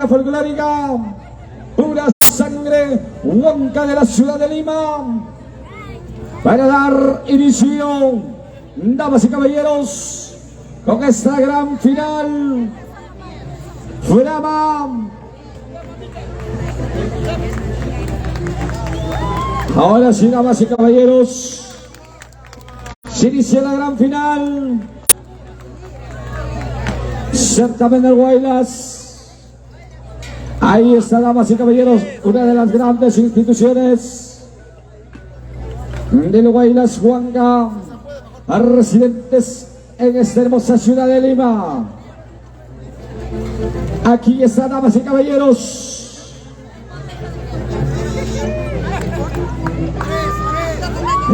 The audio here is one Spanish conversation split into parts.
folclórica, pura sangre huanca de la ciudad de Lima. Para dar inicio, damas y caballeros, con esta gran final, Flama. Ahora sí, damas y caballeros, se inicia la gran final. Certamen del Guaylas. Ahí está, damas y caballeros, una de las grandes instituciones del Guaylas Huanca, residentes en esta hermosa ciudad de Lima. Aquí está, damas y caballeros,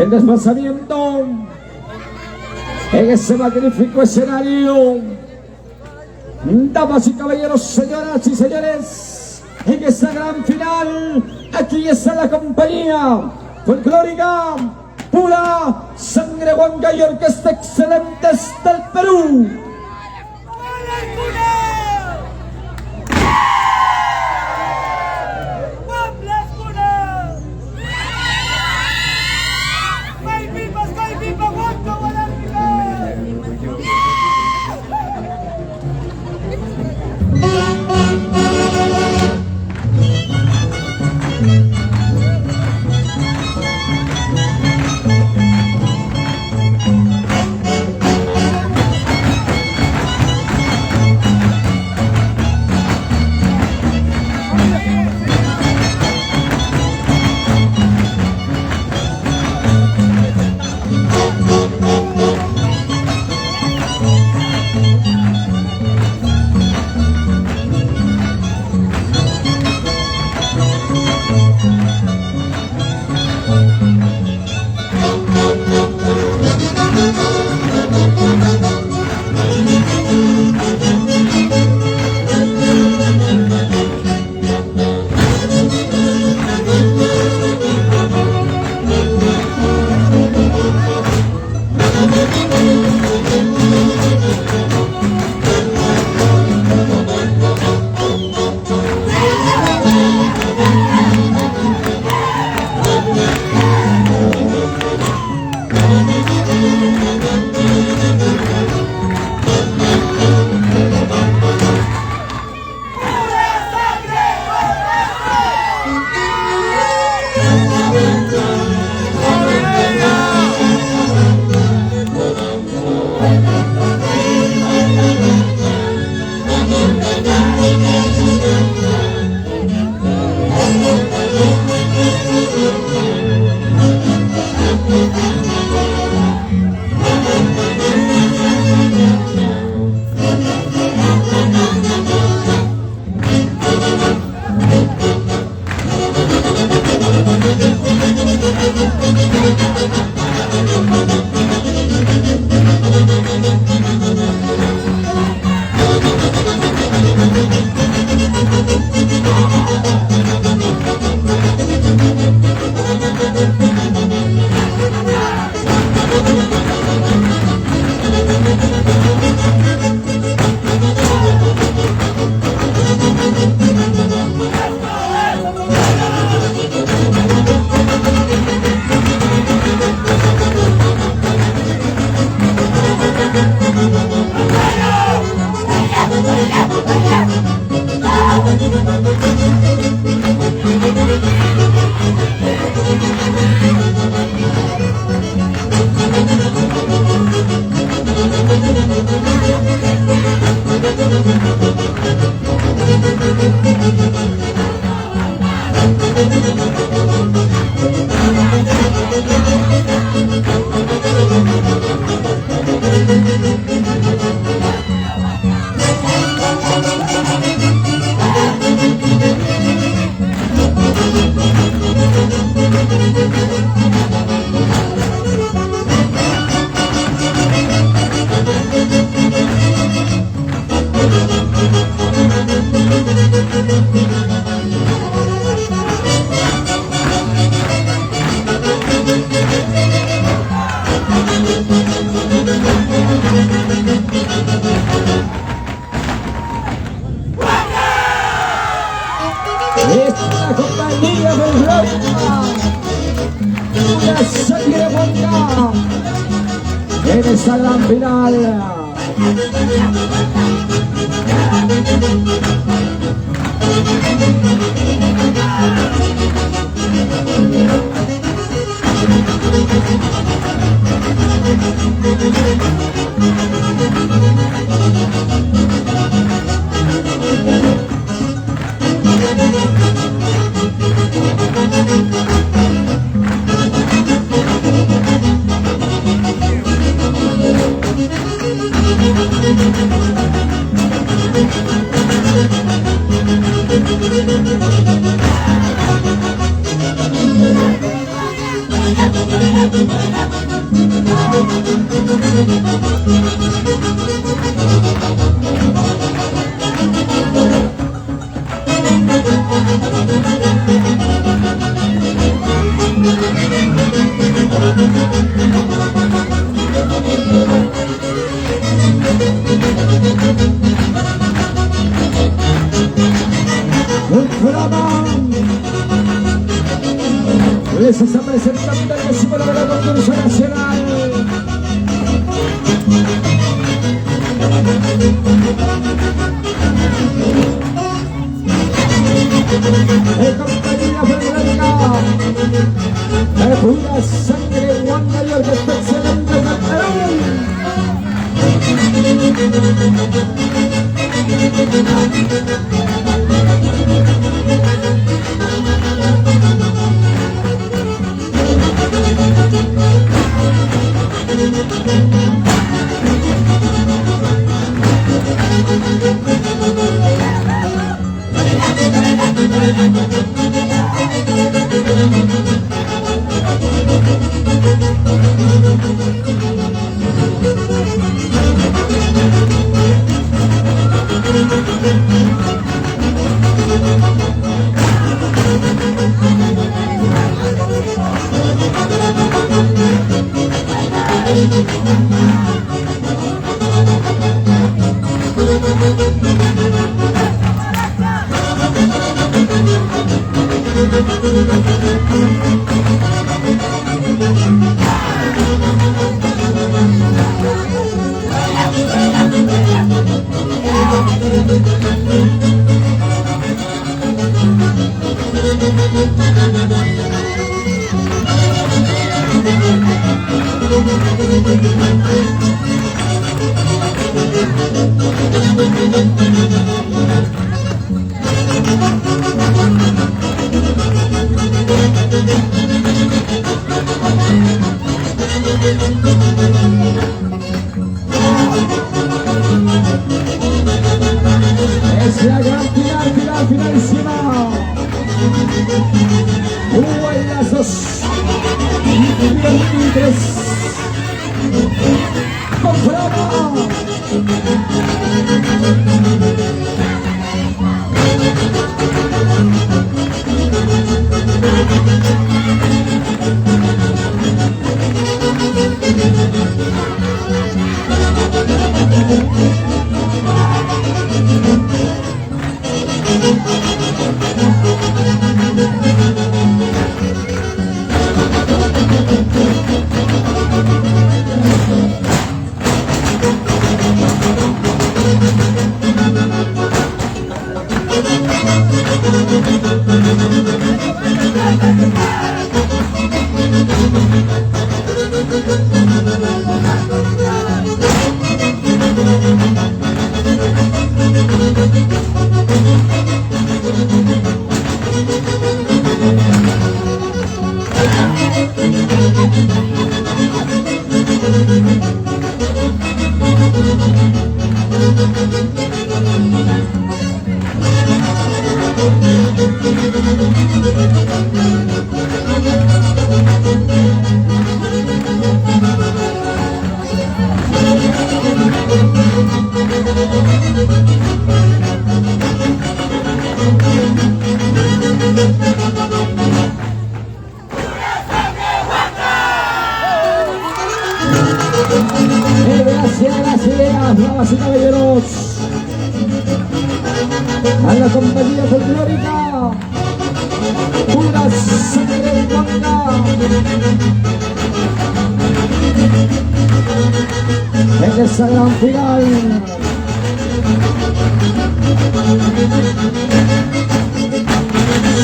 el desplazamiento en ese magnífico escenario. Damas y caballeros, señoras y señores, en esta gran final, aquí está la compañía folclórica, pura sangre huanca y orquesta excelentes del Perú. Esta compañía folclórica, una sangre de Juanca en esta gran final. Les está presentando el símbolo de la concurso nacional. De compañía folclórica, de pura sangre Juanca y orquesta excelente de Perú. Es la gran finalísima. Uruguayazos 2023 con Bravo. Gracias, damas y caballeros, a la compañía folclórica.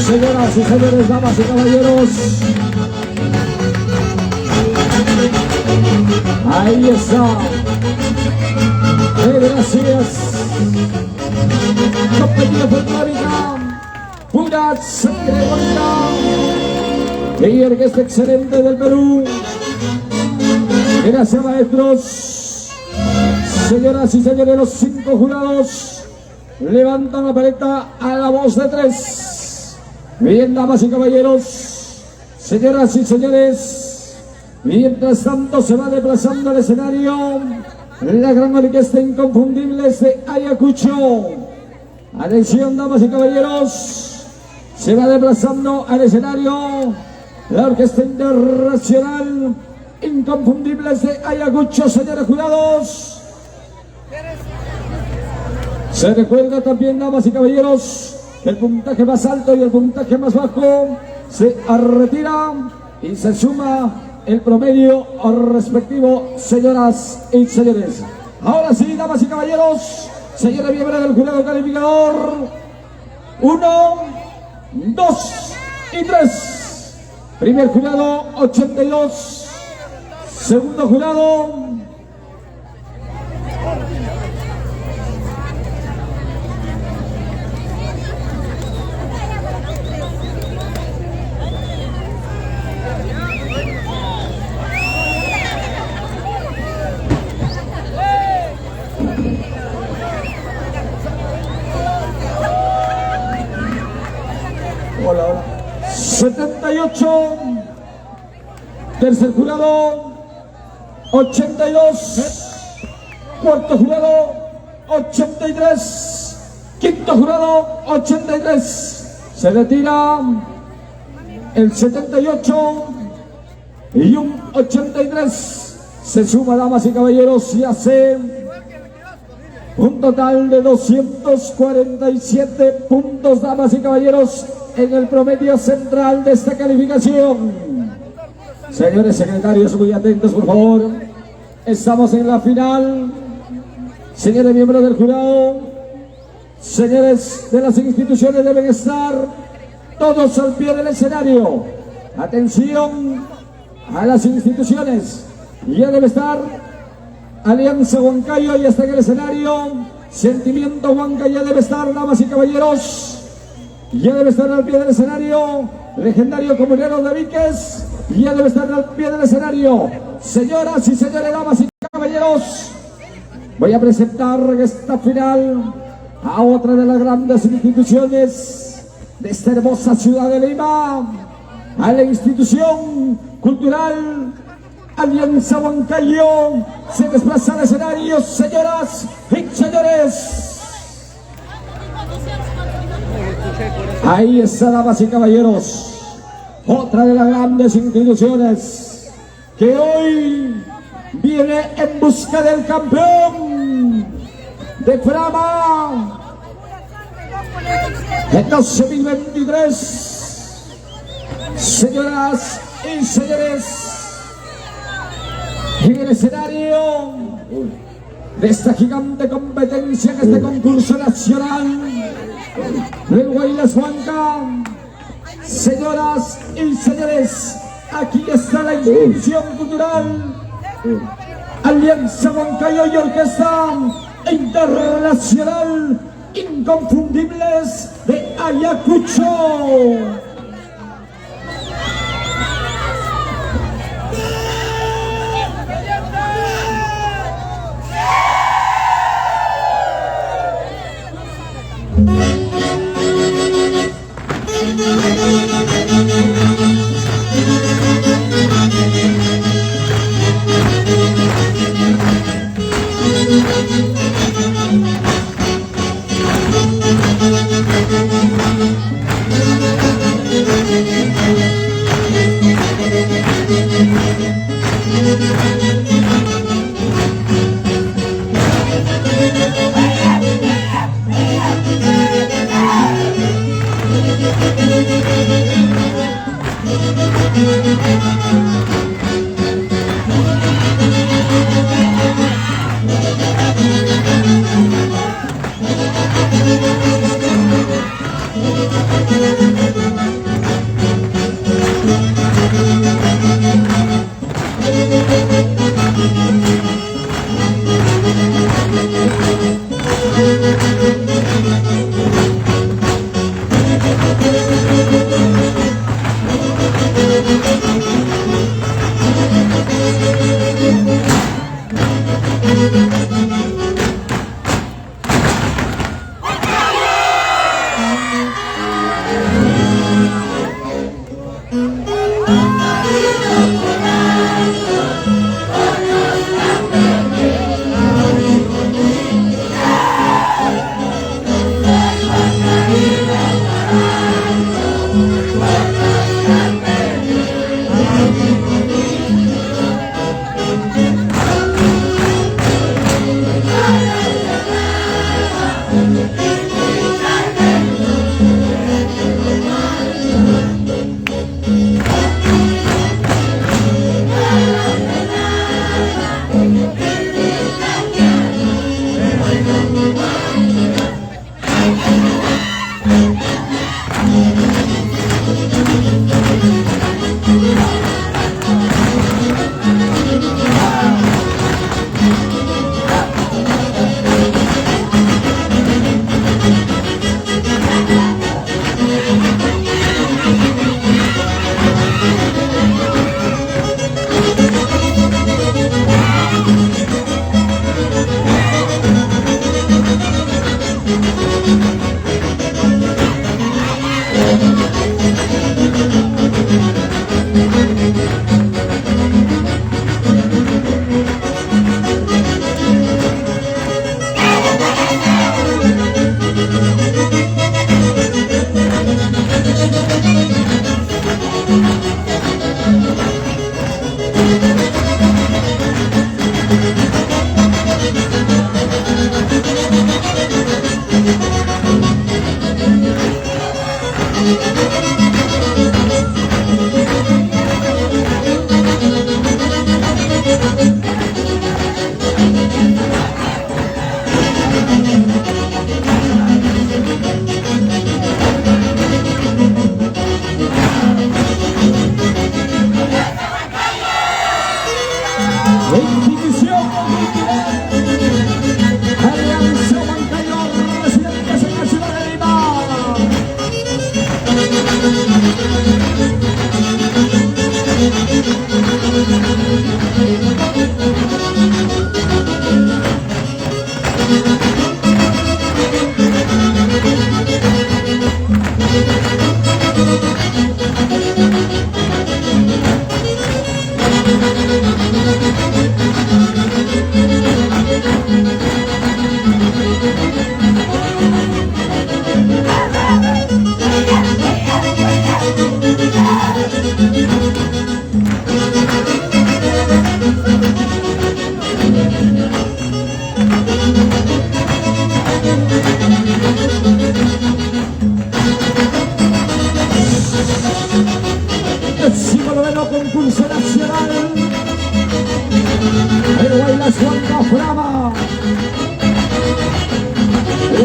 Señoras y señores, damas y caballeros, ahí está. Gracias. Compañía folclórica, pura sangre bonita. Y el que es excelente del Perú. Gracias, maestros. Señoras y señores, los 5 jurados levantan la paleta a la voz de 3. Bien, damas y caballeros, señoras y señores, mientras tanto se va desplazando al escenario la gran orquesta Inconfundibles de Ayacucho. Atención, damas y caballeros, se va desplazando al escenario la orquesta internacional Inconfundibles de Ayacucho, señores jurados. Se recuerda también, damas y caballeros, que el puntaje más alto y el puntaje más bajo se retira y se suma el promedio respectivo, señoras y señores. Ahora sí, damas y caballeros, señores miembros del jurado calificador, 1, 2 y 3. Primer jurado, 82. Segundo jurado, 78. Tercer jurado, 82. Cuarto jurado, 83. Quinto jurado, 83. Se retira el 78 y un 83. Se suma, damas y caballeros, y hace un total de 247 puntos, damas y caballeros, en el promedio central de esta calificación. Señores secretarios, muy atentos, por favor. Estamos en la final. Señores miembros del jurado, señores de las instituciones, deben estar todos al pie del escenario. Atención a las instituciones. Ya debe estar Alianza Huancayo, ya está en el escenario. Sentimiento Huanca ya debe estar, damas y caballeros. Ya debe estar al pie del escenario. Legendario Comunero de Víquez ya debe estar al pie del escenario. Señoras y señores, damas y caballeros, voy a presentar en esta final a otra de las grandes instituciones de esta hermosa ciudad de Lima, a la institución cultural Alianza Huancayo. Se desplaza al escenario, señoras y señores. Ahí está, damas y caballeros, otra de las grandes instituciones que hoy viene en busca del campeón de Frama en 2023. Señoras y señores, en el escenario de esta gigante competencia, en este concurso nacional del Guaylas Huanca, señoras y señores, aquí está la institución cultural Alianza Huancayo y Orquesta Internacional Inconfundibles de Ayacucho.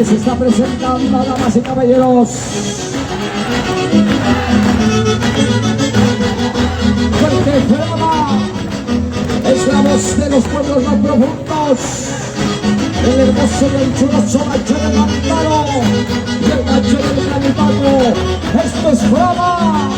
Se está presentando, damas y caballeros. Fuerte Flama es la voz de los pueblos más profundos. El hermoso y el chuloso macho de Mántaro y el macho del Canipato. Esto es Flama.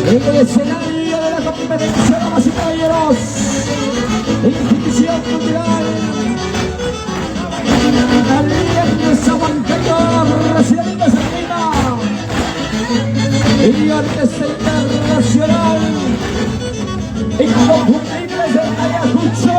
El escenario de la competencia, damas y caballeros, institución cultural, Alianza Huancayo, residentes en Lima, y Orquesta Internacional, Inconfundibles de Ayacucho.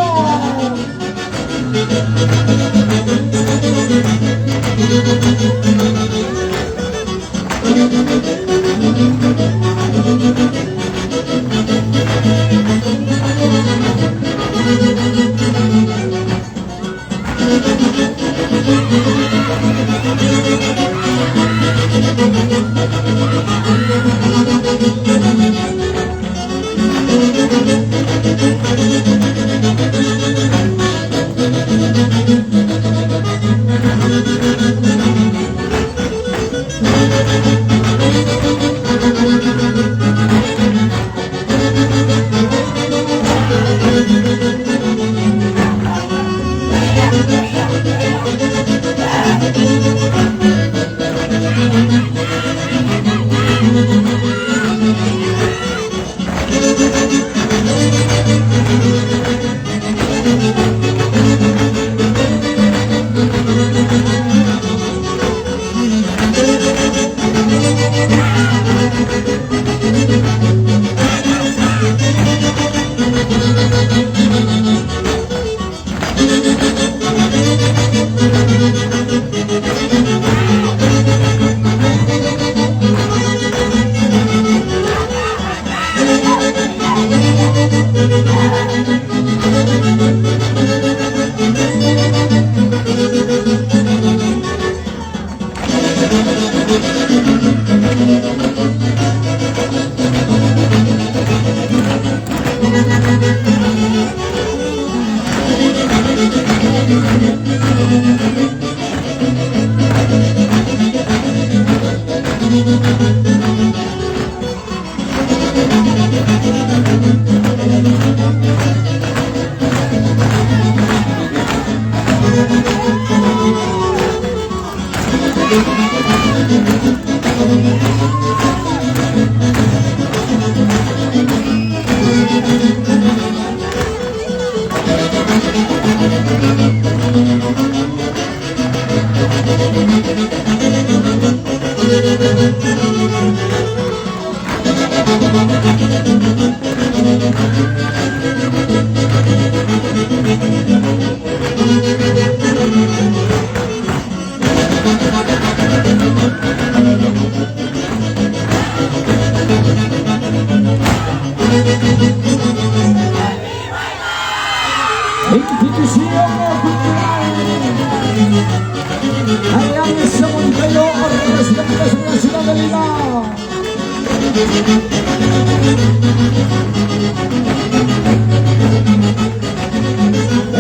Alianza Moncayo, representantes de la ciudad de Lima.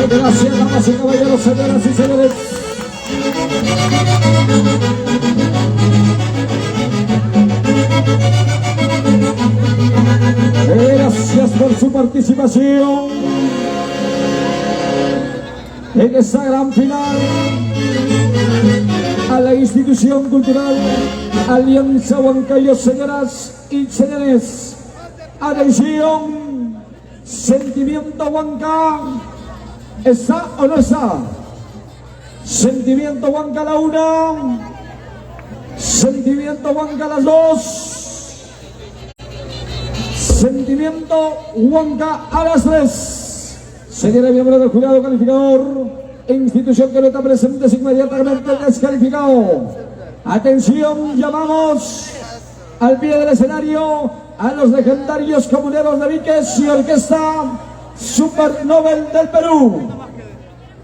Gracias, damas y caballeros, señoras y señores. Gracias por su participación en esta gran final. A la institución cultural Alianza Huancayo, señoras y señores. Atención, Sentimiento Huanca, ¿está o no está? Sentimiento Huanca a la 1, Sentimiento Huanca a las 2, Sentimiento Huanca a las 3. Señora miembro del jurado calificador, institución que no está presente es inmediatamente descalificado. Atención, llamamos al pie del escenario a los legendarios comuneros de Víquez y Orquesta Super Nobel del Perú.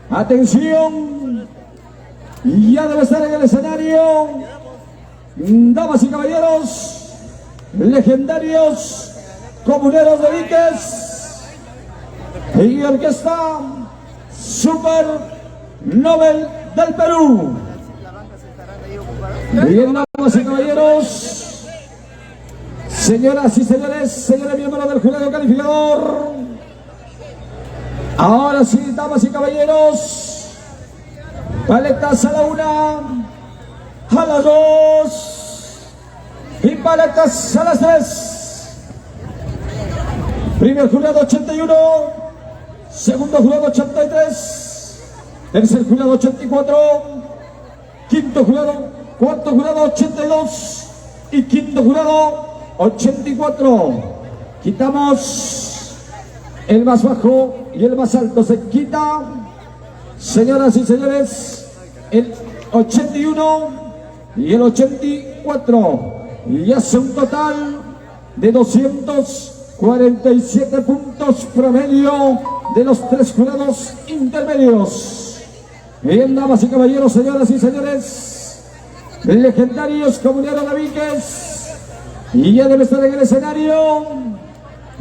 Atención, ya debe estar en el escenario, damas y caballeros, legendarios comuneros de Víquez y Orquesta Super Nobel del Perú. Bien, damas y caballeros, señoras y señores, señores miembros del jurado calificador. Ahora sí, damas y caballeros, paletas a la 1, a las 2 y paletas a las 3. Primer jurado 81, segundo jurado 83, tercer jurado 84, quinto jurado, cuarto jurado 82 y quinto jurado 84. Quitamos el más bajo y el más alto. Se quita, señoras y señores, el 81 y el 84. Y hace un total de 247 puntos promedio de los tres jurados intermedios. Bien, damas y caballeros, señoras y señores, legendarios comuneros de Víquez, y ya debe estar en el escenario.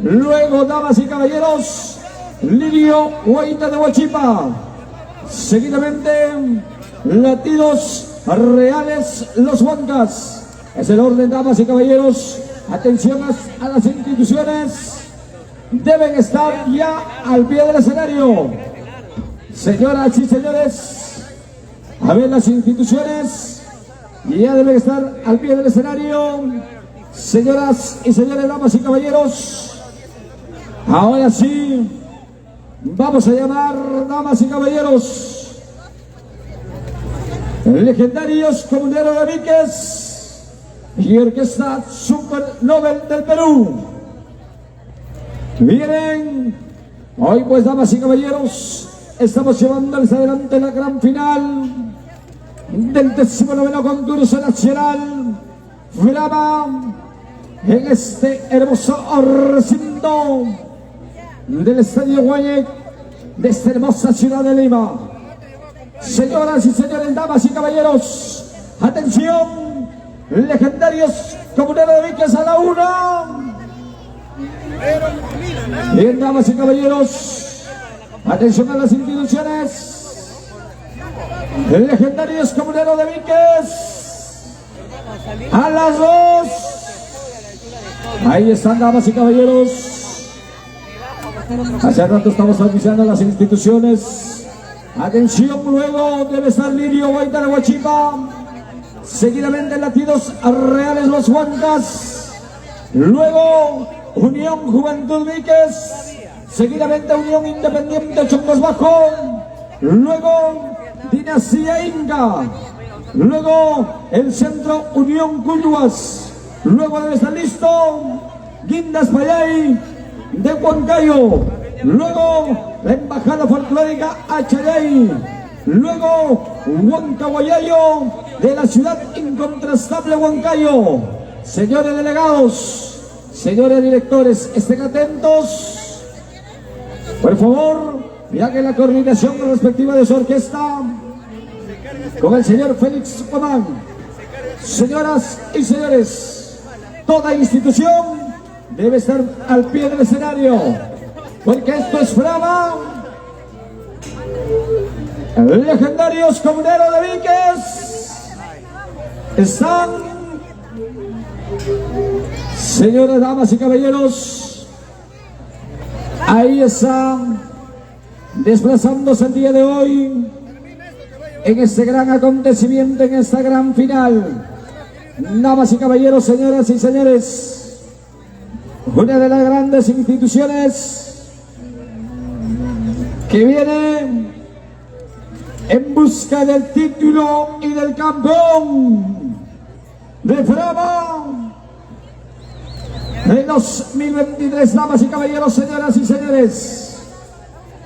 Luego, damas y caballeros, Lirio Guaita de Huachipa. Seguidamente, Latidos Reales Los Huancas. Es el orden, damas y caballeros. Atención a las instituciones. Deben estar ya al pie del escenario. Señoras y señores, a ver las instituciones. Ya deben estar al pie del escenario. Señoras y señores, damas y caballeros. Ahora sí, vamos a llamar, damas y caballeros, legendarios comuneros de Víquez y Orquesta Super Nobel del Perú. Vienen hoy, pues, damas y caballeros, estamos llevándoles adelante la gran final del 19º concurso nacional Flama en este hermoso recinto del Estadio Guañec de esta hermosa ciudad de Lima. Señoras y señores, damas y caballeros, Atención, legendarios comuneros de Víquez a la 1. Bien, damas y caballeros, atención a las instituciones. Legendarios comuneros de Víquez a las 2. Ahí están, damas y caballeros. Hace rato estamos avisando a las instituciones. Atención, luego debe estar Lirio Guaita de Huachipa. Seguidamente Latidos Reales Los Huancas. Luego Unión Juventud Víquez. Seguidamente Unión Independiente Chongos Bajo. Luego Dinastía Inca. Luego el Centro Unión Cuyuas. Luego debe estar listo Guindas Payay de Huancayo. Luego la Embajada Folclórica Achayay. Luego Huancahuayayo de la ciudad incontrastable Huancayo. Señores delegados, señores directores, estén atentos, por favor, ya que la coordinación respectiva de su orquesta con el señor Félix Román. Señoras y señores, toda institución debe estar al pie del escenario, porque esto es Frama. Legendarios comuneros de Víquez están, señores, damas y caballeros, ahí están desplazándose el día de hoy en este gran acontecimiento, en esta gran final. Damas y caballeros, señoras y señores, una de las grandes instituciones que viene en busca del título y del campeón de Frama en 2023, damas y caballeros, señoras y señores.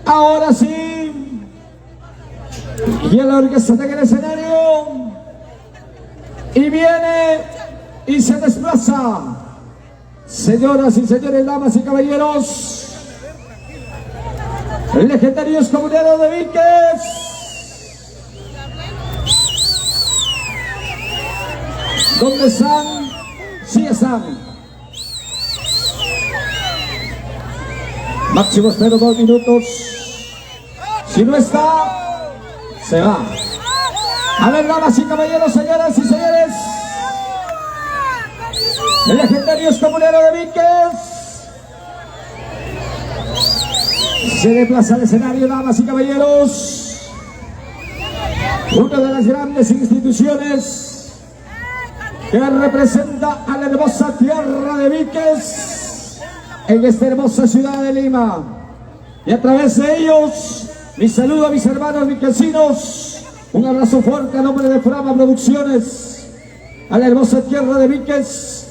Ahora sí, y el orquesta en el escenario, y viene y se desplaza. Señoras y señores, damas y caballeros, legendarios comuneros de Víquez, ¿dónde están? Sí están. Máximo espero 2 minutos. Si no está, se va. A ver, damas y caballeros, señoras y señores, legendarios comuneros de Víquez, se desplaza al escenario, damas y caballeros, una de las grandes instituciones que representa a la hermosa tierra de Víquez en esta hermosa ciudad de Lima. Y a través de ellos, mi saludo a mis hermanos viquecinos, un abrazo fuerte a nombre de Frama Producciones, a la hermosa tierra de Víquez,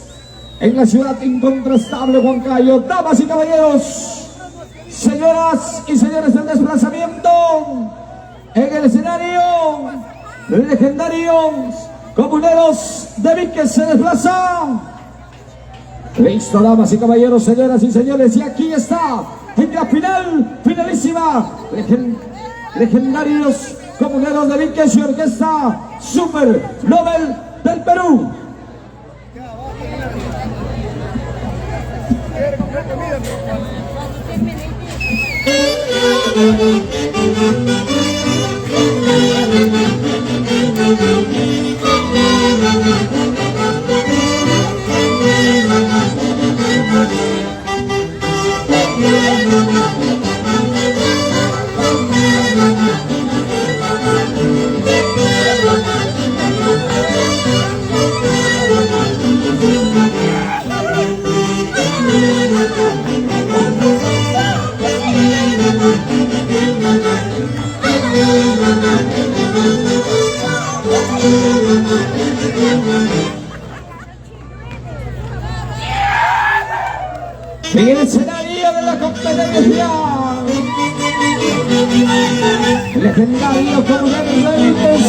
en la ciudad incontrastable Huancayo. Damas y caballeros, señoras y señores del desplazamiento, en el escenario, legendarios comuneros de Víquez se desplazan. Listo, damas y caballeros, señoras y señores, y aquí está, en la final, finalísima, legendarios comuneros de Víquez y orquesta Super Nobel del Perú. En el escenario de la competencia, legendario comunero de Víquez,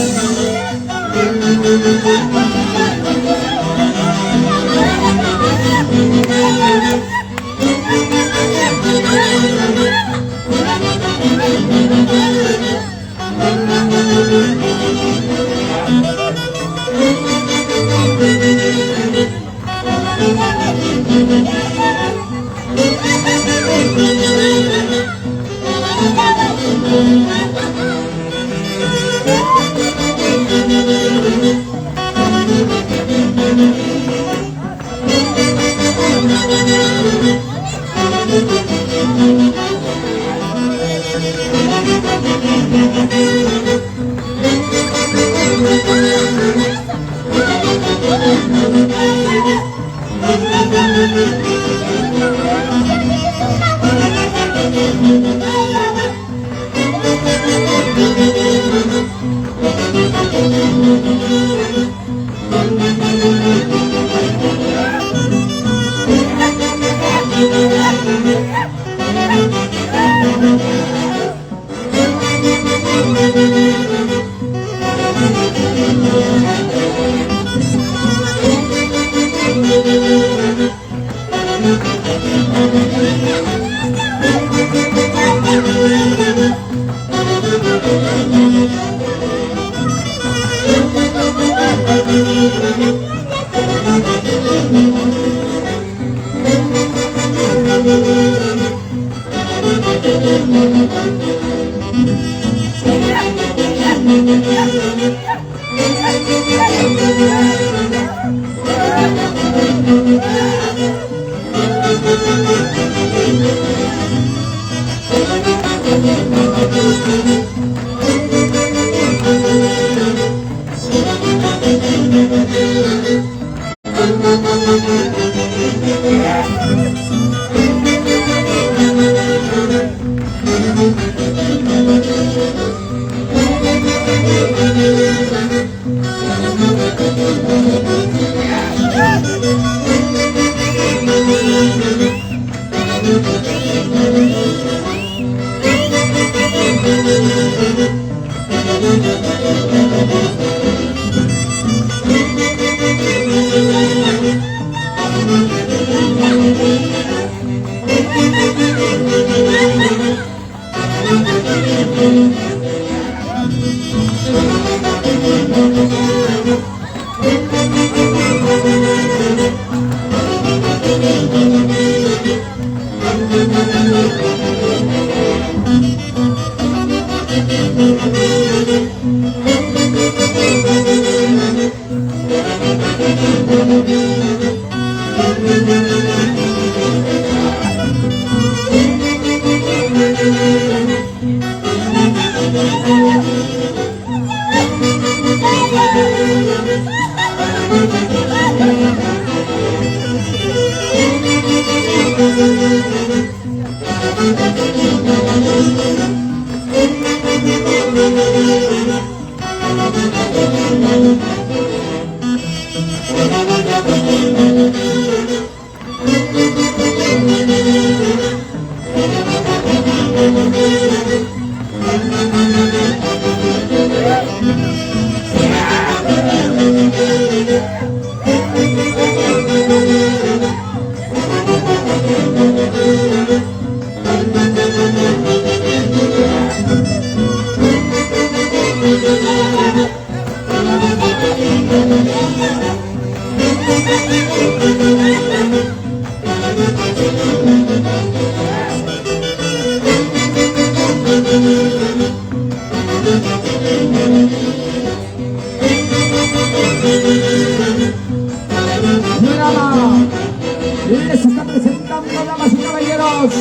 Les está presentando, damas y caballeros,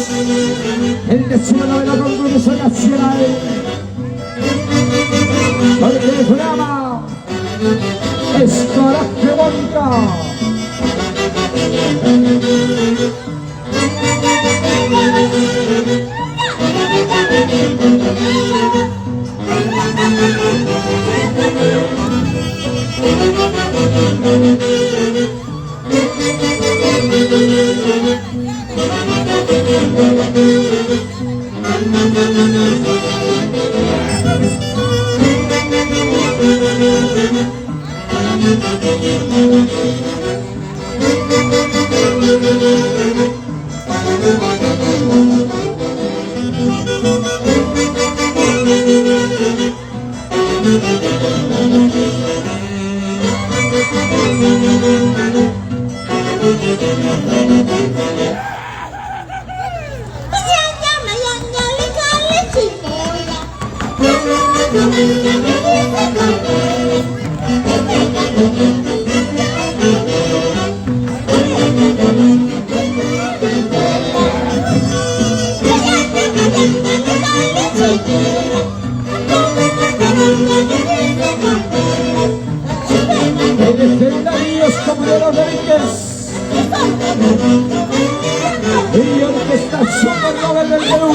el 19º concurso nacional, porque el programa es Coraje Bonita. El legendario Escombero Rodríguez y Orquesta Super Nobel del Perú.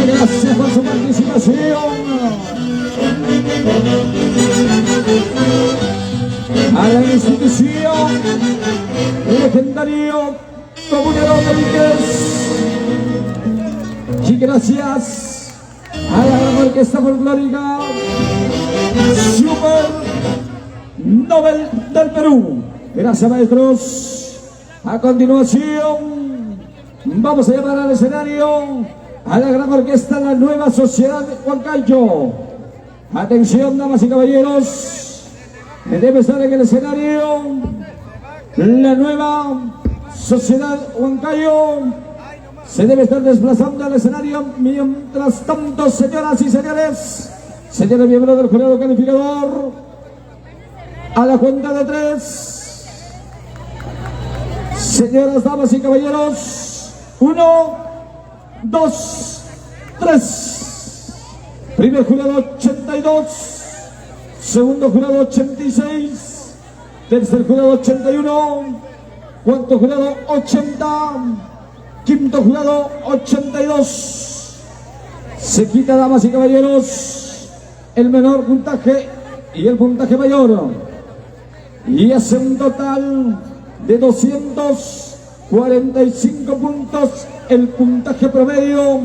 Gracias por su participación. A la institución legendario Comunero Domínguez. Y gracias a la gran orquesta folclórica Super Nobel del Perú. Gracias, maestros. A continuación vamos a llamar al escenario a la gran orquesta La Nueva Sociedad de Huancayo. Atención, damas y caballeros, debe estar en el escenario La Nueva Sociedad Huancayo. Se debe estar desplazando al escenario. Mientras tanto, señoras y señores, señores miembros del jurado calificador, a la cuenta de 3, señoras, damas y caballeros, 1, 2, 3. Primer jurado 82. Segundo jurado 86. Tercer jurado 81. Cuarto jurado 80. Quinto jurado 82. Se quita, damas y caballeros, el menor puntaje y el puntaje mayor. Y hace un total de 245 puntos el puntaje promedio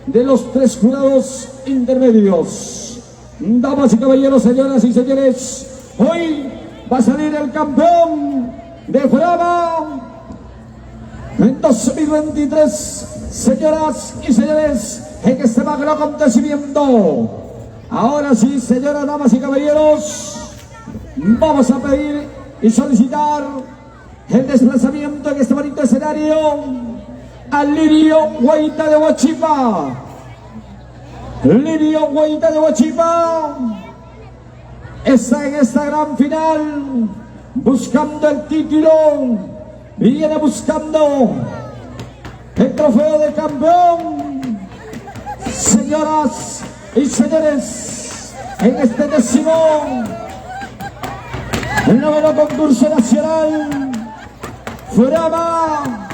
de los 3 jurados intermedios. Damas y caballeros, señoras y señores, hoy va a salir el campeón de Frama en 2023, señoras y señores, en este magno acontecimiento. Ahora sí, señoras, damas y caballeros, vamos a pedir y solicitar el desplazamiento en este bonito escenario al Lirio Guaita de Huachipa. Lirio Guaita de Huachipa está en esta gran final buscando el título, viene buscando el trofeo de campeón. Señoras y señores, en este el noveno concurso nacional Frama,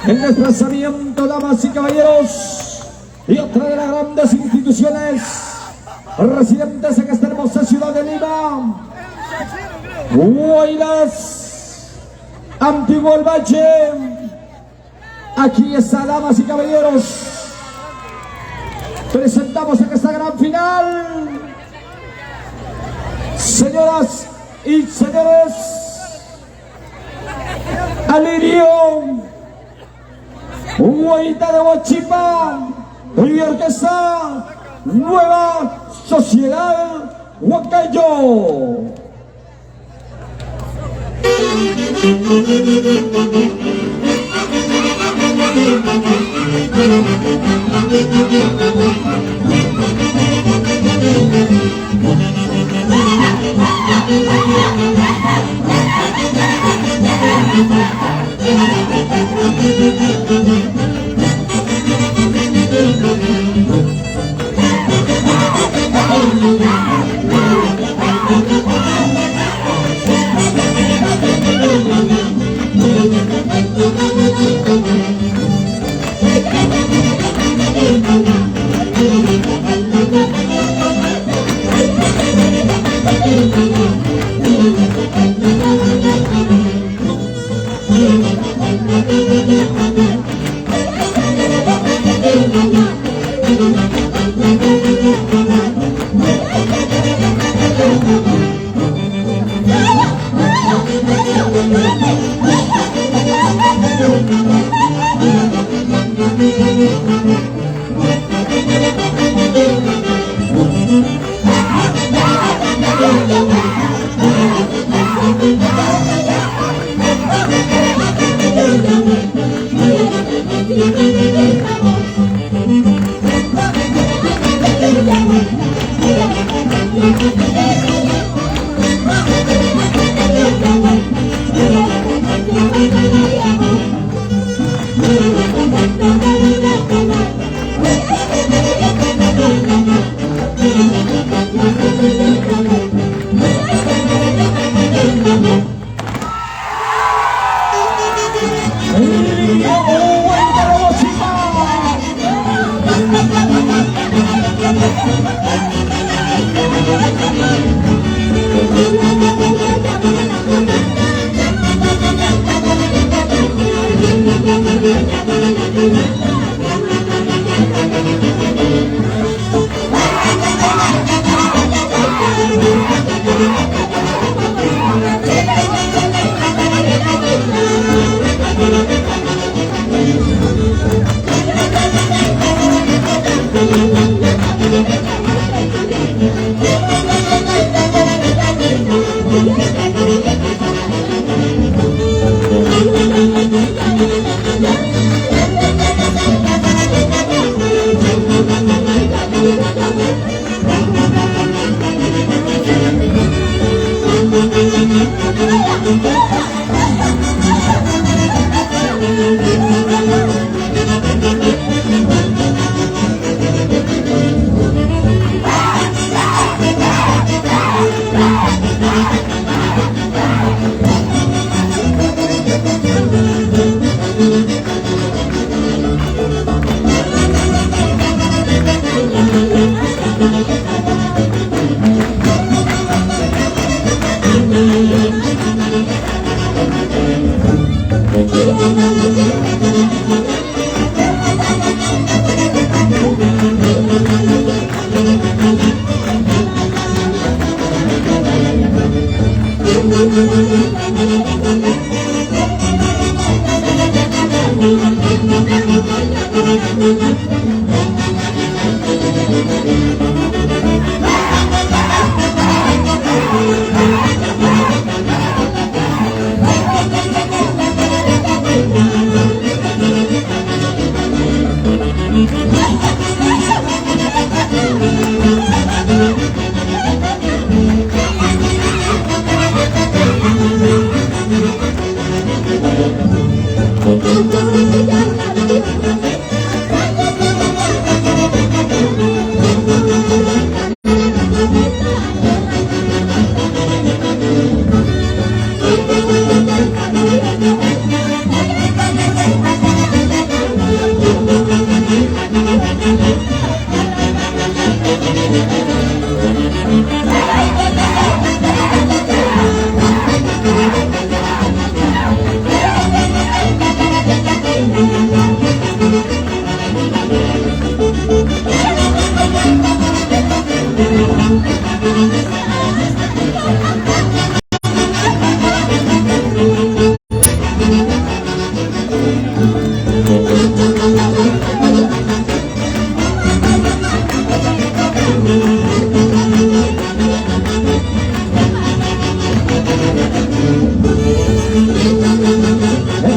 el desplazamiento, damas y caballeros, y otra de las grandes instituciones residentes en esta hermosa ciudad de Lima, Huaylas, Antiguo El Valle. Aquí está, damas y caballeros, presentamos en esta gran final, señoras y señores, Alirio Guaita de Huachipa y orquesta Nueva Sociedad Huancayo.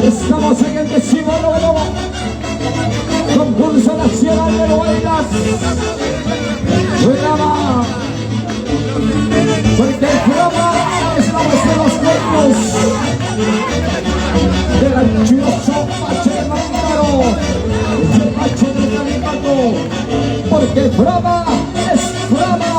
Estamos en el 19º concurso nacional de Loainas. Programa, porque el programa es la muestra de los cuerpos del anchuroso macho de Marimaro, el macho de Marimaro, porque el programa es programa.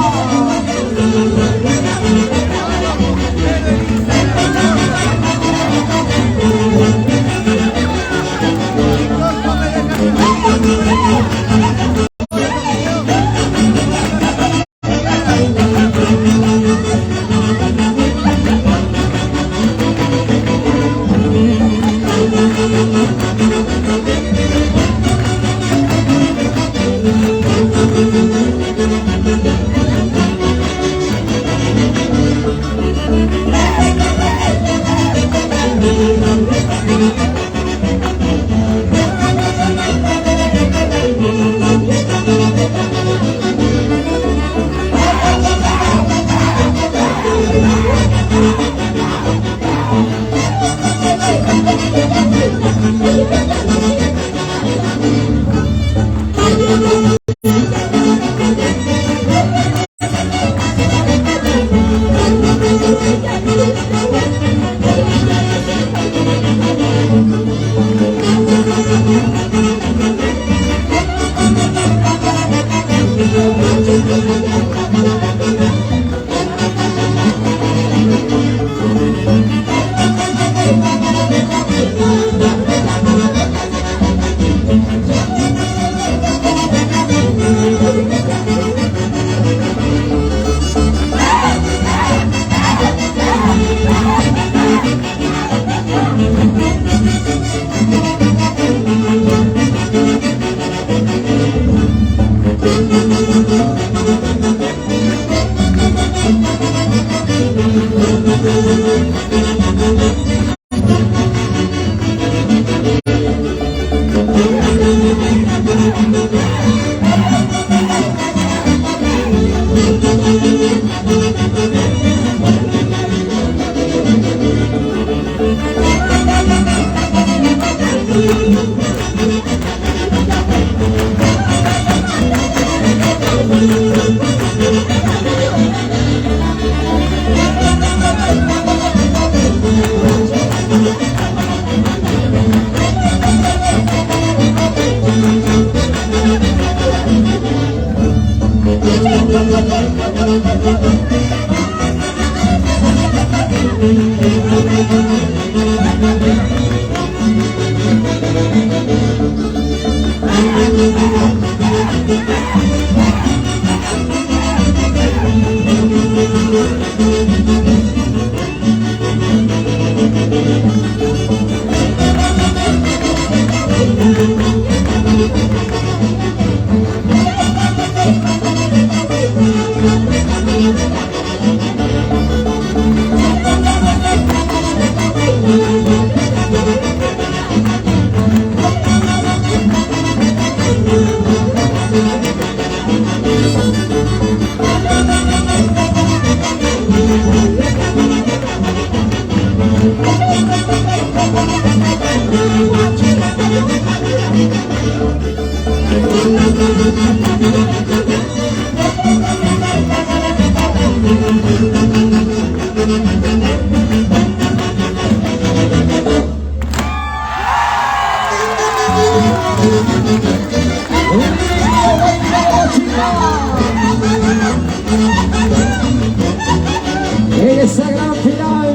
Esa gran final.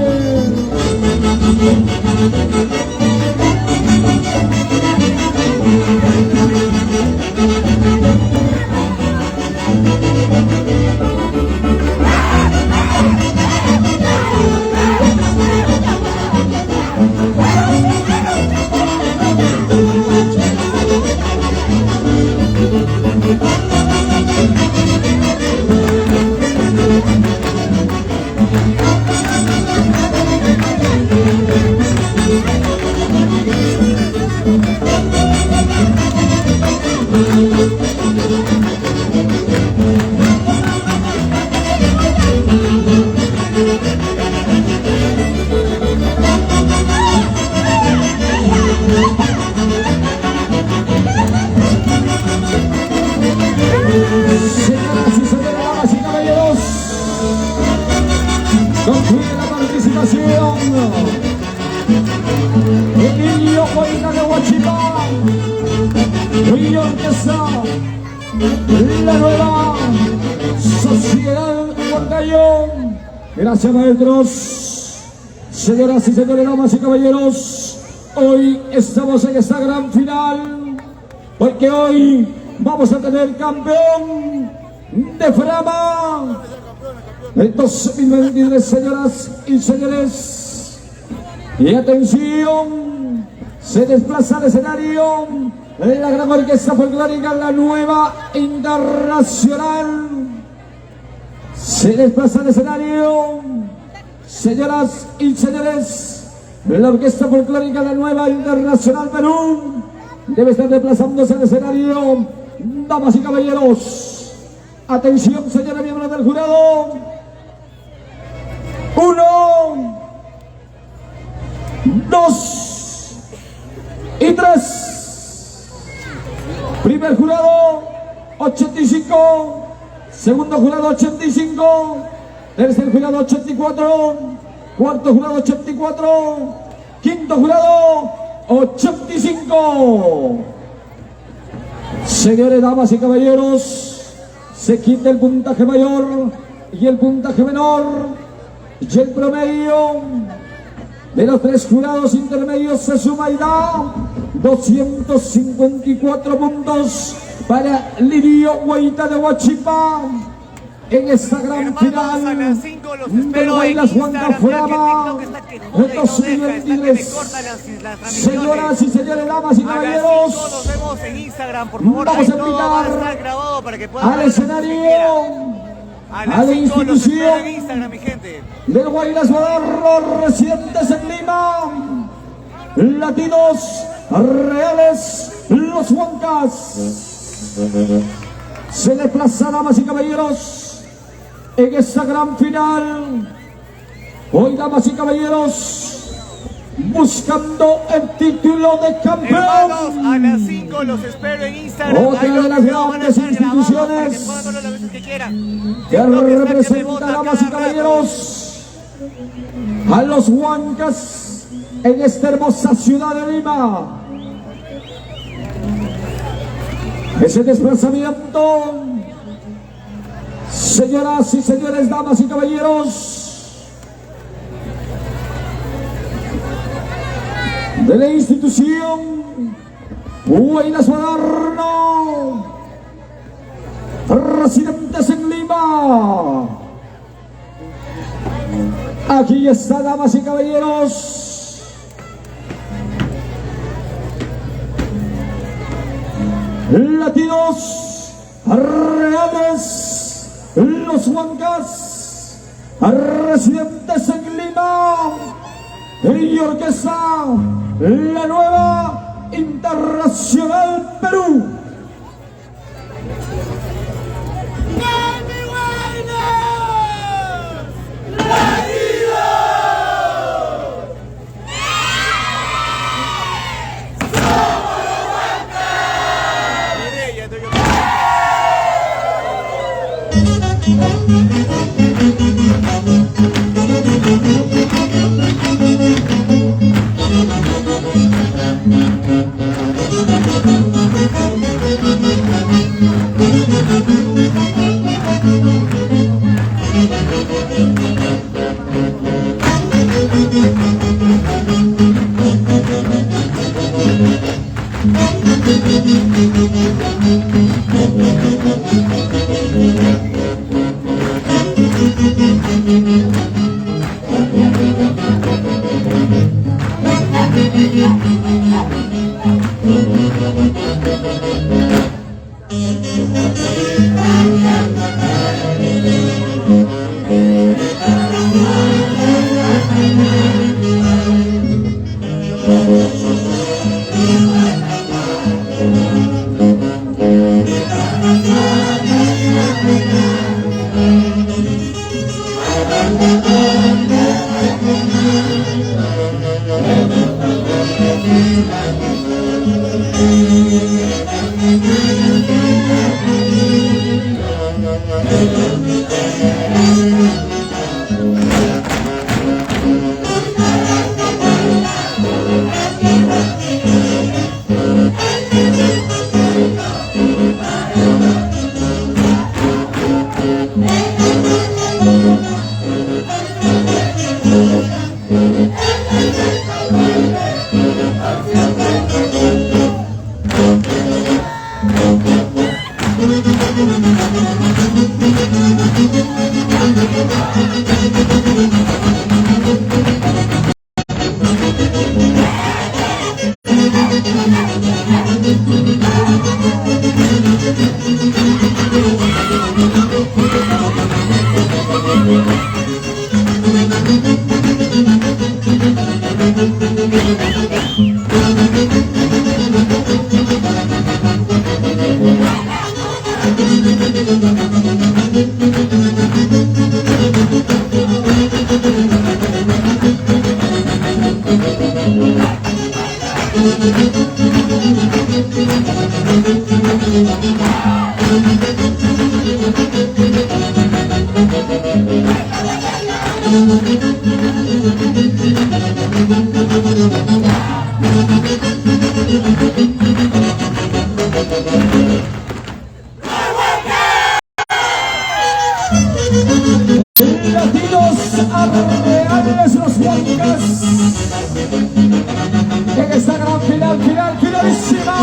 la nueva Sociedad Huancayo. Gracias, maestros. Señoras y señores, damas y caballeros, hoy estamos en esta gran final, porque hoy vamos a tener campeón de Frama el 2023, señoras y señores. Y atención, se desplaza al escenario la gran orquesta folclórica, la nueva internacional. Se desplaza al escenario, señoras y señores, la orquesta folclórica, la nueva internacional Perú. Debe estar desplazándose al escenario, damas y caballeros. Atención, señores miembros del jurado. 1, 2 y 3. Primer jurado, 85. Segundo jurado, 85. Tercer jurado, 84. Cuarto jurado, 84. Quinto jurado, 85. Señores, damas y caballeros, se quita el puntaje mayor y el puntaje menor. Y el promedio de los tres jurados intermedios se suma y da 254 puntos para Lirio Guaita de Huachipa en esta gran final de Huaylas Huanca Frama de 2023. Señoras y señores, damas y caballeros, vamos a invitar al escenario a la institución del Huaylas Moderno, residentes en Lima, latinos reales, los Huancas. Se desplaza, damas y caballeros, en esta gran final. Hoy, damas y caballeros, buscando el título de campeón. Hermanos, a las 5 los espero en Instagram. Otra de las grandes instituciones que representa, damas y caballeros, a los Huancas en esta hermosa ciudad de Lima. Ese desplazamiento, señoras y señores, damas y caballeros, de la institución Huaylas Moderno, residentes en Lima. Aquí está, damas y caballeros, latinos reales, los Huancas, residentes en Lima, y orquesta, la nueva internacional Perú. Latinos arreales los Huancas en esta gran finalísima.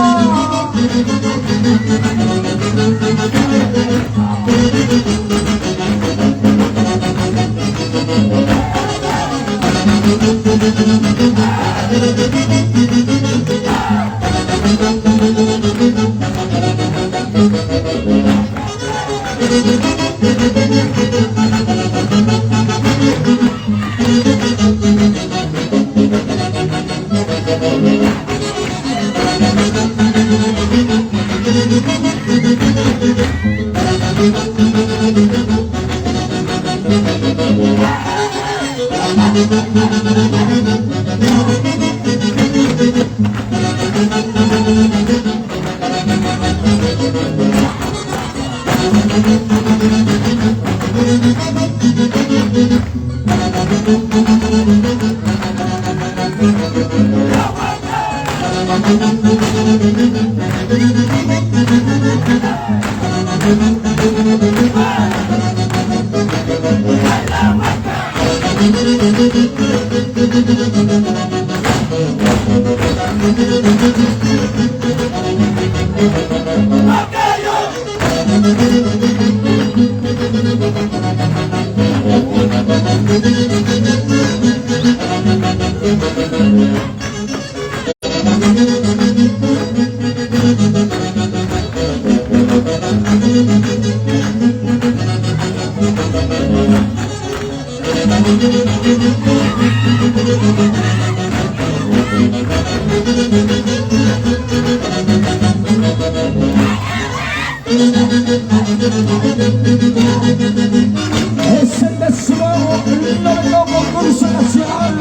Es el 19º concurso nacional.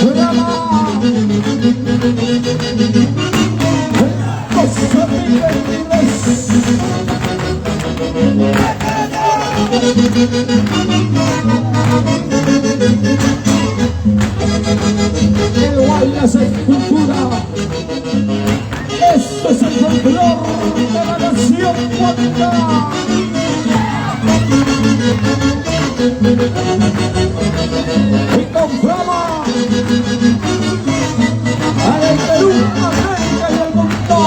Programa Costa Rica el Guaylas es cultura. Esto es el folclor de la nación Huanca. Y con fama para el Perú, América y el mundo.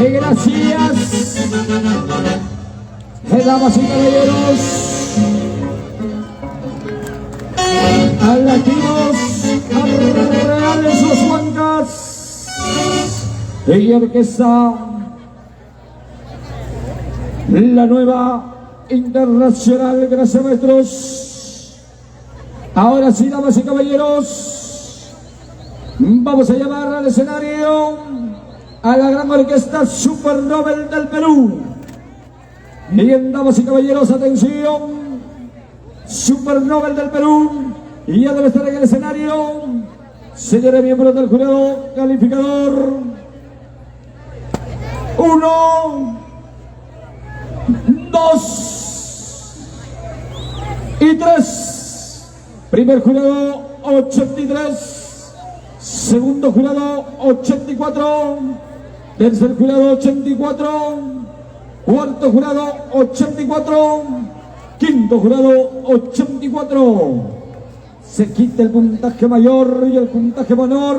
Gracias, damas y caballeros, a latinos, a reales los huancas y orquesta, la nueva internacional, gracias maestros. Ahora sí, damas y caballeros, vamos a llamar al escenario a la gran orquesta Super Nobel del Perú. Bien, damas y caballeros, atención, Super Nobel del Perú, y ya debe estar en el escenario, señores miembros del jurado calificador. 1, 2 y 3. Primer jurado 83, segundo jurado 84, tercer jurado 84, cuarto jurado 84, quinto jurado 84. Se quita el puntaje mayor y el puntaje menor,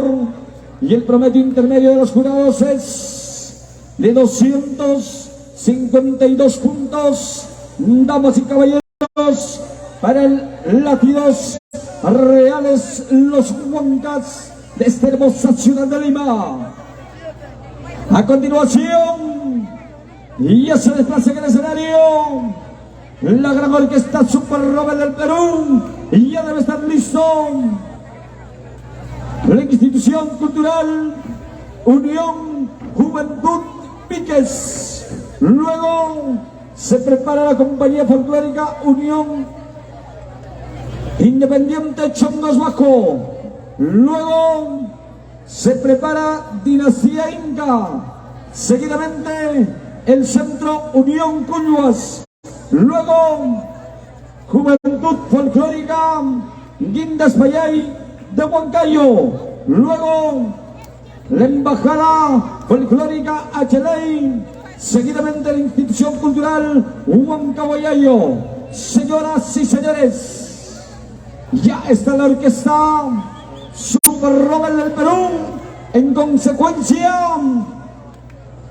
y el promedio intermedio de los jurados es de 252 puntos. Damas y caballeros, para el Latidos Reales Los Huancas de esta hermosa ciudad de Lima. A continuación, y ya se desplaza en el escenario la gran orquesta Super Nobel del Perú, y ya debe estar listo la institución cultural Unión Juventud Piques. Luego se prepara la compañía folclórica Unión Independiente Chongos Bajo. Luego se prepara Dinastía Inca. Seguidamente el Centro Unión Cuyuas. Luego Juventud Folclórica Guindas Payay de Huancayo. Luego la Embajada Folclórica Acheley. Seguidamente la Institución Cultural Huancahuayayo. Señoras y señores, ya está la orquesta Super Nobel del Perú. En consecuencia,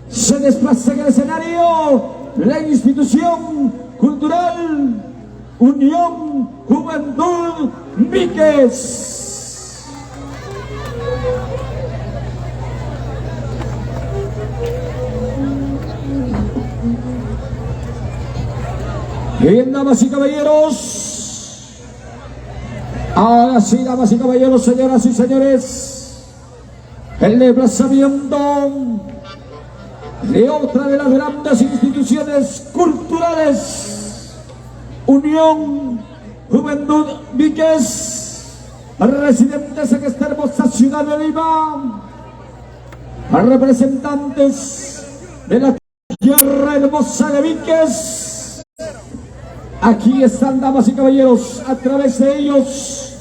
se desplaza en el escenario la institución cultural Unión Juventud Víquez. Bien, damas y caballeros, ahora sí, damas y caballeros, señoras y señores, el desplazamiento de otra de las grandes instituciones culturales, Unión Juventud Víquez, residentes en esta hermosa ciudad de Lima, representantes de la tierra hermosa de Víquez. Aquí están, damas y caballeros, a través de ellos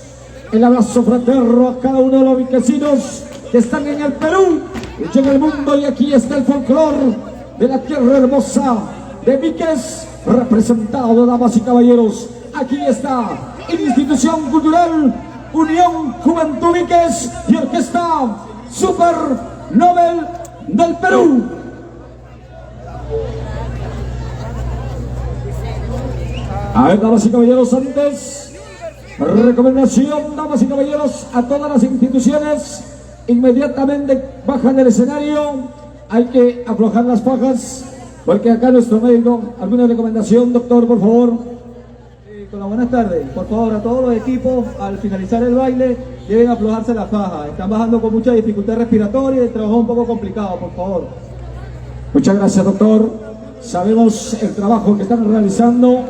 el abrazo fraterno a cada uno de los viquecinos que están en el Perú y en el mundo. Y aquí está el folclore de la tierra hermosa de Víquez, representado, damas y caballeros. Aquí está Institución Cultural Unión Juventud Víquez y Orquesta Super Nobel del Perú. A ver, damas y caballeros, antes, recomendación, damas y caballeros, a todas las instituciones, inmediatamente bajan del escenario, hay que aflojar las fajas, porque acá nuestro médico, ¿alguna recomendación, doctor, por favor? Con las buenas tardes, por favor, a todos los equipos, al finalizar el baile, deben aflojarse las fajas, están bajando con mucha dificultad respiratoria y el trabajo es un poco complicado, por favor. Muchas gracias, doctor. Sabemos el trabajo que están realizando,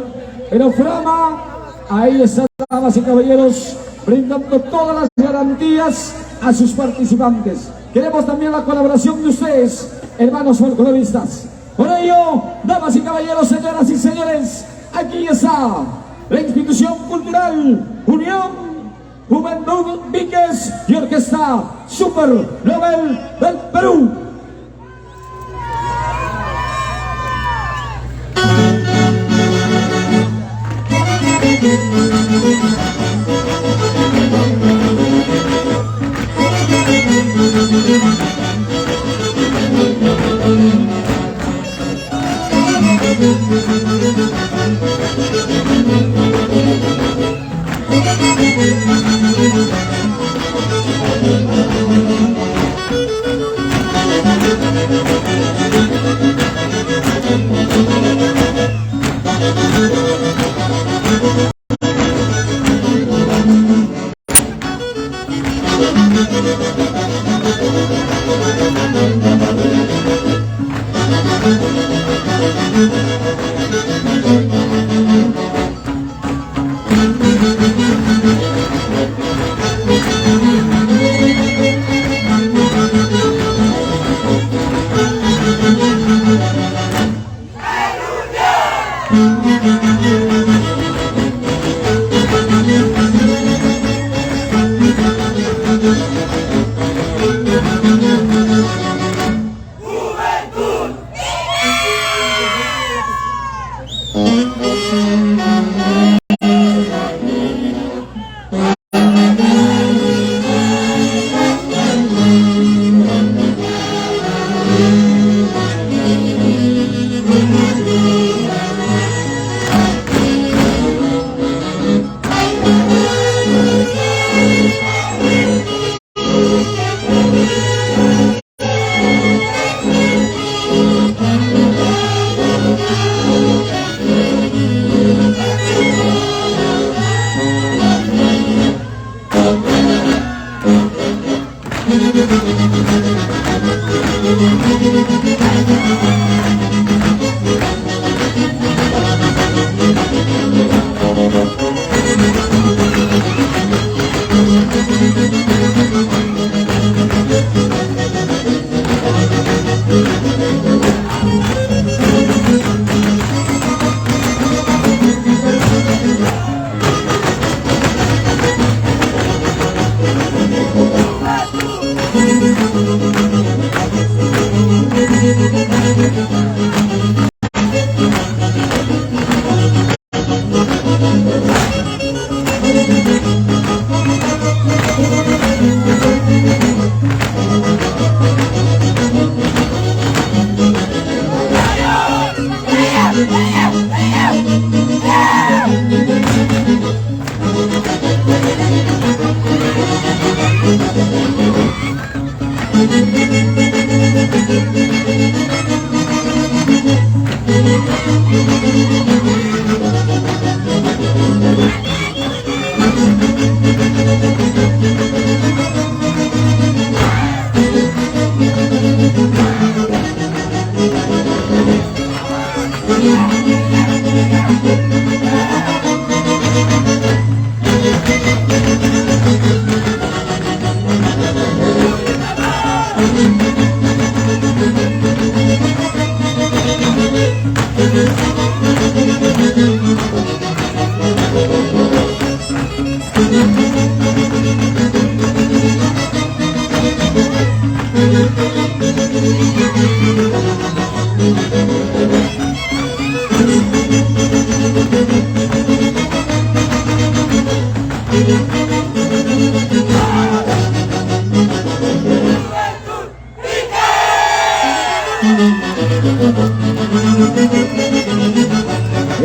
pero Frama, ahí están, damas y caballeros, brindando todas las garantías a sus participantes. Queremos también la colaboración de ustedes, hermanos folcloristas. Por ello, damas y caballeros, señoras y señores, aquí está la Institución Cultural Unión Juventud Víquez y Orquesta Super Nobel del Perú.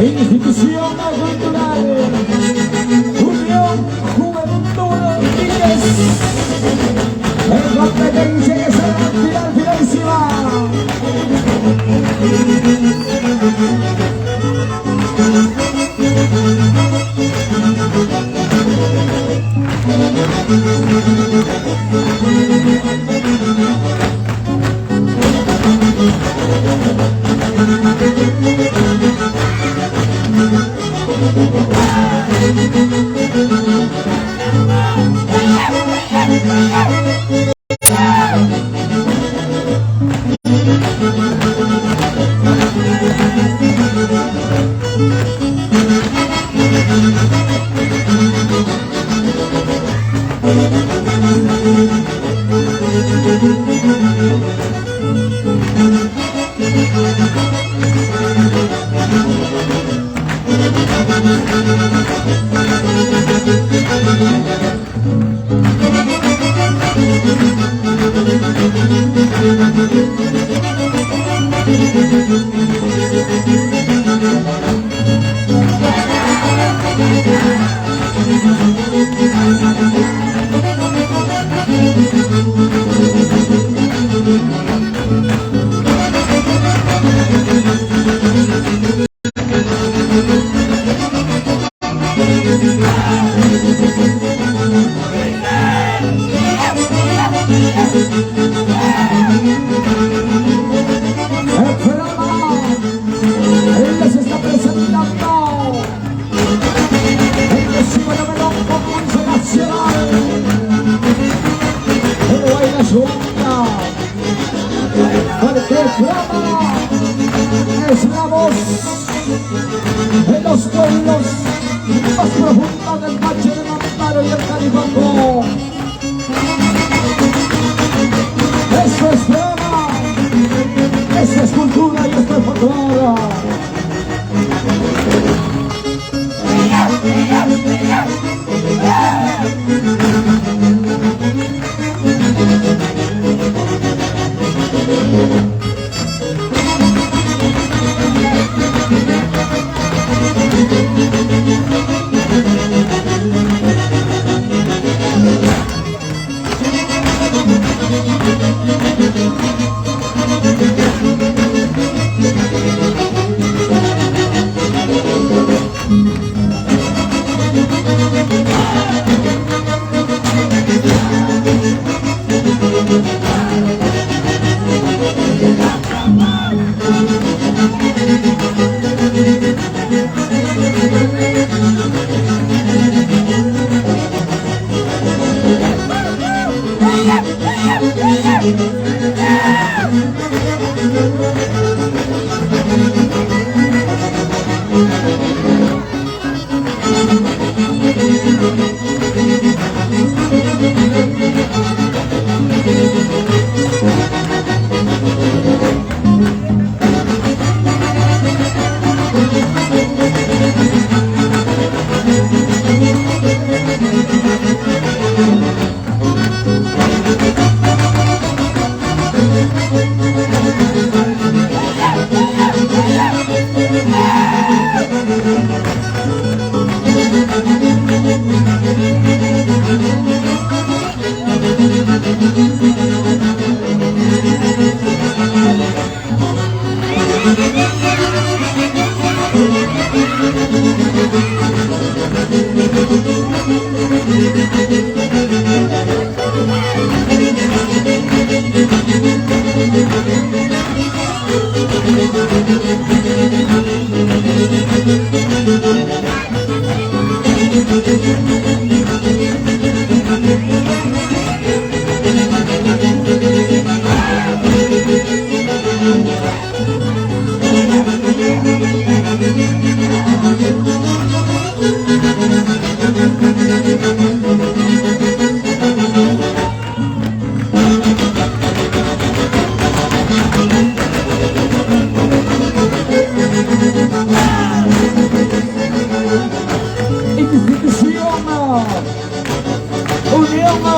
Institución Cultural Unión Juventud Niñez en competencia que será finalísima. Es la voz de los pueblos más profundos del Valle del Amparo y el Califato. Esto es drama, esto es cultura y esto es folclore.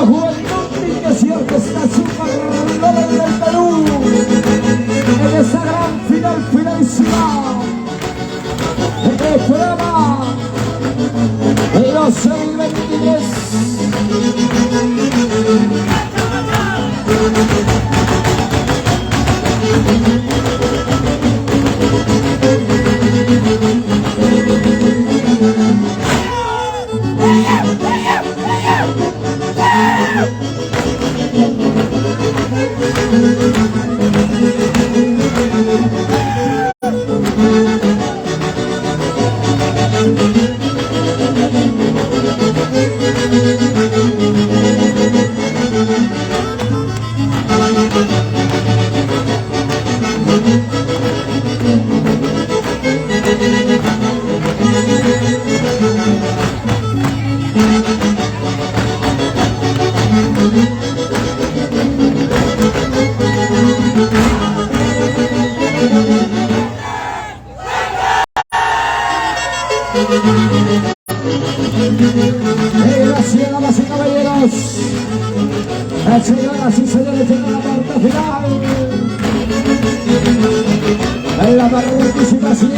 Juventud que siempre está Super Nobel del Perú en esta gran final finalísima del programa de 2023. Gracias, damas y caballeros. Señoras y señores, en la parte final. En la participación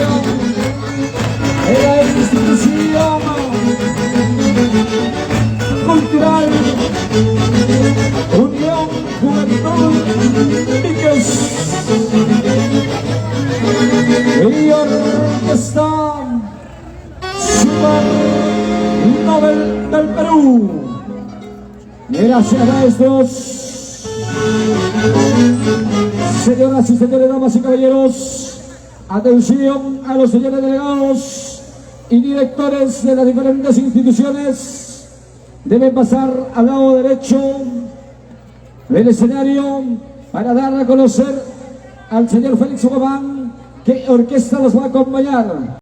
de la institución cultural Unión Juventud Víquez y Orquesta Super Nobel del Perú. Gracias a estos, señoras y señores, damas y caballeros, atención a los señores delegados y directores de las diferentes instituciones. Deben pasar al lado derecho del escenario para dar a conocer al señor Félix Ogomán qué orquesta los va a acompañar.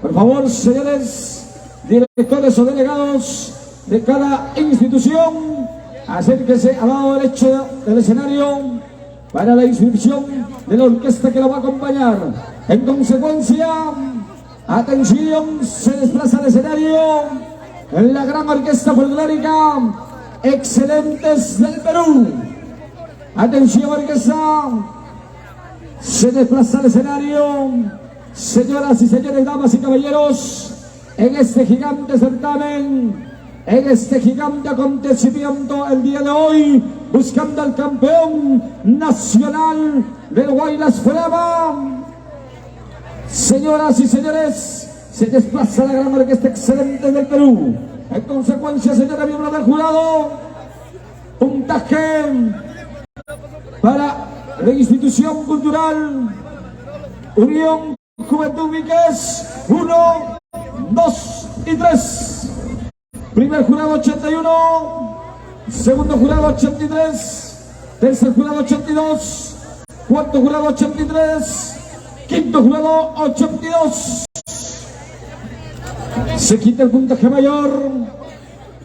Por favor, señores directores o delegados de cada institución, acérquense al lado derecho del escenario para la inscripción de la orquesta que lo va a acompañar. En consecuencia, atención, se desplaza al escenario en la gran orquesta folclórica Excelentes del Perú. Atención, orquesta, se desplaza al escenario. Señoras y señores, damas y caballeros, en este gigante certamen, en este gigante acontecimiento el día de hoy, buscando al campeón nacional del Guaylas Forever. Señoras y señores, se desplaza la gran orquesta Excelente del Perú. En consecuencia, señora miembro del jurado, puntaje para la institución cultural Unión Juventud Víquez, 1, 2 y 3. Primer jurado 81, segundo jurado 83, tercer jurado 82, cuarto jurado 83, quinto jurado 82. Se quita el puntaje mayor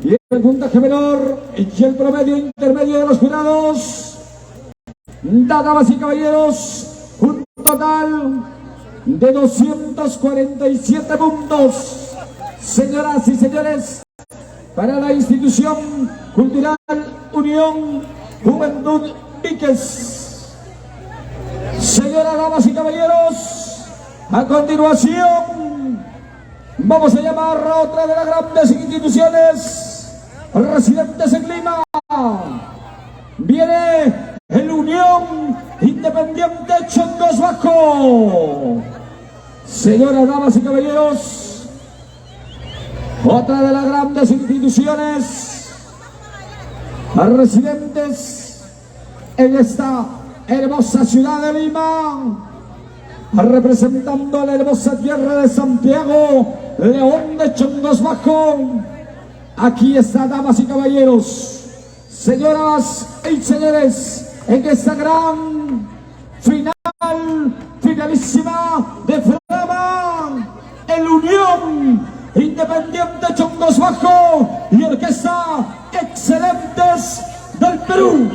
y el puntaje menor y el promedio intermedio de los jurados. Damas y caballeros, un total de 247 puntos. Señoras y señores, para la institución cultural Unión Juventud Víquez. Señoras, damas y caballeros, a continuación vamos a llamar a otra de las grandes instituciones residentes en Lima. Viene el Unión Independiente Chongos Bajo. Señoras, damas y caballeros, otra de las grandes instituciones residentes en esta hermosa ciudad de Lima, representando la hermosa tierra de Santiago, León de Chongos Bajo. Aquí está, damas y caballeros, señoras y señores, en esta gran finalísima de programa, el Unión Independiente Chongos Bajo y Orquesta Excelentes del Perú.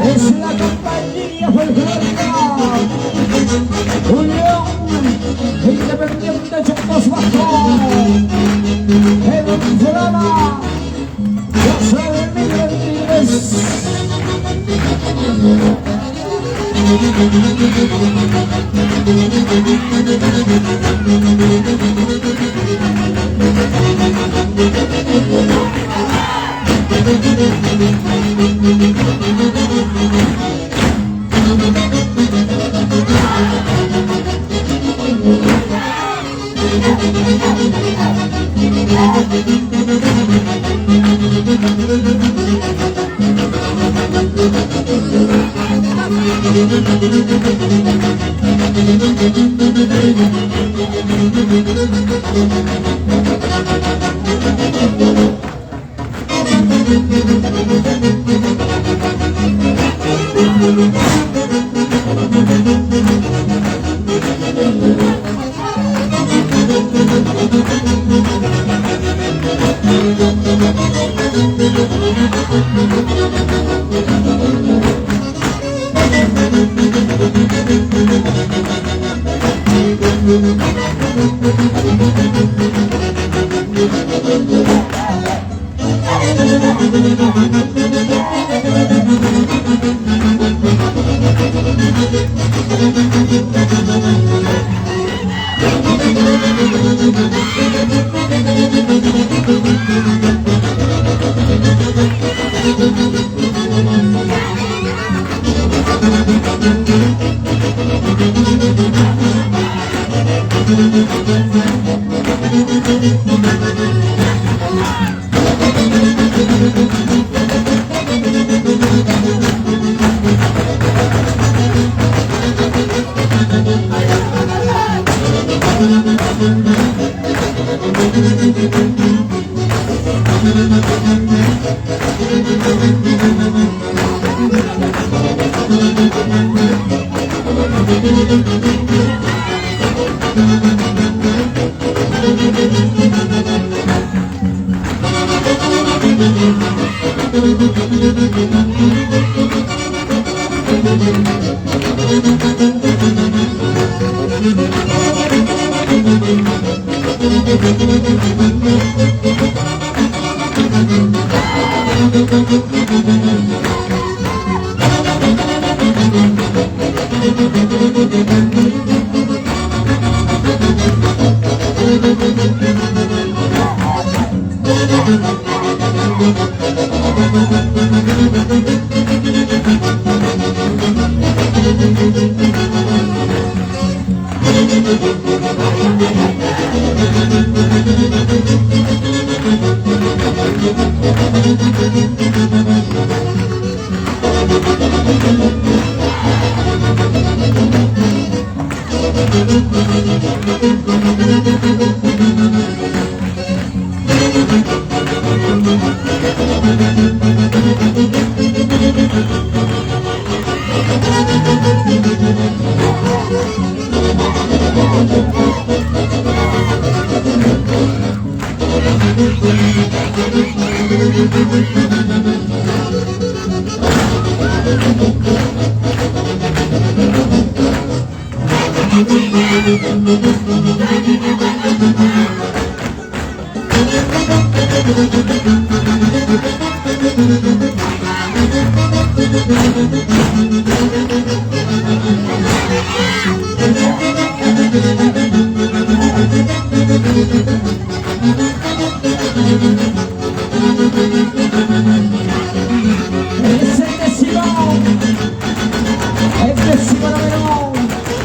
Es la compañía folclórica Unión Independiente Chocos Bajo en un programa 2023.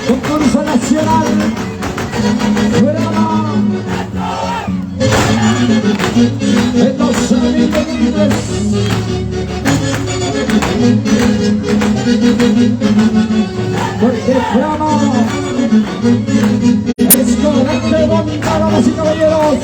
Concurso nacional. En los libres. Porque Frama es correcto, bonita, damas y caballeros.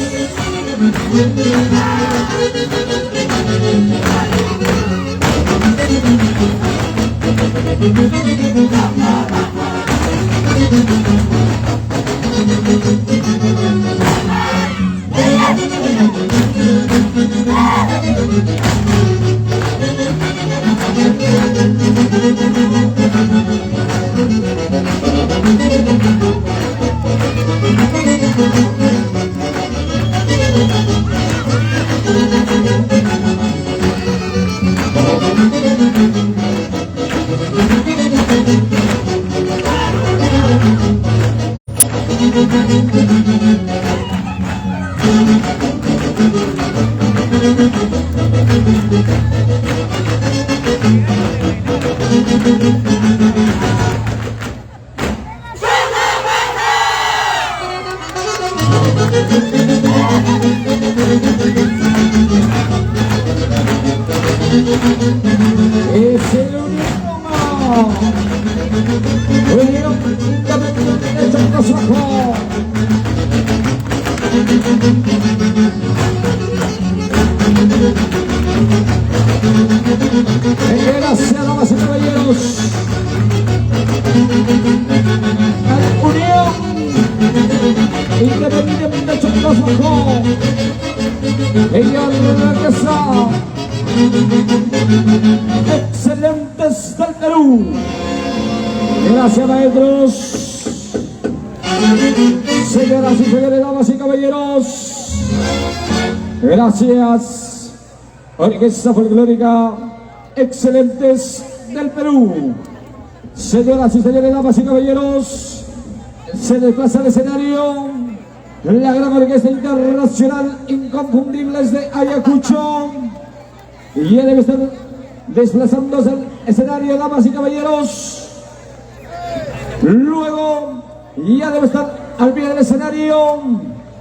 Es el único. Unión de Chocos Bajo. Gracias, damas y caballeros. Unión Independiente de Chocos Bajo. Ella regresa. Excelentes del Perú. Gracias, maestros. Señoras y señores, damas y caballeros. Gracias. Orquesta Folclórica Excelentes del Perú. Señoras y señores, damas y caballeros, se desplaza al escenario la gran orquesta internacional Inconfundibles de Ayacucho. Y ya debe estar desplazándose al escenario, damas y caballeros. Luego ya debe estar al pie del escenario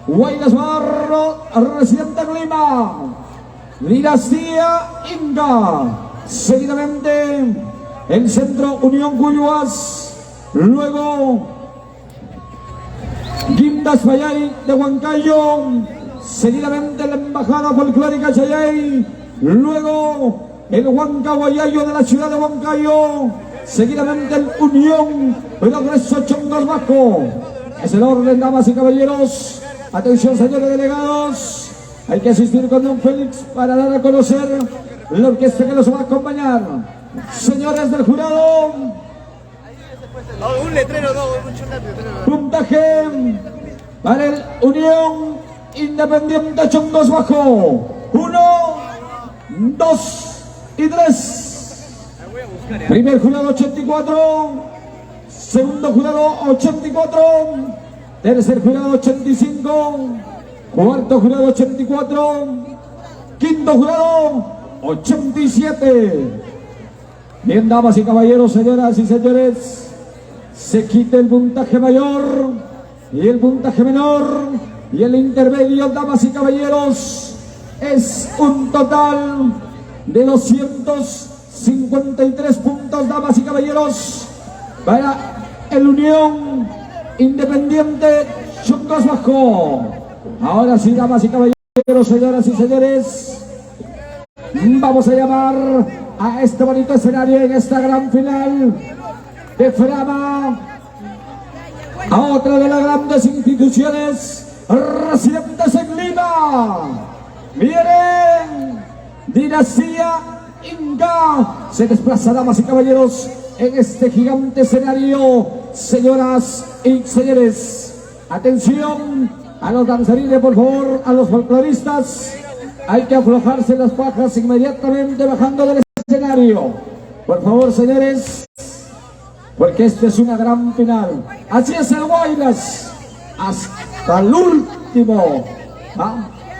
Guaylas Barro, residente de Lima, Dinastía Inca. Seguidamente el Centro Unión Cuyuas. Luego Guindas Fayay de Huancayo. Seguidamente la Embajada Folclórica Chayay. Luego el Huancahuayayo de la ciudad de Huancayo. Seguidamente el Unión Progreso Chongos Bajo. Es el orden, damas y caballeros. Atención, señores delegados. Hay que asistir con don Félix para dar a conocer la orquesta que nos va a acompañar. Señores del jurado. Un letrero, no, un letrero. Puntaje para el Unión Independiente Chongos Bajo. 1, 2 y 3. Primer jurado 84. Segundo jurado 84. Tercer jurado 85. Cuarto jurado 84. Quinto jurado 87. Bien, damas y caballeros, señoras y señores, se quita el puntaje mayor y el puntaje menor y el intermedio, damas y caballeros, es un total de 253 puntos, damas y caballeros, para el Unión Independiente Chongos Bajo. Ahora sí, damas y caballeros, señoras y señores, vamos a llamar a este bonito escenario en esta gran final de Frama a otra de las grandes instituciones residentes en Lima. Miren, Dinastía Inca se desplaza, damas y caballeros, en este gigante escenario. Señoras y señores, atención a los danzarines, por favor, a los folcloristas. Hay que aflojarse las fajas inmediatamente bajando del escenario. Por favor, señores, porque esto es una gran final. Así es el Guaylas, hasta el último.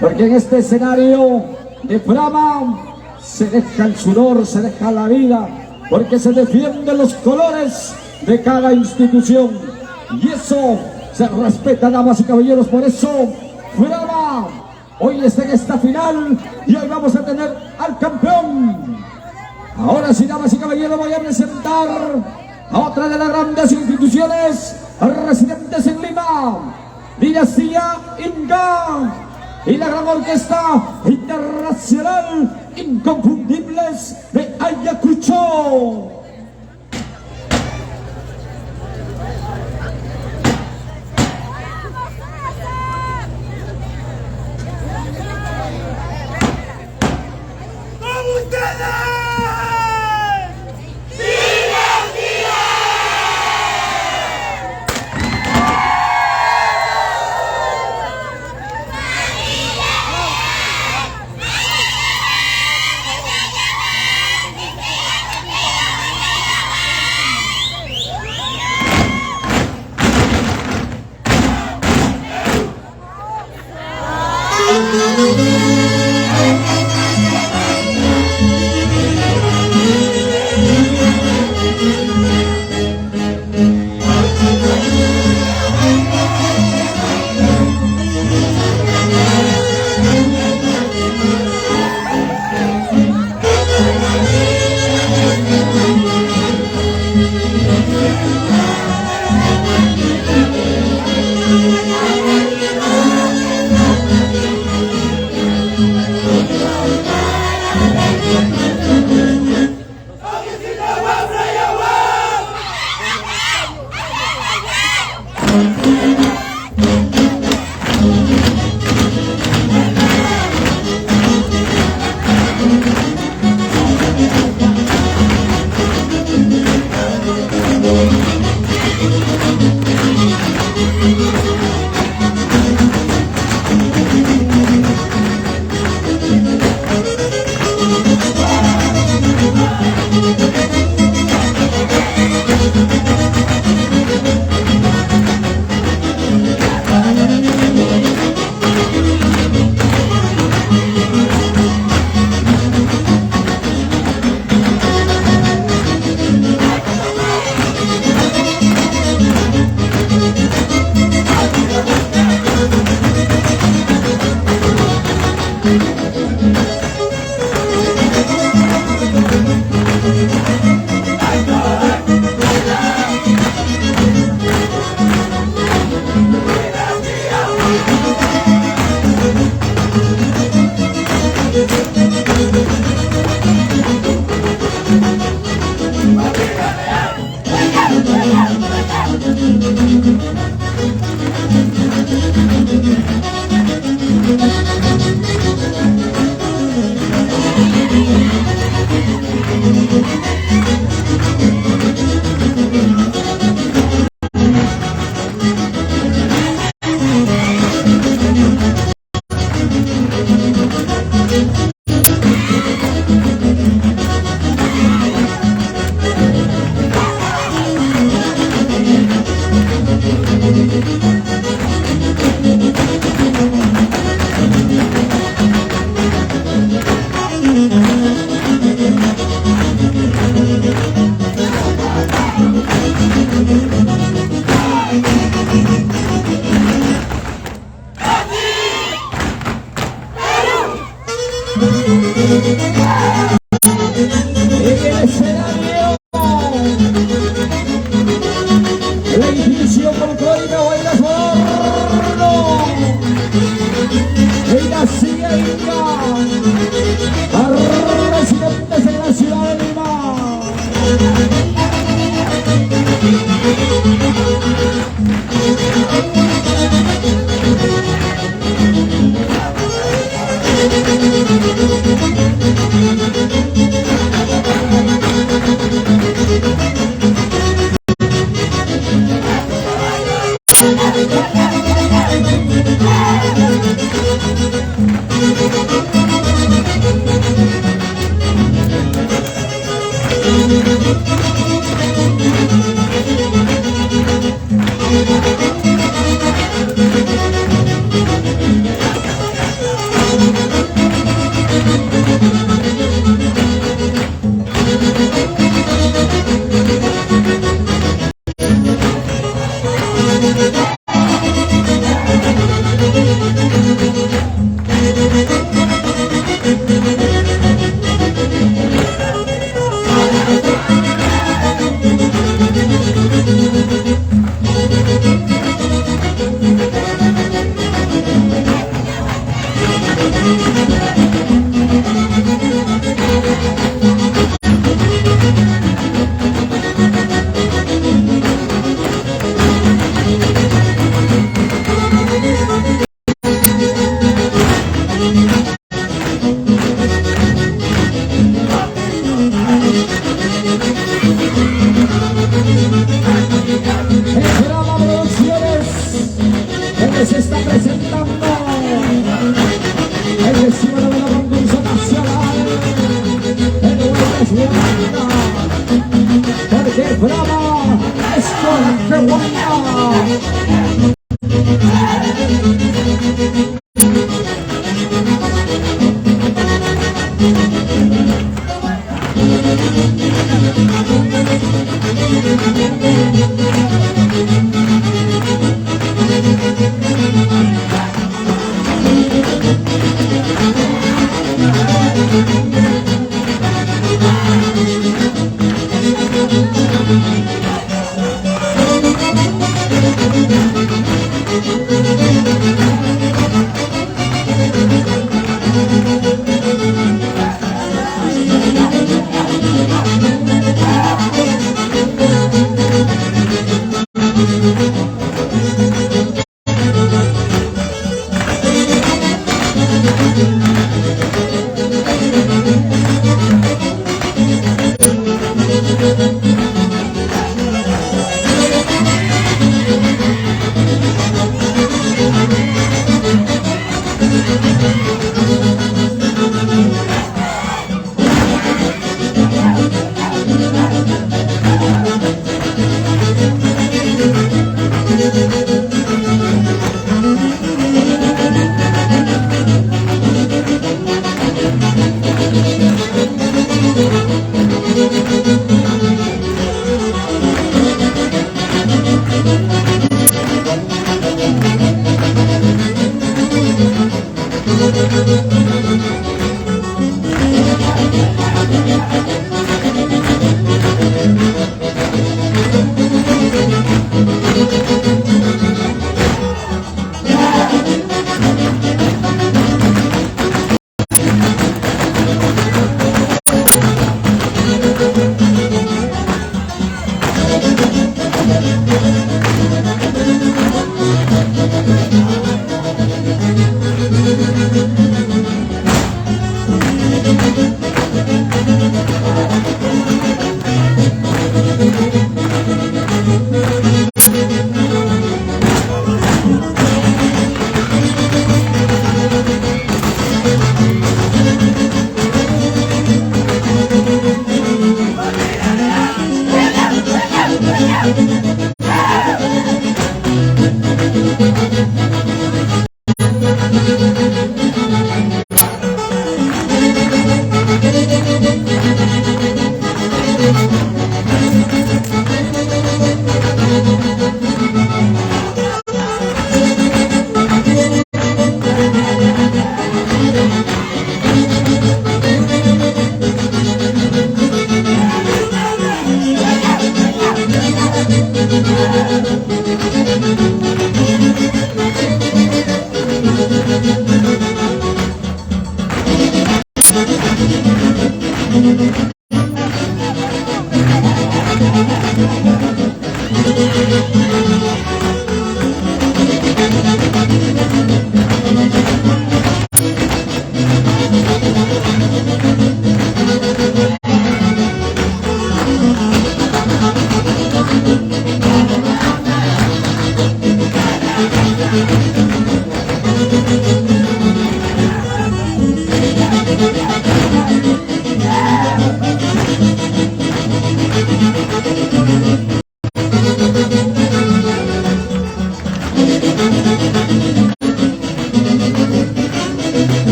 Porque en este escenario de Frama se deja el sudor, se deja la vida, porque se defienden los colores de cada institución. Y eso se respeta, damas y caballeros. Por eso, Frama hoy está en esta final y hoy vamos a tener al campeón. Ahora sí, damas y caballeros, voy a presentar a otra de las grandes instituciones residentes en Lima, Dinastía Inca, y la gran orquesta internacional Inconfundibles de Ayacucho.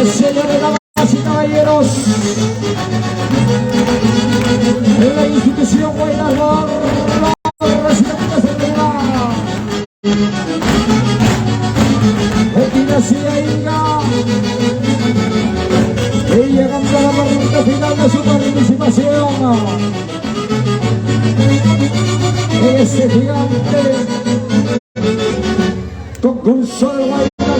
Señores, damas y caballeros, en la institución Guaylas Barra, residente central, Dinastía Inga, y llegando a la parte final de su participación, ese gigante concurso de Guaylas Barra.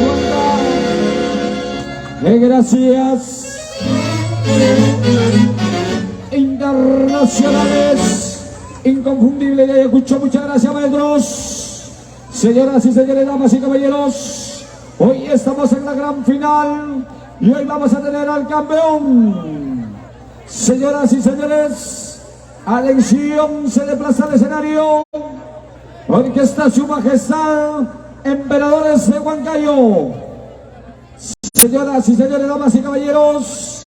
Gracias internacionales, inconfundible de Ayacucho. Muchas gracias, maestros. Señoras y señores, damas y caballeros, hoy estamos en la gran final y hoy vamos a tener al campeón. Señoras y señores, atención, se desplaza al escenario Orquesta Su Majestad Emperadores de Huancayo. Señoras y señores, damas y caballeros,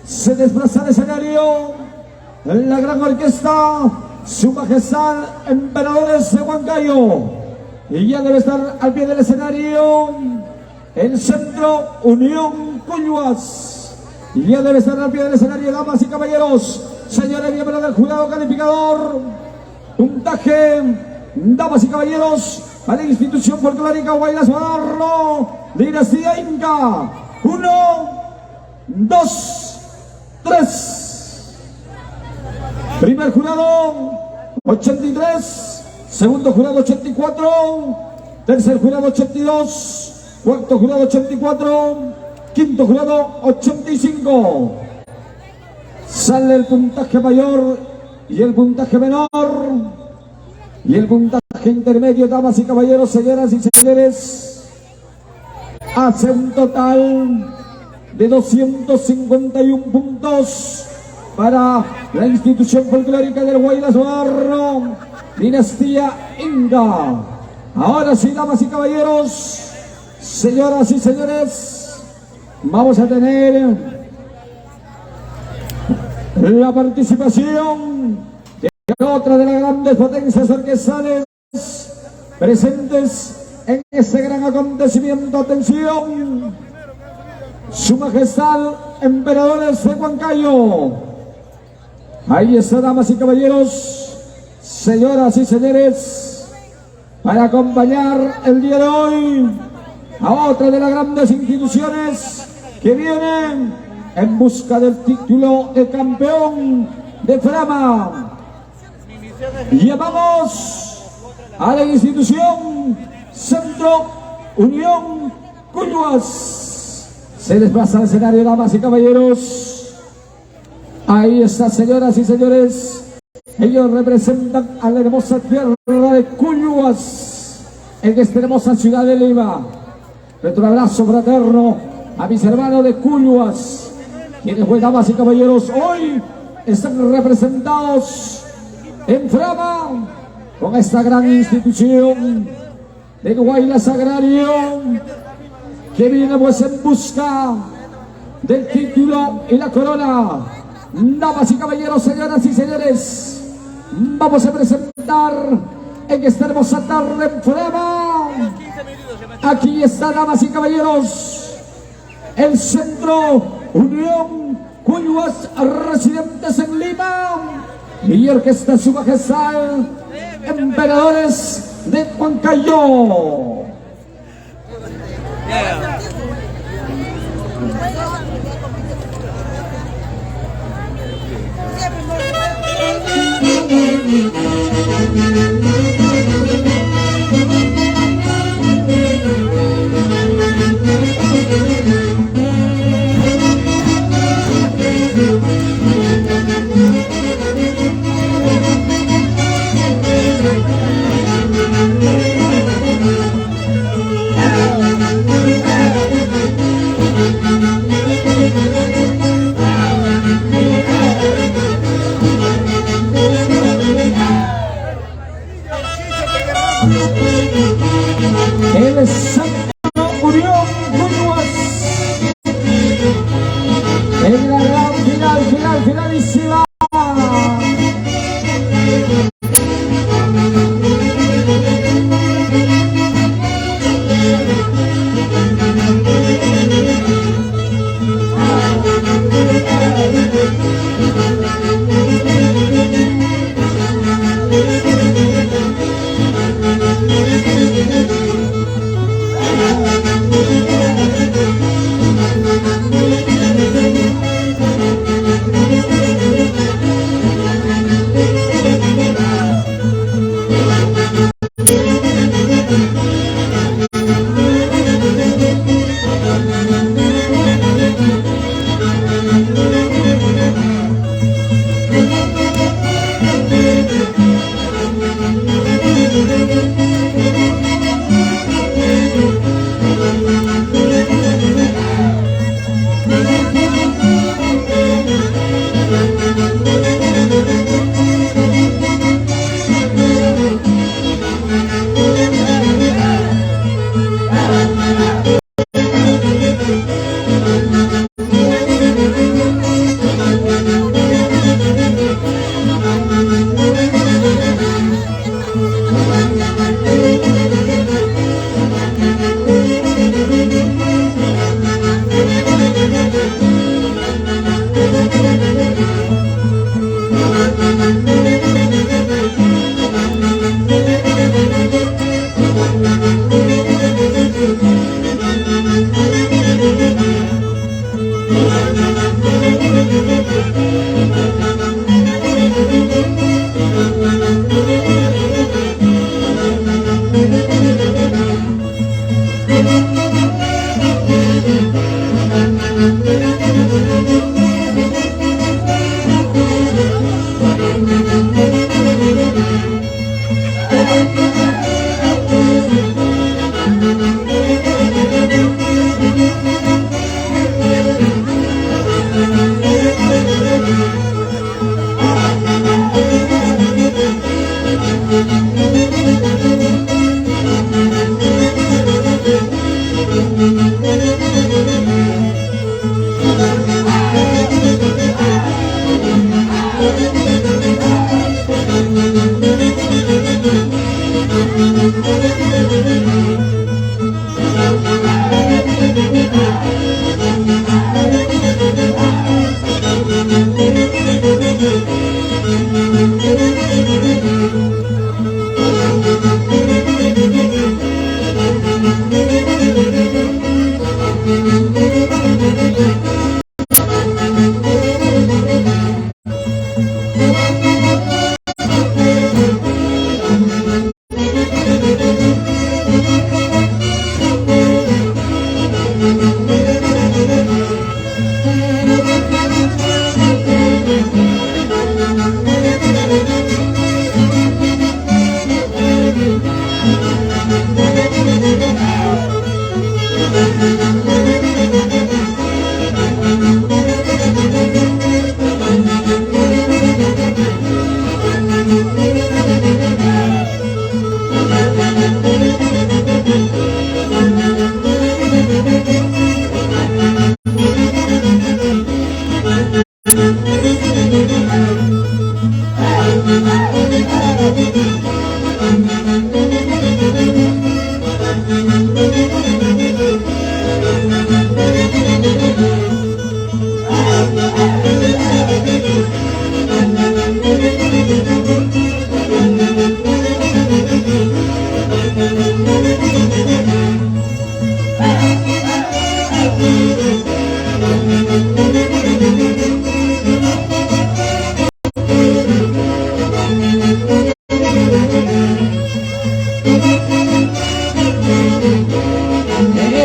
se desplaza al escenario la gran orquesta Su Majestad Emperadores de Huancayo. Y ya debe estar al pie del escenario el Centro Unión Cuyuas. Y ya debe estar al pie del escenario, damas y caballeros. Señores, miembros del jurado calificador, puntaje, damas y caballeros, a la institución folclórica Guaylas Barra, Dinastía Inca. 1, 2, 3. Primer jurado 83, segundo jurado 84, tercer jurado 82, cuarto jurado 84, quinto jurado 85. Sale el puntaje mayor y el puntaje menor y el puntaje intermedio, damas y caballeros, señoras y señores, hace un total de 251 puntos para la institución folclórica del Guaylas Barra, Dinastía Inca. Ahora sí, damas y caballeros, señoras y señores, vamos a tener la participación de otra de las grandes potencias orquestales presentes en este gran acontecimiento. Atención, Su Majestad Emperadores de Huancayo. Ahí está, damas y caballeros, señoras y señores, para acompañar el día de hoy a otra de las grandes instituciones que vienen en busca del título de campeón de Frama. Llamamos a la institución Centro Unión Cuyuas. Se desplaza al escenario, damas y caballeros. Ahí está, señoras y señores. Ellos representan a la hermosa tierra de Cuyuas en esta hermosa ciudad de Lima. Nuestro abrazo fraterno a mis hermanos de Cuyuas, quienes, pues, damas y caballeros, hoy están representados en Frama con esta gran institución de Guaylas Agrario, que viene, pues, en busca del título y la corona. Damas y caballeros, señoras y señores, vamos a presentar en esta hermosa tarde en Frama. Aquí está, damas y caballeros, el Centro Unión Cuyuas, residentes en Lima, y orquesta Su Majestad Emperadores de Huancayo. El Centro Unión Cuyuas en la gran finalísima.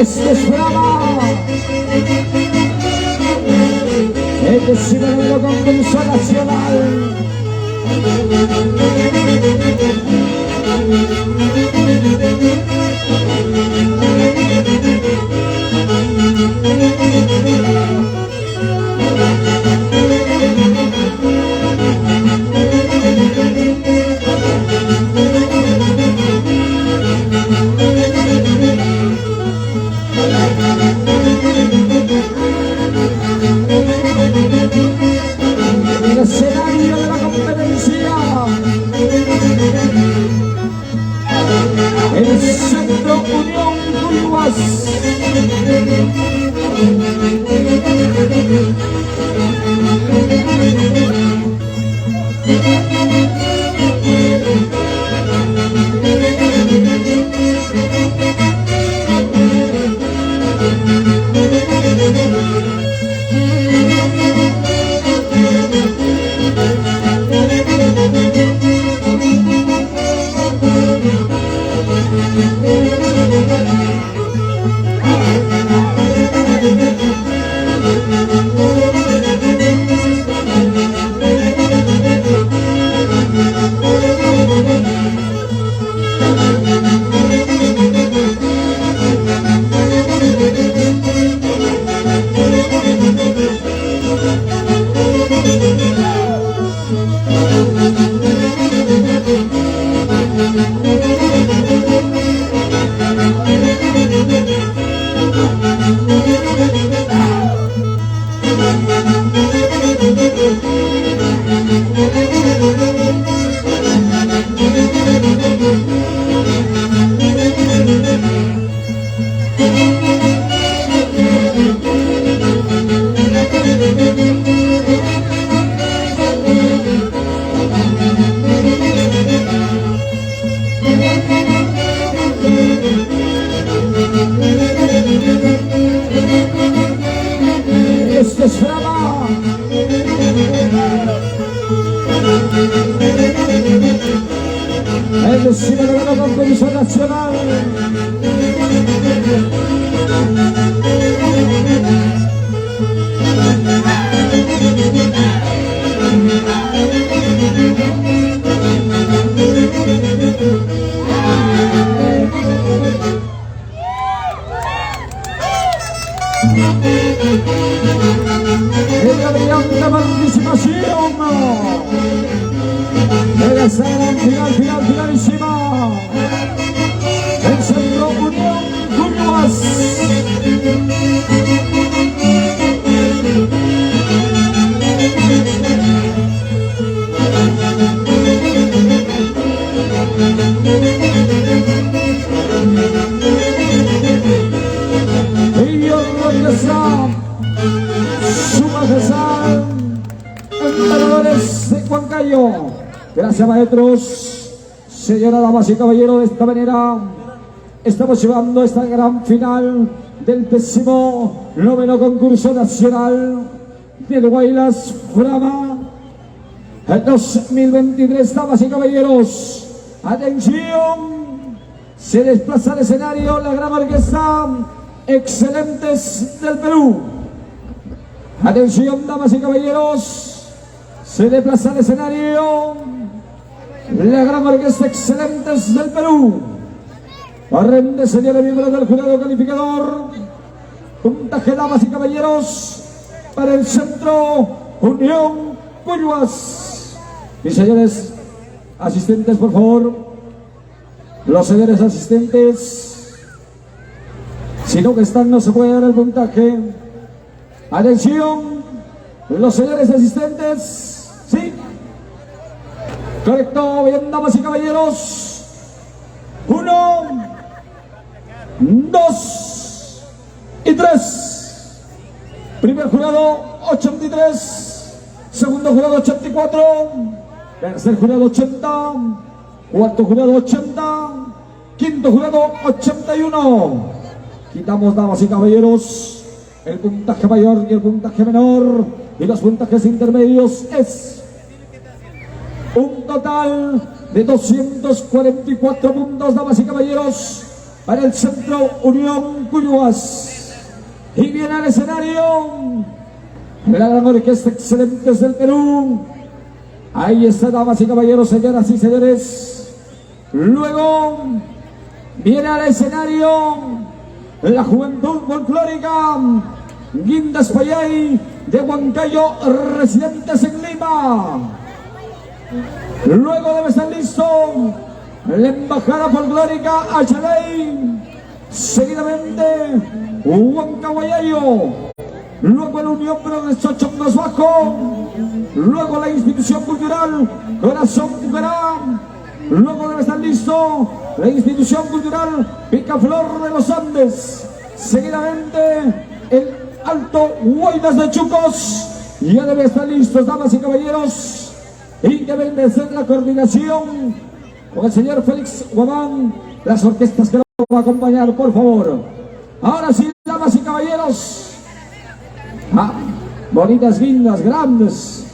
Este es brava. El decimonoveno concurso nacional. El escenario de la competencia. El Centro Unión Curvas. Este es brava. El decimonoveno concurso nacional. La brillante participación de la sala finalísima del Centro Unión Curvas. Y organiza su majestad, emperadores de Huancayo. Gracias, maestros. Señoras, damas y caballeros, de esta manera estamos llevando esta gran final del 19º concurso nacional del Guaylas Frama el 2023. Damas y caballeros, atención, se desplaza al escenario la gran orquesta Excelentes del Perú. Atención, damas y caballeros, se desplaza al escenario la gran orquesta Excelentes del Perú. Arrende, señores miembros del jurado calificador. Puntaje, damas y caballeros, para el Centro Unión Curvas. Y señores asistentes, por favor, los señores asistentes, si no que están no se puede dar el puntaje. Atención, los señores asistentes, ¿sí? Correcto, bien, damas y caballeros, 2 y 3. Primer jurado 83, segundo jurado 84, tercer jurado 80, cuarto jurado 80, quinto jurado 81. Quitamos, damas y caballeros, el puntaje mayor y el puntaje menor, y los puntajes intermedios es un total de 244 puntos, damas y caballeros, para el Centro Unión Cuyuas. Y viene al escenario la gran orquesta Excelentes del Perú. Ahí está, damas y caballeros, señoras y señores. Luego viene al escenario la Juventud Folclórica Guindas Payay de Huancayo, residentes en Lima. Luego debe estar listo la Embajada Folclórica Achaley, seguidamente Huancahuayayo, luego la Unión Progreso Chongos Bajo, luego la Institución Cultural Corazón Bucaram, luego debe estar listo la Institución Cultural Picaflor de los Andes, seguidamente el Alto Huaynas de Chucos. Ya debe estar listos, damas y caballeros, y deben de ser la coordinación con el señor Félix Guamán, las orquestas que lo van a acompañar, por favor. Ahora sí, damas y caballeros, bonitas guindas, grandes,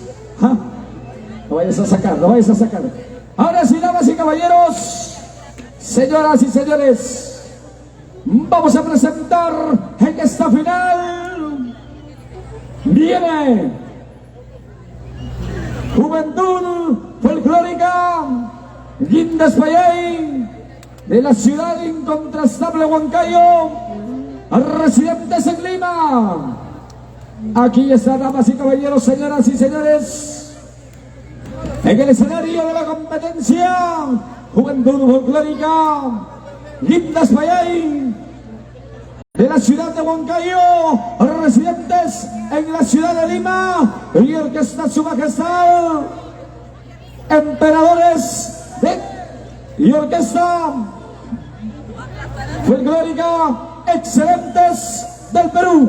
no vayas a sacar, no vayas a sacar. Ahora sí, damas y caballeros, señoras y señores, vamos a presentar en esta final, viene Juventud Folclórica Guindas Payay de la ciudad incontrastable Huancayo, residentes en Lima. Aquí está, damas y caballeros, señoras y señores, en el escenario de la competencia, Juventud Folclórica Guindas Payay de la ciudad de Huancayo, residentes en la ciudad de Lima, y orquesta Su Majestad Emperadores y orquesta Folclórica Excelentes del Perú.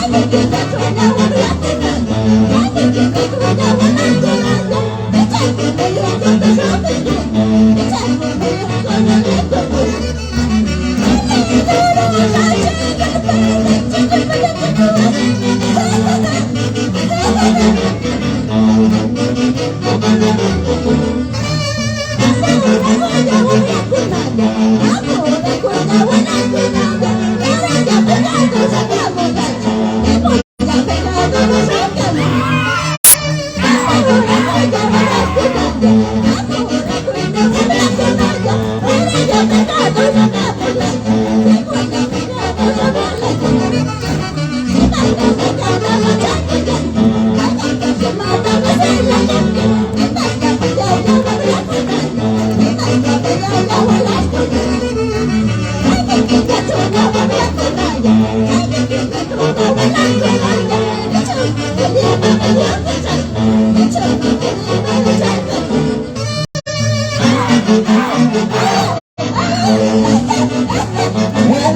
El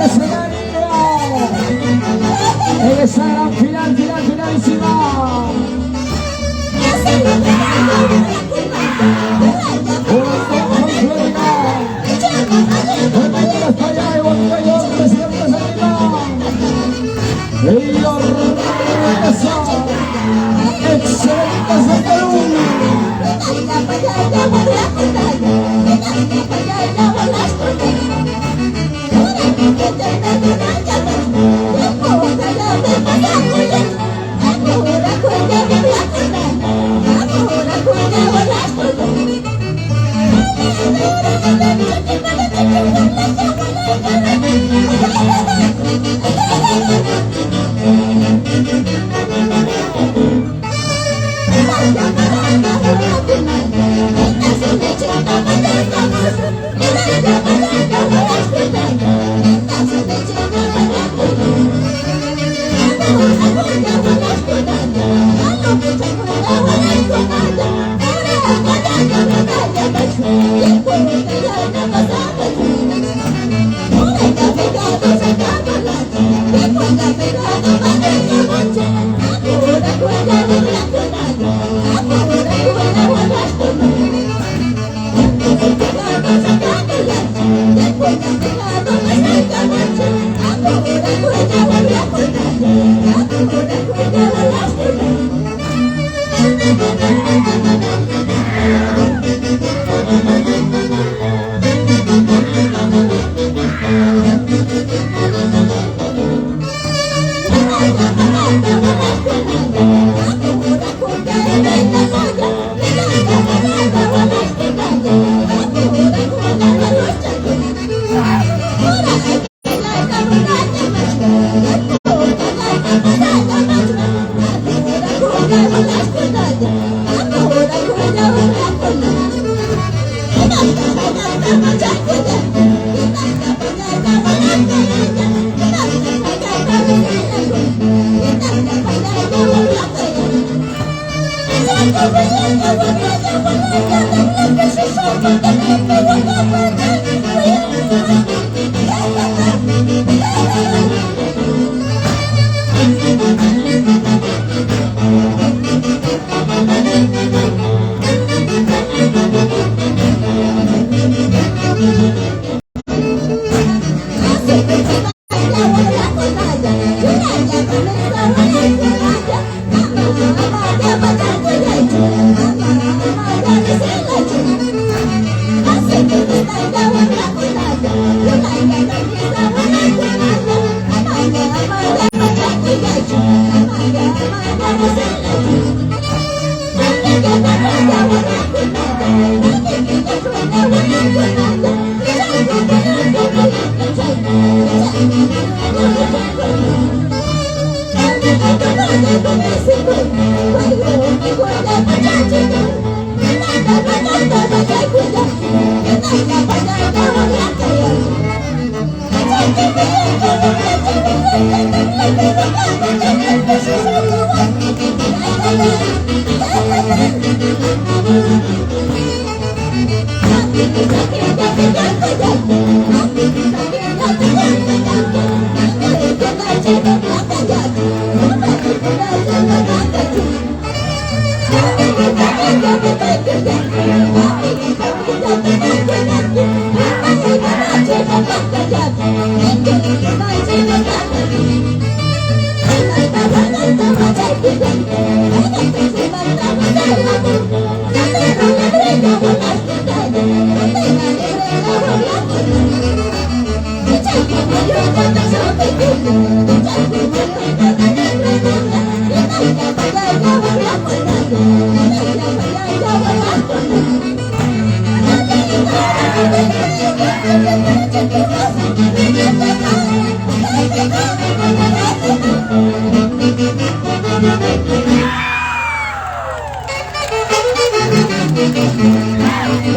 escenario, en esa gran finalísima.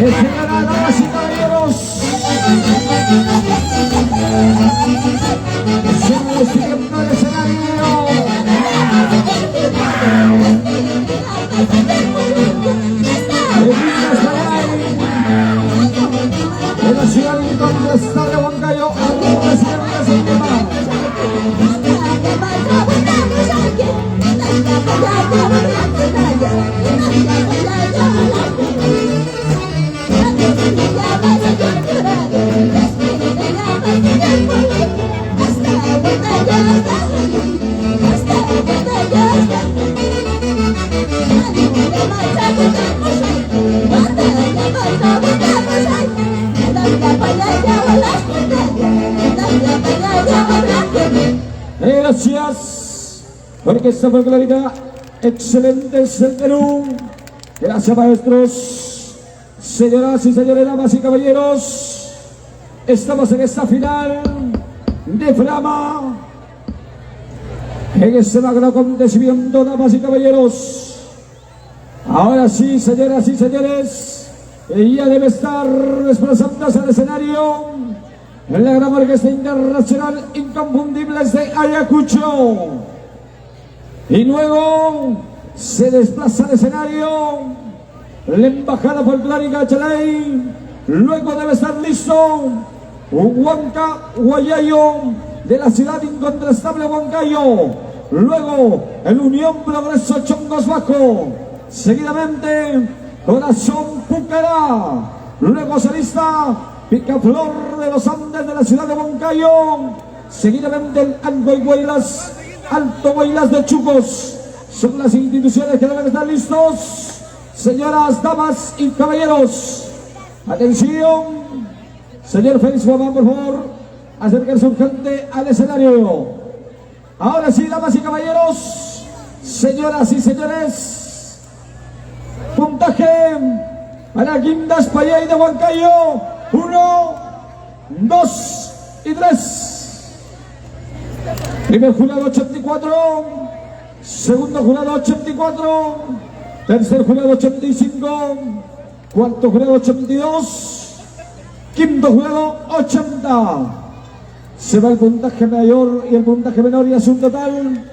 Señoras, damas y caballeros, se va despidiendo el escenario. De la ciudad incontestable de Huancayo, al presidente del tema. Gracias, porque esta folclórica excelente es el Perú. Gracias, maestros. Señoras y señores, damas y caballeros, estamos en esta final de Flama, en este magno acontecimiento, damas y caballeros. Ahora sí, señoras y señores, ella debe estar desplazándose al escenario en la gran orquesta internacional Inconfundibles de Ayacucho. Y luego se desplaza al escenario la embajada folclórica Chalay. Luego debe estar listo Huanca Guayayo de la ciudad incontrastable Huancayo. Luego el Unión Progreso Chongos Bajo. Seguidamente Corazón Pucará. Luego se lista Picaflor de los Andes de la ciudad de Huancayo. Seguidamente el Alto Guaylas de Chucos. Son las instituciones que deben estar listos. Señoras, damas y caballeros, atención. Señor Félix Guamán, por favor, acérquense urgente al escenario. Ahora sí, damas y caballeros, señoras y señores, puntaje para Guindas Payay de Huancayo. 1, 2 y 3. Primer jurado 84, segundo jurado 84, tercer jurado 85, cuarto jurado 82, quinto jurado 80. Se va el puntaje mayor y el puntaje menor y es un total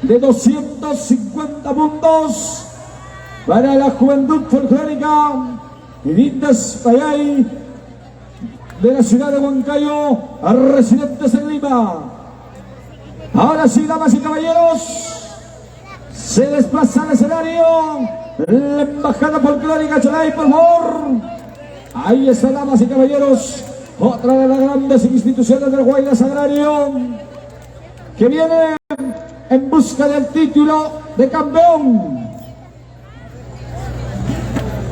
de 250 puntos para la Juventud Folclórica Guindas Payay de la ciudad de Huancayo, a residentes en Lima. Ahora sí, damas y caballeros, se desplaza al escenario la embajada folclórica Chalay, por favor. Ahí está, damas y caballeros, otra de las grandes instituciones del Guaylas Agrario que viene en busca del título de campeón.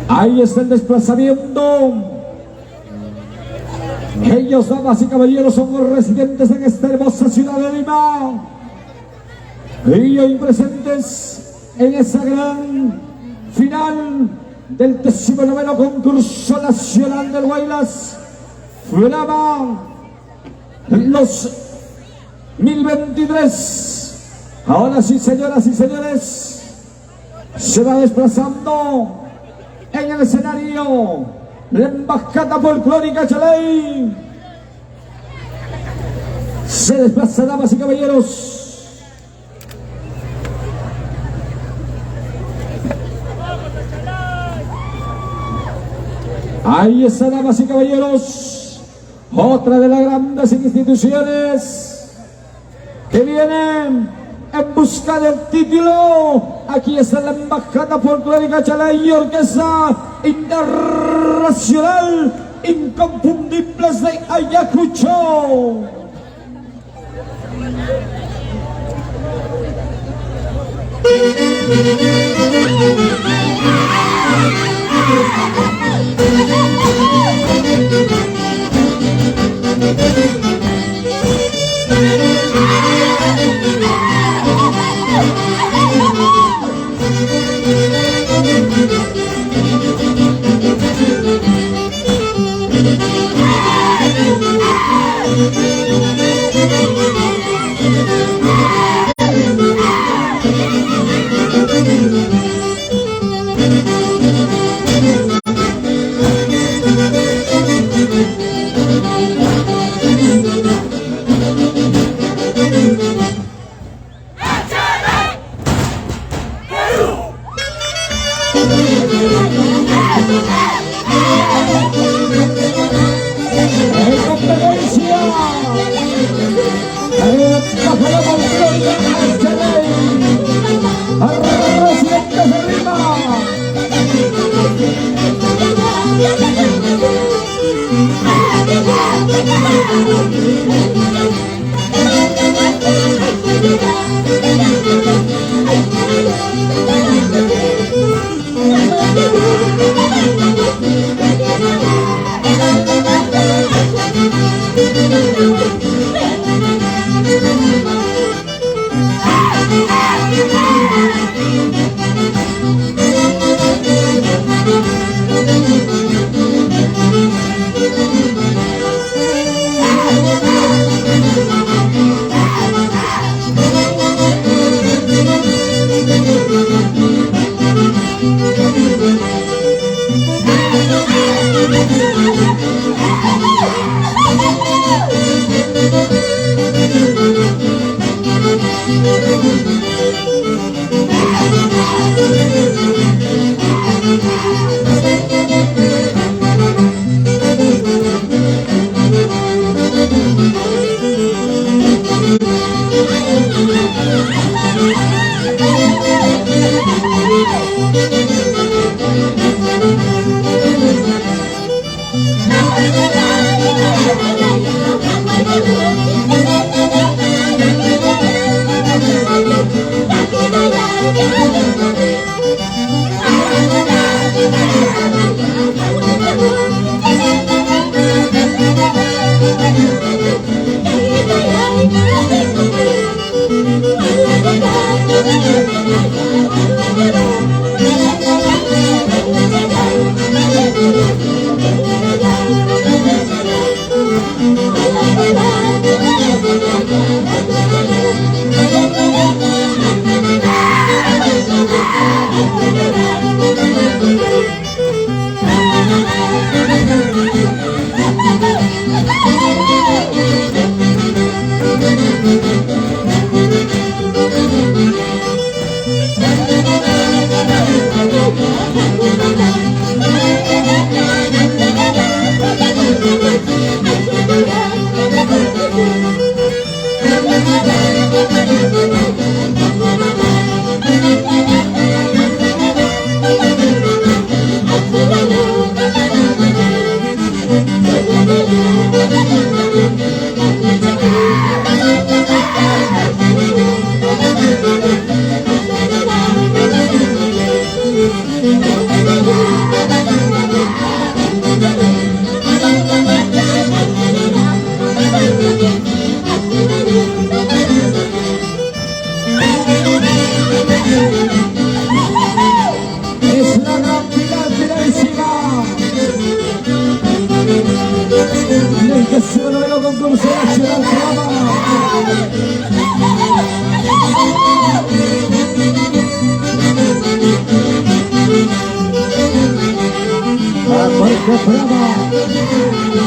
Ahí está el desplazamiento. Ellos, damas y caballeros, son los residentes en esta hermosa ciudad de Lima. Y hoy presentes en esa gran final del 19º concurso nacional del Guaylas Flama 2023. Ahora sí, señoras y señores, se va desplazando en el escenario la embajada folclórica Chalay. Se desplaza, damas y caballeros. Ahí está, damas y caballeros, otra de las grandes instituciones que vienen en busca del título. Aquí está la embajada folclórica Chalay y orquesta internacional Inconfundibles de Ayacucho.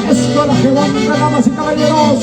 Escuela Gigante, damas y caballeros.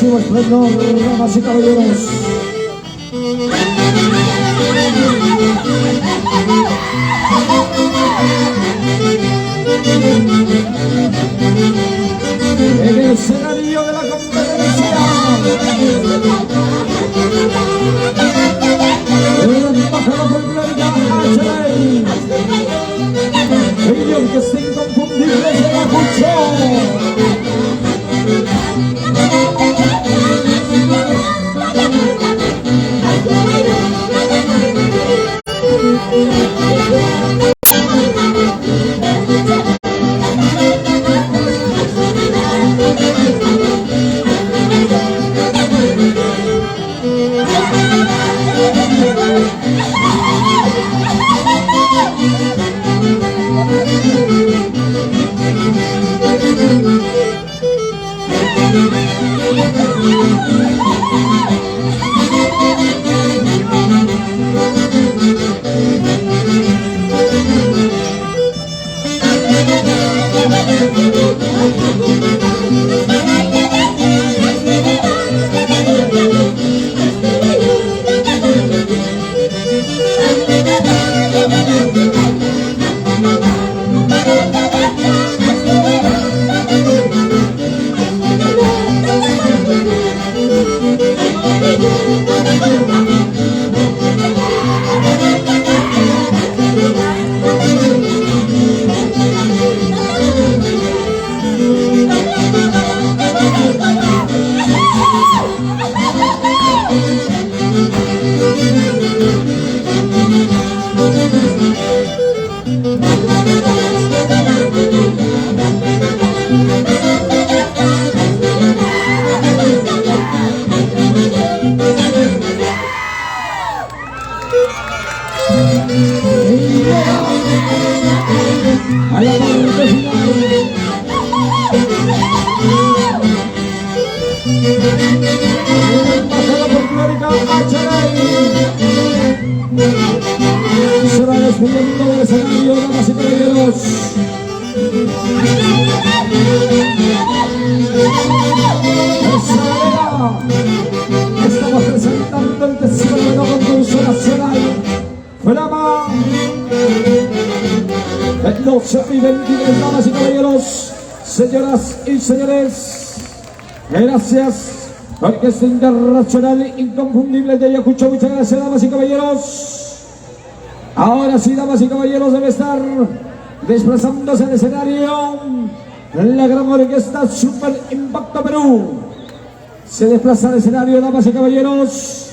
máximo esplendor, damas y caballeros. En el escenario de la competencia, el embajador folclórica H. El que está inconfundible es el Acucho. A la parte final. Embajada folclórica H. Se va despidiendo del escenario, damas y caballeros. Estamos presentando el 19º concurso nacional Flama el 12 y 23, damas y caballeros, señoras y señores. Gracias, Orquesta Internacional Inconfundible de Ayacucho. Muchas gracias, damas y caballeros. Ahora sí, damas y caballeros, debe estar desplazándose al escenario la gran orquesta Super Impacto Perú. Se desplaza al escenario, damas y caballeros,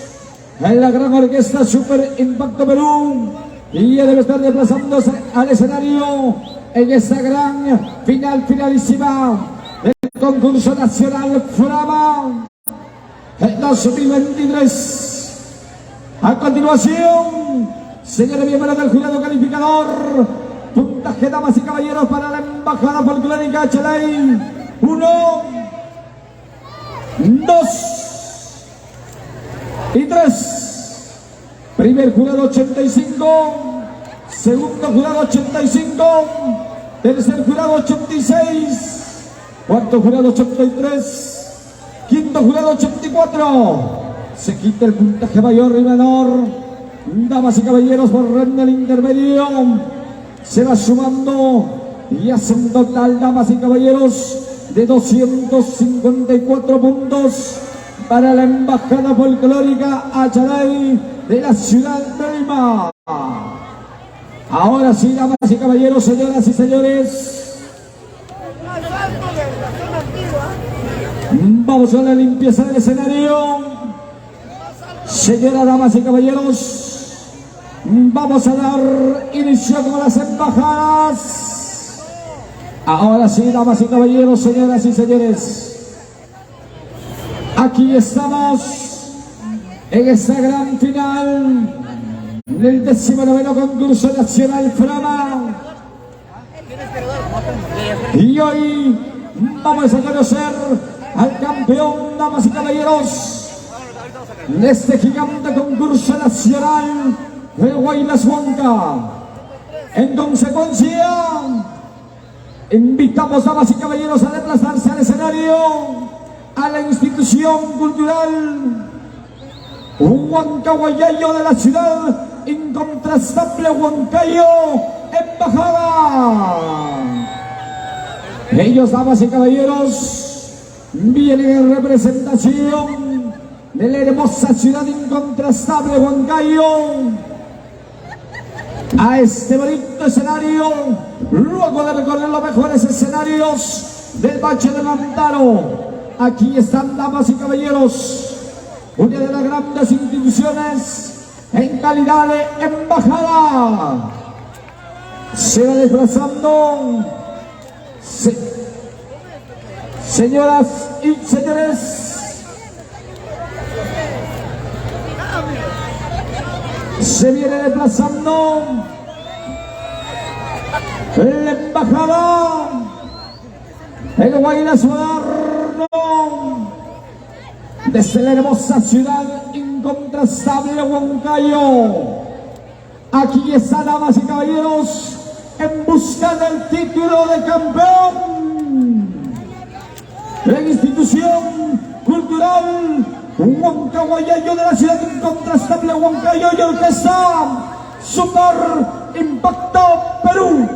en la gran orquesta Super Impacto Perú. Y ya debe estar desplazándose al escenario en esa gran finalísima del concurso nacional Flama el 2023. A continuación, señores miembros del jurado calificador, puntaje, damas y caballeros, para la embajada folclórica Chaley. 1, 2 y 3. Primer jurado 85, segundo jurado 85, tercer jurado 86, cuarto jurado 83, quinto jurado 84. Se quita el puntaje mayor y menor. Damas y caballeros, por ronda del intermedio se va sumando y hace un total, damas y caballeros, de 254 puntos para la embajada folclórica Achalay de la ciudad de Lima. Ahora sí, damas y caballeros, señoras y señores, vamos a la limpieza del escenario. Señoras, damas y caballeros, vamos a dar inicio con las embajadas. Ahora sí, damas y caballeros, señoras y señores, aquí estamos en esta gran final del 19º concurso nacional Flama. Y hoy vamos a conocer al campeón, damas y caballeros, de este gigante concurso nacional de Guaylas Huanca. En consecuencia, invitamos, damas y caballeros, a desplazarse al escenario a la institución cultural Huancahuayayo de la ciudad incontrastable Huancayo, embajada. Ellos, damas y caballeros, vienen en representación de la hermosa ciudad incontrastable Huancayo a este bonito escenario, luego de recorrer los mejores escenarios del Bache de Lantaro. Aquí están, damas y caballeros, una de las grandes instituciones en calidad de embajada. Se va desplazando, señoras y señores, se viene desplazando la embajada, el Guaylas moderno, desde la hermosa ciudad incontrastable Huancayo. Aquí está, damas y caballeros, en busca del título de campeón. La institución cultural Huancahuayayo de la ciudad incontrastable Huancayo y orquesta Super Impacto Perú.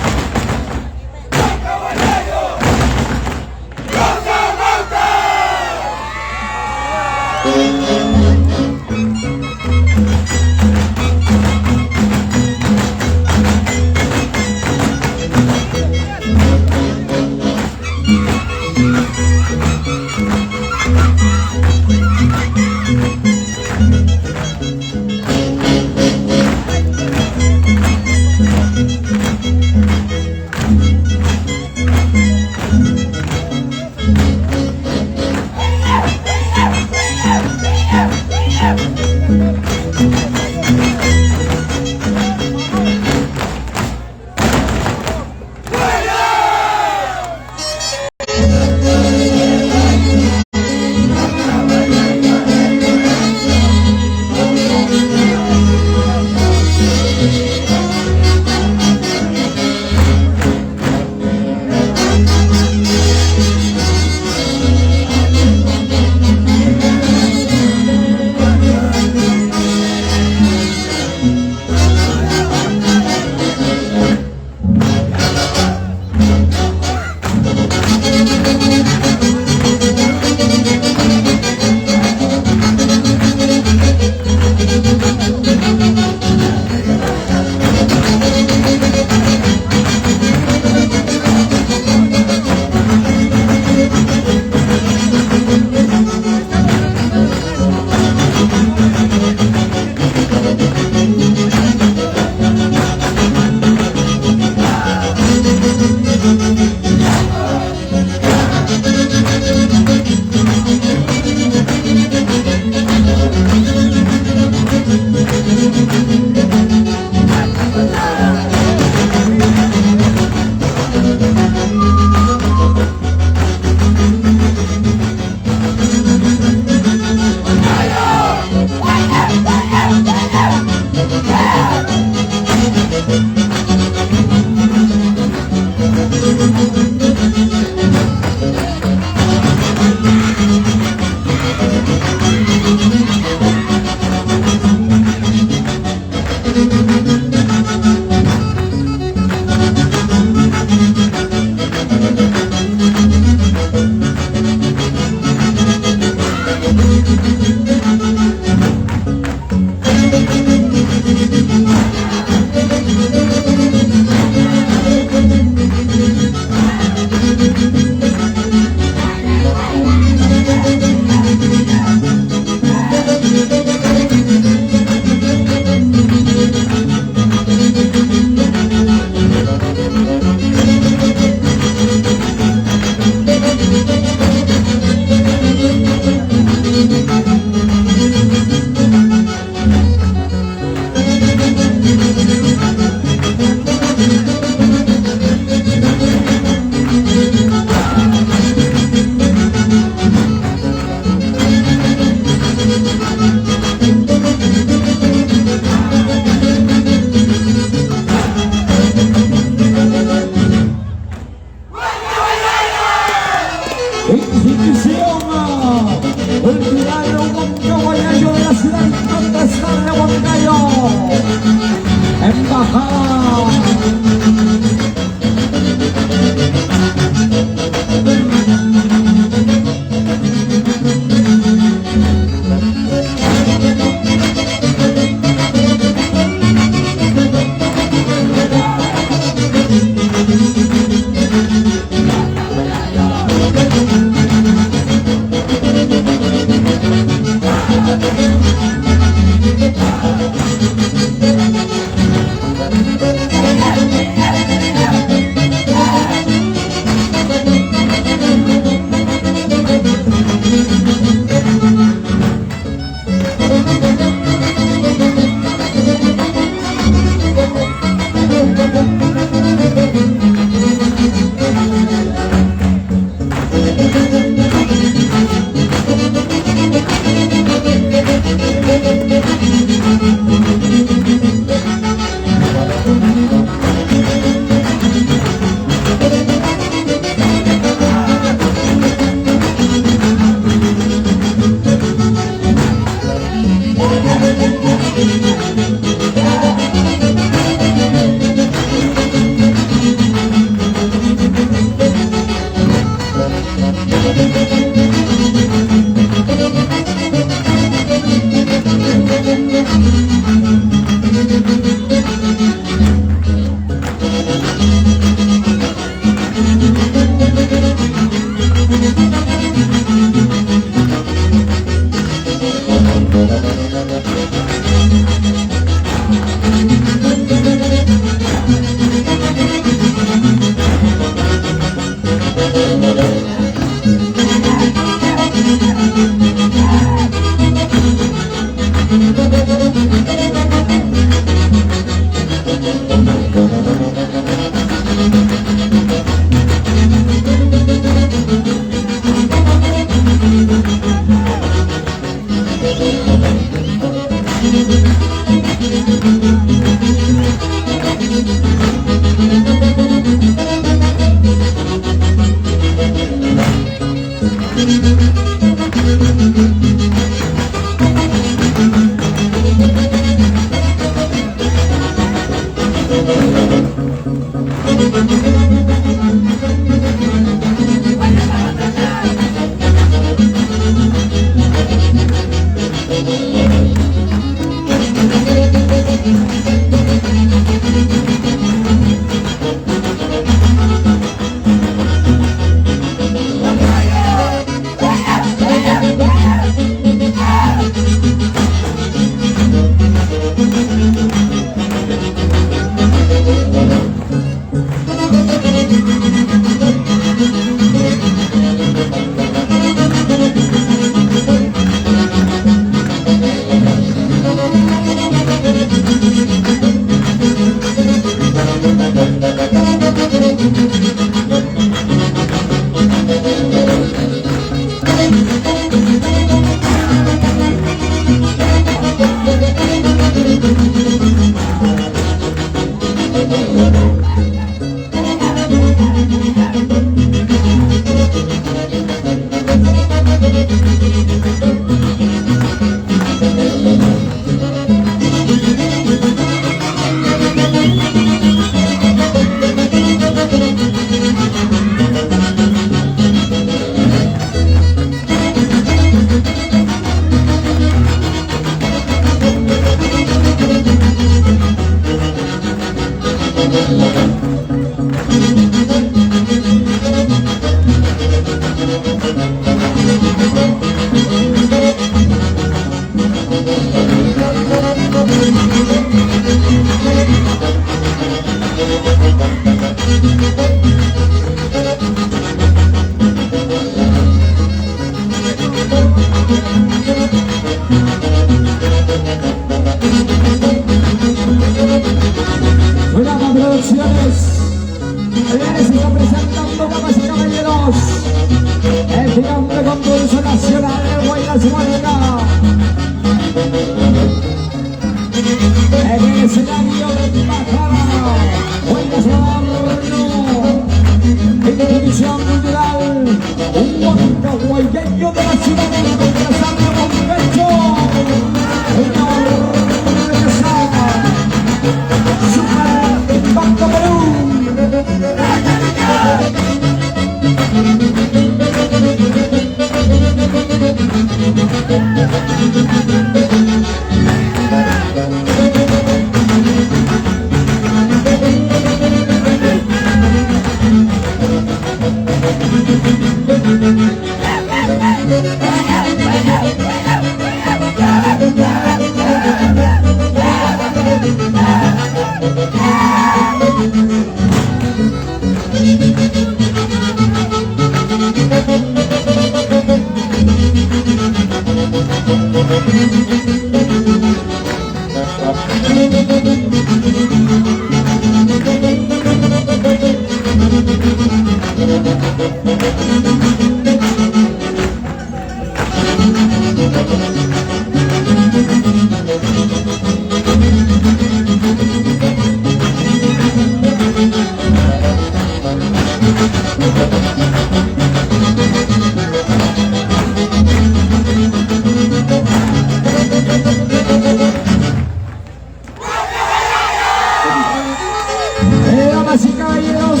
Damas y caballeros,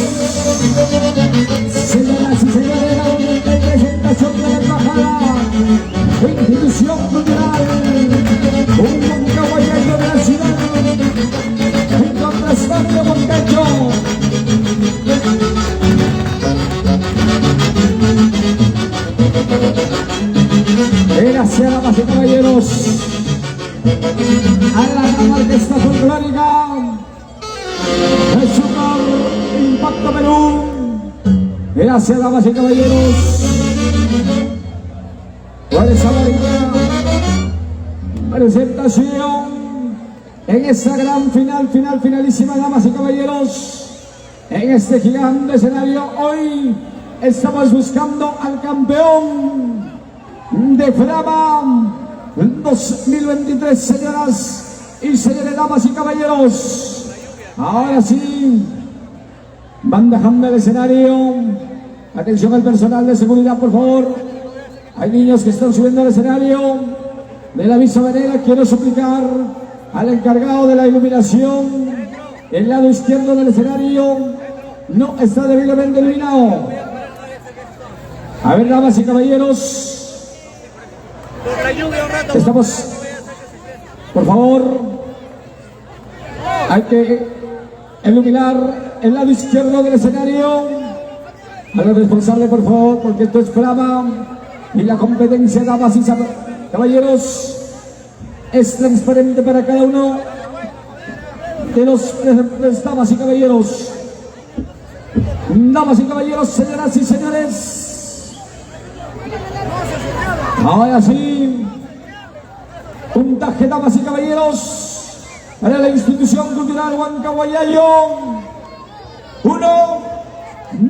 señoras y señores, la bonita presentación de la embajada, institución cultural, un caballeiro de la ciudad, incontrastable Huancayo. Gracias, damas y caballeros, a la gran orquesta folclórica el Super Impacto Perú. Gracias, damas y caballeros, por esa bonita presentación en esa gran finalísima, damas y caballeros, en este gigante escenario. Hoy estamos buscando al campeón de Frama 2023, señoras y señores, damas y caballeros. Ahora sí, van dejando el escenario. Atención al personal de seguridad, por favor. Hay niños que están subiendo al escenario. De la misma manera, quiero suplicar al encargado de la iluminación, el lado izquierdo del escenario no está debidamente iluminado. A ver, damas y caballeros, Por la lluvia un rato. estamos, por favor, hay que iluminar el lado izquierdo del escenario. A los responsables, por favor, porque esto es Frama y la competencia, damas y caballeros, es transparente para cada uno de los presentes, damas y caballeros. Damas y caballeros, señoras y señores, ahora sí, puntaje, damas y caballeros, para la institución cultural Huancahuayayo. 1,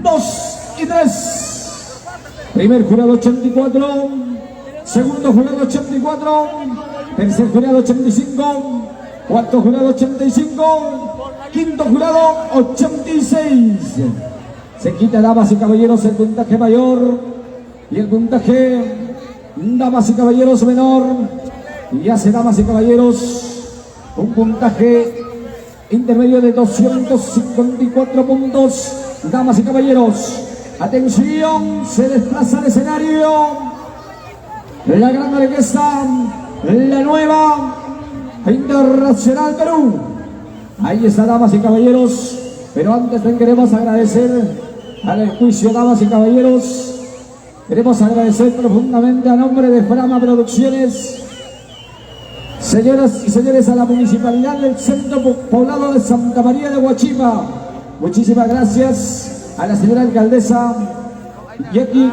2 y 3. Primer jurado 84, segundo jurado 84, tercer jurado 85, cuarto jurado 85, quinto jurado 86. Se quita, damas y caballeros, el puntaje mayor y el puntaje, damas y caballeros, menor, y hace, damas y caballeros, un puntaje intermedio de 254 puntos. Damas y caballeros, atención, se desplaza al escenario la gran orquesta, la nueva Internacional Perú. Ahí está, damas y caballeros, pero antes queremos agradecer al juicio, damas y caballeros. Queremos agradecer profundamente a nombre de Frama Producciones, señoras y señores, a la Municipalidad del Centro Poblado de Santa María de Huachipa. Muchísimas gracias a la señora alcaldesa Yeki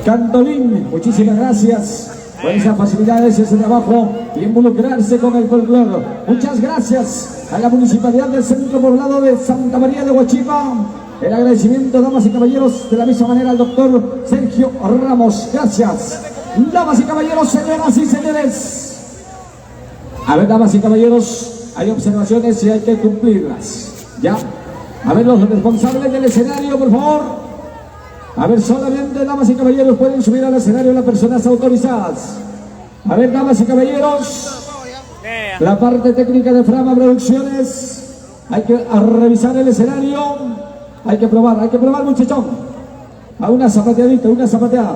Cantolín. Muchísimas gracias por esas facilidades, ese trabajo y involucrarse con el folclore. Muchas gracias a la Municipalidad del Centro Poblado de Santa María de Huachipa. El agradecimiento, damas y caballeros, de la misma manera al doctor Sergio Ramos. Gracias. Damas y caballeros, señoras y señores. A ver, damas y caballeros, hay observaciones y hay que cumplirlas. ¿Ya? A ver, los responsables del escenario, por favor. A ver, solamente, damas y caballeros, pueden subir al escenario las personas autorizadas. A ver, damas y caballeros, la parte técnica de Frama Producciones, hay que revisar el escenario. Hay que probar, muchachón. A una zapateadita, una zapateada.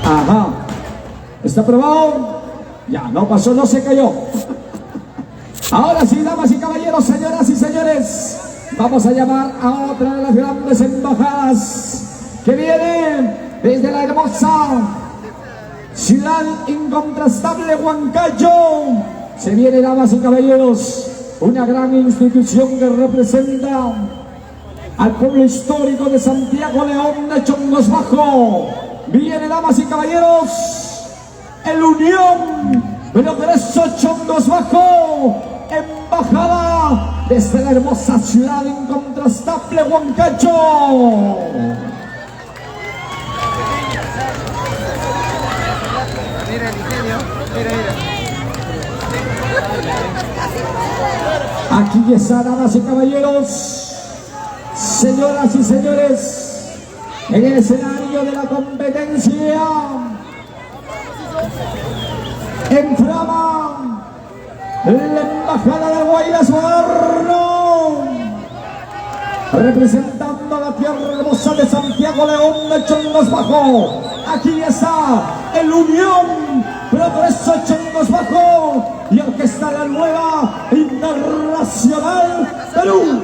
Ajá. ¿Está probado? Ya, no pasó, no se cayó. Ahora sí, damas y caballeros, señoras y señores, vamos a llamar a otra de las grandes embajadas que viene desde la hermosa ciudad incontrastable Huancayo. Se viene, damas y caballeros, una gran institución que representa al pueblo histórico de Santiago León de Chongos Bajo. Viene, damas y caballeros, el Unión Progreso Chongos Bajo, embajada desde la hermosa ciudad incontrastable Huancayo. Mira el ingenio, mira. Aquí está, damas y caballeros, señoras y señores, en el escenario de la competencia, en Frama, la embajada de Guaylas Moderno, representando la tierra hermosa de Santiago León de Chongos Bajo. Aquí está el Unión Progreso Chongos Bajo y Orquesta La Nueva Internacional Perú.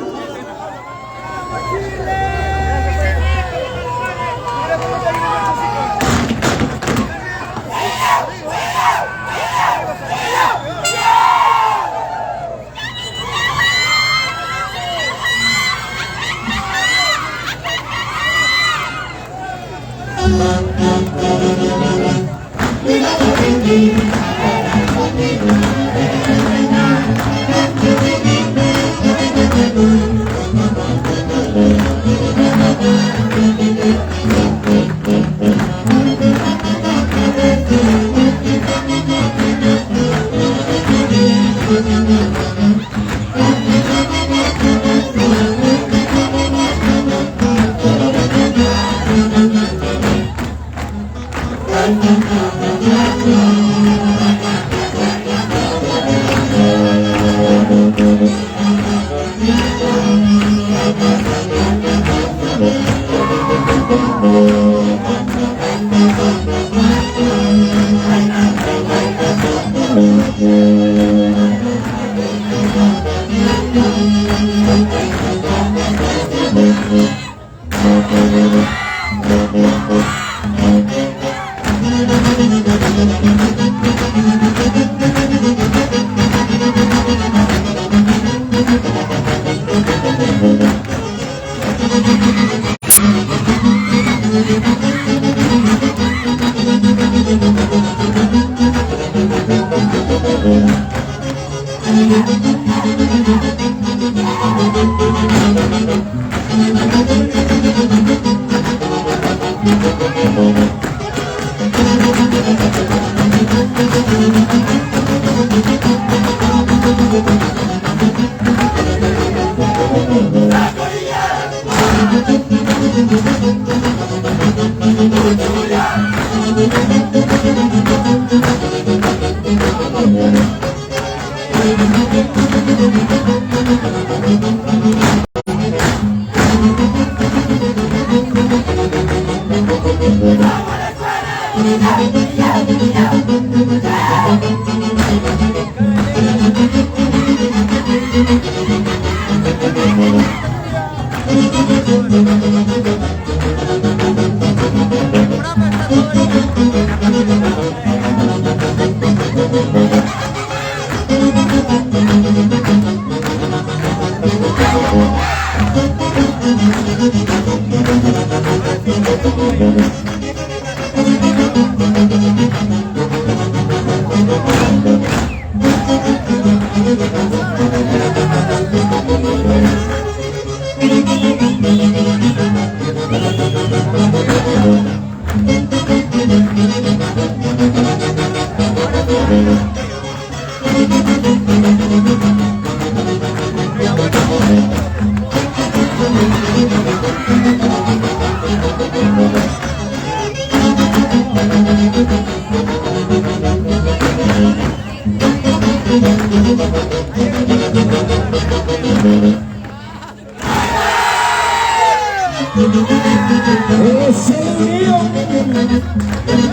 Es el Unión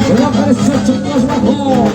Progreso Chongos Bajo.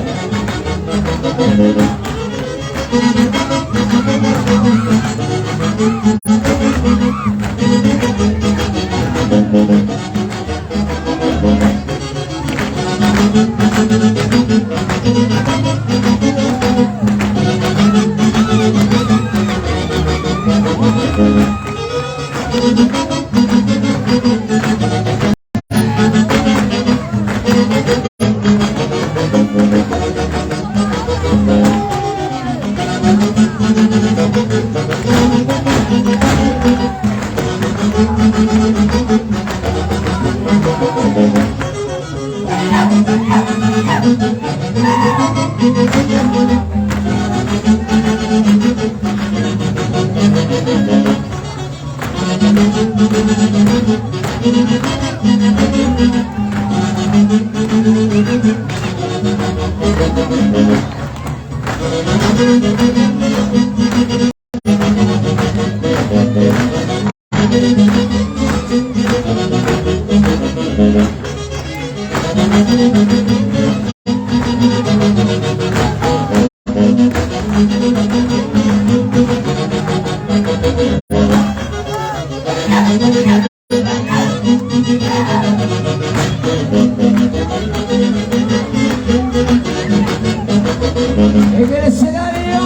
En el escenario,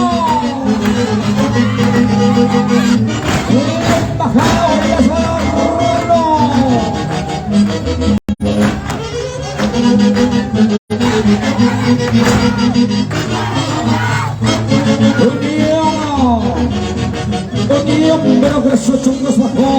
el embajador y Unión, pero creció chungos bajó.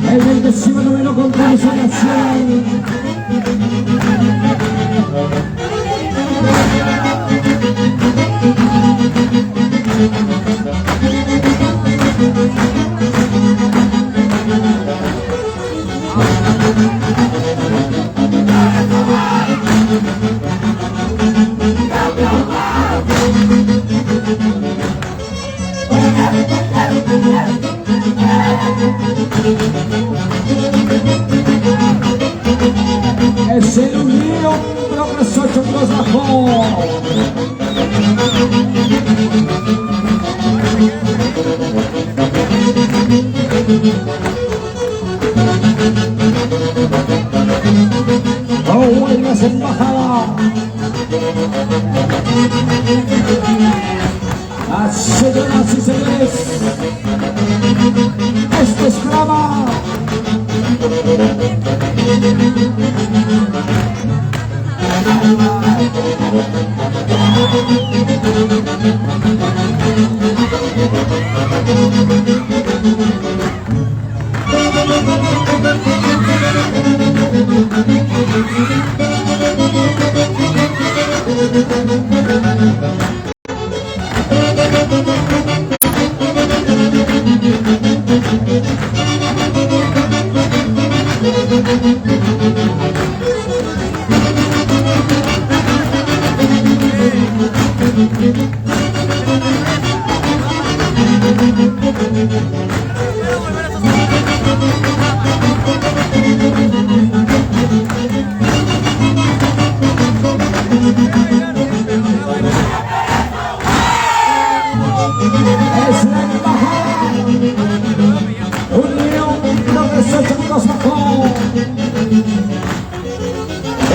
El 19º concurso nacional. Es el Unión Progreso Chongos Bajo. Oh, buenas embajada. Señoras y señores, esto es drama.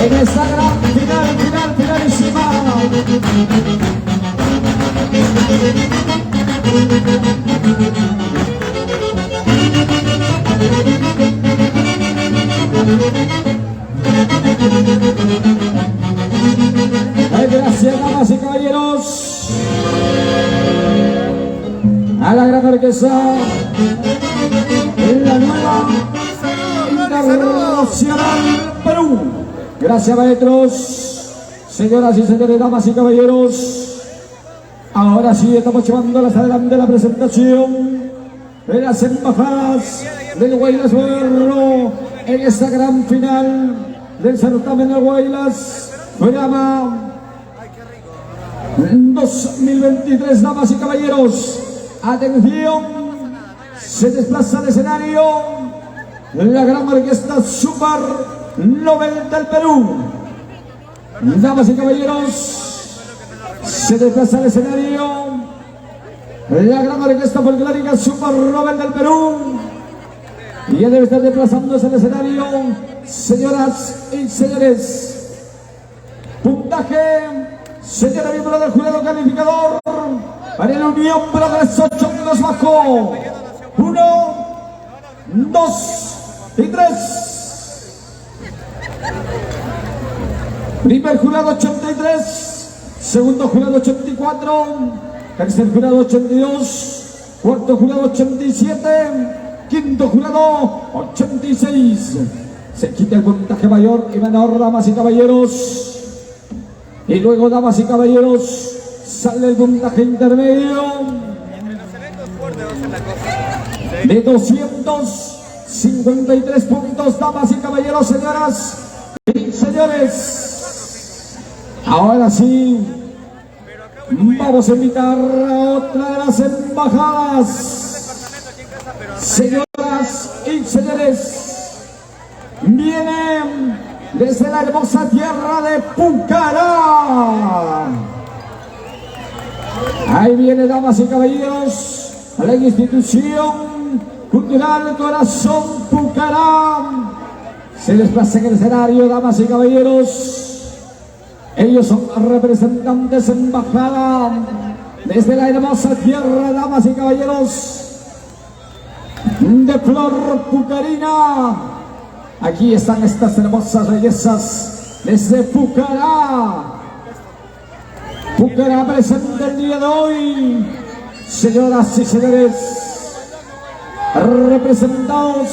en esta gran finalísima. Gracias, damas y caballeros, a la gran orquesta, la nueva Internacional Perú. Gracias, maestros, señoras y señores, damas y caballeros. Ahora sí estamos llevando hasta adelante la presentación de las embajadas del Huaylas Moderno en esta gran final del certamen del Huaylas programa 2023, damas y caballeros. Atención, se desplaza al escenario la gran orquesta Super Nobel del Perú. Damas y caballeros, se desplaza al escenario la gran orquesta folclórica Super Nobel del Perú. Y ya debe estar desplazándose al escenario, señoras y señores. Puntaje, señora miembro del jurado calificador, para la Unión Brothers 8 puntos bajo. 1, 2 y 3. Primer jurado 83, segundo jurado 84, tercer jurado 82, cuarto jurado 87, quinto jurado 86. Se quita el puntaje mayor y menor, damas y caballeros. Y luego, damas y caballeros, sale el puntaje intermedio de 253 puntos, damas y caballeros, señoras y señores. Ahora sí, vamos a invitar a otra de las embajadas. Señoras y señores, vienen desde la hermosa tierra de Pucará. Ahí viene, damas y caballeros, a la institución cultural Corazón Pucará. Se desplaza en el escenario, damas y caballeros. Ellos son representantes embajada desde la hermosa tierra, damas y caballeros, de flor pucarina. Aquí están estas hermosas bellezas desde Pucará. Pucará presente el día de hoy, señoras y señores, representados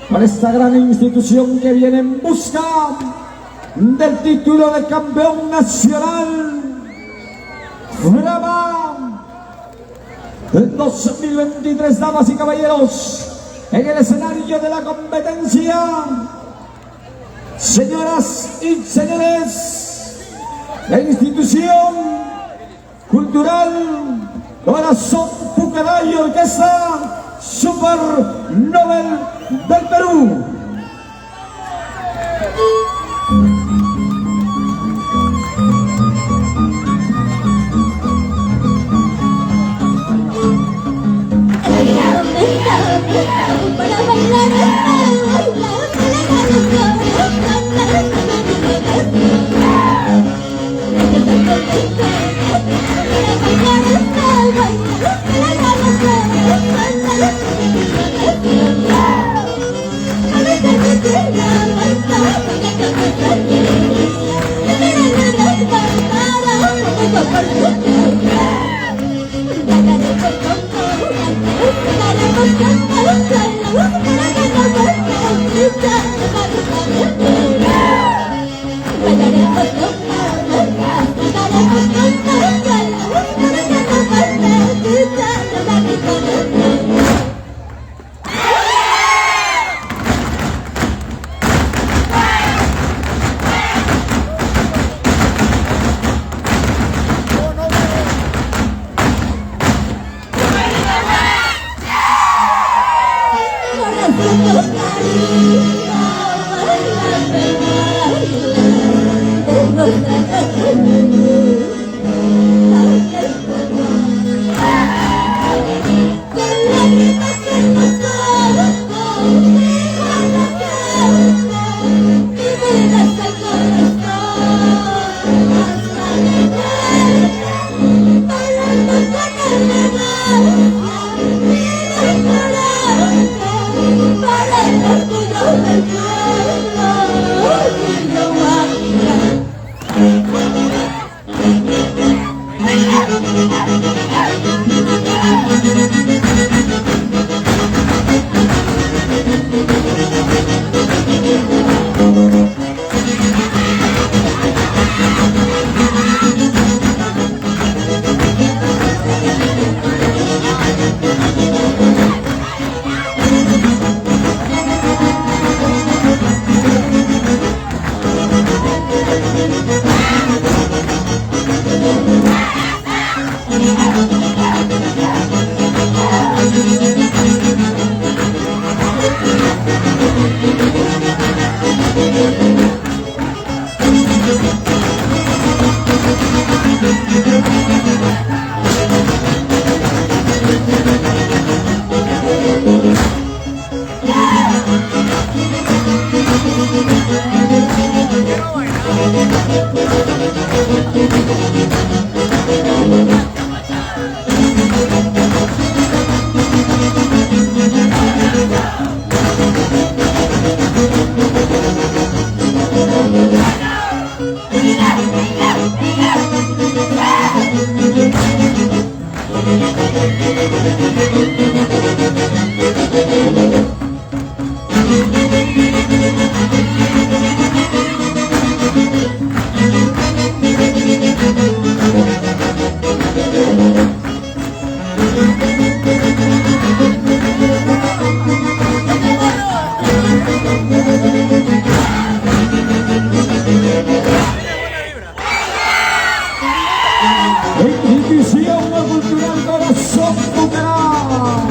por esta gran institución que viene en busca del título de campeón nacional. Brava 2023, damas y caballeros, en el escenario de la competencia. Señoras y señores, la institución cultural Corazón Pucará y Orquesta Super Nobel del Perú. Para bailar orgullo del pueblo, orgullo guajira. Inicia una cultural Corazón Bucaram.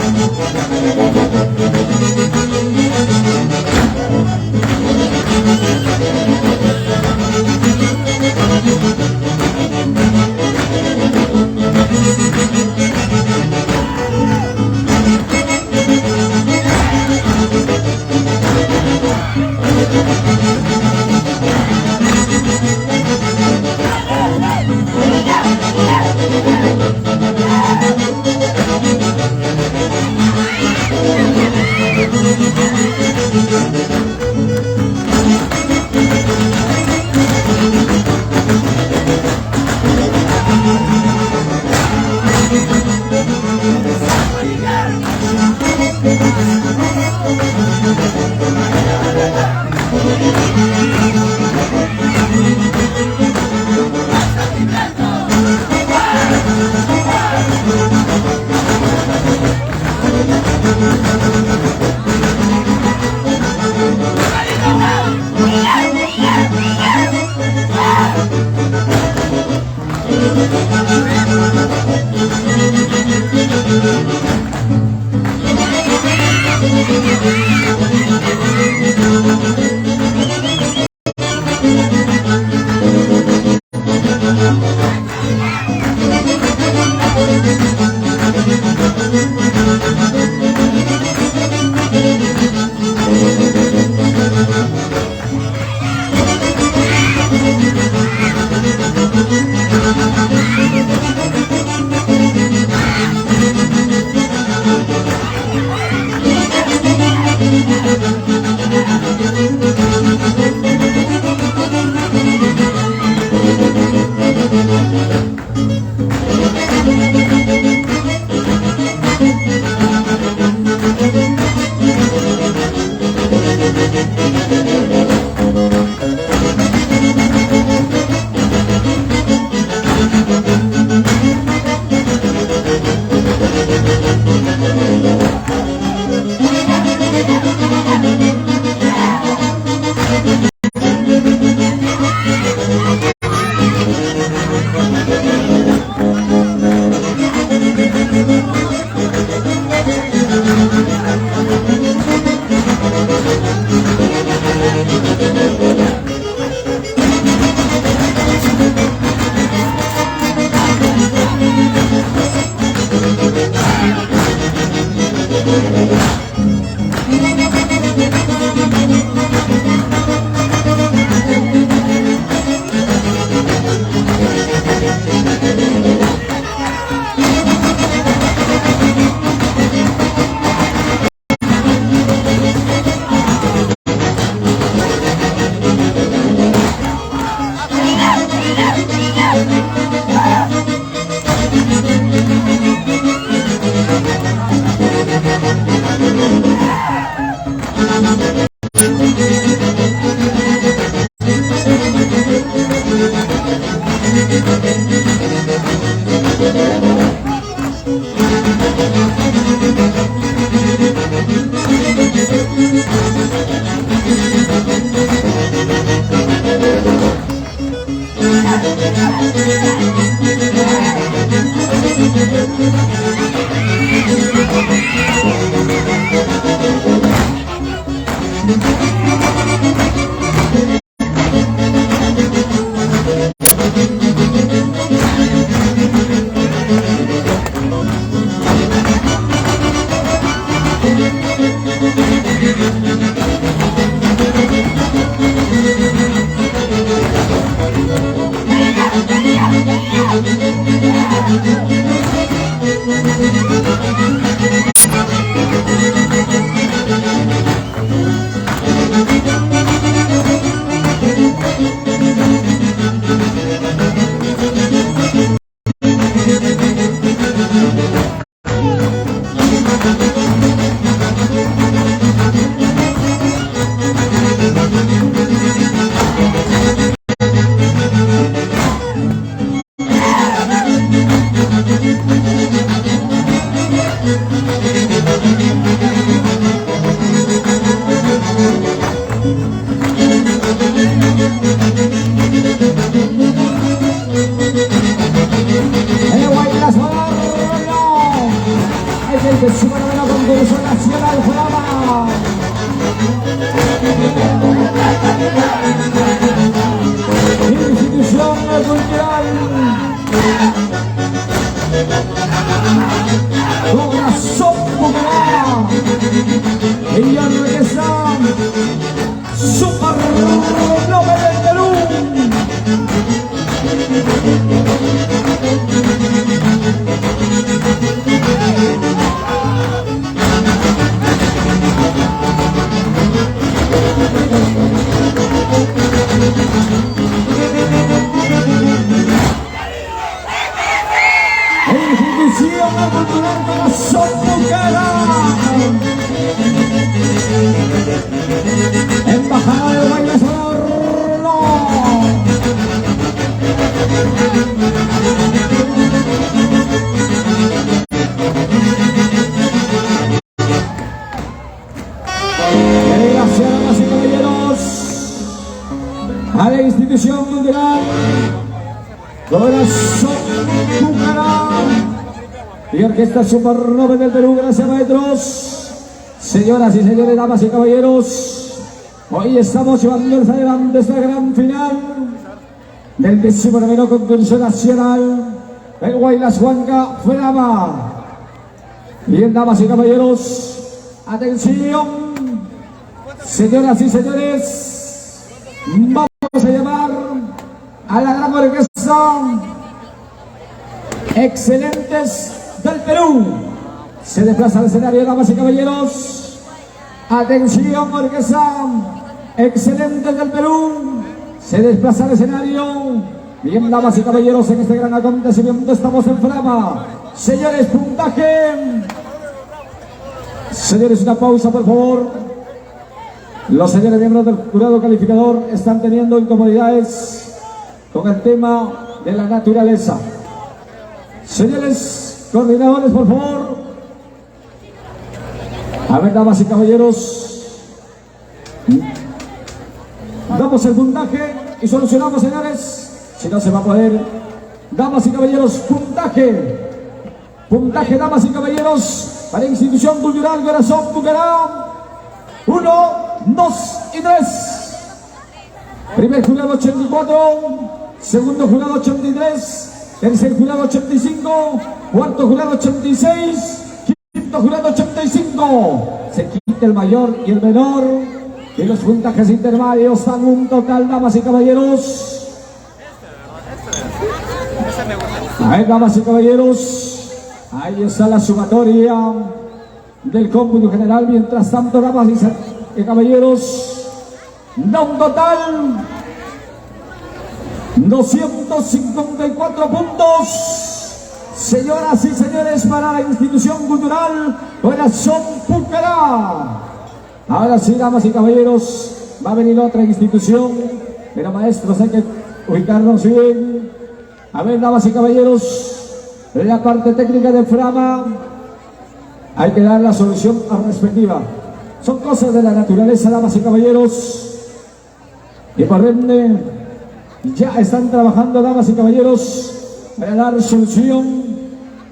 Institución cultural. Corazón Bucaramanga. Ella regresa. Super Nobel del Perú. Institución Cultural Corazón Bucaramanga. Embajada de Baile Sorno. Gracias, damas y caballeros, a la Institución Cultural Corazón Bucaramanga y Orquesta Super Nobel del Perú. Gracias, maestros. Señoras y señores, damas y caballeros, hoy estamos llevándoles adelante esta gran final del 19º concurso nacional del Guaylas Huanca Frama. Bien, damas y caballeros, atención, señoras y señores, vamos a llamar a la gran orquesta Excelentes del Perú. Se desplaza al escenario, damas y caballeros. Atención, orquesta Excelentes del Perú. Se desplaza al escenario. Bien, damas y caballeros, en este gran acontecimiento estamos en Frama. Señores, puntaje. Señores, una pausa, por favor. Los señores miembros del jurado calificador están teniendo incomodidades con el tema de la naturaleza. Señores coordinadores, por favor. A ver, damas y caballeros, damos el puntaje y solucionamos, señores. Si no, se va a poder. Damas y caballeros, puntaje. Puntaje, damas y caballeros, para Institución Cultural Corazón Bucaramanga. 1, 2 y 3. Primer jurado 84, segundo jurado 83, tercer jurado 85, cuarto jurado 86, quinto jurado 85. Se quita el mayor y el menor. Y los puntajes intermedios dan un total, damas y caballeros. A ver, damas y caballeros, ahí está la sumatoria del cómputo general. Mientras tanto, damas y caballeros, da un total 254 puntos. Señoras y señores, para la Institución Cultural Corazón Bucaramanga. Ahora sí, damas y caballeros, va a venir otra institución, pero maestros, hay que ubicarnos bien. A ver, damas y caballeros, en la parte técnica de Frama hay que dar la solución respectiva. son cosas de la naturaleza, damas y caballeros. Y por ende, ya están trabajando, damas y caballeros, para dar solución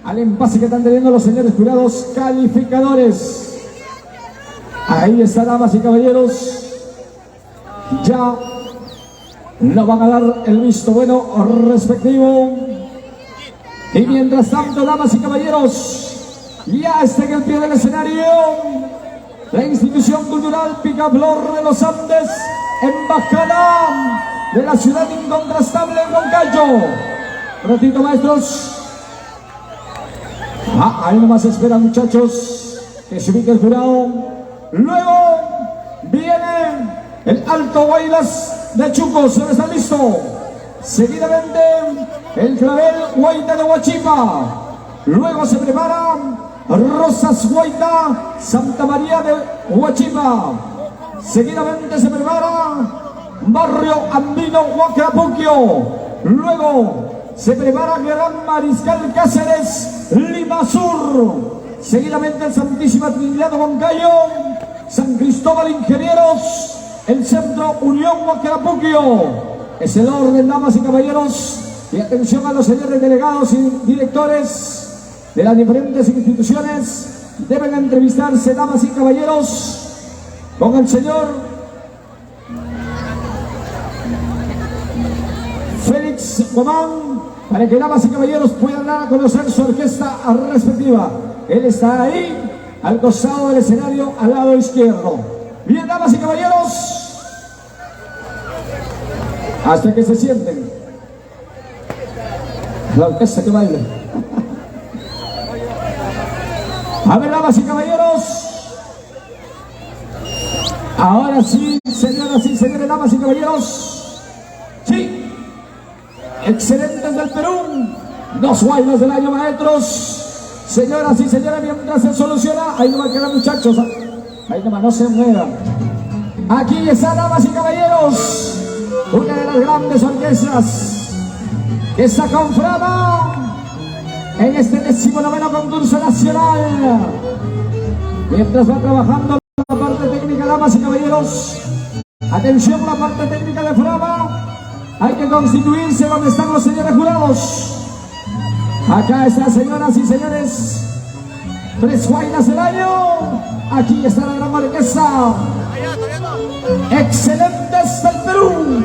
al impasse que están teniendo los señores jurados calificadores. Ahí está, damas y caballeros. Ya no van a dar el visto bueno respectivo. Y mientras tanto, damas y caballeros, ya está en el pie del escenario la institución cultural Picaflor de los Andes, embajada de la ciudad incontrastable en Huancayo. Un ratito, maestros. Ahí nomás esperan, muchachos, que se ubique el jurado. Luego viene el Alto Huaylas de Chuco, se está listo. Seguidamente el Clavel Huayta de Huachipa. Luego se prepara Rosas Huayta, Santa María de Huachipa. Seguidamente se prepara Barrio Andino Huacrapuquio. Luego se prepara Gran Mariscal Cáceres, Lima Sur. Seguidamente el Santísima Trinidad de Huancayo, San Cristóbal Ingenieros, el Centro Unión Huacrapuquio. Es el orden, damas y caballeros. Y atención a los señores delegados y directores de las diferentes instituciones. Deben entrevistarse, damas y caballeros, con el señor Félix Guamán, para que, damas y caballeros, puedan dar a conocer su orquesta respectiva. Él está ahí, al costado del escenario, al lado izquierdo. Bien, damas y caballeros, hasta que se sienten. La orquesta que baile. A ver, damas y caballeros. Ahora sí, señoras y señores, damas y caballeros. Sí. Excelentes del Perú. Dos bailes del año, maestros. Señoras y señores, mientras se soluciona, ahí no va a quedar, muchachos. Ahí nomás, no se muevan. Aquí está, damas y caballeros, una de las grandes orquestas que está confirmada en este 19º concurso nacional. Mientras va trabajando la parte técnica, damas y caballeros, atención, la parte técnica de Frama. Hay que constituirse donde están los señores jurados. Acá están, señoras y señores, 3 guainas del año. Aquí está la gran orquesta. Excelentes del Perú.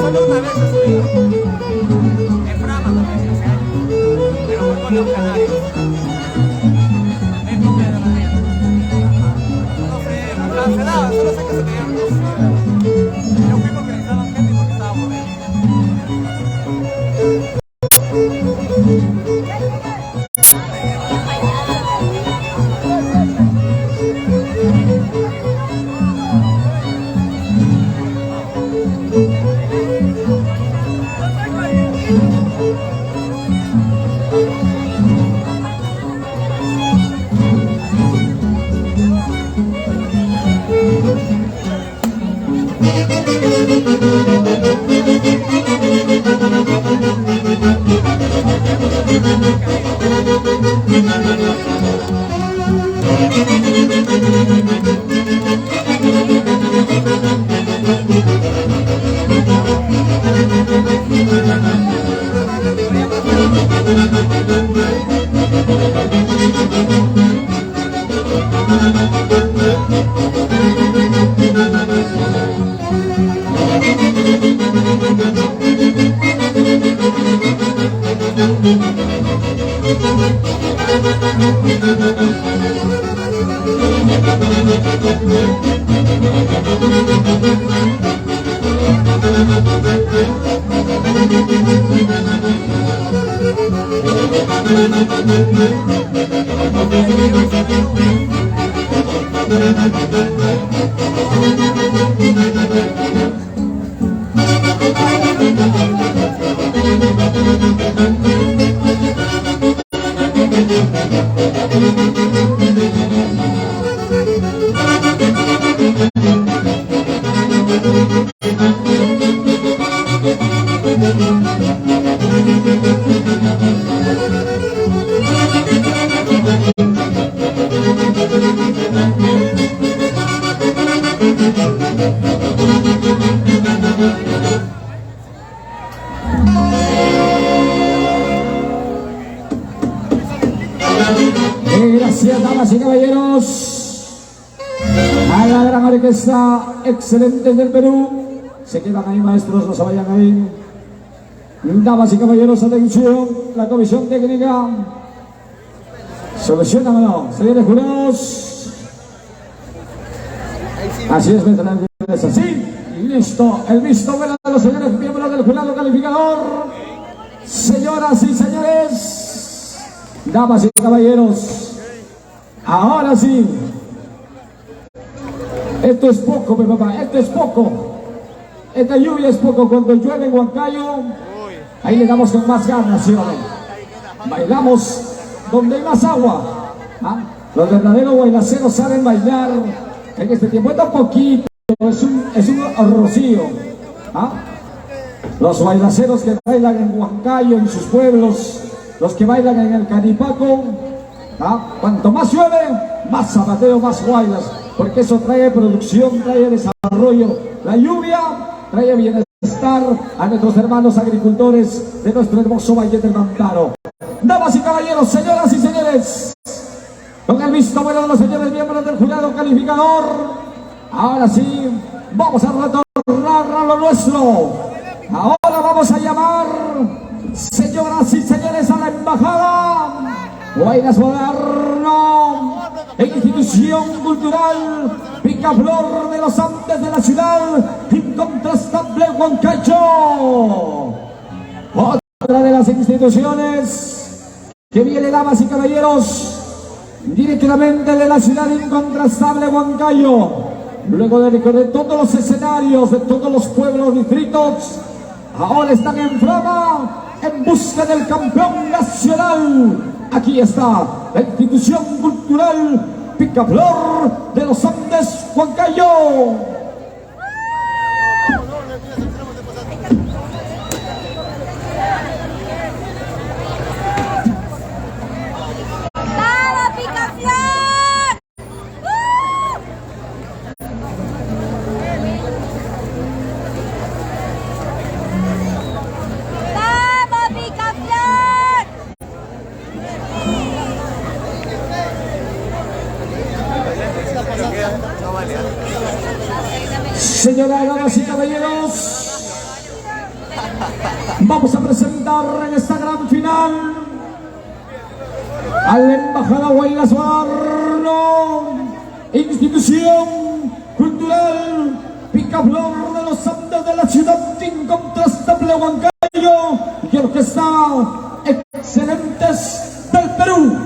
Solo una vez he subido. En Brahma también hace años. Pero fue con los canarios. En copia de la vida. No sé, me cancelaba, solo sé que se tenían dos. Yo fui porque necesitaban gente y porque estaba por ahí. Gracias, damas y caballeros, a la gran orquesta excelente del Perú. Se quedan ahí, maestros, no se vayan ahí. Damas y caballeros, atención, la comisión técnica solucionamelo, señores jurados. Así es, es así, y listo, el visto bueno de los señores miembros del jurado calificador. Señoras y señores, damas y caballeros, ahora sí, esto es poco, mi papá, esto es poco. Esta lluvia es poco. Cuando llueve en Huancayo, Ahí le damos con más ganas, ¿sí o no? Bailamos donde hay más agua. ¿Ah? Los verdaderos bailaceros saben bailar en este tiempo. Es un poquito, es un rocío. ¿Ah? Los bailaceros que bailan en Huancayo, en sus pueblos, los que bailan en el Canipaco, ¿ah? Cuanto más llueve, más zapateo, más bailas, porque eso trae producción, trae desarrollo. La lluvia trae bienestar a nuestros hermanos agricultores de nuestro hermoso Valle del Mantaro. Damas y caballeros, señoras y señores, con el visto bueno de los señores miembros del jurado calificador, ahora sí, vamos a retornar a lo nuestro. Ahora vamos a llamar, señoras y señores, a la embajada Guaylas Moderno, institución cultural Picaflor de los Andes de la ciudad incontrastable Huancayo. Otra de las instituciones que viene, damas y caballeros, directamente de la ciudad incontrastable Huancayo. Luego de recorrer todos los escenarios de todos los pueblos distritos, ahora están en flama en busca del campeón nacional. Aquí está la institución cultural Picaflor de los Andes Huancayo. Señoras, damas y caballeros, vamos a presentar en esta gran final a la embajada Guaylas Moderno, institución cultural Picaflor de los Andes de la ciudad incontrastable Huancayo, y orquesta excelentes del Perú.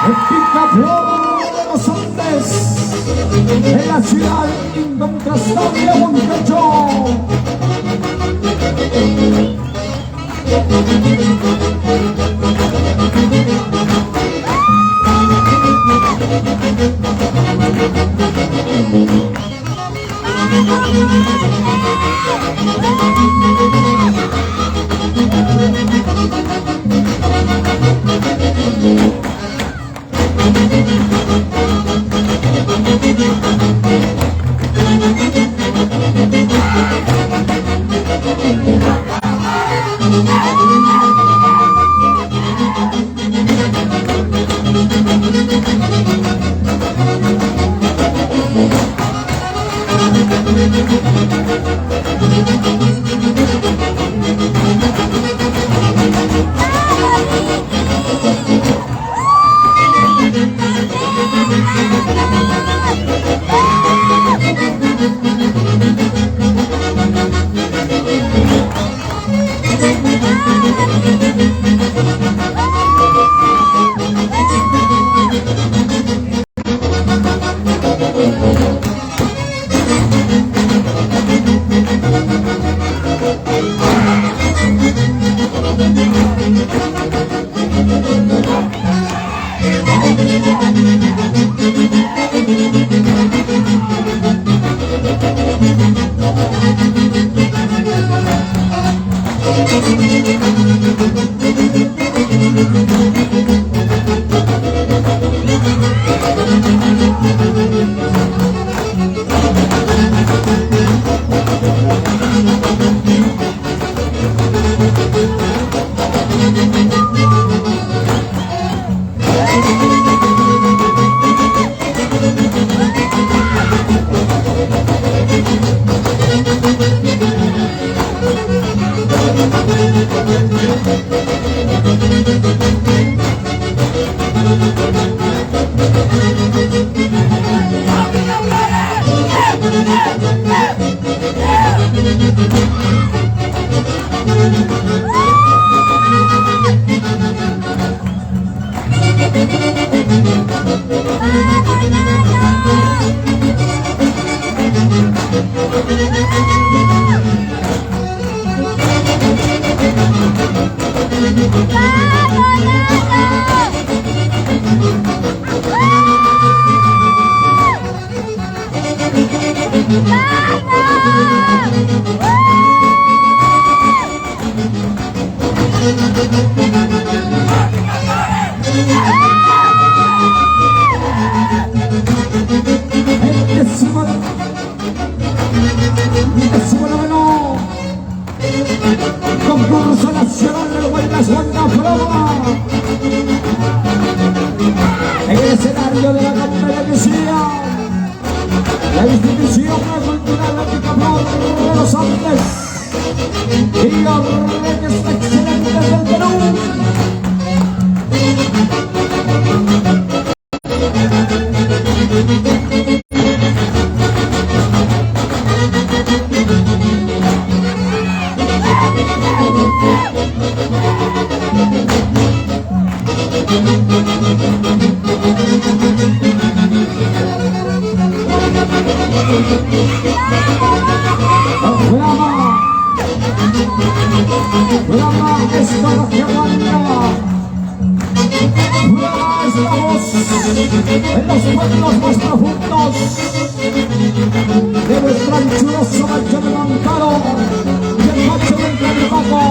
el Picaflor de los Andes, en la ciudad incontrastable de Montecho. Concurso nacional del Guaylas Huanca Flora. En el escenario de la competición, la institución cultural de Picaflor de los Andes y los reyes excelentes del Perú. Flama es la que manda. Flama es la voz en los pueblos más profundos de nuestro anchuroso macho de Montaro y el macho del Clavipaco.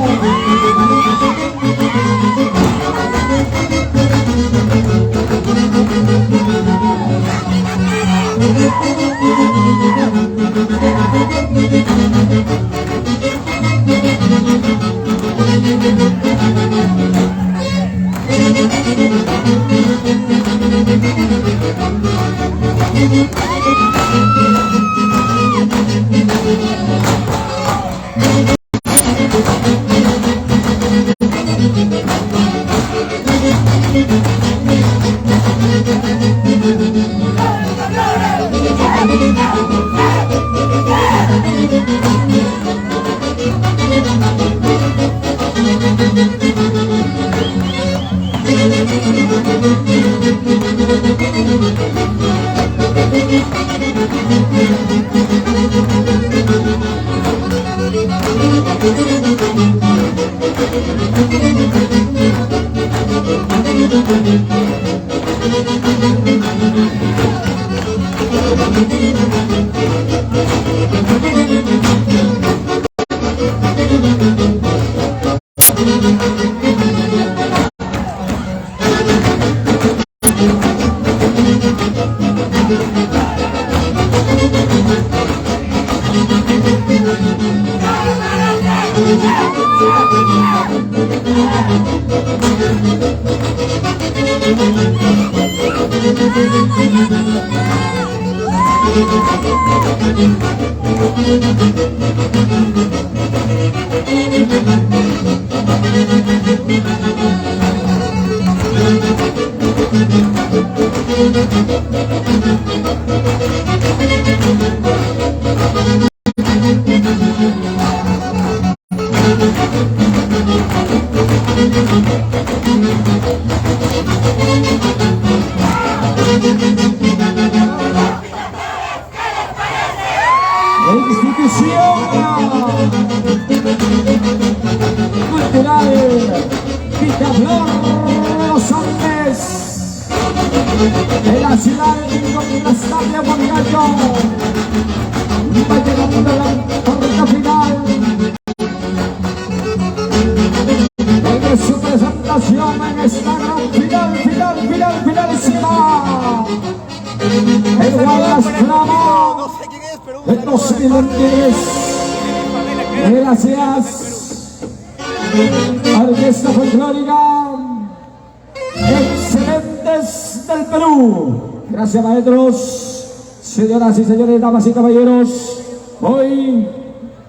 Institución Cultural Picaflor Los Andes de la ciudad incontrastable Huancayo va llegando a la recta final de su presentación en esta gran finalísima. El Guayas Flama No sé quién es, pero un de 2023. Gracias. Orquesta Folclórica Excelentes del Perú. Gracias, maestros, señoras y señores, damas y caballeros. Hoy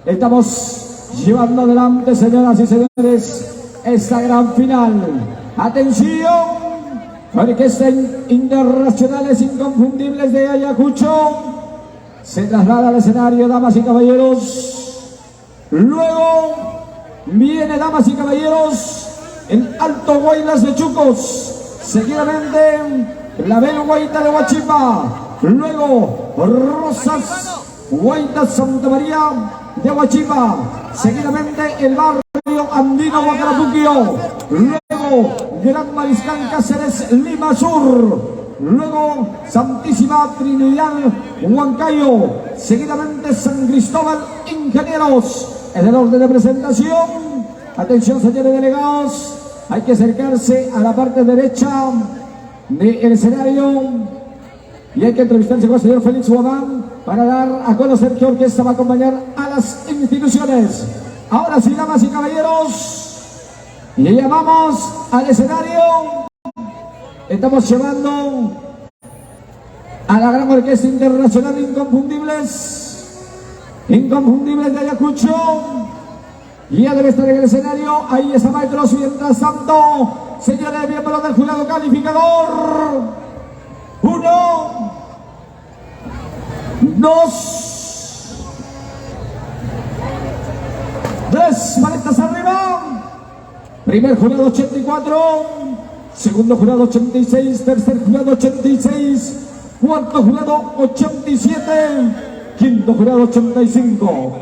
estamos llevando adelante, señoras y señores, esta gran final. Atención. Orquesta Internacionales Inconfundibles de Ayacucho se traslada al escenario, damas y caballeros. Luego viene, damas y caballeros, el Alto Huaylas de Chucos. Seguidamente la Bel Guaita de Huachipa. Luego Rosas Guaita Santa María de Huachipa. Seguidamente el barrio Andino Huacarapuquio. Luego Gran Mariscal Cáceres Lima Sur. Luego Santísima Trinidad Huancayo. Seguidamente San Cristóbal Ingenieros. En el orden de presentación, atención, señores delegados, hay que acercarse a la parte derecha del escenario y hay que entrevistarse con el señor Félix Guamán para dar a conocer qué orquesta va a acompañar a las instituciones. Ahora sí, damas y caballeros, y llamamos al escenario. Estamos llevando a la gran Orquesta Internacional Inconfundibles de Ayacucho. Y ya debe estar en el escenario. Ahí está, maestros. Mientras tanto, señores miembros del jurado calificador, 1, 2, 3 paletas arriba. Primer jurado 84, segundo jurado 86, tercer jurado 86, cuarto jurado 87, quinto jurado 85.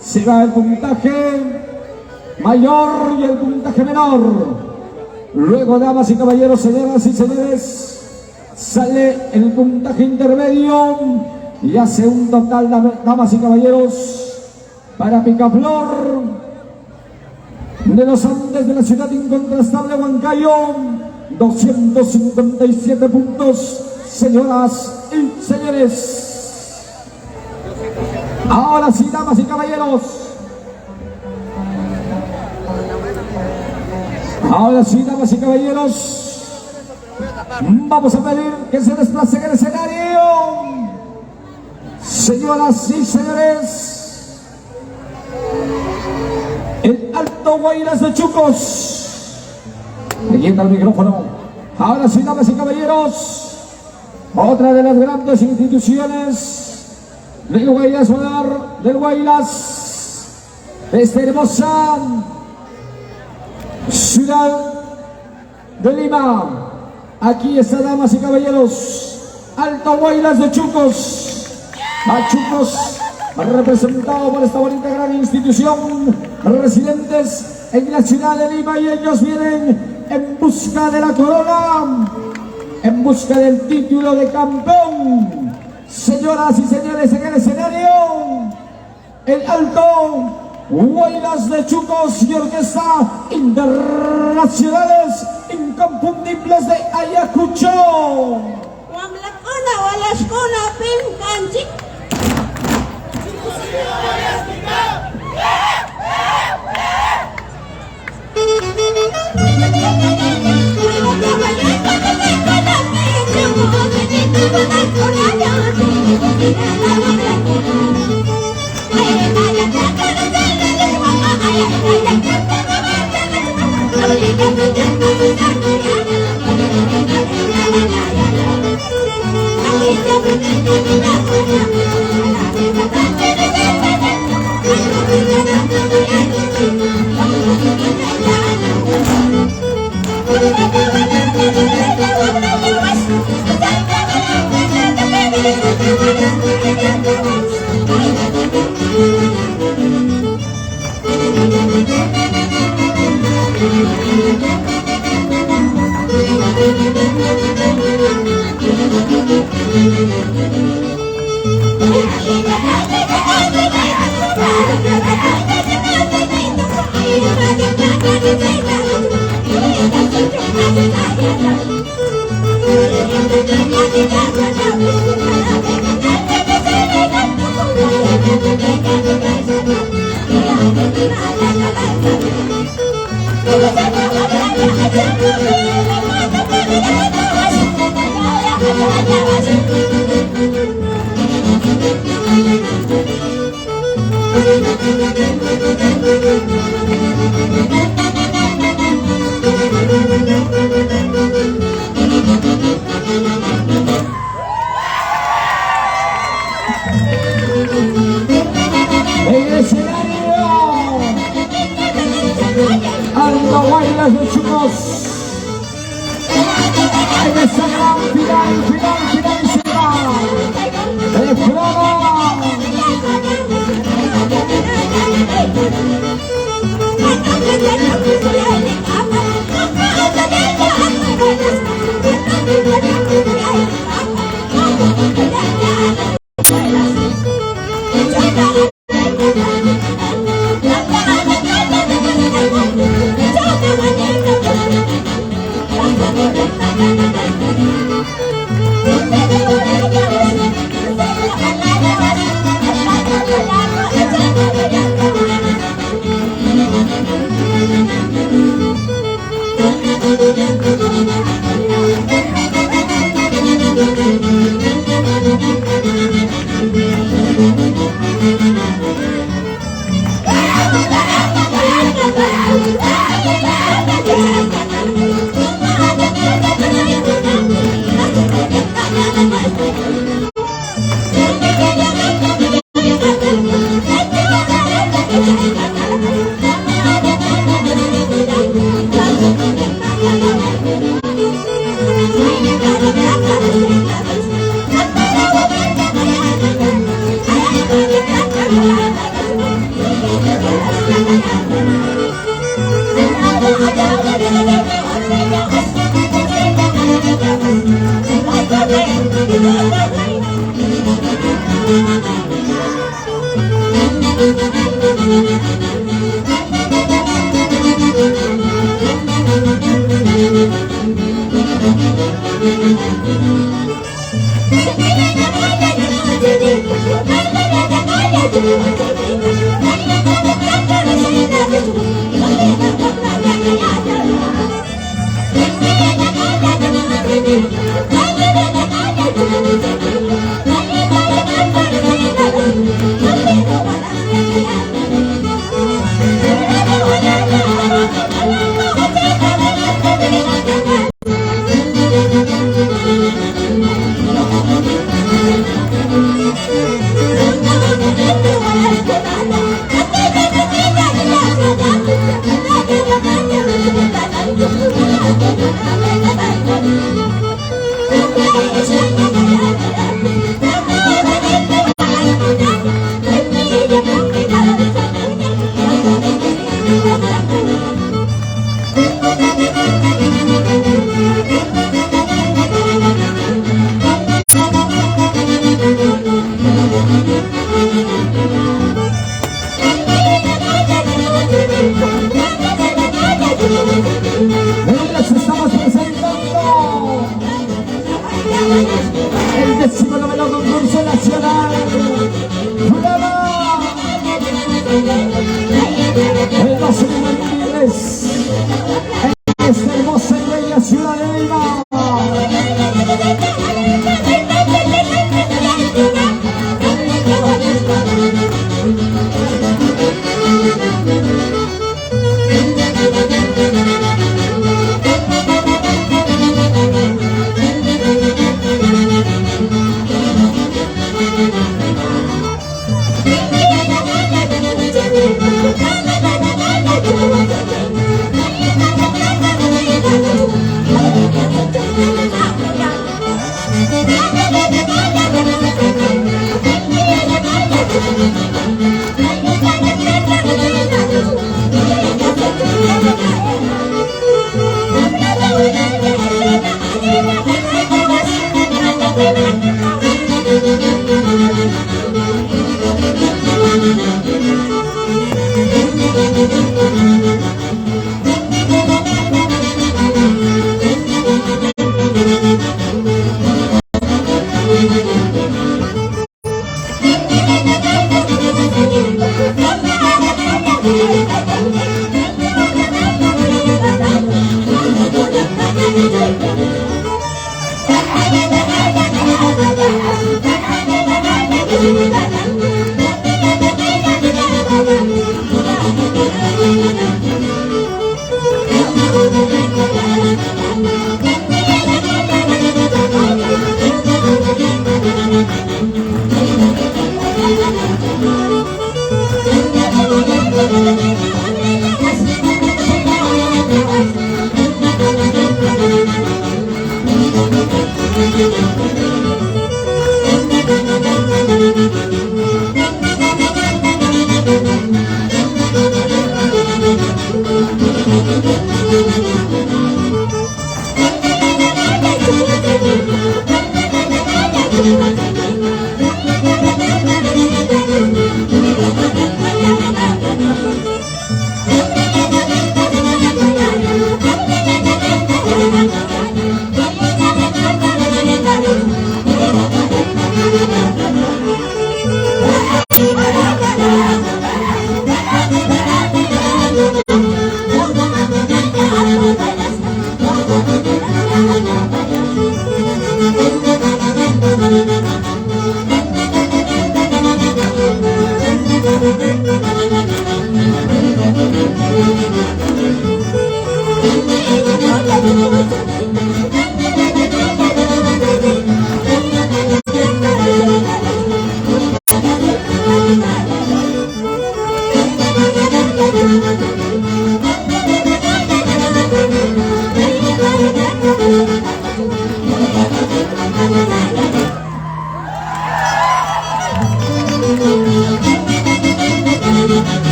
Será el puntaje mayor y el puntaje menor. Luego, damas y caballeros, señoras y señores, sale el puntaje intermedio y hace un total, damas y caballeros, para Picaflor de los Andes de la ciudad incontrastable Huancayo, 257 puntos, señoras y señores. Ahora sí, damas y caballeros. Ahora sí, damas y caballeros. Vamos a pedir que se desplacen el escenario. Señoras y señores, el Alto Huaylas de Chucos. Leyenda al micrófono. Ahora sí, damas y caballeros, otra de las grandes instituciones del Guaylas, de esta hermosa ciudad de Lima. Aquí está, damas y caballeros, Alto Huaylas de Chucos. A Chucos, representado por esta bonita gran institución residentes en la ciudad de Lima, y ellos vienen en busca de la corona, en busca del título de campeón. Señoras y señores, en el escenario, el Alto Huaylas de Chucos y Orquesta Internacionales Inconfundibles de Ayacucho. Wamlakuna walaskuna pinkanchik. En el escenario, Alto Huaylas de Chucos. En esa gran finalísima el programa. El 19º concurso nacional. ¡Brava! El 12 infantiles en esta hermosa y bella ciudad de Lima.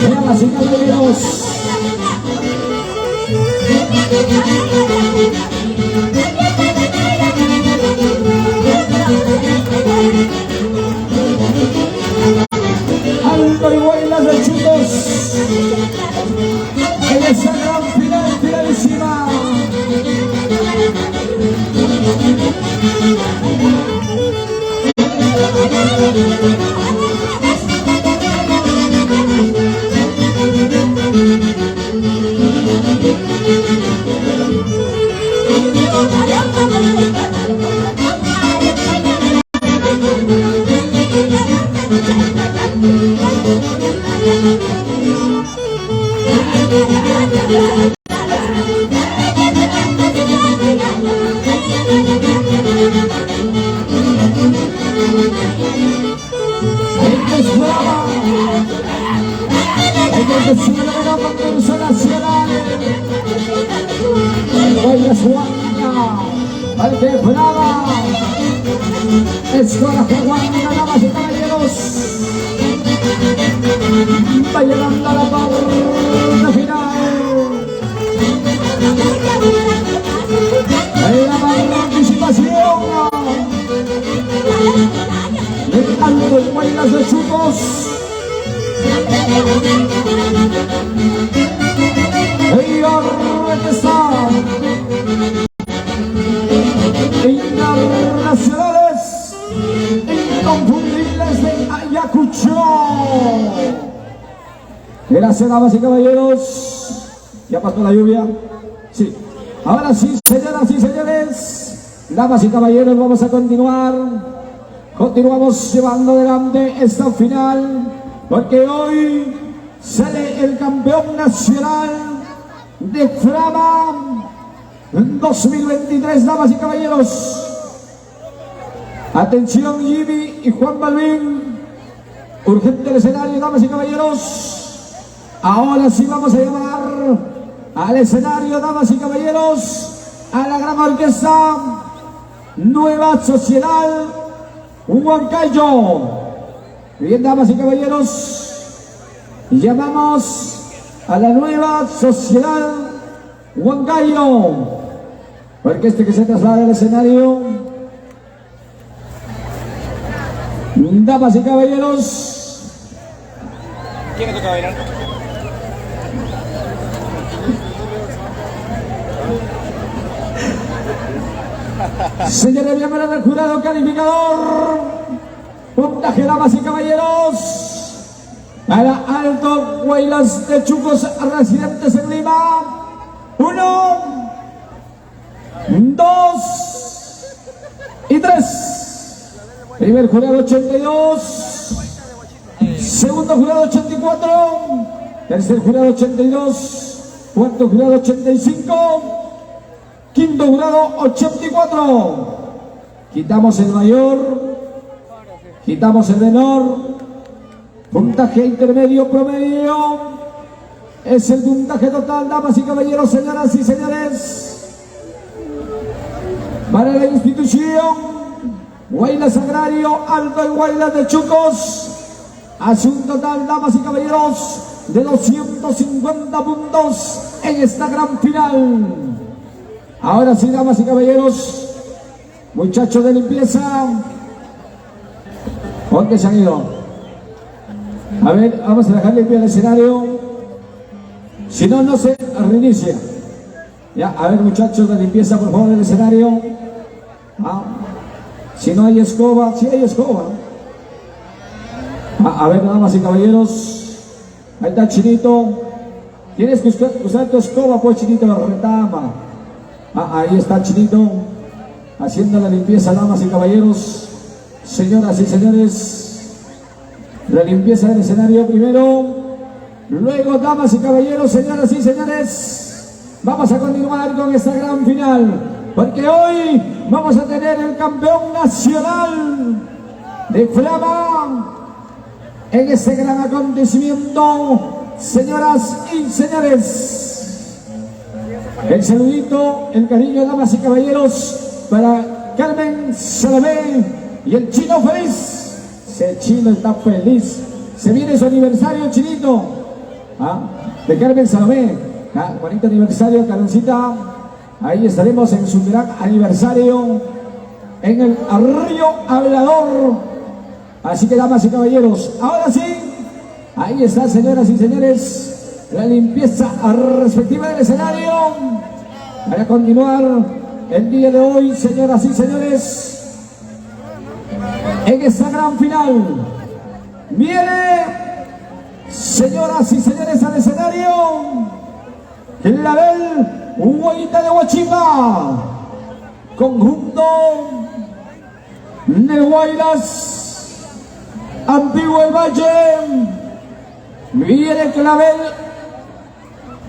Damas y caballeros, Alto y Guaylas de chicos, en esa gran final, finalísima. Escuela Juana, damas y caballeros, va llegando a la pauta final. En la participación de Alto en Guaylas de Chucos. Ellos regresan. Internacionales inconfundibles de Ayacucho. Gracias, damas y caballeros. ¿Ya pasó la lluvia? Sí. Ahora sí, señoras y señores, damas y caballeros, vamos a continuar. Continuamos llevando adelante esta final, porque hoy sale el campeón nacional de Frama 2023, damas y caballeros. Atención, Jimmy y Juan Balvin. Urgente el escenario, damas y caballeros. Ahora sí vamos a llamar al escenario, damas y caballeros, a la gran orquesta Nueva Sociedad Huancayo. Bien, damas y caballeros, llamamos a la Nueva Sociedad Huancayo, porque que se traslada al escenario. Damas y caballeros, ¿Quién le toca bailar? señores miembros del jurado calificador, puntaje, damas y caballeros, para Alto Guaylas de Chucos, residentes en Lima. 1, 2 y 3. Primer jurado 82, segundo jurado 84, tercer jurado 82, cuarto jurado 85, quinto jurado 84. Quitamos el mayor, quitamos el menor. Puntaje intermedio promedio es el puntaje total, damas y caballeros, señoras y señores, para la institución Guaylas Agrario Alto en Guaylas de Chucos. Hace un total, damas y caballeros, de 250 puntos en esta gran final. Ahora sí, damas y caballeros, muchachos de limpieza, ¿dónde se han ido? A ver, vamos a dejar limpio el escenario, si no, no se reinicia. Ya, a ver, muchachos de limpieza, por favor, del escenario. Si no hay escoba, sí hay escoba. A ver, damas y caballeros, ahí está Chinito. Tienes que usar tu escoba, pues, Chinito, retama. Ahí está Chinito, haciendo la limpieza, damas y caballeros, señoras y señores. La limpieza del escenario primero, luego, damas y caballeros, señoras y señores, vamos a continuar con esta gran final, porque hoy vamos a tener el campeón nacional de Frama en este gran acontecimiento, señoras y señores. El saludito, el cariño, damas y caballeros, para Carmen Salomé y el Chino feliz. Ese Chino está feliz. Se viene su aniversario, Chinito, de Carmen Salomé. Bonito aniversario, Carmencita. Ahí estaremos en su gran aniversario en el Río Hablador. Así que, damas y caballeros, ahora sí, ahí está, señoras y señores, la limpieza respectiva del escenario para continuar el día de hoy, señoras y señores, en esta gran final. Viene, señoras y señores, al escenario Clavel Huayita de Huachipa, conjunto de Guaylas Antiguo el Valle. Viene Clavel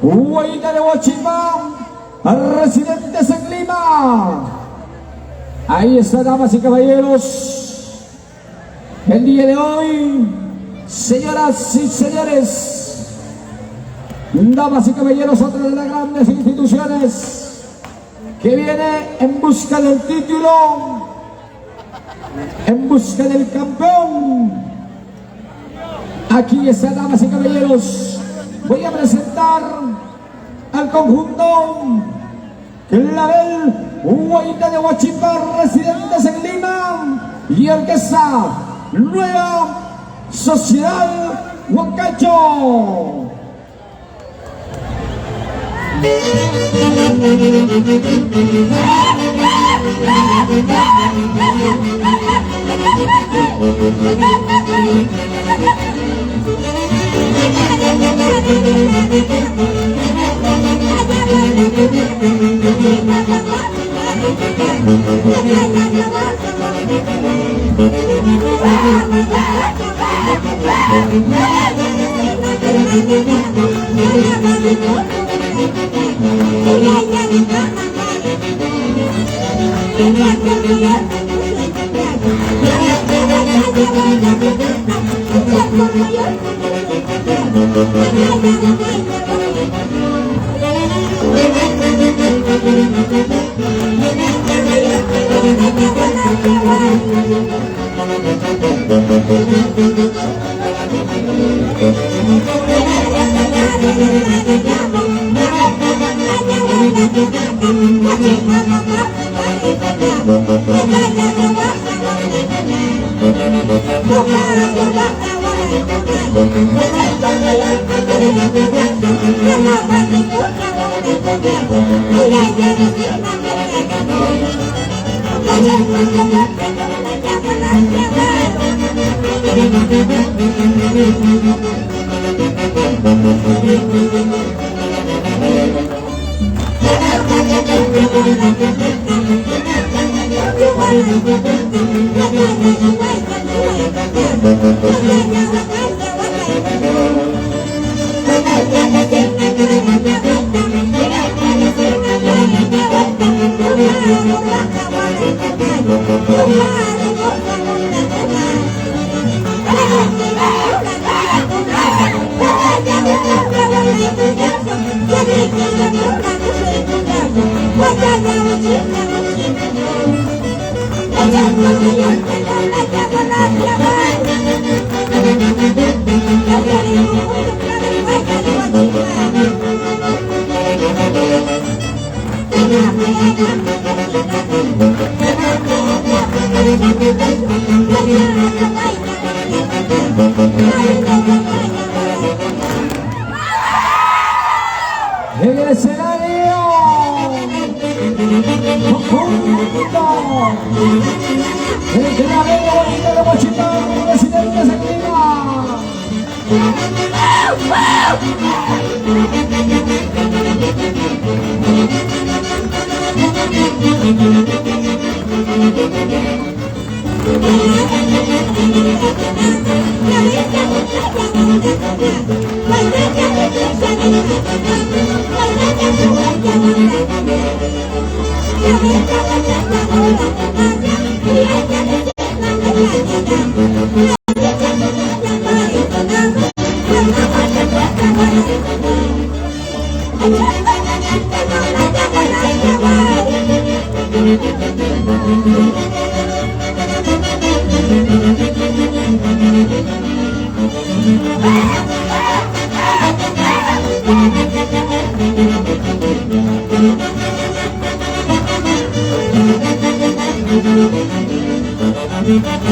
Huayita de Huachipa, residentes en Lima. Ahí está, damas y caballeros, el día de hoy, señoras y señores, damas y caballeros, otra de las grandes instituciones que viene en busca del título, en busca del campeón. Aquí está, damas y caballeros, voy a presentar al conjunto Clavel Huayita de Huachipa, residentes en Lima, y orquesta Nueva Sociedad Huancayo. En el escenario, el ganadero bonito de Mochitán, presidente se clima. Yeah.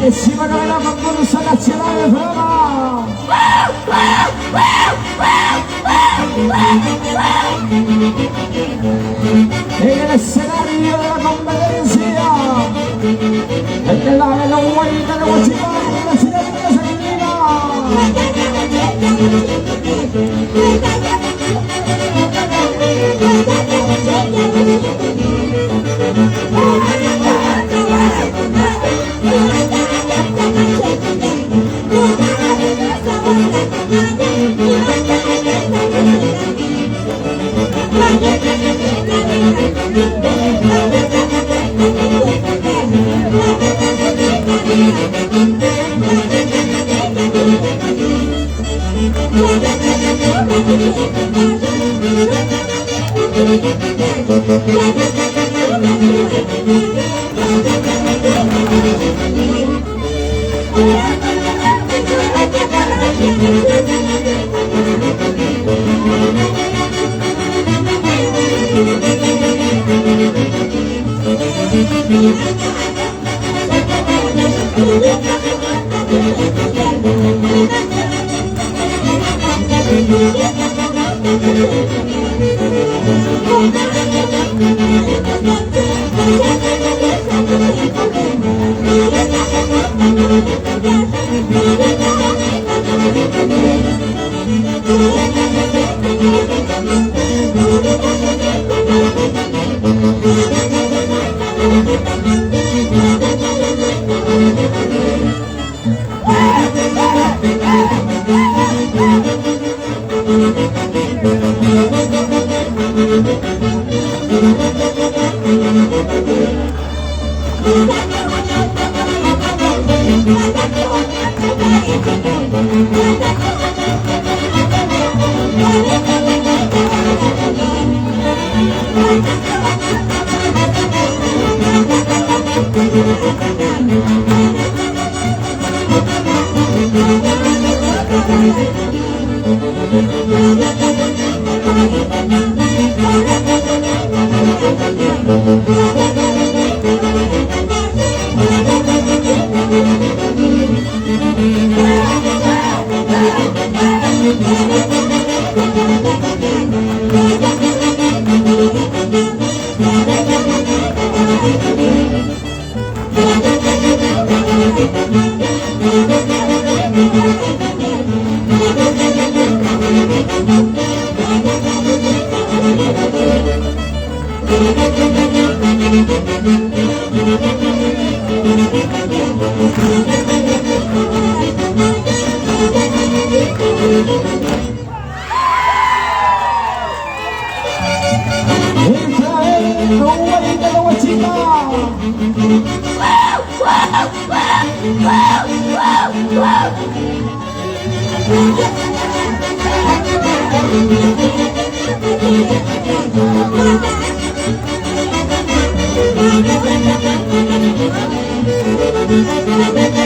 Encima de la concurso nacional del programa. En el escenario de la competencia, el que la de los guayos de Huachipán, la ciudad de Argentina.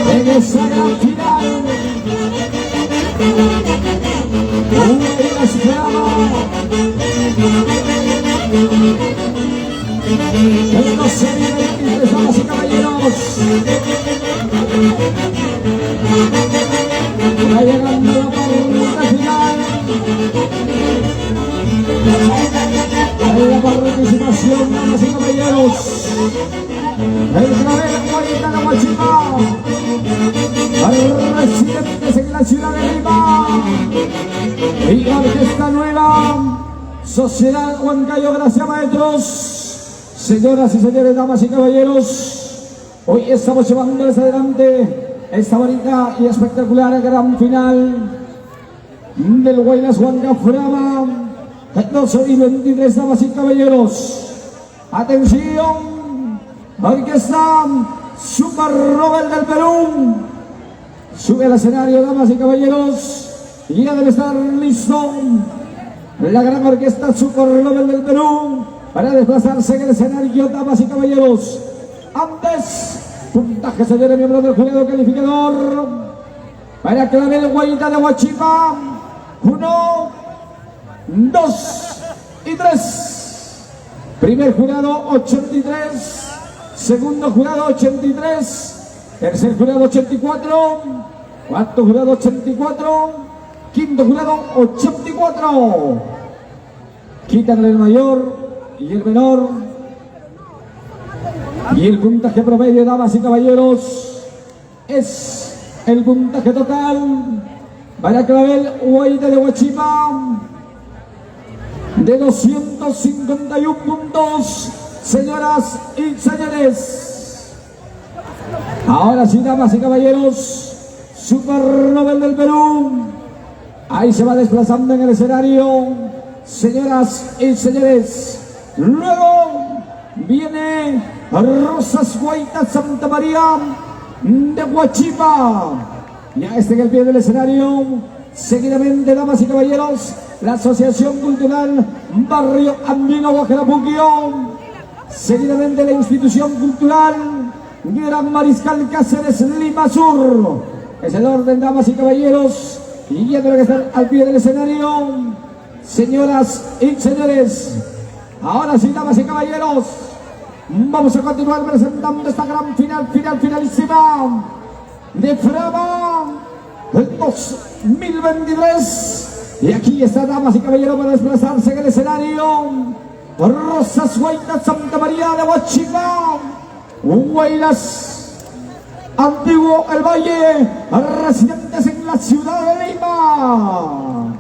En esa gran final, un inesperado, en la serie de 23, damas y caballeros, va llegando la parte final. presentación, damas y caballeros. El clavel Guayita de Huachipa, al residentes en la ciudad de Lima, y la orquesta nueva, Sociedad Huancayo, gracias maestros. Señoras y señores, damas y caballeros, hoy estamos llevándoles adelante esta bonita y espectacular gran final del Huaylas Huanca Frama 12 y 23, damas y caballeros. Atención, orquesta Super Nobel del Perú. Sube al escenario, damas y caballeros, y ya debe estar listo la gran orquesta Super Nobel del Perú para desplazarse en el escenario, damas y caballeros. Antes, puntaje, señores miembros del jurado calificador para Clavel Guayita de Huachipa. 1, 2 y 3. Primer jurado 83, segundo jurado 83, tercer jurado 84, cuarto jurado 84, quinto jurado 84. Quítanle el mayor y el menor. Y el puntaje promedio, damas y caballeros, es el puntaje total para Clavel Guayita de Huachipa de 251 puntos, señoras y señores. Ahora sí, damas y caballeros, Super Nobel del Perú. Ahí se va desplazando en el escenario, señoras y señores. Luego viene Rosas Guaita Santa María de Huachipa. Ya está en el pie del escenario. Seguidamente, damas y caballeros, la Asociación Cultural Barrio Andino Guajarapuquio. Seguidamente, la Institución Cultural Gran Mariscal Cáceres Lima Sur. Es el orden, damas y caballeros, y ya debe estar al pie del escenario, señoras y señores. Ahora sí, damas y caballeros, vamos a continuar presentando esta gran finalísima de Frama 2023. Y aquí está, damas y caballeros, para desplazarse en el escenario, Rosas Guaita Santa María de Huachipa, Huaylas Antiguo El Valle, residentes en la ciudad de Lima.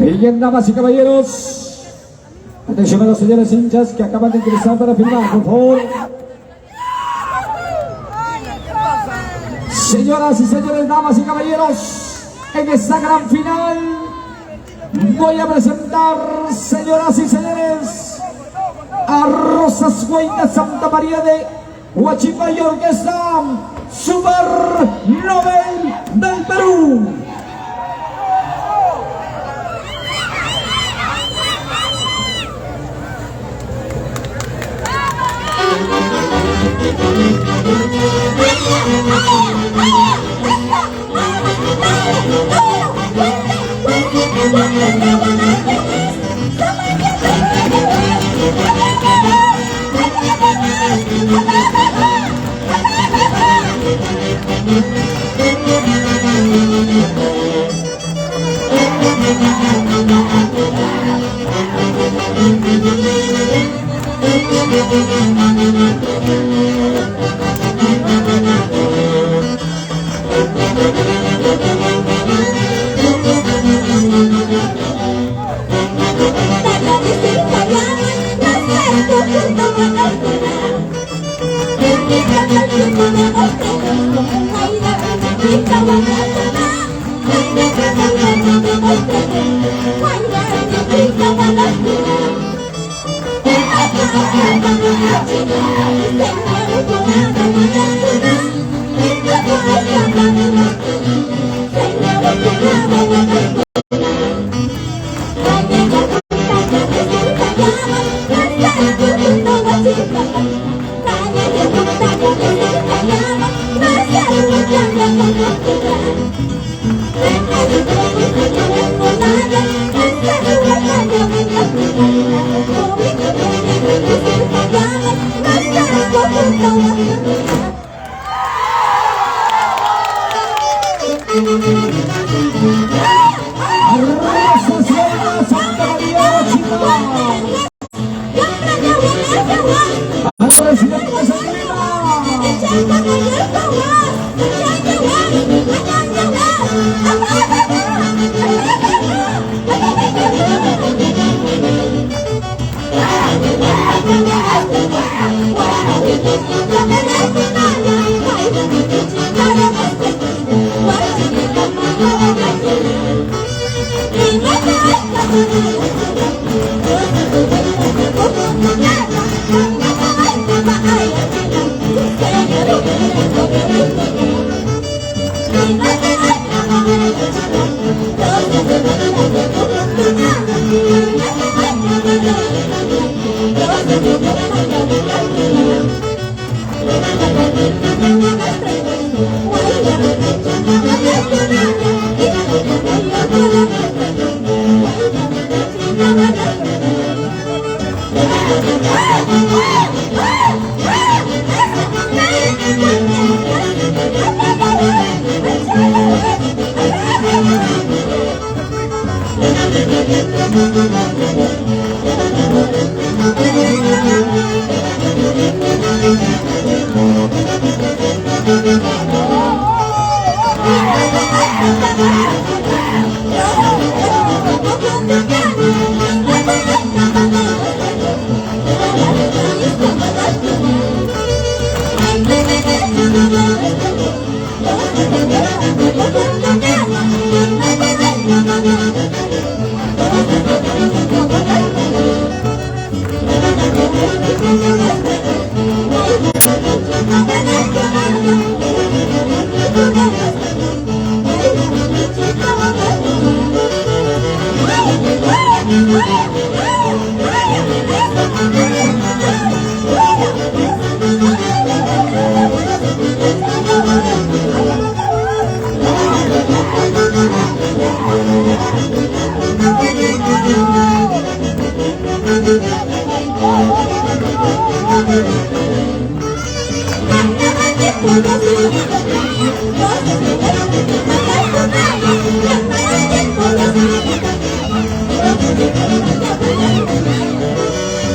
Y bien, damas y caballeros, atención a los señores hinchas que acaban de ingresar para firmar, por favor. Señoras y señores, damas y caballeros, en esta gran final voy a presentar, señoras y señores, a Rosas Guaita Santa María de Huachipa y orquesta Super Nobel del Perú. Gracias. Arrasa Ciudad Santa María Chica. Al presidente Sanguina.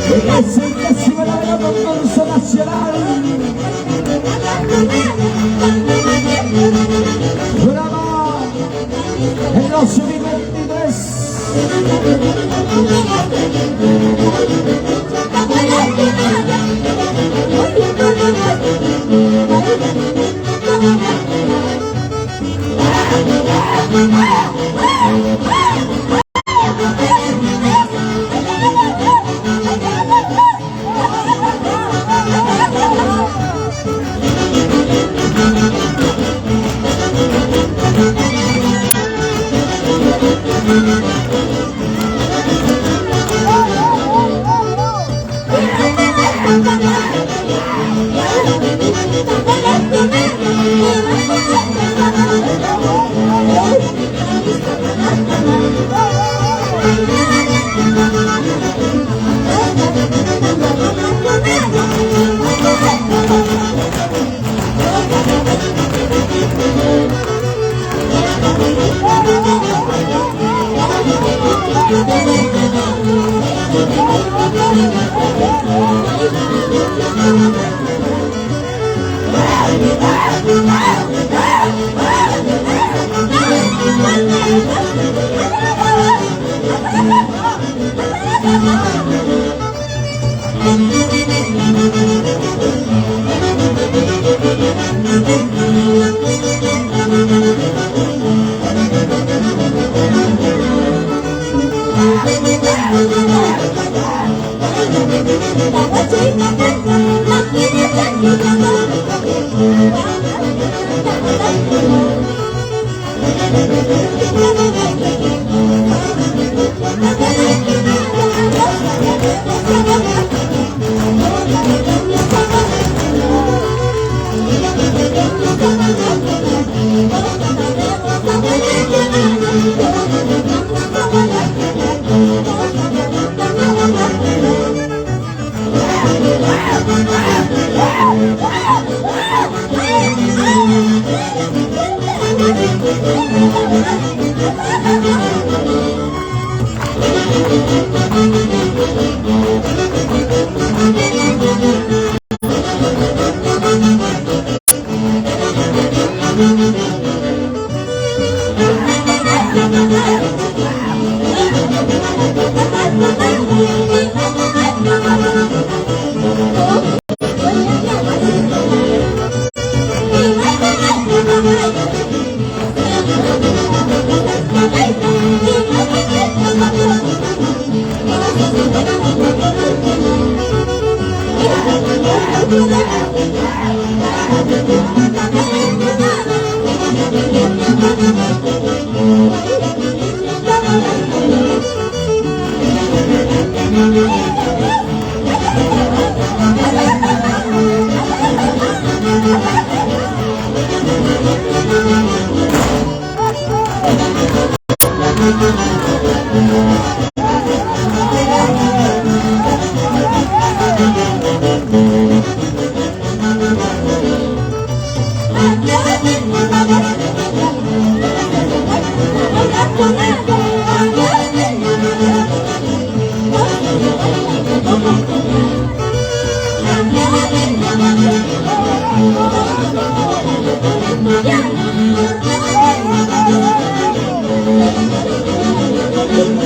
Presentación de la concurso nacional. Programa en los sub-23. Wow!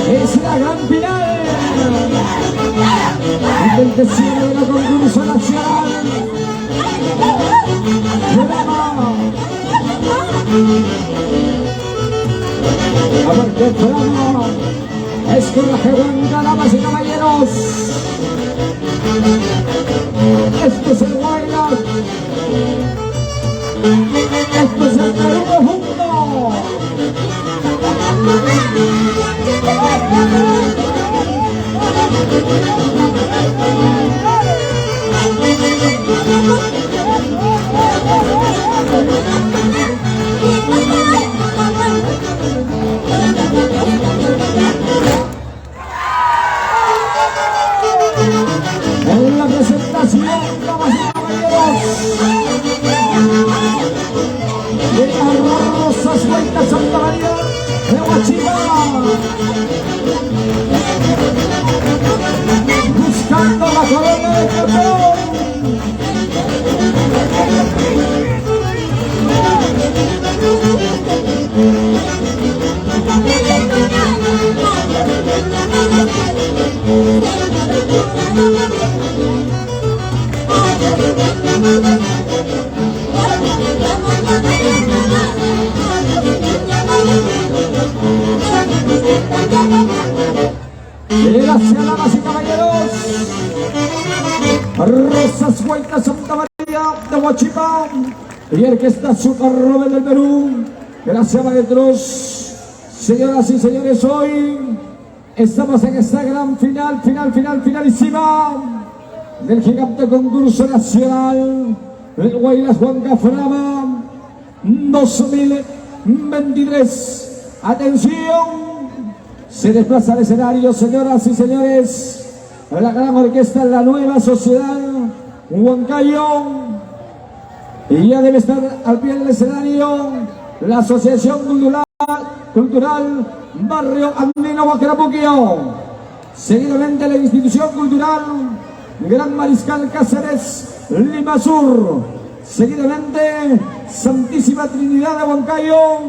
Es la gran final del desierto de la concurso nacional. A ver qué programa es que la Huanca, damas y caballeros. Esto es el Guaylas. Esto es el Perú profundo. En la presentación, damas y caballeros, de Rosas Huaylas Santa María de Huachipa, buscando la corona de campeón. Gracias, damas y caballeros. Rosas Huaylas Santa María de Huachipa y Orquesta Super Robert del Perú. Gracias, maestros. Señoras y señores, hoy estamos en esta gran finalísima del gigante concurso nacional del Guaylas Huanca Frama 2023. Atención, se desplaza al escenario, señoras y señores, la gran orquesta, la nueva sociedad Huancayo, y ya debe estar al pie del escenario la Asociación Cultural Barrio Andino Huacarapuquio, seguidamente la Institución Cultural Gran Mariscal Cáceres Lima Sur, seguidamente Santísima Trinidad de Huancayo,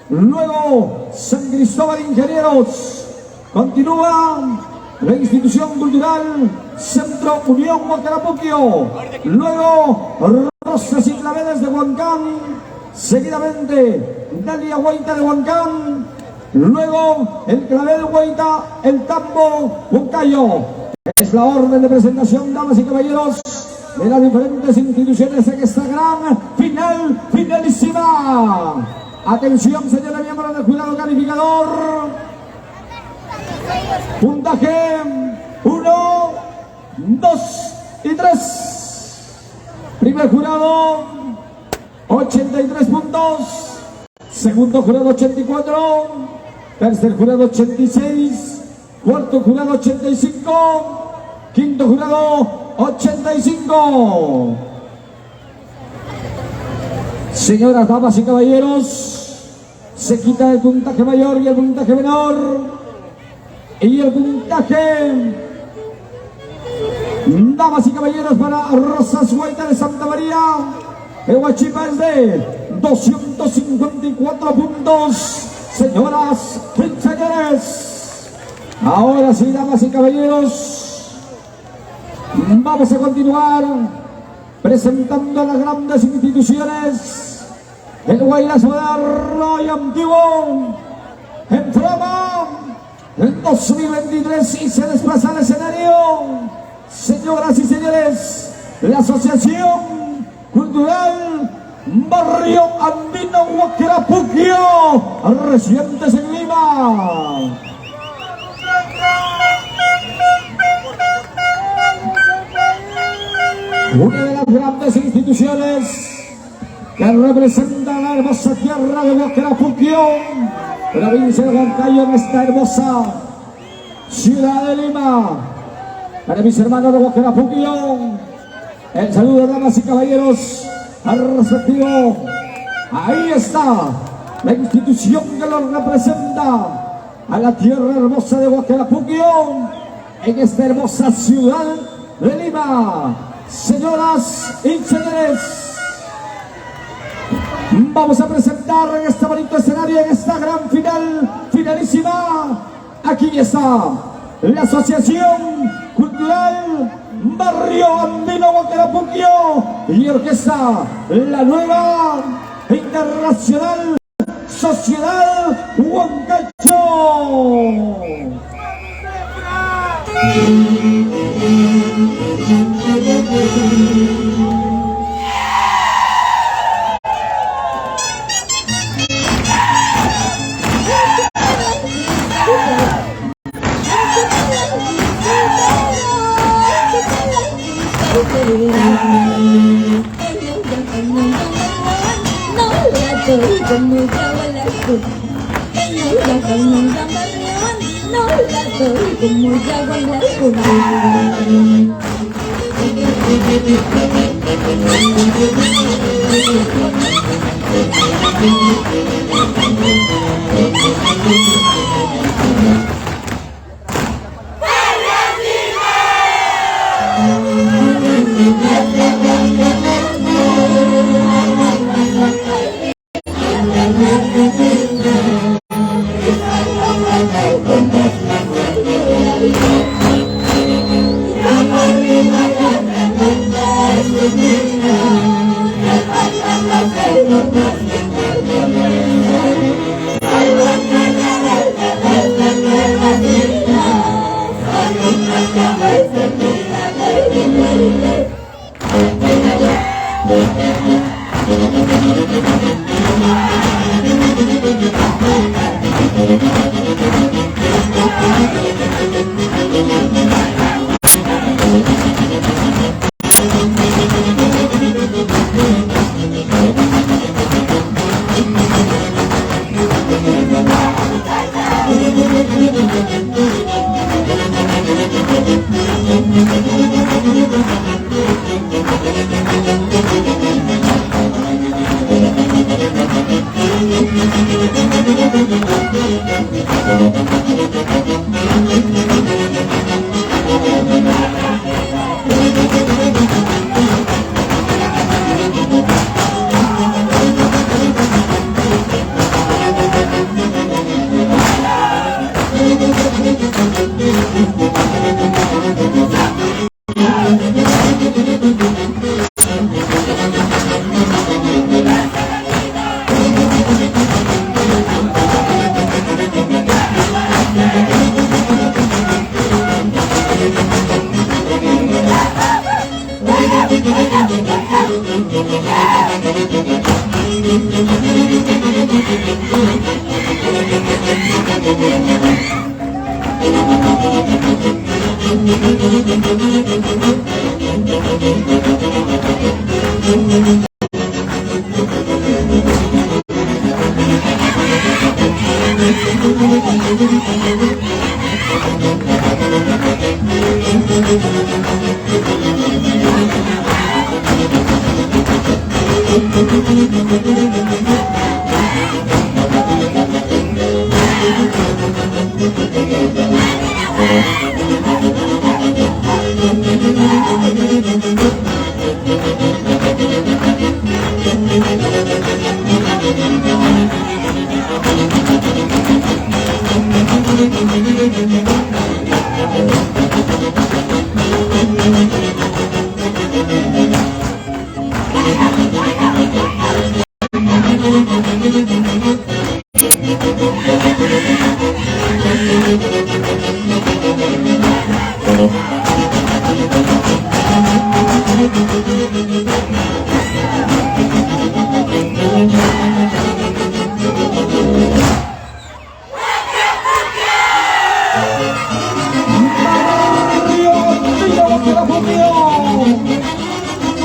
luego San Cristóbal Ingenieros, continúa la Institución Cultural Centro Unión Huacarapuquio, luego Rosas y Claveles de Huancán, seguidamente Dalia Huayta de Huancán, luego el Clavel Huayta, el Tambo Huancayo. Es la orden de presentación, damas y caballeros, de las diferentes instituciones en esta gran finalísima. Atención, señora miembro del jurado calificador. Puntaje 1, 2 y 3. Primer jurado, 83 puntos. Segundo jurado, 84. Tercer jurado, 86. Cuarto jurado, 85. Quinto jurado, 85. Señoras, damas y caballeros, se quita el puntaje mayor y el puntaje menor. Y el puntaje, damas y caballeros, para Rosas Huaylas de Santa María de Huachipa es de 254 puntos. Señoras y señores, ahora sí, damas y caballeros, vamos a continuar presentando a las grandes instituciones del Guaylas moderno y antiguo en Frama en 2023, y se desplaza al escenario, señoras y señores, la Asociación Cultural Barrio Andino Huacarapuquio, residentes en Lima. Una de las grandes instituciones que representa la hermosa tierra de Huacarapuquio, provincia de Huancayo, en esta hermosa ciudad de Lima. Para mis hermanos de Huacarapuquio, el saludo, damas y caballeros, al respectivo. Ahí está la institución que los representa a la tierra hermosa de Huacarapuquio, en esta hermosa ciudad de Lima. Señoras y señores, vamos a presentar en este bonito escenario, en esta gran finalísima. Aquí está la Asociación Cultural Barrio Andino Huacarapuquio y Orquesta La Nueva Internacional Sociedad Huancayo.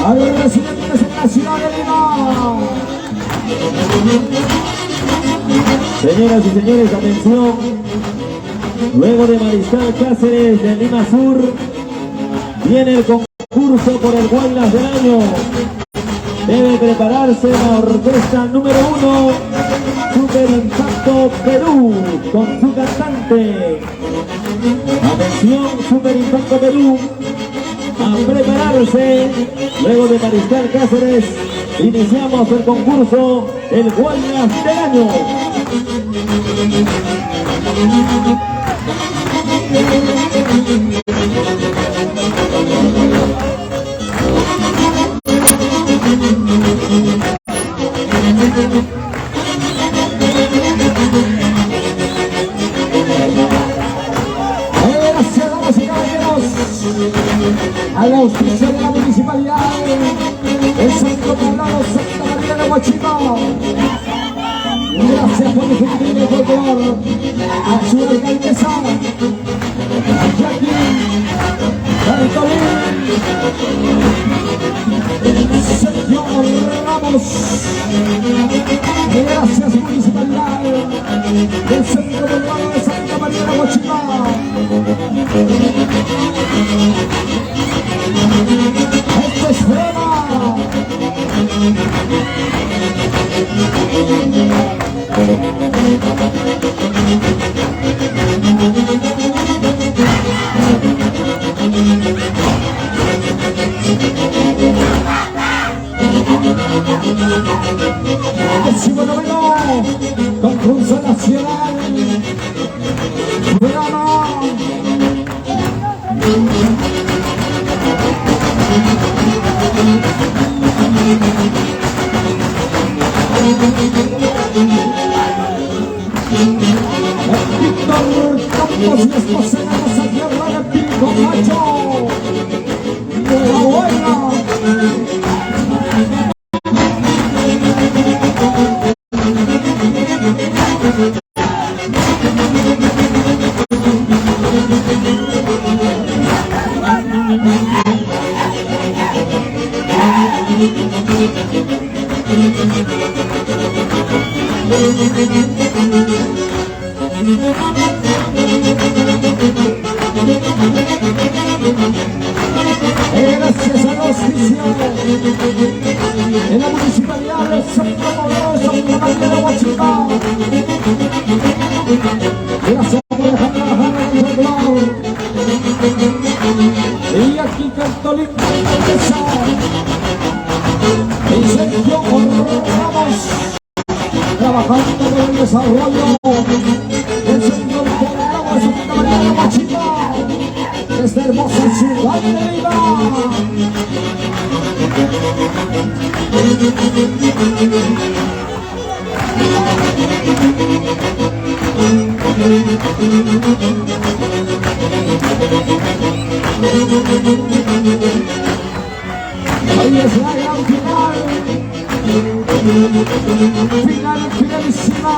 A los residentes en la ciudad de Lima. Señoras y señores, atención. Luego de Mariscal Cáceres de Lima Sur, viene el concurso por el Guaylas del año. Debe prepararse la orquesta número 1, Super Impacto Perú, con su cantante. Atención, Super Impacto Perú, a prepararse. Luego de Mariscal Cáceres, iniciamos el concurso, el Guaylas del año. Gracias, damas y caballeros, a la auspicia de la municipalidad, el Centro Poblado Santa María de Huachipa. Gracias por difundir el folclor, a su alcaldesa, Jacqueline Cantolín, Sergio Ramos. Gracias, municipalidad del Centro Poblado de Santa María de Huachipa. Esto es Frena. Décimo noveno, concurso nacional. Verano. Víctor Campos y esposa de la tierra de Pico Macho. Enhorabuena. Gracias al auspicio de la municipalidad del Centro Poblado de Santa María de Huachipa. Gracias por dejar trabajar en el folclor. Y aquí Cantolín, y Sergio Ramos, trabajando por el desarrollo del Centro Poblado de Santa María de Huachipa, esta hermosa ciudad de Lima. Ahí es la gran final. Final, finalísima.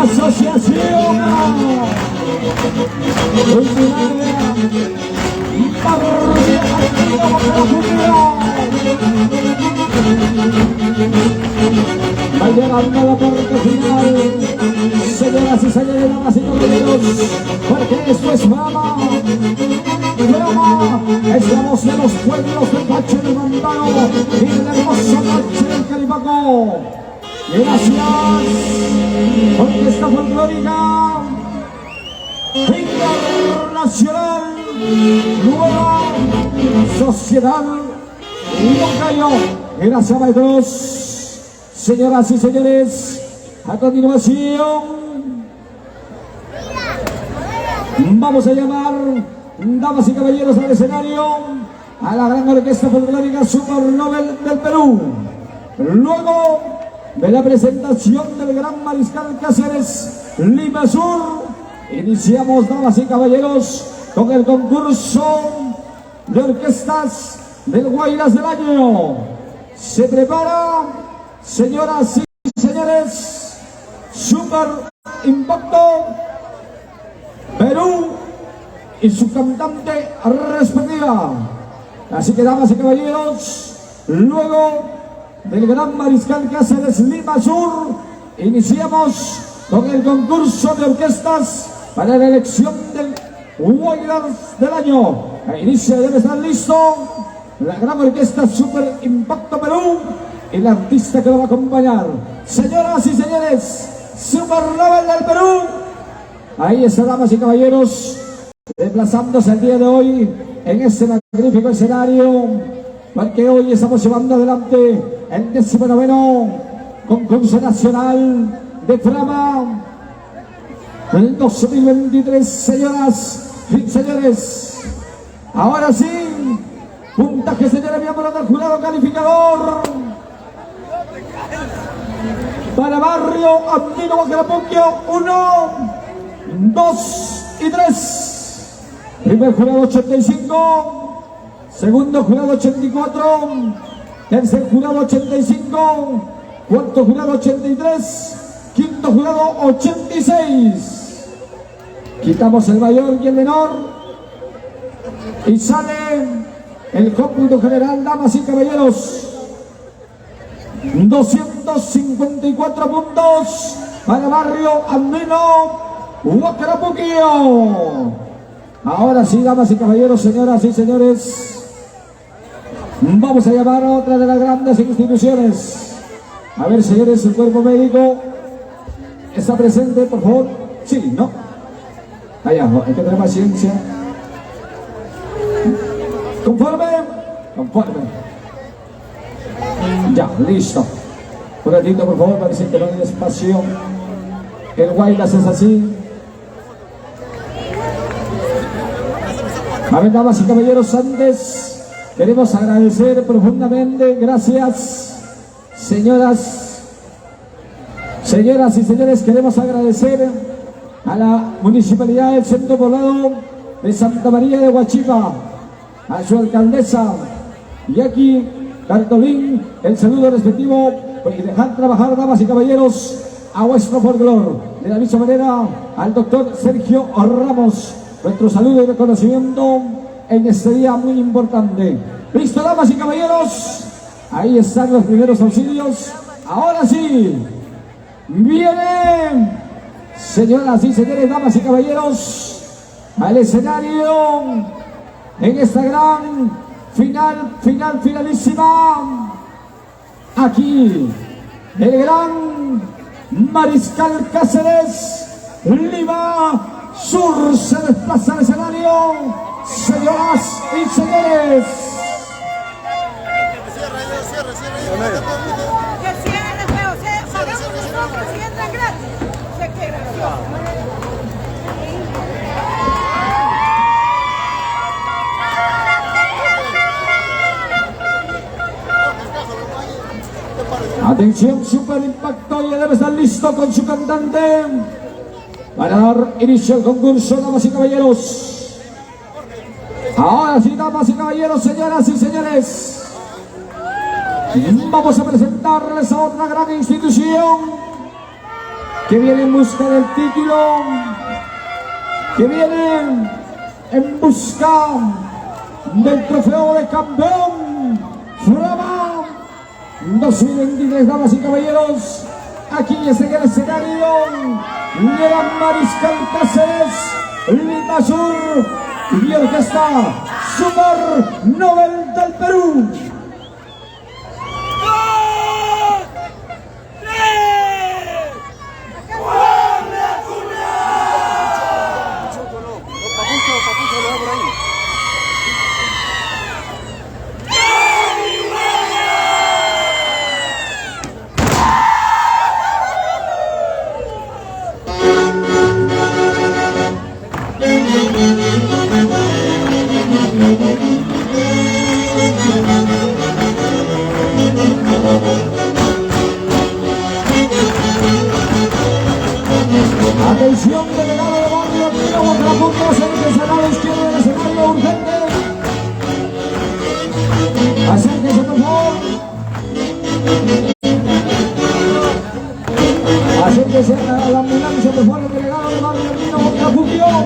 Asociación Culinaria Barrio Antiguo Carapunio. Va llegando a la parte final, señoras y señores, damas y caballeros, porque esto es Brahma. Brahma es la voz de los pueblos del Pache del Mandano y del hermoso Pache del Calipaco. Gracias, Orquesta Folclórica Internacional Nueva Sociedad Huancayo. Gracias, maestros. Señoras y señores, a continuación vamos a llamar, damas y caballeros, al escenario a la gran Orquesta Folclórica Super Nobel del Perú. Luego de la presentación del gran Mariscal Cáceres Lima Sur, iniciamos, damas y caballeros, con el concurso de orquestas del Guaylas del Año. Se prepara, señoras y señores, Super Impacto Perú y su cantante respectiva. Así que, damas y caballeros, luego del gran Mariscal Cáceres Lima Sur, iniciamos con el concurso de orquestas para la elección del Guaylas del Año. A inicio debe estar listo la gran orquesta Super Impacto Perú y el artista que lo va a acompañar. Señoras y señores, Super Nobel del Perú. Ahí está, damas y caballeros, desplazándose el día de hoy en este magnífico escenario, porque hoy estamos llevando adelante el 19º concurso nacional de Frama del 2023, señoras y señores. Ahora sí, puntaje, señores miembros del jurado calificador. Para Barrio Andino Guacarapuquio, 1, 2 y 3. Primer jurado 85, segundo jurado 84, tercer jurado 85, cuarto jurado 83, quinto jurado 86. Quitamos el mayor y el menor y sale el cómputo general, damas y caballeros. 254 puntos para Barrio Andino Guacarapuquio. Ahora sí, damas y caballeros, señoras y señores, vamos a llamar a otra de las grandes instituciones. A ver, señores, el cuerpo médico está presente, por favor. Sí, ¿no? Allá, hay que tener paciencia. ¿Conforme? Conforme. Ya, listo. Un ratito, por favor, parece que no hay espacio. El Guaylas es así. A ver, damas y caballeros, antes queremos agradecer profundamente, gracias, señoras y señores, queremos agradecer a la Municipalidad del Centro Poblado de Santa María de Huachipa, a su alcaldesa Jackie Cartolín, el saludo respectivo y dejar trabajar, damas y caballeros, a vuestro folclor. De la misma manera, al doctor Sergio Ramos, nuestro saludo y reconocimiento en este día muy importante. Listo, damas y caballeros, ahí están los primeros auxilios. Ahora sí, Vienen, señoras y señores, damas y caballeros, al escenario en esta gran finalísima. Aquí, el gran Mariscal Cáceres, Lima Sur, se desplaza al escenario, señoras y señores. Que cierren, pero pagamos nosotros y entran gratis. Se queda. Atención, Super Impacto, ya debe estar listo con su cantante para dar inicio al concurso, damas y caballeros. Ahora sí, damas y caballeros, señoras y señores, vamos a presentarles a otra gran institución que viene en busca del título, que viene en busca del trofeo de campeón Frama 2023, damas y caballeros. Aquí es en el escenario de la Mariscal Cáceres, Lima Sur y Orquesta Super Nobel del Perú. Atención, delegado de barrio, tiro contrapuntos en el escenario izquierdo del escenario urgente. Acérquese, por favor. Acérquese a la ambulancia, por favor, el delegado de barrio, tiro contrapuntos.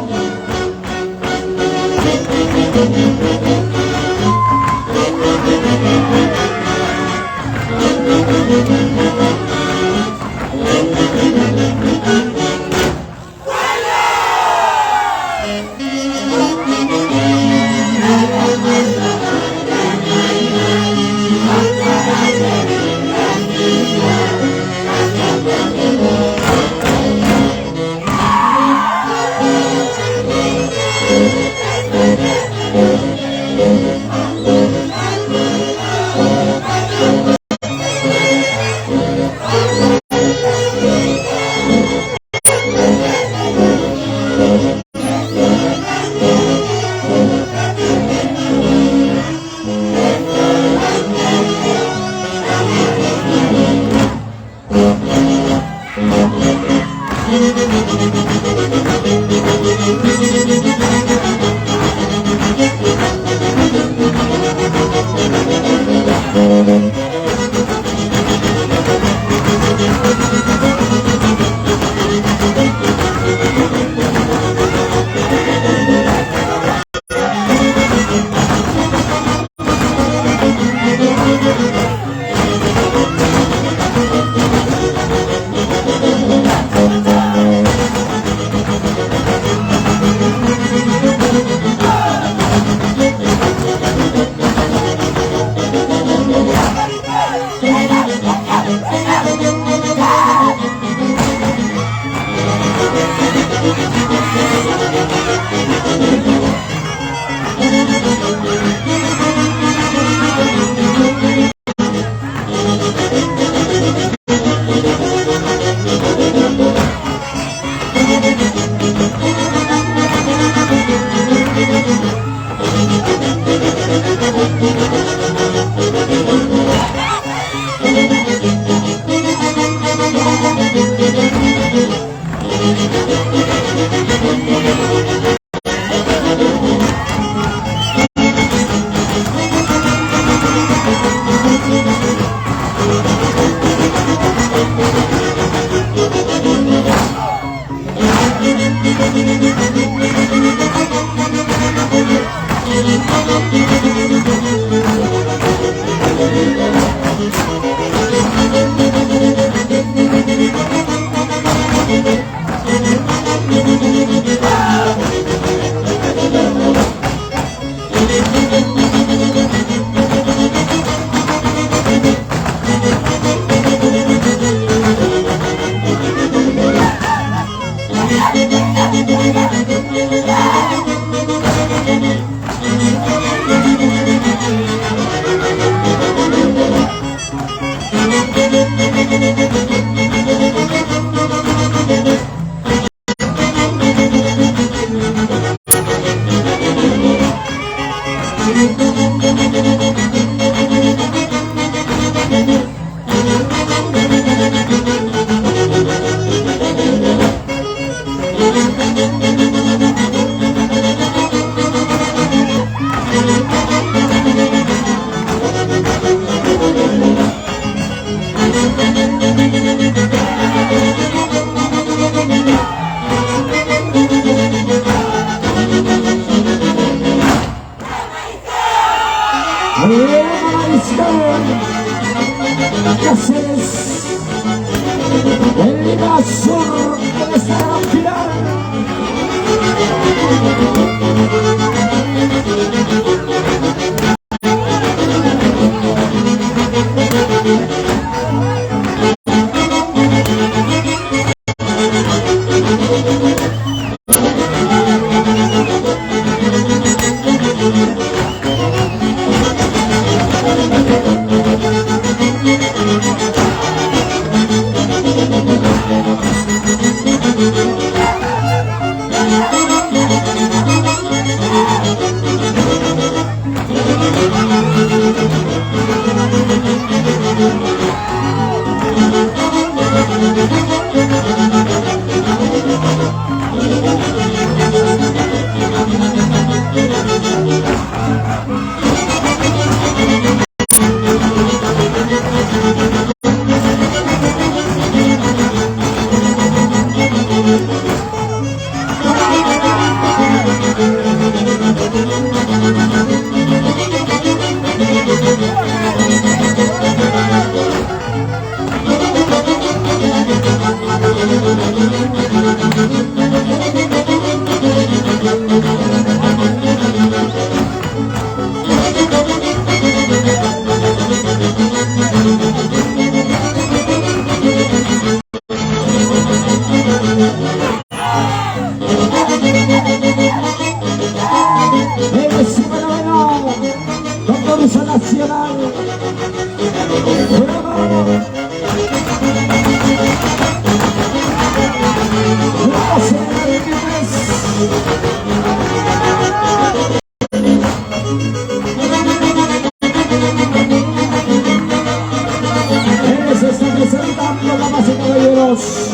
caballeros.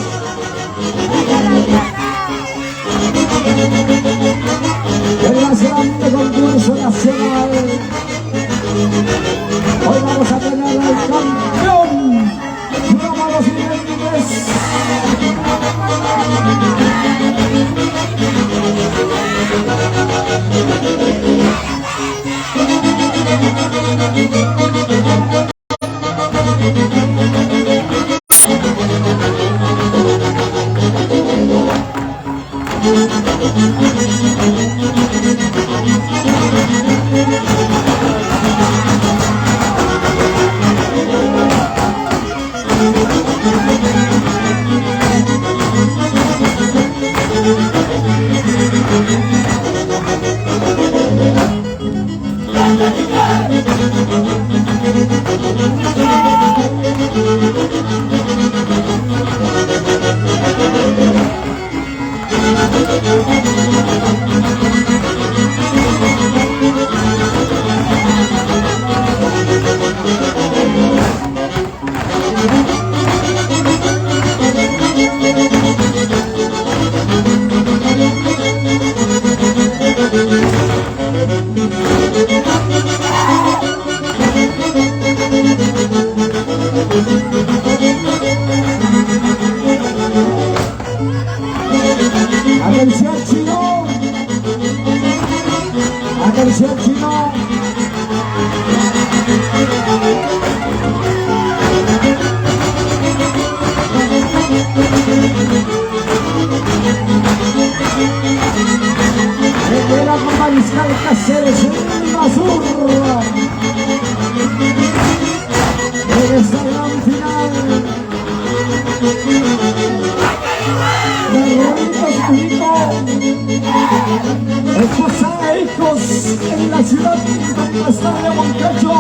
El más grande concurso nacional. Hoy vamos a tener al campeón. Vamos a los niveles. Atención chino, atención chino. Era con Mariscal Cáceres en Lima Sur. En esta gran final. Esposa e hijos en la ciudad de Estadio Moncayo.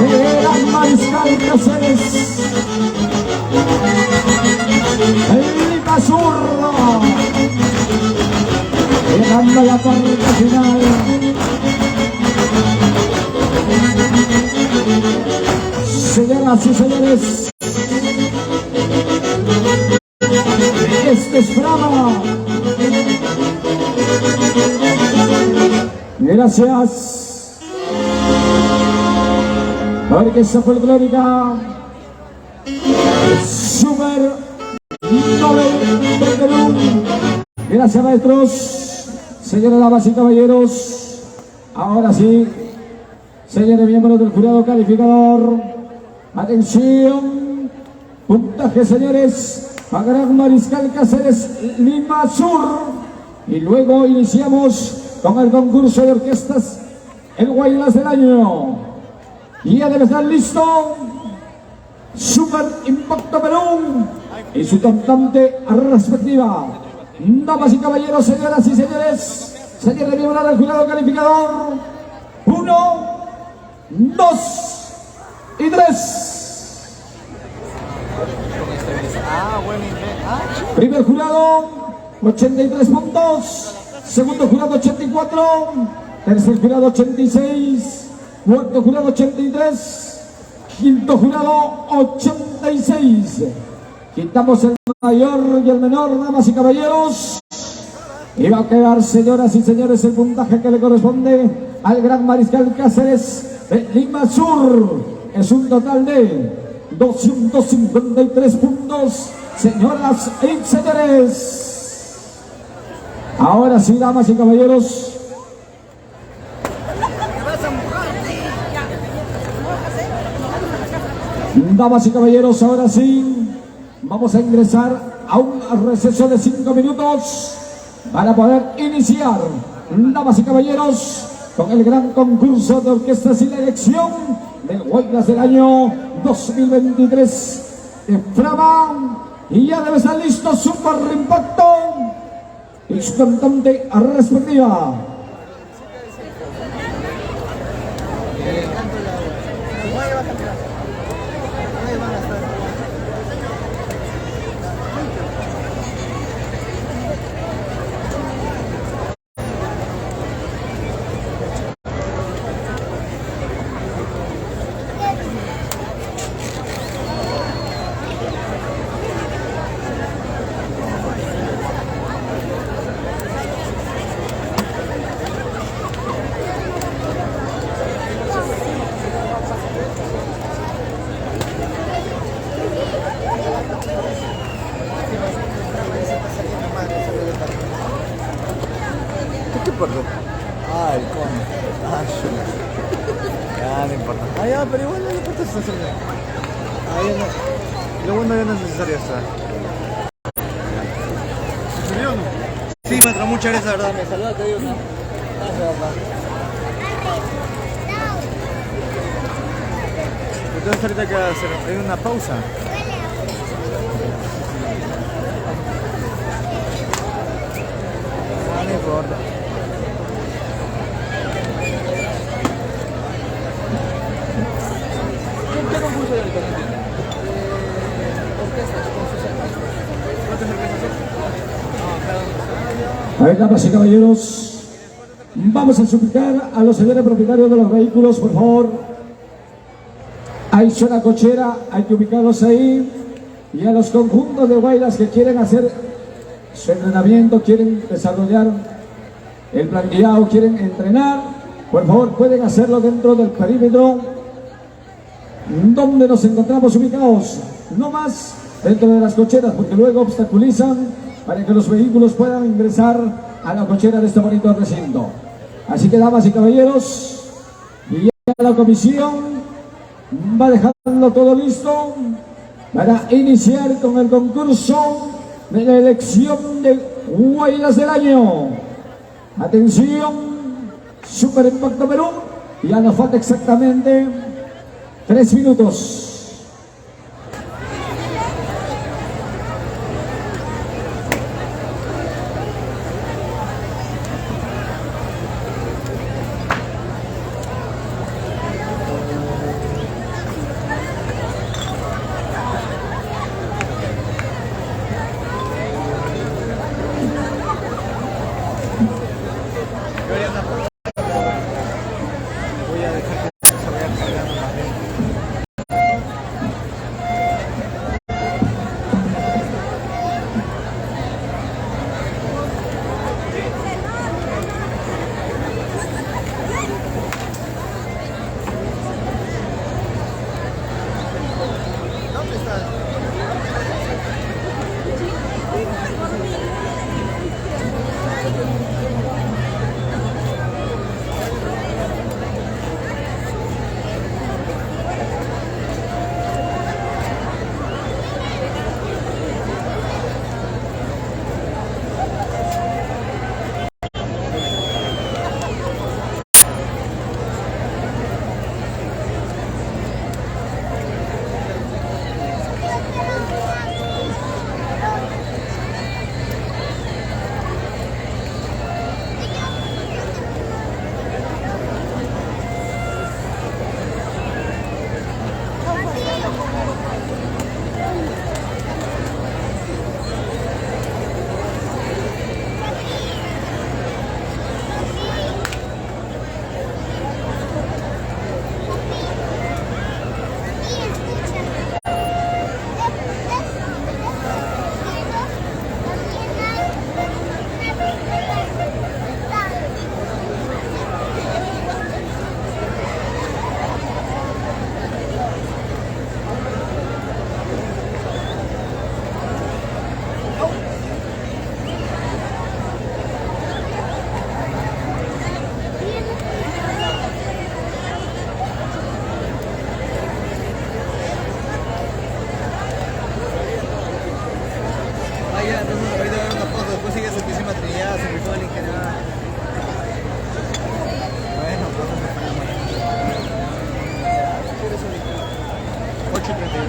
Era Mariscal Cáceres en Lima Sur, llegando a la parte final. Señoras y señores, este es Brava. Gracias. Orquesta Folclórica Super Nobel de Perú. Gracias, maestros, señoras, damas y caballeros. Ahora sí, señores miembros del jurado calificador, atención, puntaje, señores, a Gran Mariscal Cáceres, Lima Sur. Y luego iniciamos con el concurso de orquestas, el Guaylas del Año. Y ya debe estar listo Super Impacto Perú y su cantante respectiva. Damas y caballeros, señoras y señores, señores miembros del jurado calificador, 1, 2 y 3. Primer jurado, 83 puntos. Segundo jurado, 84. Tercer jurado, 86. Cuarto jurado, 83. Quinto jurado, 86. Quitamos el mayor y el menor, damas y caballeros. Y va a quedar, señoras y señores, el puntaje que le corresponde al Gran Mariscal Cáceres de Lima Sur. Es un total de 253 puntos, señoras y señores. Ahora sí, damas y caballeros. Damas y caballeros, ahora sí, vamos a ingresar a un receso de 5 minutos para poder iniciar. Damas y caballeros, con el gran concurso de orquestas y la elección del Guaylas del año 2023 de Frama. Y ya debe estar listo Super Impacto y su cantante respectiva. ¿Qué importa? Ah, el cono. Ah, ya no importa. Ah, ya, pero igual no importa esta cerveza. Ah, ya no. Lo bueno ya no es necesario esta. ¿Se subió o no? Sí, maestro, muchas gracias, verdad. Me saluda, te digo. Gracias, papá. Entonces ahorita que hacer, hay una pausa. No importa. ¿Qué concurso de ahorita? Orquestas con sus cervezas. ¿Cuántas cervezas? A ver, damas y caballeros, vamos a suplicar a los señores propietarios de los vehículos, por favor. Hay zona cochera, hay que ubicarlos ahí. Y a los conjuntos de guaylas que quieren hacer su entrenamiento, quieren desarrollar el plan guiado, quieren entrenar, por favor pueden hacerlo dentro del perímetro donde nos encontramos ubicados, no más dentro de las cocheras, porque luego obstaculizan para que los vehículos puedan ingresar a la cochera de este bonito recinto. Así que, damas y caballeros, y ya la comisión va dejando todo listo para iniciar con el concurso de la elección de Guaylas del año. Atención, Super Impacto Perú, ya nos falta exactamente 3 minutos.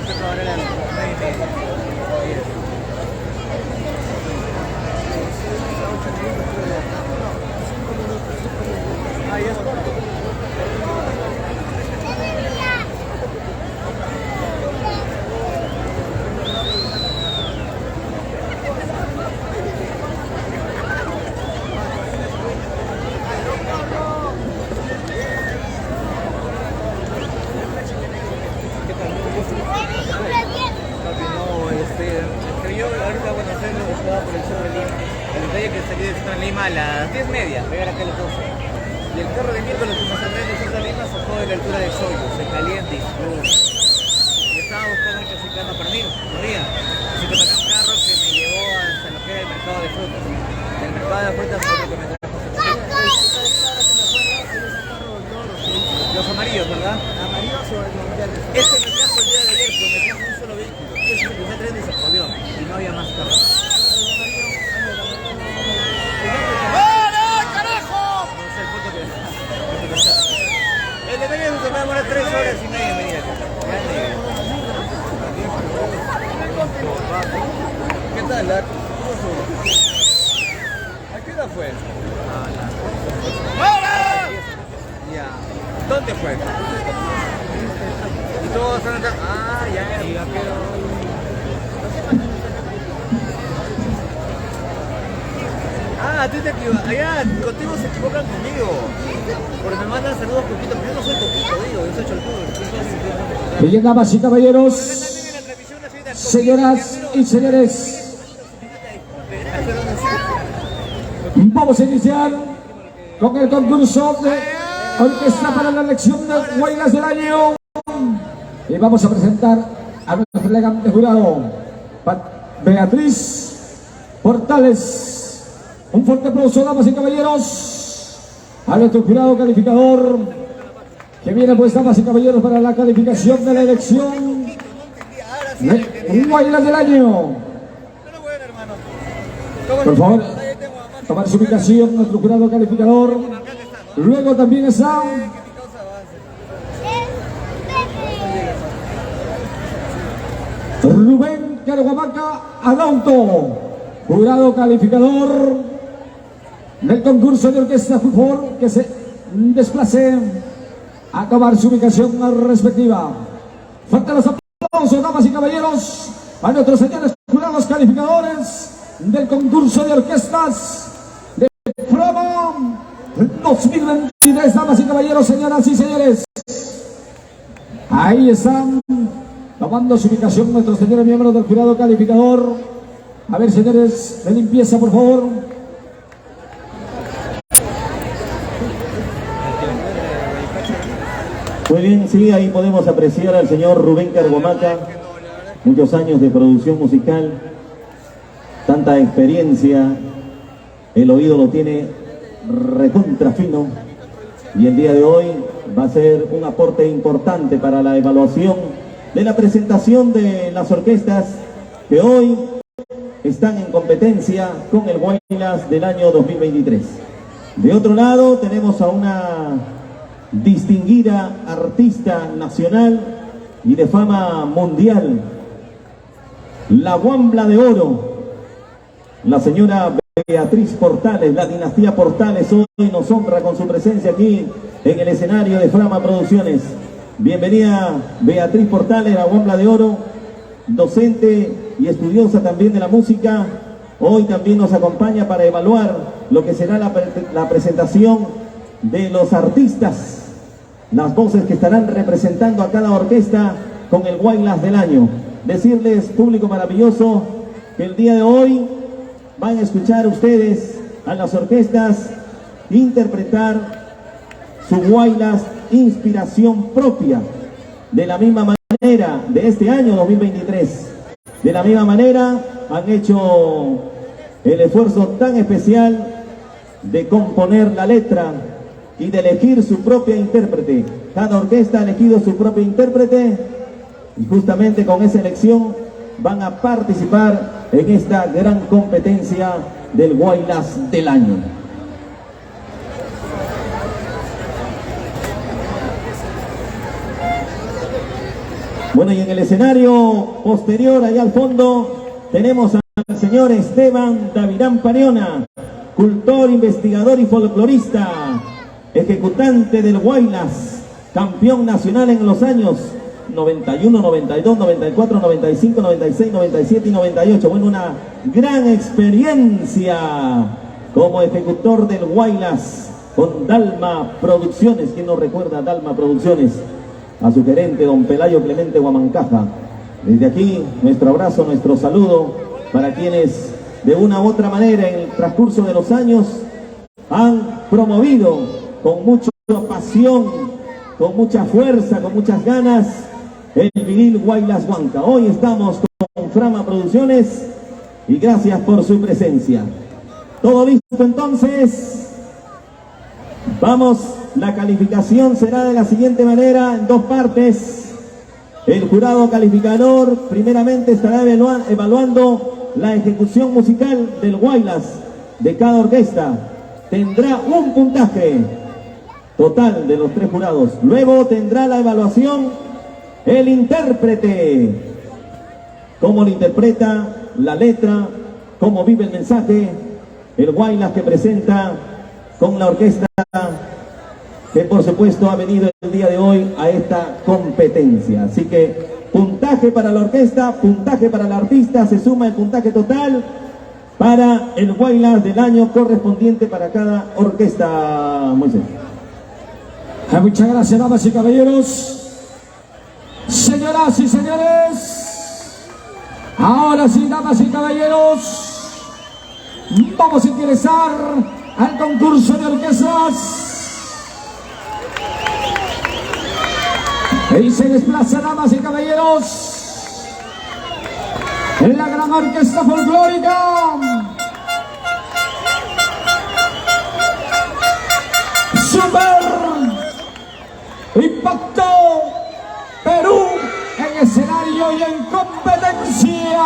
nosotros ahora eran 9:30. Ahí es corto. Yo ahorita cuando estoy en estaba por el sur de Lima. El detalle que salí del centro de Lima a las 10:30, llegar acá a las 12. Y el carro de miércoles que me salió del centro de Lima sacó de la altura del Soyo, se calienta y yo estaba buscando el clasicano para mí, corría. Así que saqué un carro que me llevó hasta lo que era el mercado de frutas. Del mercado de frutas fue lo que me trajo. Los amarillos, ¿verdad? Amarillos o los verdes. Este me trajo el día de ayer, pero me trajo un solo vehículo. Este es el primer tren y se jodió. Y no había más carros. ¡Para, carajo! No sé el punto que... El detalle es que me va a demorar 3 horas y media en venir acá. ¿Qué tal, Lar? ¿A qué hora fue? ¡Para! Ya. ¿Dónde fue? Y todos están acá. Ah, ya quedó. Ah, tú te equivocas. Allá, contigo se equivocan conmigo. Porque me mandan saludos Coquito, pero yo no soy Coquito, digo, yo soy Cholcudo. Bien, damas y caballeros, señoras y señores, vamos a iniciar con el concurso de orquesta para la elección de Guaylas del Año. Y vamos a presentar a nuestro elegante jurado, Beatriz Portales. Un fuerte aplauso, damas y caballeros, a nuestro jurado calificador, que viene, pues, damas y caballeros, para la calificación de la elección de Guaylas del Año. Por favor, tomar su ubicación nuestro jurado calificador. Luego también está Rubén Carguamaca Adauto, jurado calificador del concurso de orquesta Fútbol, que se desplace a tomar su ubicación respectiva. Fuerte los aplausos, damas y caballeros, a nuestros señores jurados calificadores del concurso de orquestas de Promo 2023, damas y caballeros, señoras y señores. Ahí están tomando su ubicación nuestros señores miembros del jurado calificador. A ver, señores de limpieza, por favor. Muy bien, sí, ahí podemos apreciar al señor Rubén Carguamaca, muchos años de producción musical, tanta experiencia, el oído lo tiene recontra fino, y el día de hoy va a ser un aporte importante para la evaluación de la presentación de las orquestas que hoy están en competencia con el Guaylas del año 2023. De otro lado tenemos a una distinguida artista nacional y de fama mundial, la Guambla de Oro, la señora Beatriz Portales. La dinastía Portales hoy nos honra con su presencia aquí en el escenario de Frama Producciones. Bienvenida, Beatriz Portales, la Guambla de Oro, docente y estudiosa también de la música. Hoy también nos acompaña para evaluar lo que será la presentación de los artistas, las voces que estarán representando a cada orquesta con el Guaylas del año. Decirles, público maravilloso, que el día de hoy van a escuchar ustedes a las orquestas interpretar su Guaylas inspiración propia, de la misma manera de este año 2023. De la misma manera han hecho el esfuerzo tan especial de componer la letra y de elegir su propia intérprete. Cada orquesta ha elegido su propio intérprete y justamente con esa elección van a participar en esta gran competencia del Guaylas del año. Bueno, y en el escenario posterior, allá al fondo, tenemos al señor Esteban Davirán Pariona, cultor, investigador y folclorista, ejecutante del Huaylas, campeón nacional en los años 91, 92, 94, 95, 96, 97 y 98. Bueno, una gran experiencia como ejecutor del Huaylas con Dalma Producciones. ¿Quién no recuerda a Dalma Producciones? A su gerente, don Pelayo Clemente Guamancaja. Desde aquí, nuestro abrazo, nuestro saludo para quienes de una u otra manera en el transcurso de los años han promovido con mucha pasión, con mucha fuerza, con muchas ganas el vinil Huaylas Huanca. Hoy estamos con Frama Producciones y gracias por su presencia. ¿Todo listo entonces? Vamos, la calificación será de la siguiente manera, en dos partes. El jurado calificador primeramente estará evaluando la ejecución musical del Huaylas de cada orquesta. Tendrá un puntaje total de los tres jurados. Luego tendrá la evaluación el intérprete. Cómo lo interpreta, la letra, cómo vive el mensaje, el Huaylas que presenta con la orquesta que por supuesto ha venido el día de hoy a esta competencia. Así que puntaje para la orquesta, puntaje para el artista, se suma el puntaje total para el Huaylas del año correspondiente para cada orquesta. Moisés. Muchas gracias, damas y caballeros. Señoras y señores, ahora sí, damas y caballeros, vamos a ingresar al concurso de orquestas. Y se desplaza, damas y caballeros, en la gran orquesta folclórica. Super Impacto Perú en escenario y en competencia.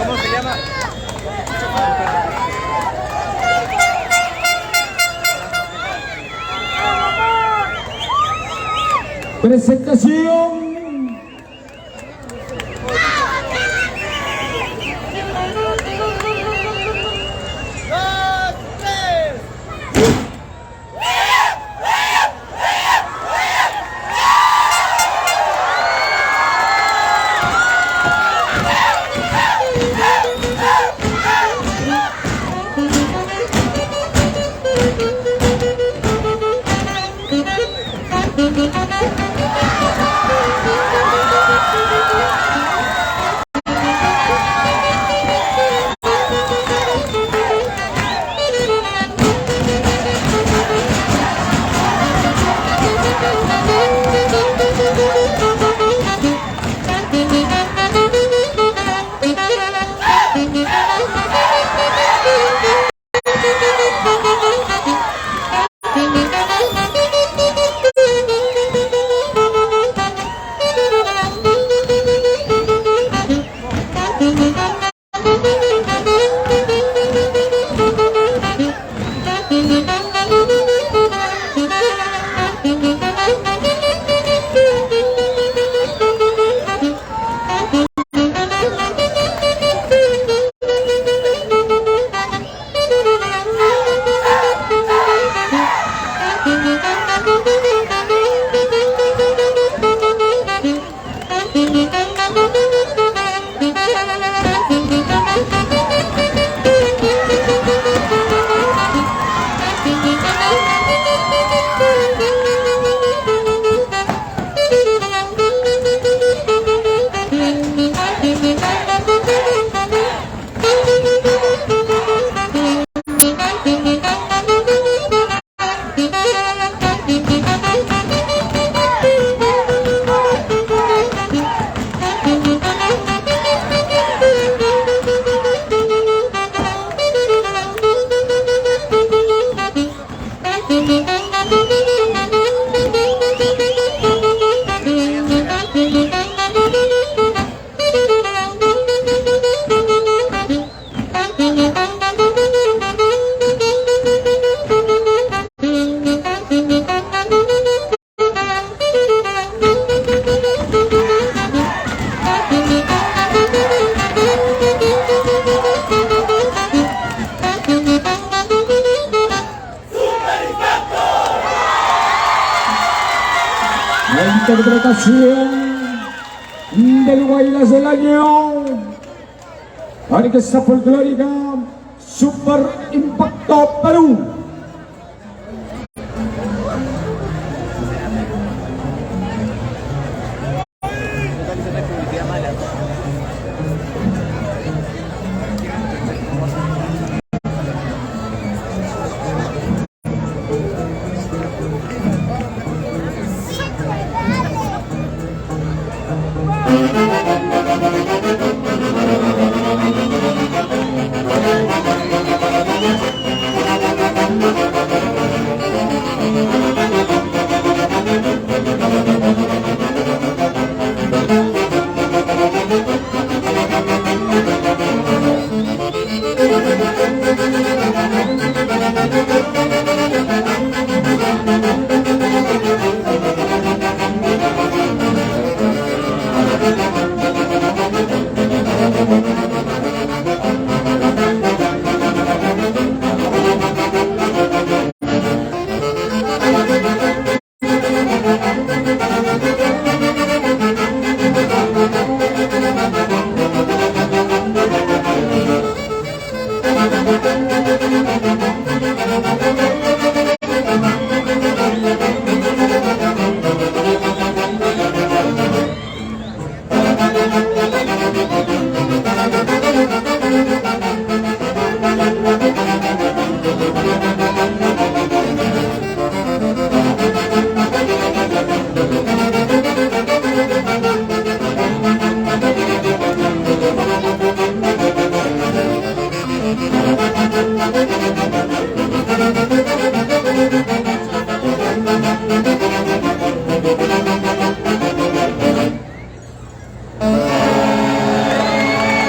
¿Cómo se llama? Presentación. interpretación del Guaylas del Año. Orquesta Folclórica Super Impacto Perú.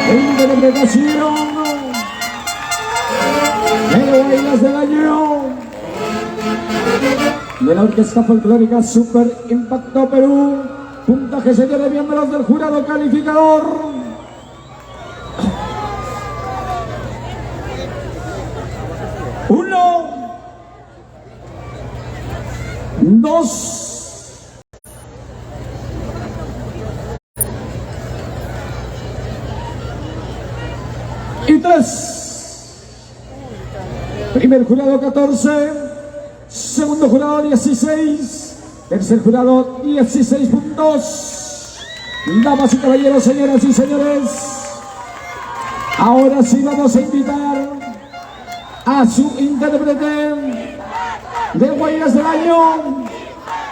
Interpretación de Guaylas del Año de la Orquesta Folclórica Super Impacto Perú. Puntaje, señores miembros del jurado calificador. Uno, dos, y 3. Primer jurado 14, segundo jurado 16, tercer jurado 16 puntos. Damas y caballeros, señoras y señores, ahora sí vamos a invitar a su intérprete de Guaylas del Año,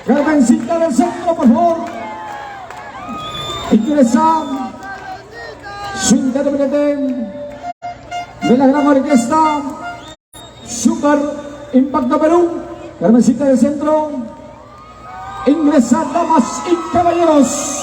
Carmencita del Centro, por favor. Ingresa su intérprete de la gran orquesta Super Impacto Perú, Carmencita del Centro. Ingresa, damas y caballeros.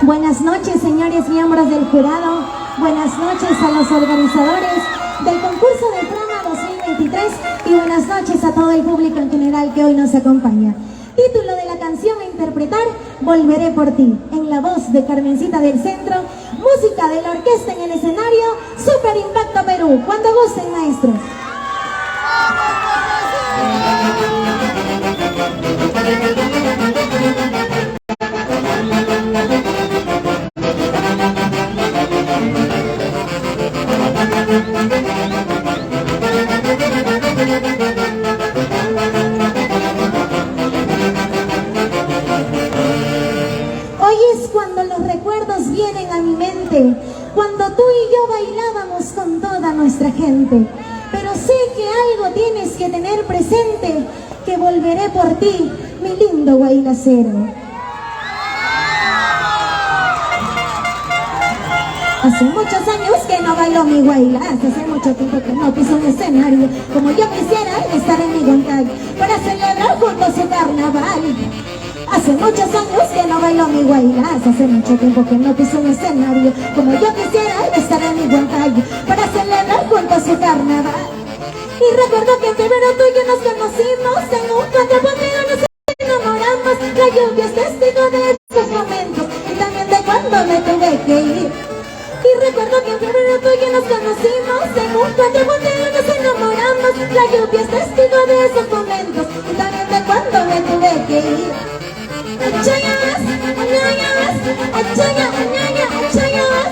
Buenas noches, señores miembros del jurado. Buenas noches a los organizadores del concurso de Trama 2023 y buenas noches a todo el público en general que hoy nos acompaña. Título de la canción a interpretar: Volveré por ti, en la voz de Carmencita del Centro. Música de la orquesta en el escenario, Super Impacto Perú. Cuando gusten, maestros. Hoy es cuando los recuerdos vienen a mi mente, cuando tú y yo bailábamos con toda nuestra gente. Pero sé que algo tienes que tener presente, que volveré por ti, mi lindo guaylacero. Hace muchos años que no bailo mi guaylas, hace mucho tiempo que no piso un escenario como yo quisiera estar en mi Goncay para celebrar juntos su carnaval. Hace muchos años que no bailo mi guaylas, hace mucho tiempo que no piso un escenario como yo quisiera estar en mi Huancayo para celebrar juntos su carnaval. Y recuerdo que en febrero tú y yo nos conocimos en un cuadro conmigo nos enamoramos. La lluvia es testigo de esos momentos y también de cuando me tuve que ir. Y recuerdo que en febrero tú y yo nos conocimos en un cuadro conmigo nos enamoramos. La lluvia es testigo de esos momentos y también de cuando me tuve que ir. Achayas, añayas, achaya, añaya, achayas.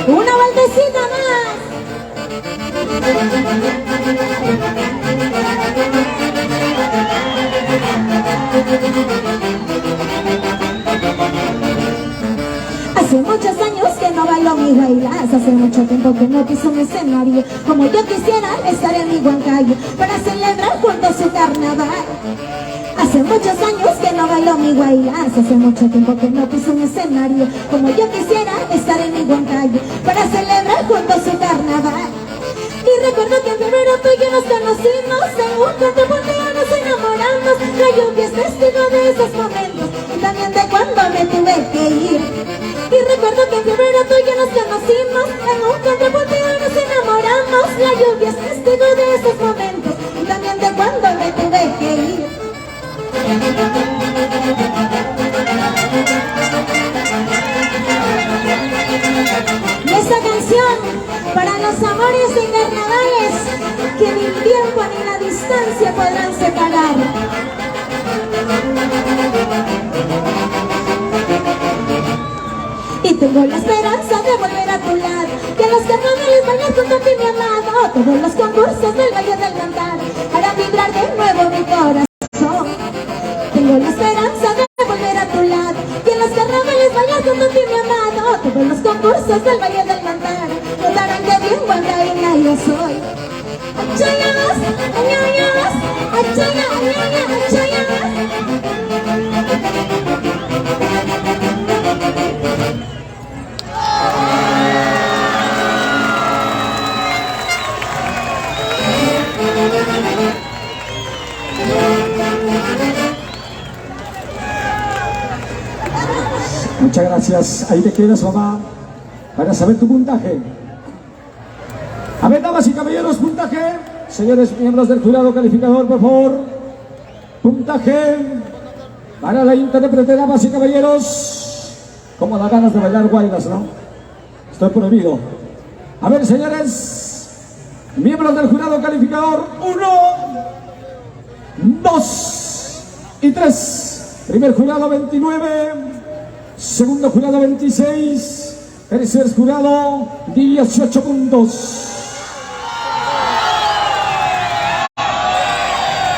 Una vueltecita más. Hace muchos años que no bailo mi bailas, hace mucho tiempo que no piso un escenario como yo quisiera estar en mi Huancayo para celebrar juntos su carnaval. Hace muchos años que no bailo mi guaylas, hace mucho tiempo que no piso un escenario como yo quisiera estar en mi Huancayo para celebrar juntos su carnaval. Y recuerdo que en febrero tú y yo nos conocimos en un cuarto contigo nos enamoramos. La lluvia es testigo de esos momentos y también de cuando me tuve que ir. Y recuerdo que en febrero tú y yo nos conocimos en un cuarto contigo nos enamoramos. La lluvia es testigo de esos momentos y también de cuando me tuve que ir. Y esta canción para los amores invernales que ni el tiempo ni la distancia podrán separar. Y tengo la esperanza de volver a tu lado, que los carnavales vayan junto a ti mi amado, todos los concursos del Valle del Cantar harán vibrar de nuevo mi corazón. Tengo la esperanza de volver a tu lado, que en los carnavales vayan junto a ti mi amado, todos los concursos del Valle del Cantar notarán que bien huancaína yo soy. Achayas, añayas, achaya, añaya, achayas. Muchas gracias. Ahí te quedas, mamá, para saber tu puntaje. A ver, damas y caballeros, puntaje. Señores miembros del jurado calificador, por favor. Puntaje para la intérprete, damas y caballeros. Como da ganas de bailar guaylas, ¿no? Estoy prohibido. A ver, señores miembros del jurado calificador, 1, 2 y 3. Primer jurado 29, segundo jurado 26, tercer jurado 18 puntos.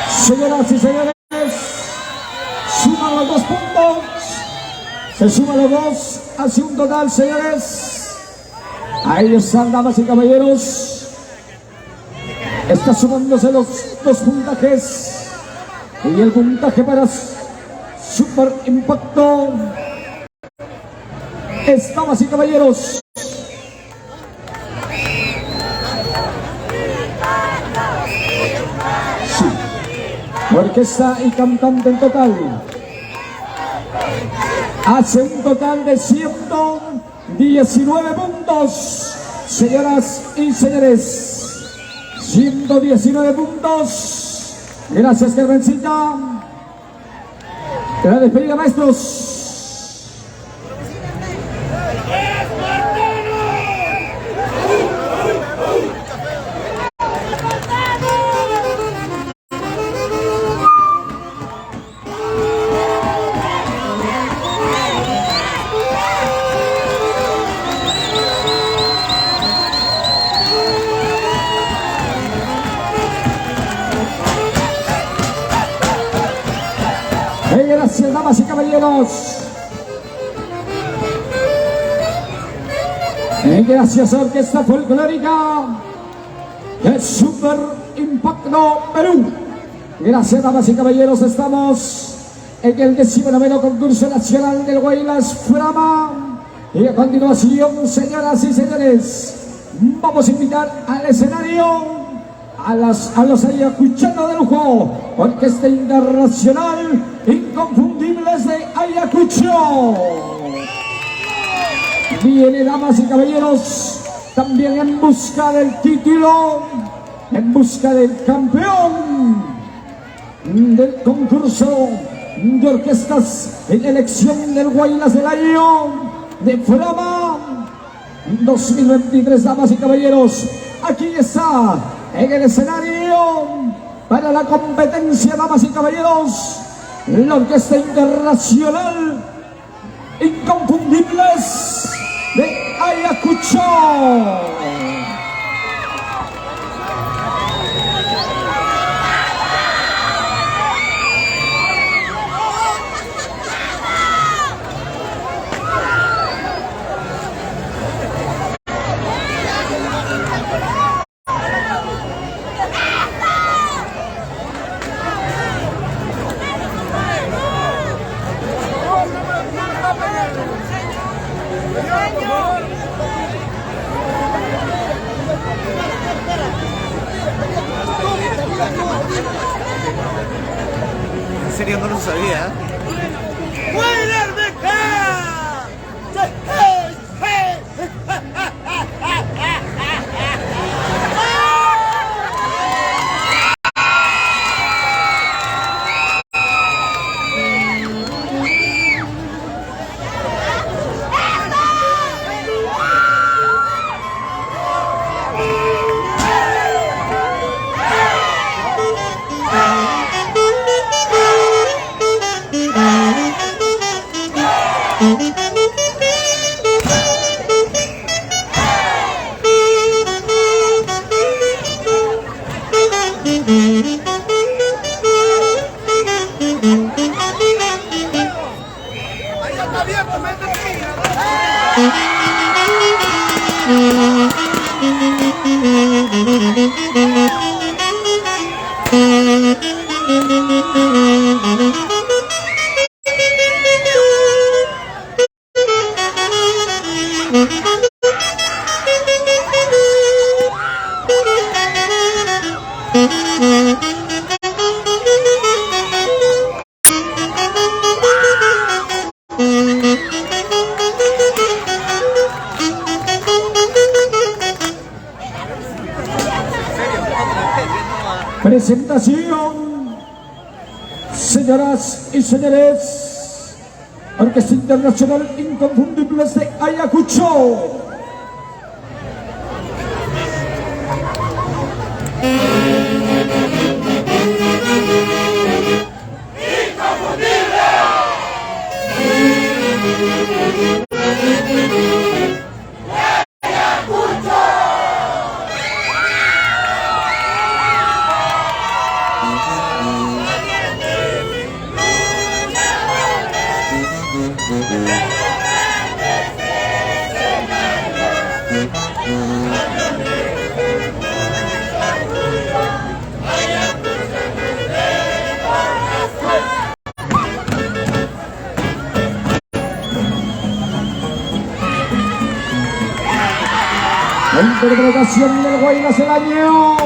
Señoras y señores, suman los 2 puntos. Se suman los 2, hace un total, señores. Ahí están, damas y caballeros. Está sumándose los 2 puntajes. Y el puntaje para Super Impacto es, damas y caballeros, orquesta y cantante en total hace un total de 119 puntos. Señoras y señores, 119 puntos. Gracias, Carmencita. La despedida, maestros. Gracias, damas y caballeros. Gracias, Orquesta Folclórica de Super Impacto Perú. Gracias, damas y caballeros. Estamos en el 19º concurso nacional del Guaylas Frama. Y a continuación, señoras y señores, vamos a invitar al escenario a los ayacuchanos de lujo, Orquesta Internacional Inconfundibles de Ayacucho. Viene, damas y caballeros, también en busca del título, en busca del campeón del concurso de orquestas en elección del Guaylas del año de Frama 2023, damas y caballeros. Aquí está en el escenario para la competencia, damas y caballeros, la Orquesta Internacional Inconfundibles de Ayacucho. En serio no lo sabía. Presentación, señoras y señores, Orquesta Internacional Inconfundibles de Ayacucho. Interpretación del Guaylas del año.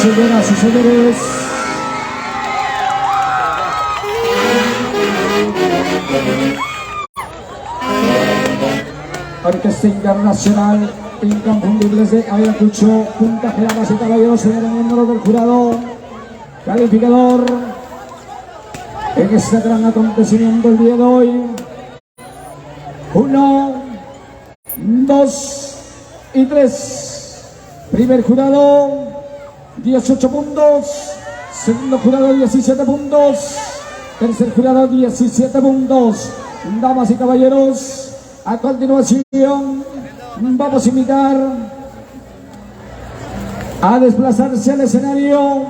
señoras y señores. Orquesta Internacional Inconfundibles de Ayacucho, puntaje, damas y caballeros, señores miembros del jurado calificador en este gran acontecimiento el día de hoy. 1, 2 y 3. Primer jurado 18 puntos, segundo jurado 17 puntos, tercer jurado 17 puntos. Damas y caballeros, a continuación vamos a invitar a desplazarse al escenario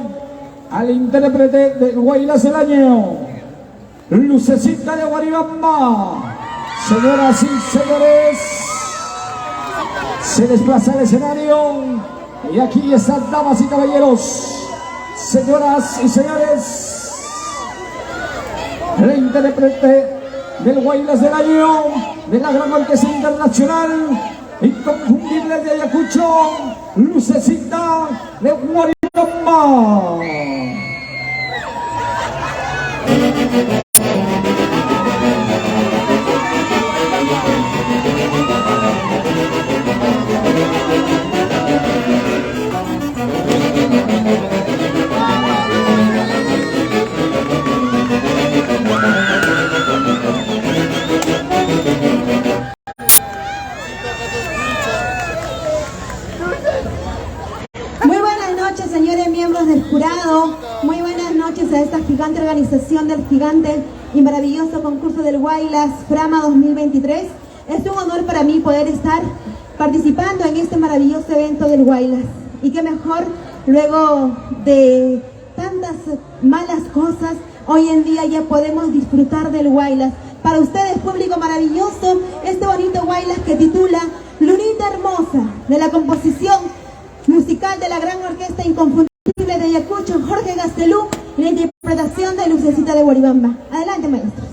al intérprete de Guaylas del Año, Lucecita de Guaribamba. Señoras y señores, se desplaza al escenario y aquí están, damas y caballeros, señoras y señores, el intérprete del Guaylas del Año de la Gran Orquesta Internacional Inconfundible de Ayacucho, Lucecita de Guaribamba. Muy buenas noches, señores miembros del jurado. Muy buenas noches a esta gigante organización del gigante y maravilloso concurso del Guaylas Frama 2023. Es un honor para mí poder estar participando en este maravilloso evento del Guaylas. Y qué mejor, luego de tantas malas cosas, hoy en día ya podemos disfrutar del Guaylas. Para ustedes, público maravilloso, este bonito Guaylas que titula Lunita Hermosa, de la composición musical de la Gran Orquesta Inconfundible de Ayacucho, Jorge Gastelú, y la interpretación de Lucecita de Guaribamba. Adelante, maestros.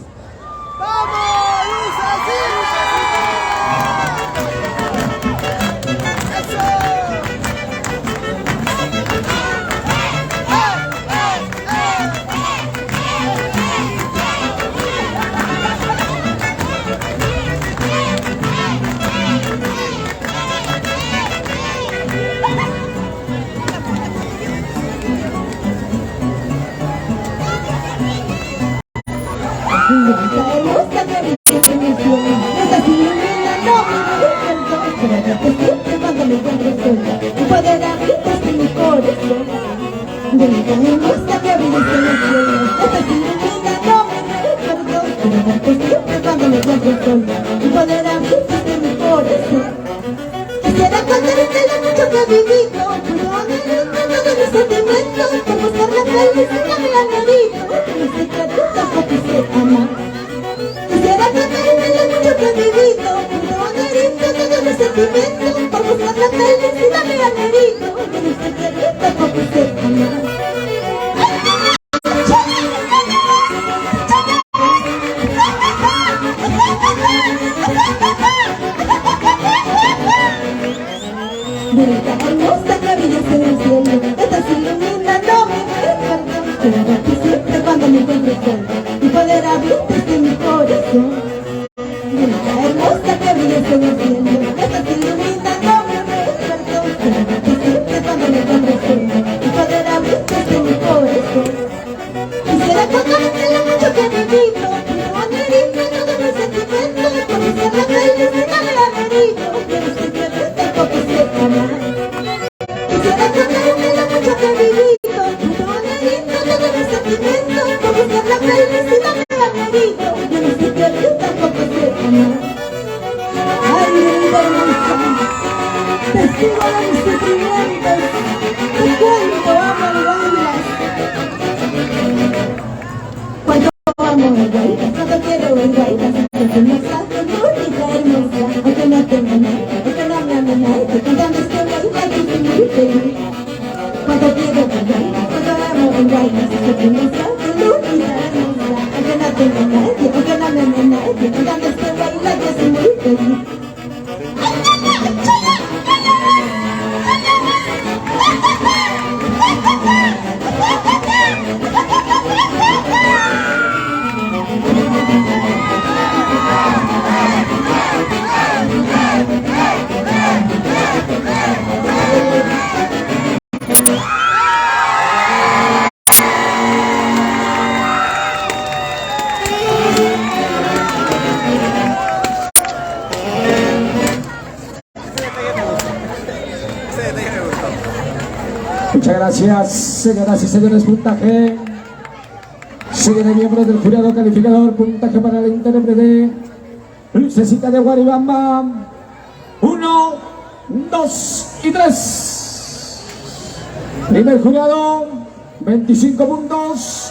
Quisiera contarte lo mucho que he vivido, pero todos mis sentimientos, por buscar la felicidad me han herido, que mi secreto tampoco sé amar. Quisiera contarte lo mucho que he vivido, pero todos mis sentimientos, por buscar la felicidad me han herido, que mi secreto tampoco sé amar. Bonita hermosa que brillas en el cielo, estás iluminándome, recuerdo que siempre cuando me encuentro sola y poder abrirte desde mi corazón. Bonita hermosa que brillas en el cielo, estás iluminándome, recuerdo que siempre cuando me encuentro sola y poder abrirte desde mi corazón. Quisiera contarte lo mucho que he vivido, pero han herido todos mis sentimientos, por buscar la felicidad me han herido, pero sé que tampoco sé amar. Quisiera contarte lo mucho que he vivido, pero han herido todos mis sentimientos, por buscar la felicidad me han herido, pero sé que tampoco sé amar. Ay, bonita hermosa, testigo de mis sufrimientos, te cuento, amo el Guaylas. Cuando amo el Guaylas, cuando quiero el Guaylas, porque no salgo bonita hermosa, aunque no tengo nada, aunque no me ame nadie, cantando este Guaylas yo soy muy feliz. Cuando quiero el Guaylas, cuando amo el Guaylas, porque no salgo bonita hermosa, aunque no tengo nadie, aunque no me ame nadie, cantando este Guaylas yo soy muy feliz. Ese detalle me gustó. Muchas gracias, señoras y señores. Puntaje. Señores miembros del jurado calificador. Puntaje para el intérprete Lucecita de Guaribamba. 1, 2 y 3. Primer jurado, 25 puntos.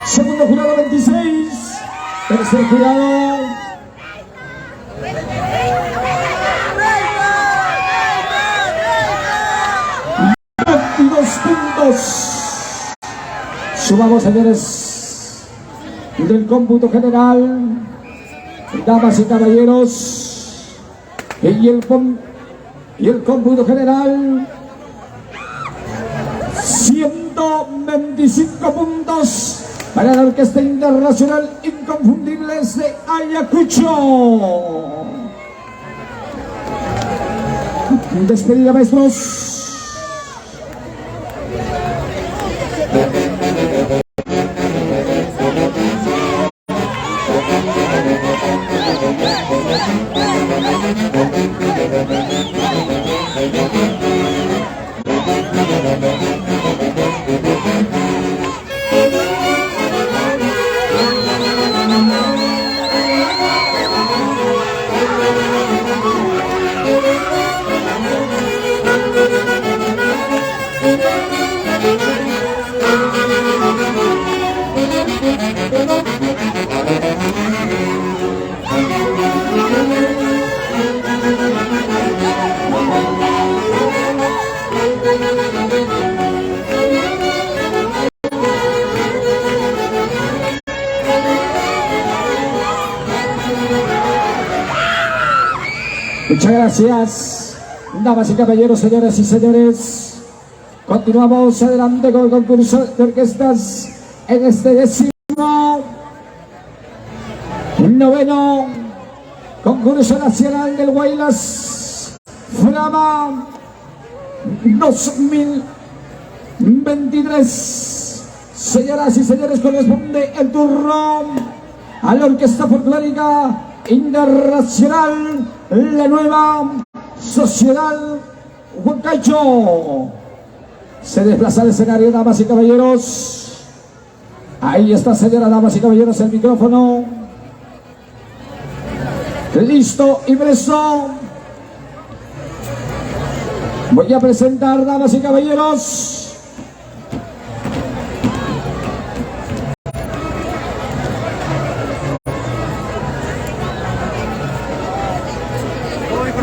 Segundo jurado, 26. Tercer jurado, 22 puntos. Sumamos, señores, del cómputo general, damas y caballeros, y el cómputo general, 125 puntos para la Orquesta Internacional Inconfundibles de Ayacucho. Despedida, maestros. Muchas gracias, damas y caballeros, señoras y señores. Continuamos adelante con el concurso de orquestas en este 19º concurso nacional del Guaylas Flama 2023. Señoras y señores, corresponde el turno a la Orquesta Folclórica Internacional, la nueva Sociedad Huancayo. Se desplaza al escenario, damas y caballeros. Ahí está, señoras, damas y caballeros, el micrófono listo y presto. Voy a presentar, damas y caballeros,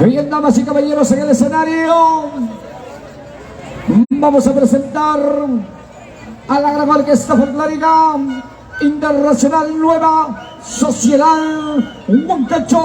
bien, damas y caballeros, en el escenario vamos a presentar a la gran Orquesta Folclórica Internacional, Nueva Sociedad Huancayo.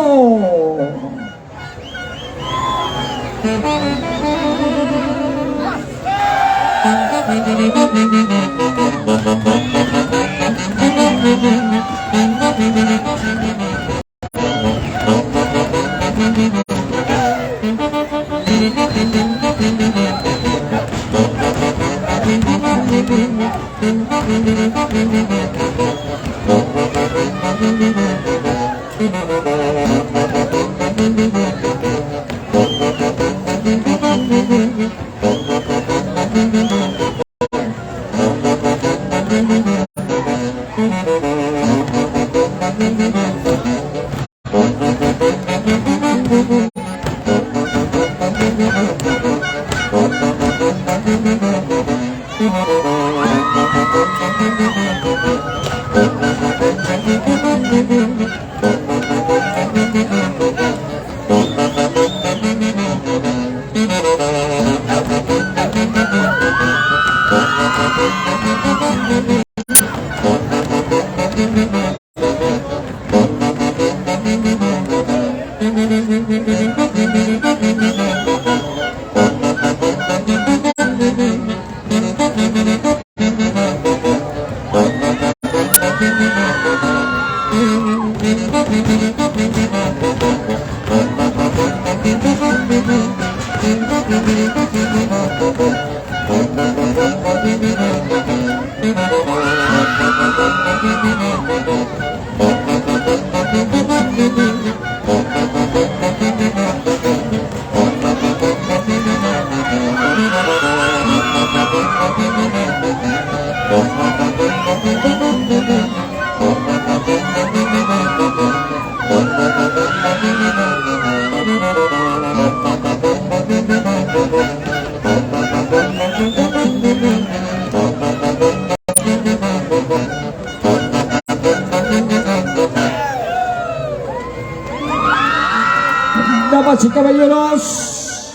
Damas y caballeros,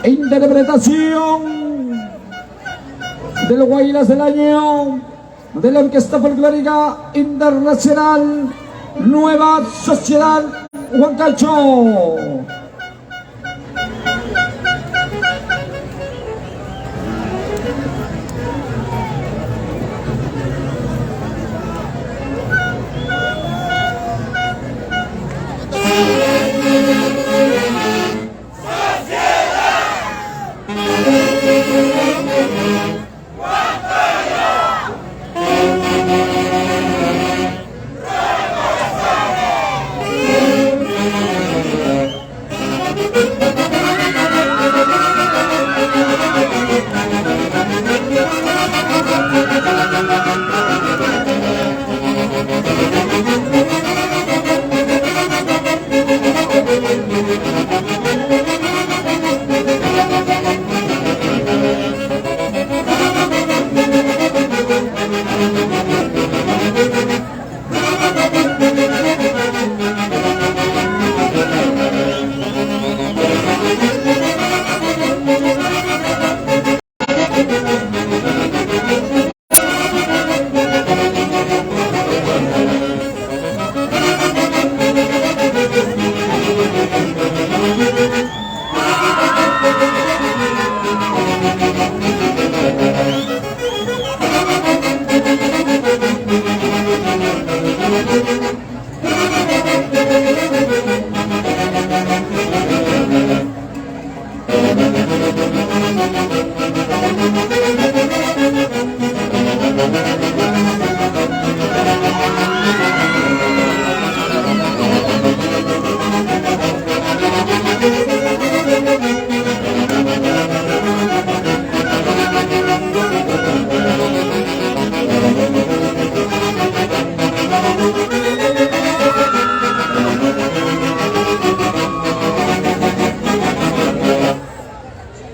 interpretación de los Guaylas del año de la Orquesta Folclórica Internacional Nueva Sociedad Huancayo.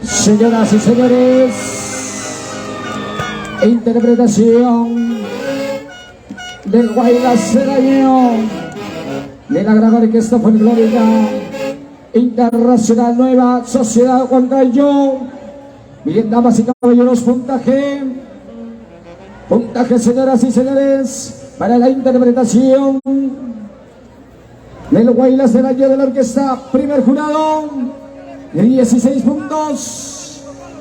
Señoras y señores, interpretación del Guaylas del año de la gran Orquesta Folclórica Internacional Nueva Sociedad Huancayo. Bien, damas y caballeros, puntaje, señoras y señores, para la interpretación del Guaylas del año de la orquesta. Primer jurado, 16 puntos.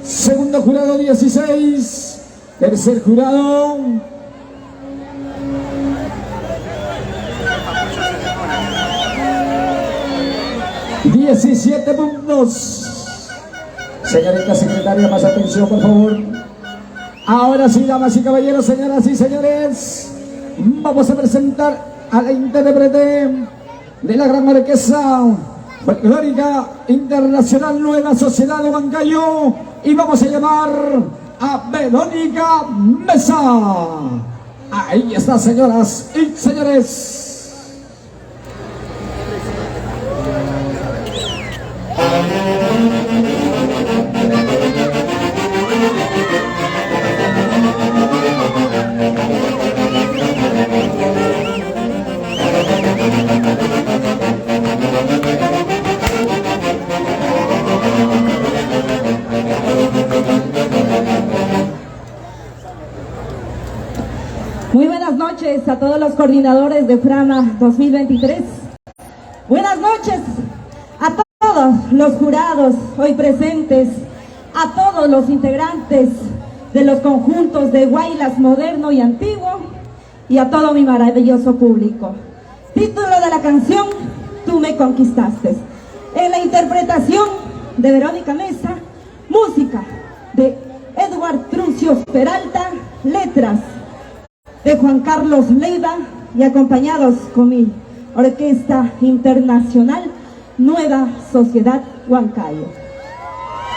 Segundo jurado, 16. Tercer jurado, 17 puntos. Señorita secretaria, más atención, por favor. Ahora sí, damas y caballeros, señoras y señores, vamos a presentar a la intérprete de la gran orquesta Folclórica Internacional Nueva Sociedad de Huancayo, y vamos a llamar a Verónica Mesa. Ahí está, señoras y señores. Muy buenas noches a todos los coordinadores de Frama 2023. Buenas noches a todos los jurados hoy presentes, a todos los integrantes de los conjuntos de Guaylas moderno y antiguo, y a todo mi maravilloso público. Título de la canción: Tú me conquistaste. En la interpretación de Verónica Mesa, música de Edward Truncios Peralta, letras de Juan Carlos Leiva, y acompañados con mi Orquesta Internacional Nueva Sociedad Huancayo.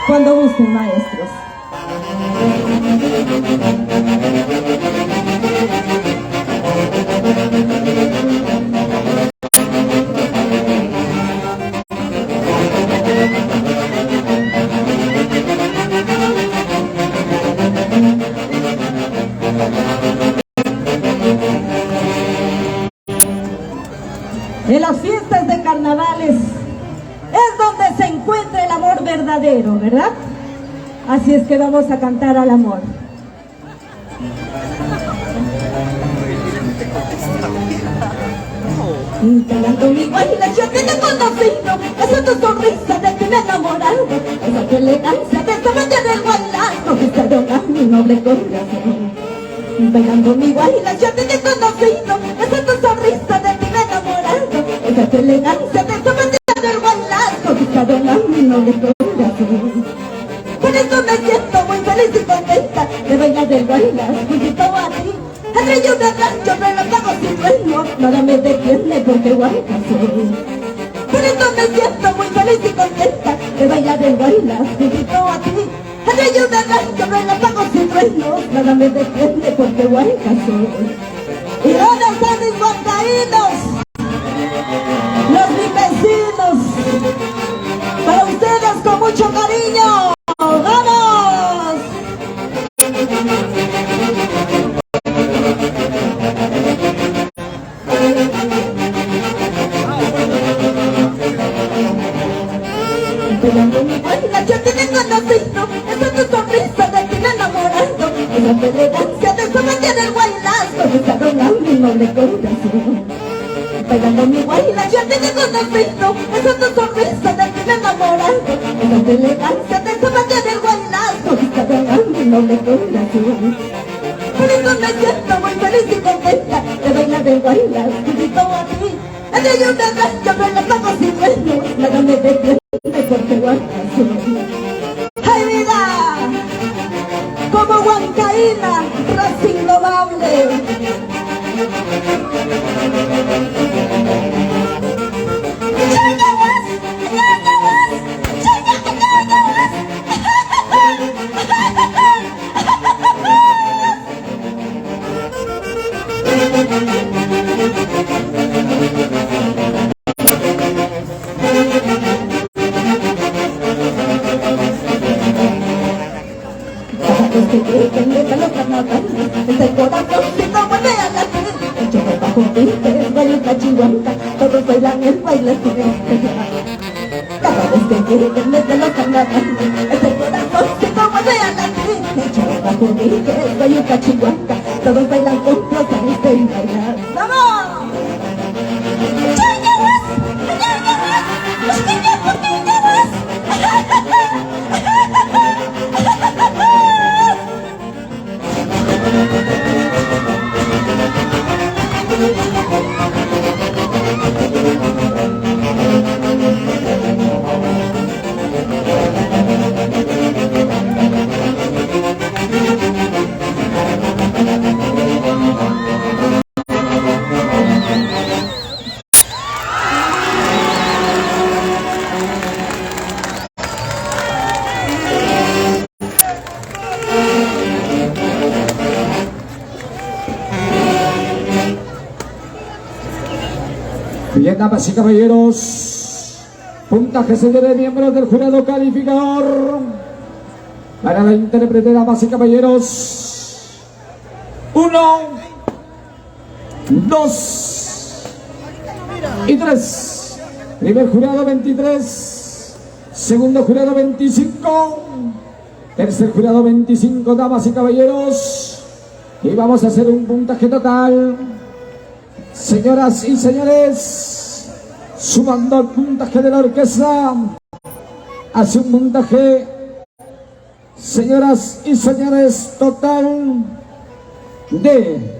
Cuando gusten, maestros. En las fiestas de carnavales es donde se encuentra el amor verdadero, ¿verdad? Así es que vamos a cantar al amor. Cantando mi baila, yo te he conocido. Esa es tu sonrisa de ti me he enamorado. Esa tu elegancia de esa manera del bailar conquistaron a mi noble corazón. Bailando mi baila, yo te he conocido. Esa es tu sonrisa de ti me he enamorado. Esa tu elegancia de esa manera del bailar conquistaron a mi noble corazón. Por eso me siento muy feliz y contenta de bailar el bailar juntito a ti. Entre yo de rancho, relámpagos y truenos, nada me detiene porque huayca soy. Por eso me siento muy feliz y contenta de bailar el bailar juntito a ti. Entre yo de rancho, relámpagos y truenos, nada me detiene porque huayca soy. ¿Y dónde están mis guancaínos? Los mis vecinos. Para ustedes con mucho cariño. ¡Vamos! Bailando mi baila, yo te he conocido. Esa es tu sonrisa de ti me he enamorado. Esa tu elegancia de esa manera del bailar conquistaron a mi noble corazón. Bailando mi baila, yo te he conocido. Esa es tu sonrisa de ti me he enamorado. Esa tu elegancia de esa manera del bailar conquistaron a mi noble corazón. Por eso me siento muy feliz y contenta de bailar el bailar juntito a ti. Entre yo de rancho, relámpagos y truenos, nada me detiene porque huayca soy. ¡Ay, vida! Como huancaína, raza indomable. Desde el corazón si no vuelve a latir. Yo me bajo pintes, baila chihuahua, todos bailan el baile sin esperar. Cada vez que lleguen desde los carnavales, desde el corazón si no vuelve a latir. Yo me bajo pintes, baila chihuahua, todos bailan juntos a este bailar. ¡Vamos! Bien, damas y caballeros, puntaje señor de miembros del jurado calificador para la intérprete, damas y caballeros. 1, 2 y 3. Primer jurado 23, segundo jurado 25, tercer jurado 25, damas y caballeros. Y vamos a hacer un puntaje total. Señoras y señores, sumando el puntaje de la orquesta, hace un puntaje, señoras y señores, total de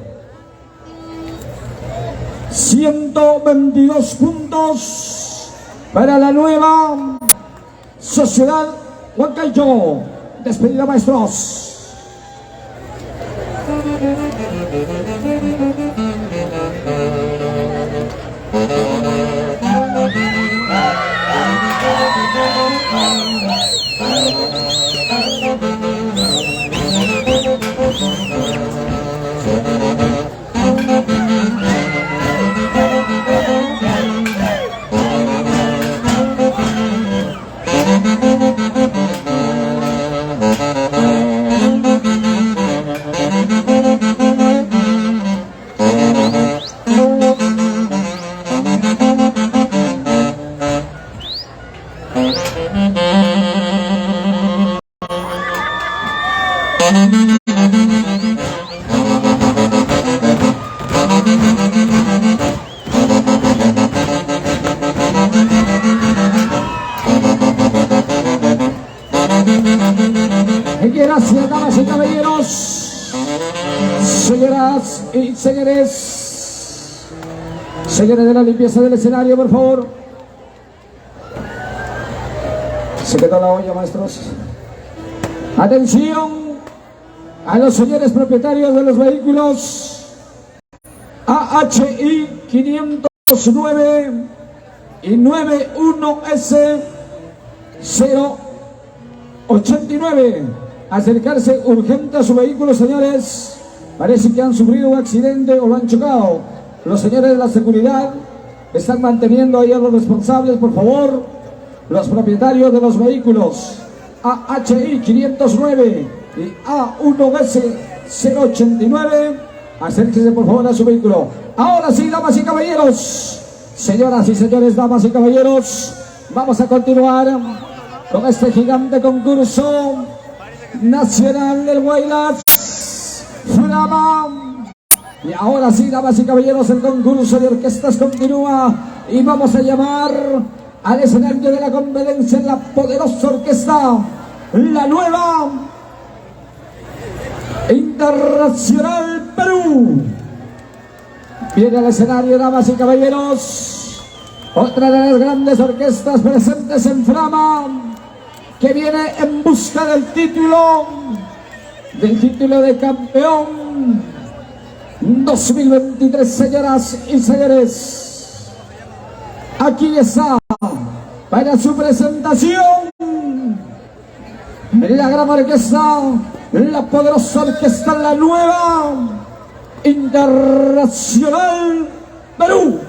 122 puntos para la nueva Sociedad Huancayo. Despedida, maestros. Gracias, damas y caballeros, señoras y señores, señores de la limpieza del escenario, por favor. Se quedó la olla, maestros. Atención a los señores propietarios de los vehículos AHI 509 y 91S 089. Acercarse urgente a su vehículo, señores. Parece que han sufrido un accidente o lo han chocado. Los señores de la seguridad están manteniendo ahí a los responsables, por favor. Los propietarios de los vehículos AHI 509 y A1S 089, acérquense por favor a su vehículo. Ahora sí, damas y caballeros, señoras y señores, damas y caballeros, vamos a continuar con este gigante concurso nacional del Guaylas Flama. Y ahora sí, damas y caballeros, el concurso de orquestas continúa y vamos a llamar al escenario de la competencia la poderosa orquesta, la nueva Internacional Perú. Viene al escenario, damas y caballeros, otra de las grandes orquestas presentes en Flama, que viene en busca del título de campeón 2023, señoras y señores. Aquí está, para su presentación, la gran orquesta, la poderosa orquesta, la nueva Internacional Perú.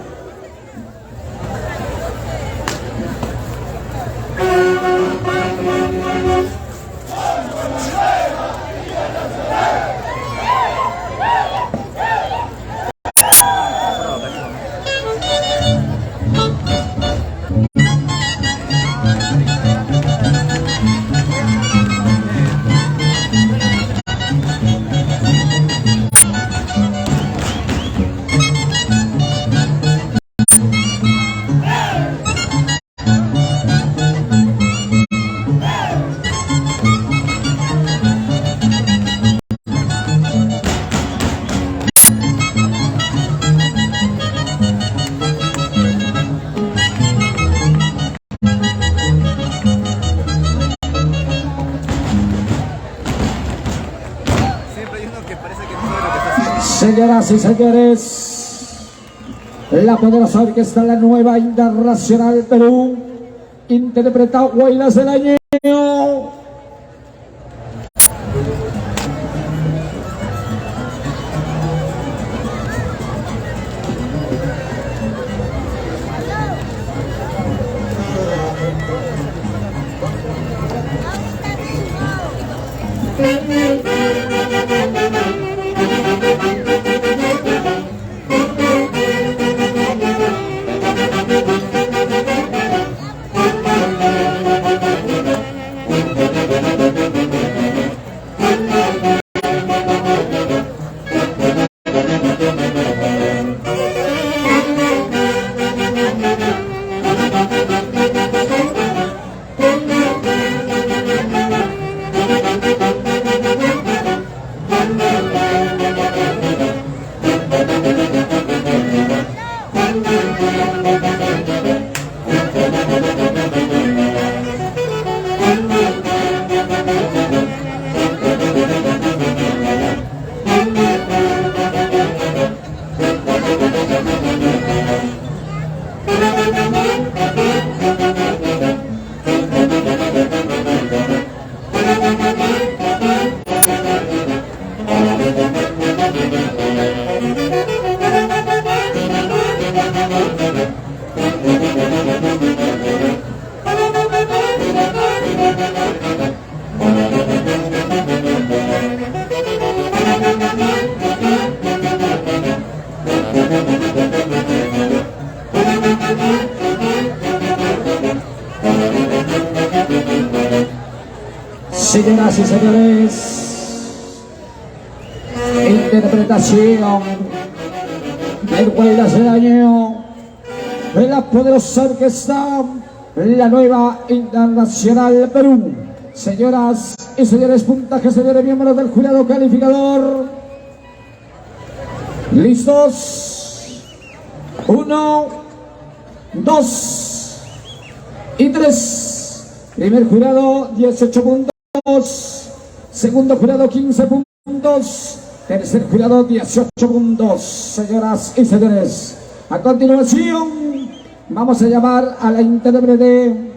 Señoras y señores, la poderosa orquesta, la nueva Internacional Perú, interpreta Guaylas del Año. Señoras y señores, interpretación del Guaylas del año de la poderosa orquesta, la nueva Internacional Perú. Señoras y señores, puntaje, señores miembros del jurado calificador. ¿Listos? 1, 2 y 3. Primer jurado, 18 puntos. Segundo jurado, 15 puntos. Tercer jurado, 18 puntos. Señoras y señores, a continuación vamos a llamar a la intérprete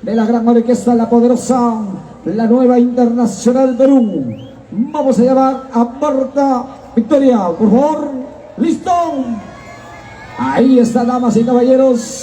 de la gran orquesta, la poderosa, la nueva Internacional Perú. Vamos a llamar a Marta Victoria, por favor. ¿Listo? Ahí está, damas y caballeros.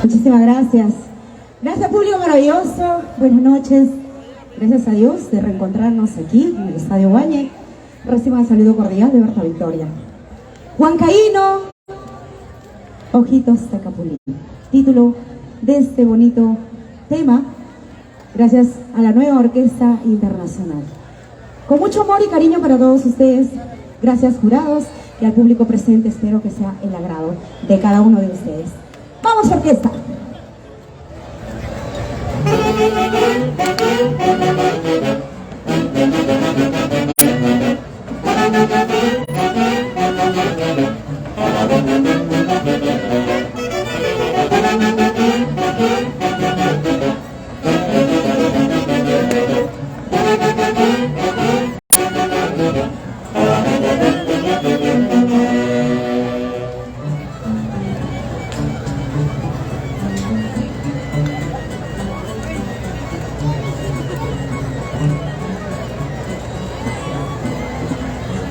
Muchísimas gracias. Gracias, público maravilloso. Buenas noches. Gracias a Dios de reencontrarnos aquí en el Estadio Guañe. Reciban el saludo cordial de Marta Victoria. Huancaíno, Ojitos de Capulín. Título de este bonito tema, gracias a la nueva Orquesta Internacional. Con mucho amor y cariño para todos ustedes. Gracias, jurados, y al público presente. Espero que sea el agrado de cada uno de ustedes. ¡Vamos, orquesta!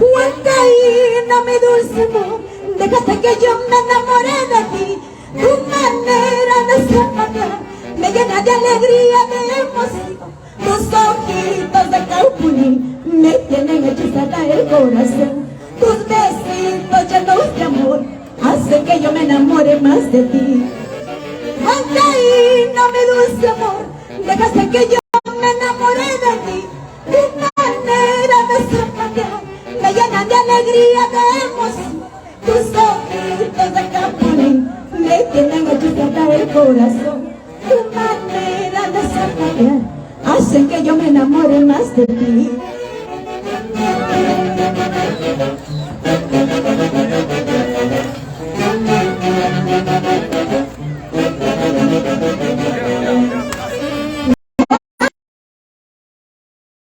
Huancaíno, mi dulce amor, dejaste que yo me enamoré de ti. Tu manera de zapatear me llena de alegría, de emoción. Tus ojitos de Capulín me tienen hechizada el corazón. Tus besitos llenos de amor hacen que yo me enamore más de ti. Huancaíno, mi dulce amor, dejaste que yo me enamoré de ti. Tu manera de zapatear me llenan de alegría, de emoción. Tus ojitos de Capulín me tienen hechizada el corazón. Tu manera de zapatear hacen que yo me enamore más de ti.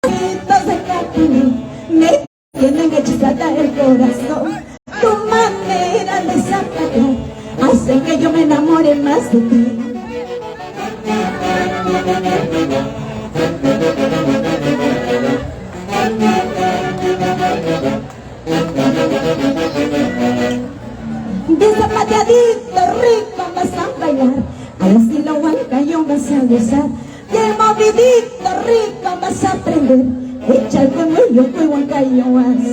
Ojitos de Capulín me tienen hechizada el corazón. Tu manera de zapatear hacen que yo me enamore más de ti. De zapateadito rico vas a bailar, al estilo huancayo vas a gozar. De movidito rico vas a aprender, echa el conmigo que huancayo vas.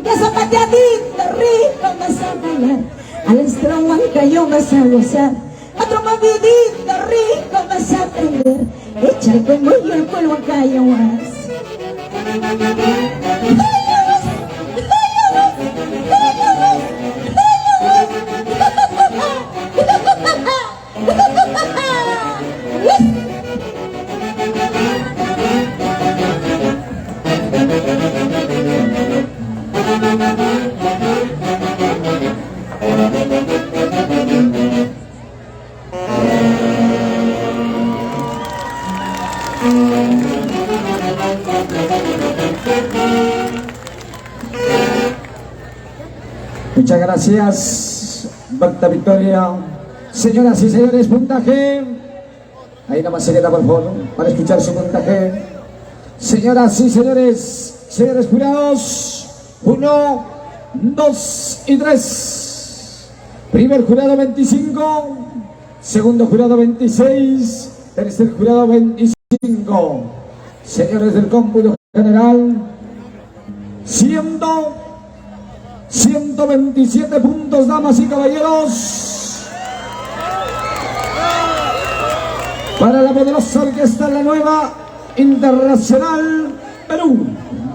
De zapateadito rico vas a bailar, al estilo huancayo vas a gozar. Otro movidito rico vas a aprender, echa el conmigo el que huancayo vas. Muchas gracias, Marta Victoria. Señoras y señores, puntaje. Ahí nada más se queda, por favor, para escuchar su puntaje. Señoras y señores, señores jurados, 1, 2 y 3. Primer jurado 25, segundo jurado 26, tercer jurado 25. Señores del cómputo general, 127 puntos, damas y caballeros, para la poderosa orquesta La Nueva Internacional Perú.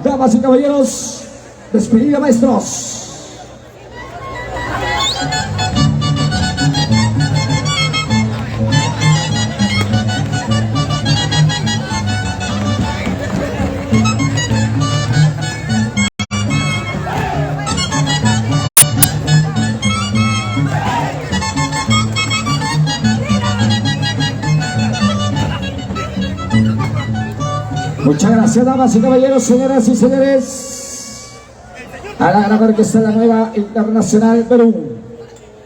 Damas y caballeros, despedida, maestros. Muchas gracias, damas y caballeros, señoras y señores, a la gran orquesta La Nueva Internacional Perú.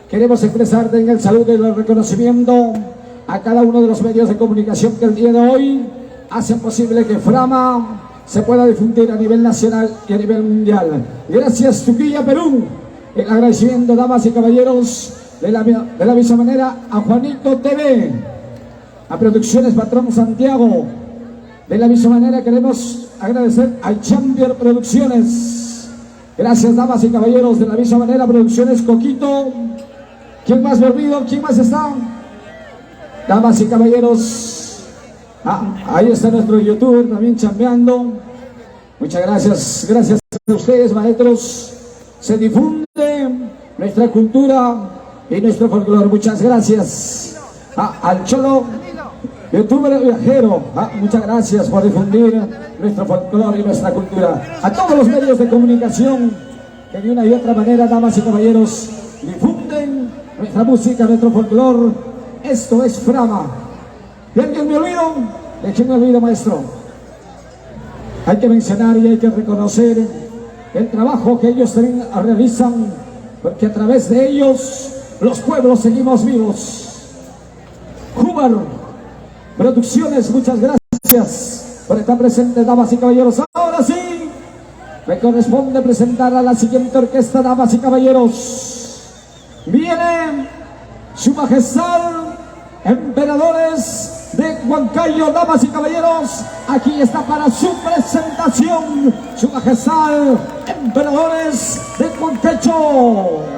Queremos expresar el saludo y el reconocimiento a cada uno de los medios de comunicación que el día de hoy hacen posible que Frama se pueda difundir a nivel nacional y a nivel mundial. Gracias, Tuquilla, Perú. El agradecimiento, damas y caballeros, de la misma manera a Juanito TV, a Producciones Patrón Santiago. De la misma manera queremos agradecer a Champion Producciones. Gracias, damas y caballeros. De la misma manera, Producciones Coquito. ¿Quién más me olvido? ¿Quién más está? Damas y caballeros, ahí está nuestro youtuber también chambeando. Muchas gracias. Gracias a ustedes, maestros. Se difunde nuestra cultura y nuestro folclore. Muchas gracias al Cholo, youtuber viajero, muchas gracias por difundir nuestro folclore y nuestra cultura. A todos los medios de comunicación que de una y otra manera, damas y caballeros, difunden nuestra música, nuestro folclore. Esto es Frama. ¿De alguien me olvido? ¿De quién me olvido, maestro? Hay que mencionar y hay que reconocer el trabajo que ellos realizan, porque a través de ellos los pueblos seguimos vivos. Júbar Producciones, muchas gracias por estar presentes, damas y caballeros. Ahora sí, me corresponde presentar a la siguiente orquesta, damas y caballeros. Viene Su Majestad Emperadores de Huancayo, damas y caballeros. Aquí está para su presentación Su Majestad Emperadores de Huancayo.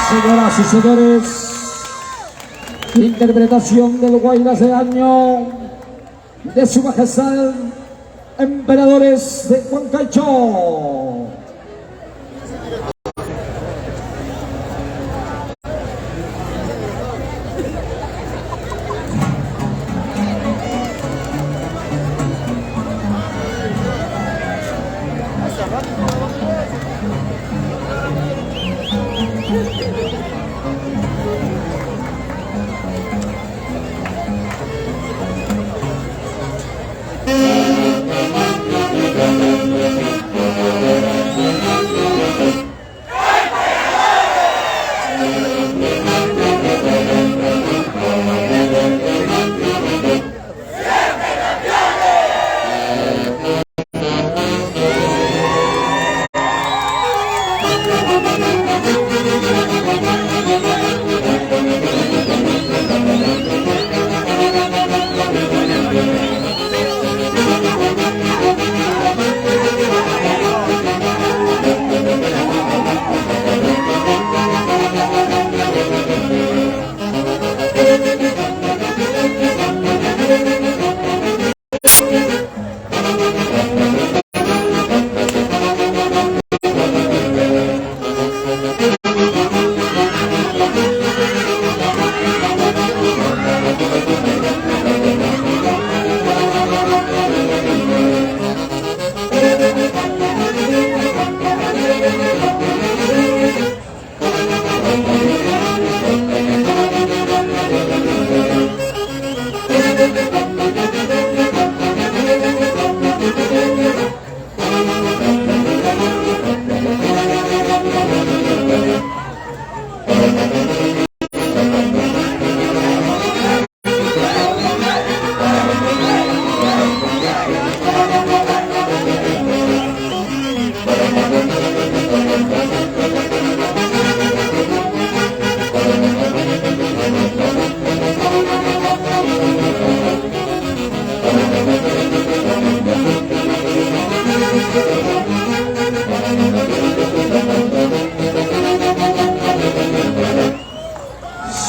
Señoras y señores, Interpretación del Guaylas del año de Su Majestad Emperadores de Huancayo.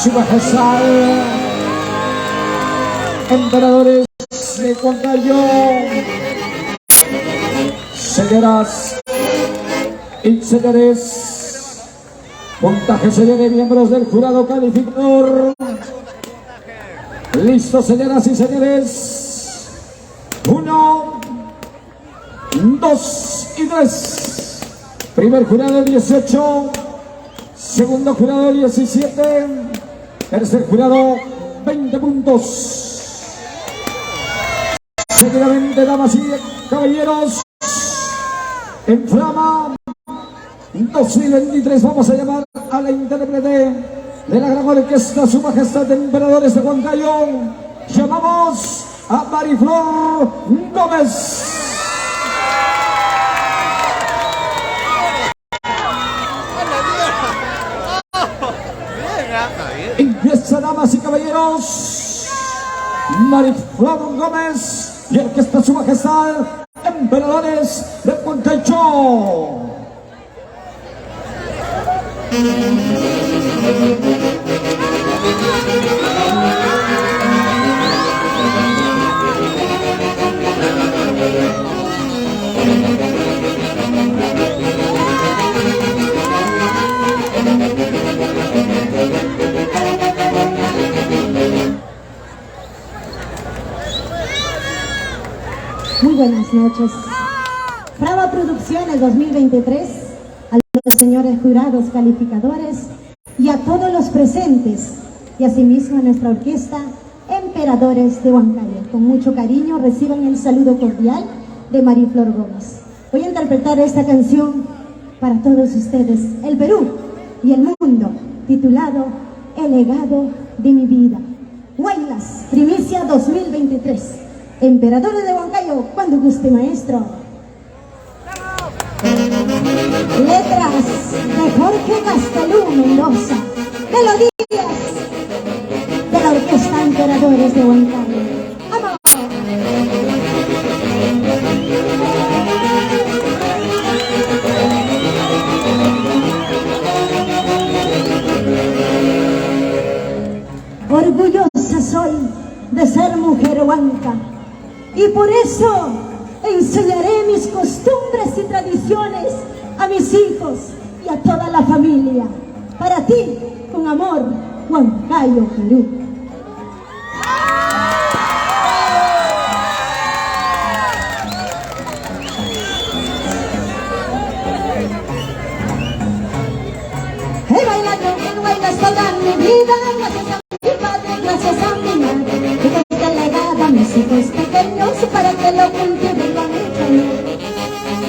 Su Majestad Emperadores de Huancayo. Señoras y señores, puntaje señor de miembros del jurado calificador. Listo, señoras y señores. 1, 2 y 3. Primer jurado 18. Segundo jurado 17. Tercer jurado 20 puntos. Seguidamente, damas y caballeros, en Flama 2023 vamos a llamar a la intérprete de la gran orquesta Su Majestad Emperadores de Huancayo. Llamamos a Mariflor Gómez. Empieza, damas y caballeros, Mariflor Gómez y orquesta Su Majestad Emperadores de Huancayo. Muy buenas noches. Brava Producciones 2023, a los señores jurados calificadores y a todos los presentes, y asimismo a nuestra orquesta Emperadores de Huancayo. Con mucho cariño reciban el saludo cordial de Mariflor Gómez. Voy a interpretar esta canción para todos ustedes, el Perú y el mundo, titulado El legado de mi vida. Guaylas, primicia 2023. Emperadores de Huancayo, cuando guste, maestro. Letras de Jorge Castelú Mendoza. Melodías de la orquesta Emperadores de Huancayo. ¡Vamos! Orgullosa soy de ser mujer huanca y por eso enseñaré mis costumbres y tradiciones a mis hijos y a toda la familia. Para ti, con amor, Huancayo, Perú. He bailado en bailas toda mi vida, gracias a mi padre, gracias a mi madre, que es delegada a mis hijos pequeños para que lo cultiven con mucho amor.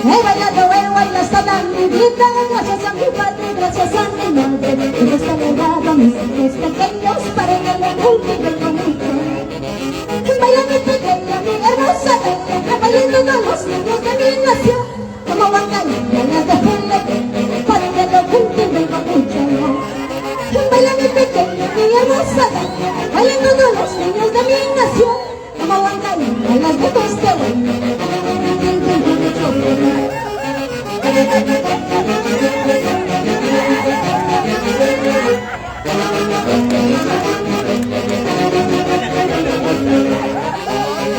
He bailado en bailas toda mi vida, gracias a mi padre, gracias a mi madre, que es delegada a mis hijos pequeños para que lo cultiven con mucho amor. Baila mi pequeña, mi hermosa bella, bailando todos los niños de mi nación, como bailarinas de Julieta, para que lo cultiven con mucho amor. Baila mi pequeña, mi hermosa bella, bailando todos los niños de mi nación, como bailarinas de Julieta.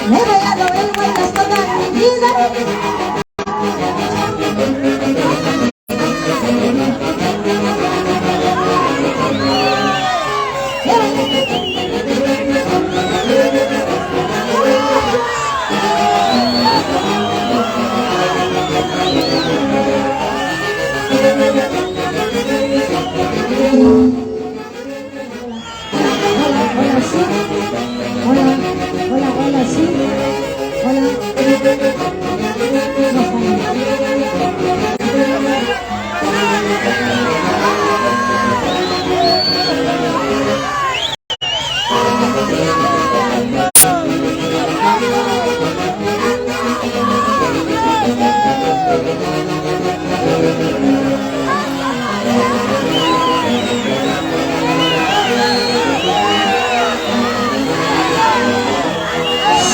He bailado en bailas toda mi vida.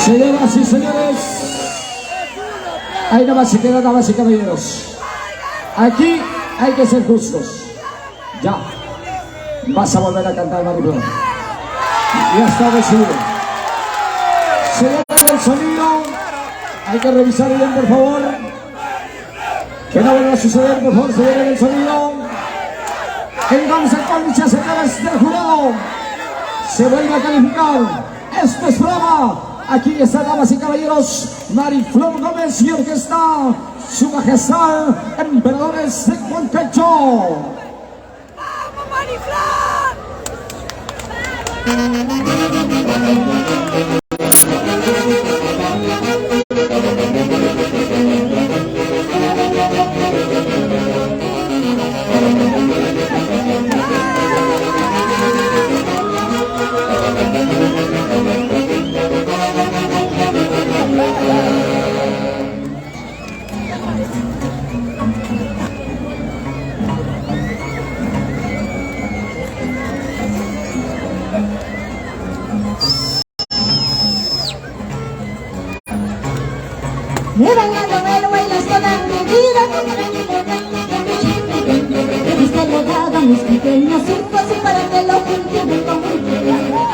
Señoras y señores, ahí nomás se quedan, damas y caballeros. Aquí hay que ser justos. Ya, vas a volver a cantar, Maripón. Ya está decidido. Señores del sonido, hay que revisar bien, por favor. Que no vuelva a suceder, por favor, señores del sonido. Entonces, con dichas señores del jurado, se vuelve a calificar. Esto es brava. Aquí está, damas y caballeros, Mariflor Gómez y orquesta, su majestad, emperadores de Huancayo. ¡Vamos, Mariflor! He bailado en bailas toda mi vida, es delegado a mis pequeños hijos y para que lo cultiven con mucho amor.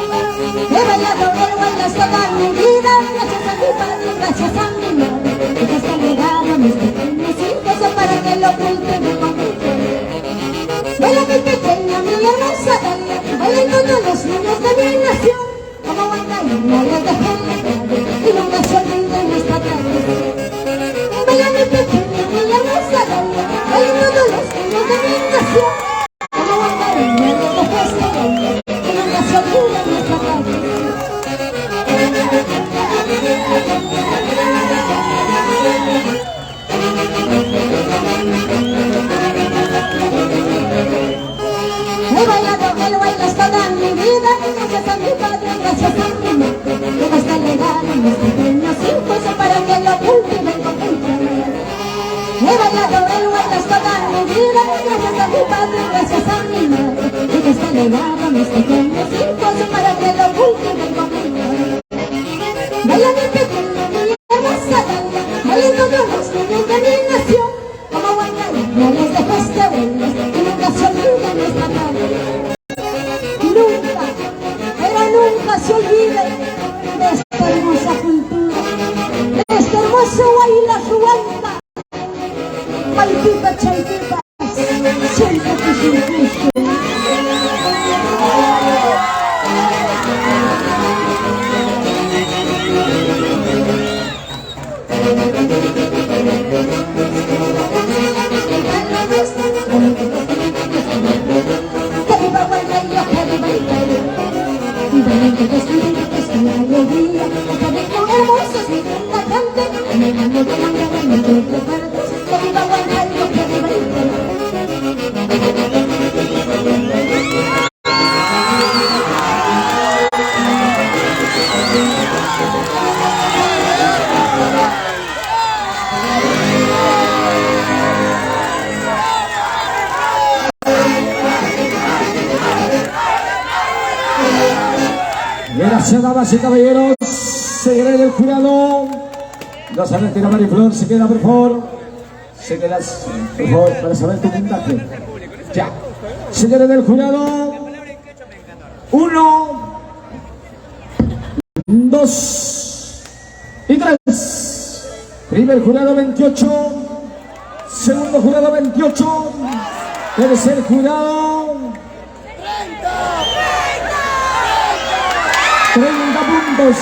He bailado en bailas toda mi vida, gracias a mi padre, gracias a mi madre, es delegado a mis pequeños hijos para que lo cultiven con mucho amor. Baila mi pequeña, mi hermosa bella, bailando todos los niños de mi nación, como bailarinas de Julieta, y nunca se olviden nuestra tradición. Baila mi pequeña, mi hermosa bella, bailando todos los niños de mi nación, como bailarinas de Julieta, y nunca se olviden nuestra tradición. He bailado el bailas toda mi vida, gracias a mi padre, gracias a mi madre, que está legal a mis pequeños hijos para que lo cultiven con mucho amor. He bailado el bailas toda mi vida, gracias a mi padre, gracias a mi madre, que está legal a mis pequeños hijos para que lo cultiven con mucho amor. Baila mi pequeña, mi hermosa bella, bailando todos los niños de mi nación, como bailarinas de festivales, y nunca se olviden nuestra tradición. Nunca, pero se olvide de esta hermosa cultura, de este hermoso Huaylas Huanca. Maldita Chaltipas, siempre que es injusto. Que viva Huancayo, que viva el Perú. Viva que es una alegría, este ritmo hermoso es mi cantante. En el mundo de Huanca, en el mundo de Partes, que viva Huancayo, que viva el Perú. Gracias, damas y caballeros. Seguiré del jurado. No se retira Mariflor, se queda por favor. Se quedas, por favor, para saber tu puntaje. Ya. Señores del jurado. 1, 2 y 3. Primer jurado 28. Segundo jurado 28. Tercer jurado 30 puntos.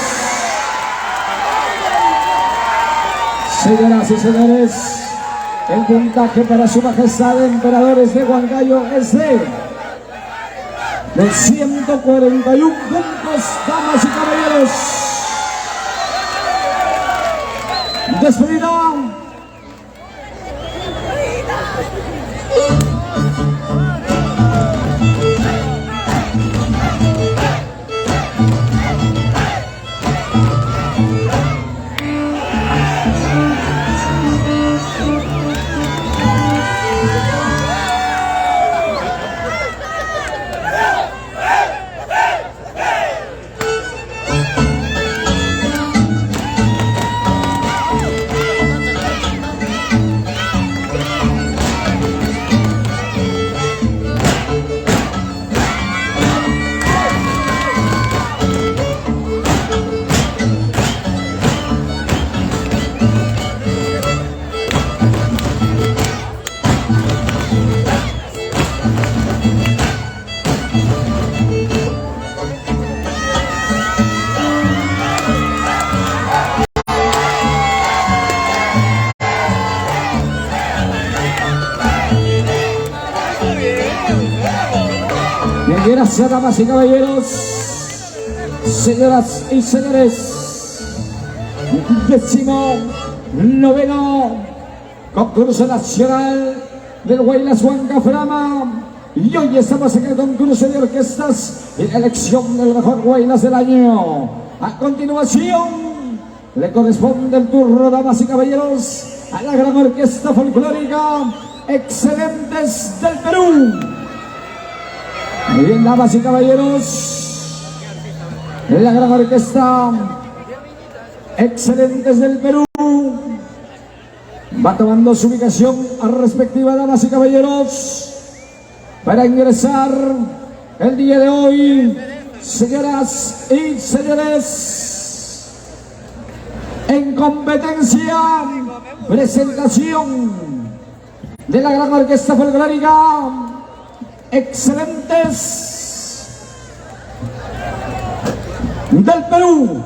Señoras y señores, el puntaje para su majestad emperadores de Huancayo es de 141 puntos, damas y caballeros. Despedida. Gracias, damas y caballeros, señoras y señores. 19º concurso nacional del Huaylas Huanca Frama. Y hoy estamos en el concurso de orquestas y la elección del mejor Huaylas del año. A continuación, le corresponde el turno, damas y caballeros, a la gran orquesta folclórica Excelentes del Perú. Muy bien, damas y caballeros, la gran orquesta Excelentes del Perú va tomando su ubicación respectiva, damas y caballeros, para ingresar el día de hoy, señoras y señores, en competencia, presentación de la gran orquesta folclórica Excelentes del Perú.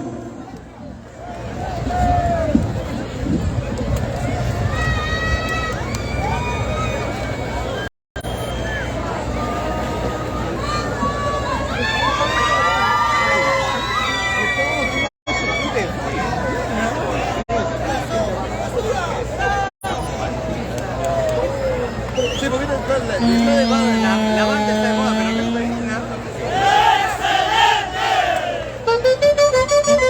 Sí, porque la banda está de moda, pero no está. ¡Excelente!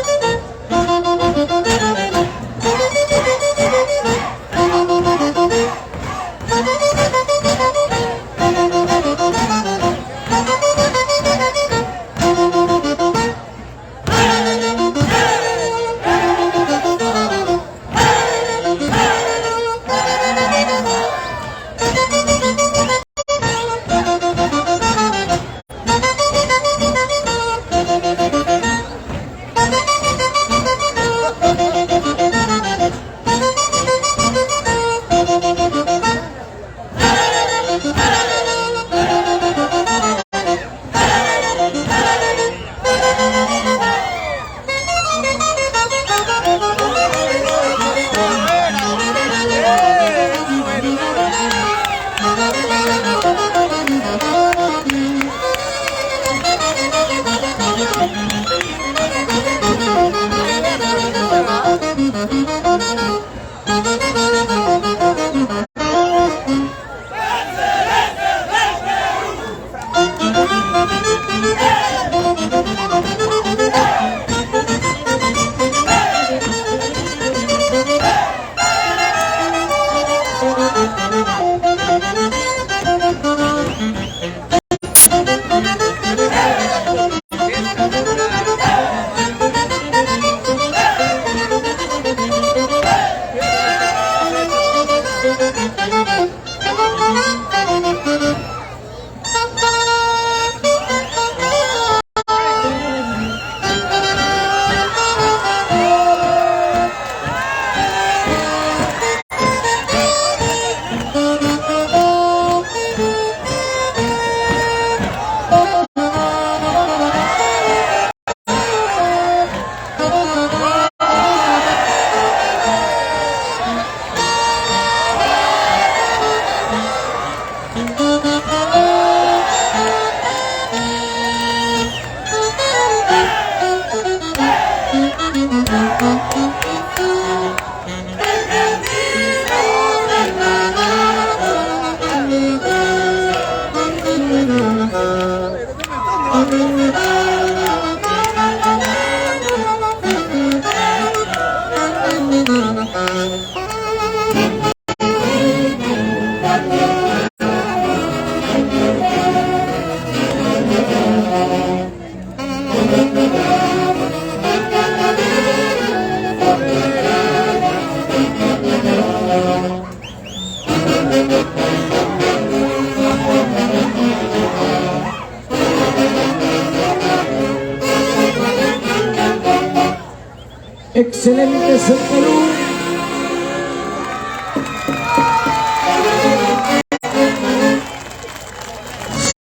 excelentes en Perú.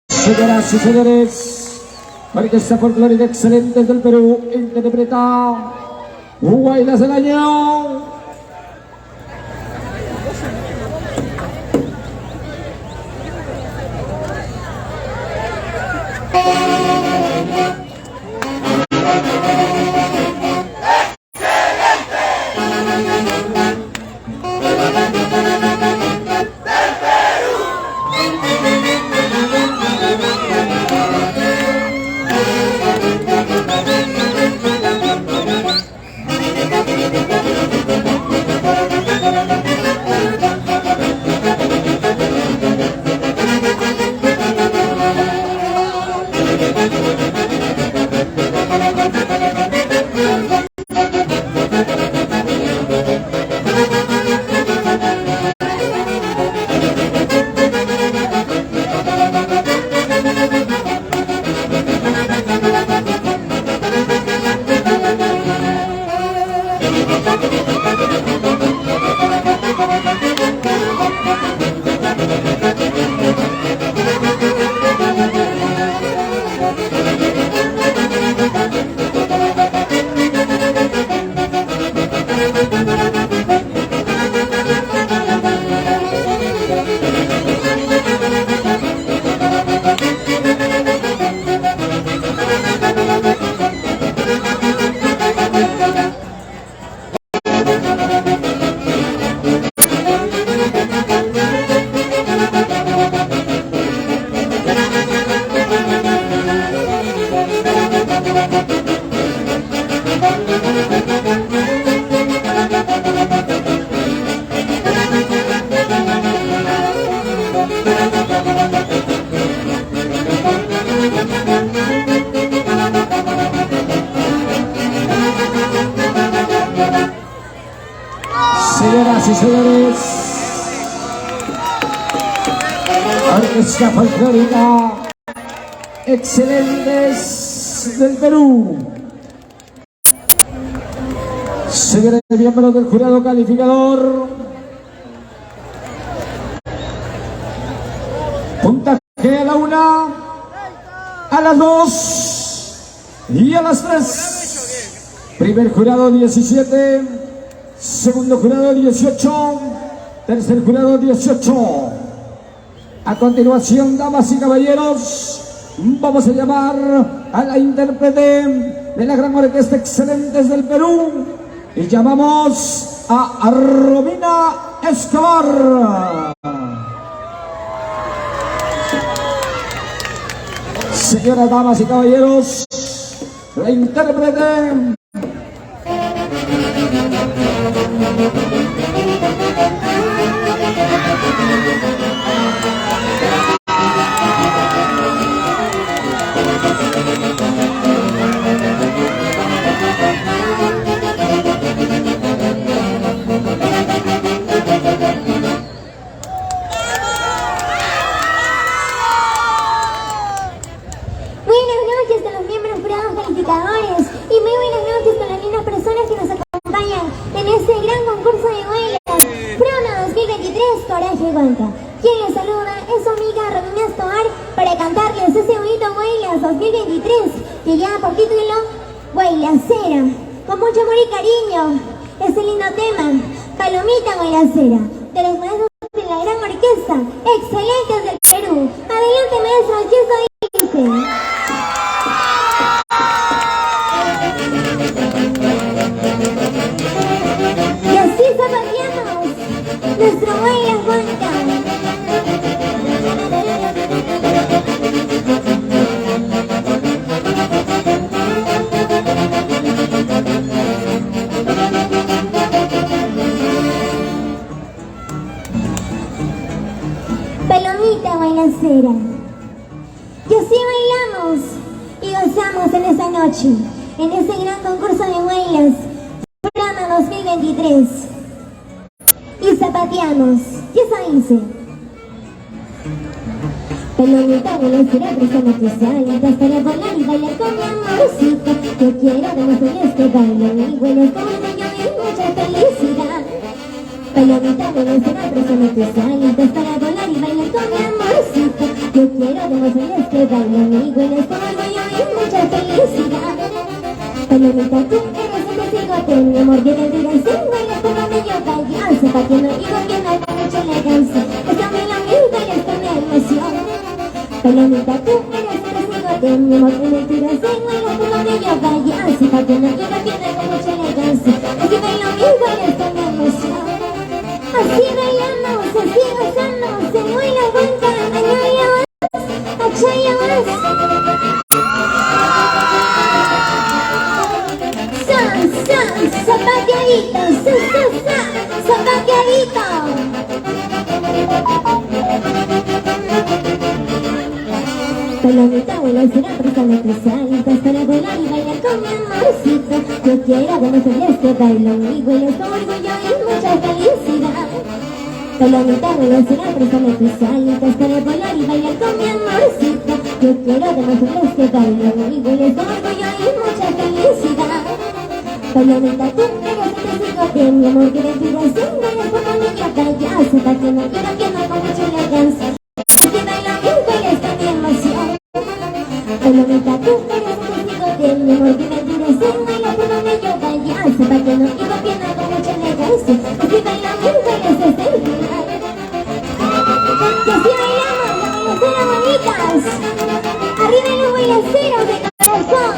Señoras y señores, orquesta folclórica excelentes del Perú interpreta Guaylas del Año. Señoras y señores, orquesta folclórica excelentes del Perú. Señores miembros del jurado calificador, puntaje a la 1, a las 2 y a las 3. Primer jurado 17. Segundo jurado 18, tercer jurado 18. A continuación, damas y caballeros, vamos a llamar a la intérprete de la gran orquesta excelentes del Perú y llamamos a Romina Escobar. Señoras, damas y caballeros, la intérprete quien les saluda es su amiga Romina Escobar para cantarles ese bonito Guaylas 2023 que lleva por título Guaylacera. Con mucho amor y cariño, este lindo tema, Palomita Guaylacera, de los maestros de la gran orquesta excelentes del Perú. Adelante, maestros, que eso dice. Y así zapateamos nuestro Guaylas Huanca. Palomita Guaylacera. Y así bailamos y gozamos en esta noche, en este gran concurso de Guaylas, programa 2023. Y zapateamos. Y eso dice: Palomita Guaylacera, préstame tus alitas para volar y bailar con mi amorcito. Yo quiero demostrar este baile y huele como Palomita me escena, préstame tus alitas para volar y bailar con mi amorcito. Yo quiero demostrarles que bailan iguales con orgullo y mucha felicidad. Palomita, tú eres el testigo de mi amor, que me digas sin bailar por donde yo vaya, zapatiendo y golpeando con mucha elegancia. Esta me la mil bailes con emoción. Palomita, tú eres el testigo de mi amor, que me digas sin bailar por donde yo vaya, zapatiendo y golpeando con mucha elegancia. Así bailo mil bailes con emoción. Así bailamos, así gozamos, se mueve la vuelta, allá vas, allá vas. Zapateadito, zapateadito. Palomita, vuela y será préstame tus alitas para volar y bailar con mi amorcito. Yo quiero demostrarles que bailo iguales con orgullo y mucha felicidad. Palomita, vuela y será préstame tus alitas para volar y bailar con mi amorcito. Yo quiero demostrarles que bailo iguales con orgullo y mucha felicidad. Palomita, tú eres el testigo de mi amor, que me digas sin bailar por donde yo vaya, zapatiendo y rompiendo con mucha elegancia. Así bailo mil bailes con mi emoción. Palomita, tú eres el testigo de mi amor, que me digas sin bailar por donde yo vaya, zapatiendo y rompiendo con mucha elegancia. Así bailo mil bailes hasta el final. Y así bailamos, las bailaceras bonitas. Arriba los bailaceros de corazón.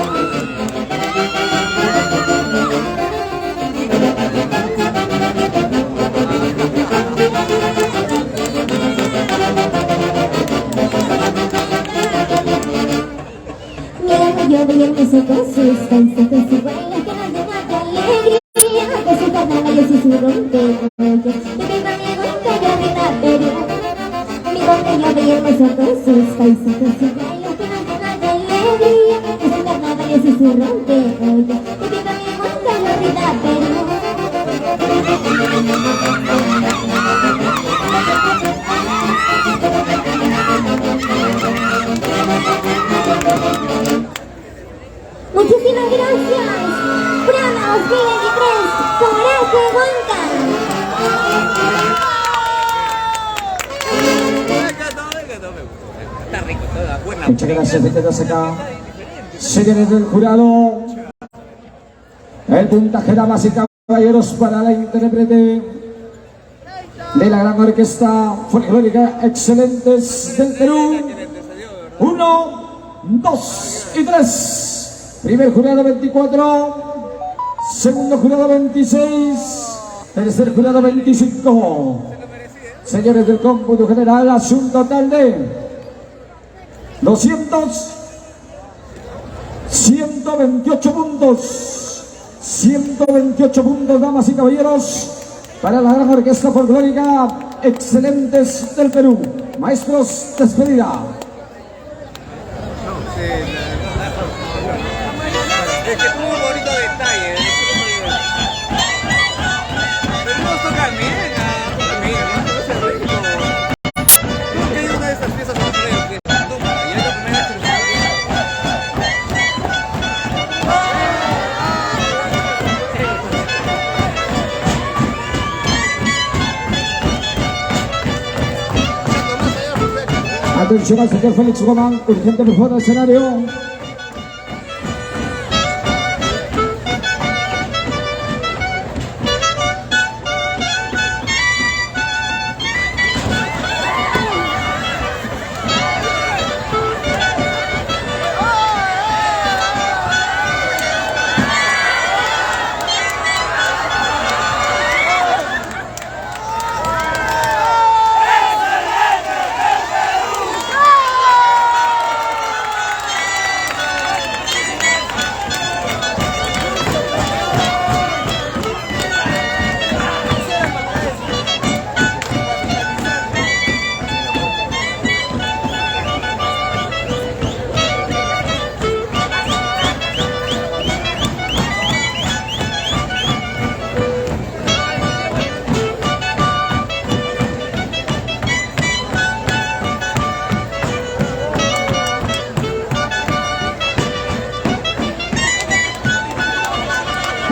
Yo veía el beso con sus paisajes y bailes que nos llenan de alegría, con sus carnavales y su rompeollas. Y mi amigo que yo arriba Perú, amigo que yo veía el beso con sus paisajes y bailes que nos llenan de alegría, con sus carnavales y su rompeollas. Y mi amigo que yo arriba Perú. Muchísimas gracias. Prana 2023, Coraje Huanca. Está rico, toda buena. Muchas gracias de quedarse acá. Señores del jurado, el puntaje, damas y caballeros, para la intérprete de la gran orquesta folclórica Excelentes del Perú. 1, 2 y 3. Primer jurado 24, segundo jurado 26, tercer jurado 25. Señores del cómputo general, hace un total de 128 puntos. 128 puntos, damas y caballeros, para la gran orquesta folclórica Excelentes del Perú. Maestros, despedida. Es que tuvo un bonito detalle. Pero no toca mira, no se rico. Nunca hay una de esas piezas que creo que es tumba. Y es la primera vez que lo Atención al señor Félix Román, urgente por fuera del escenario.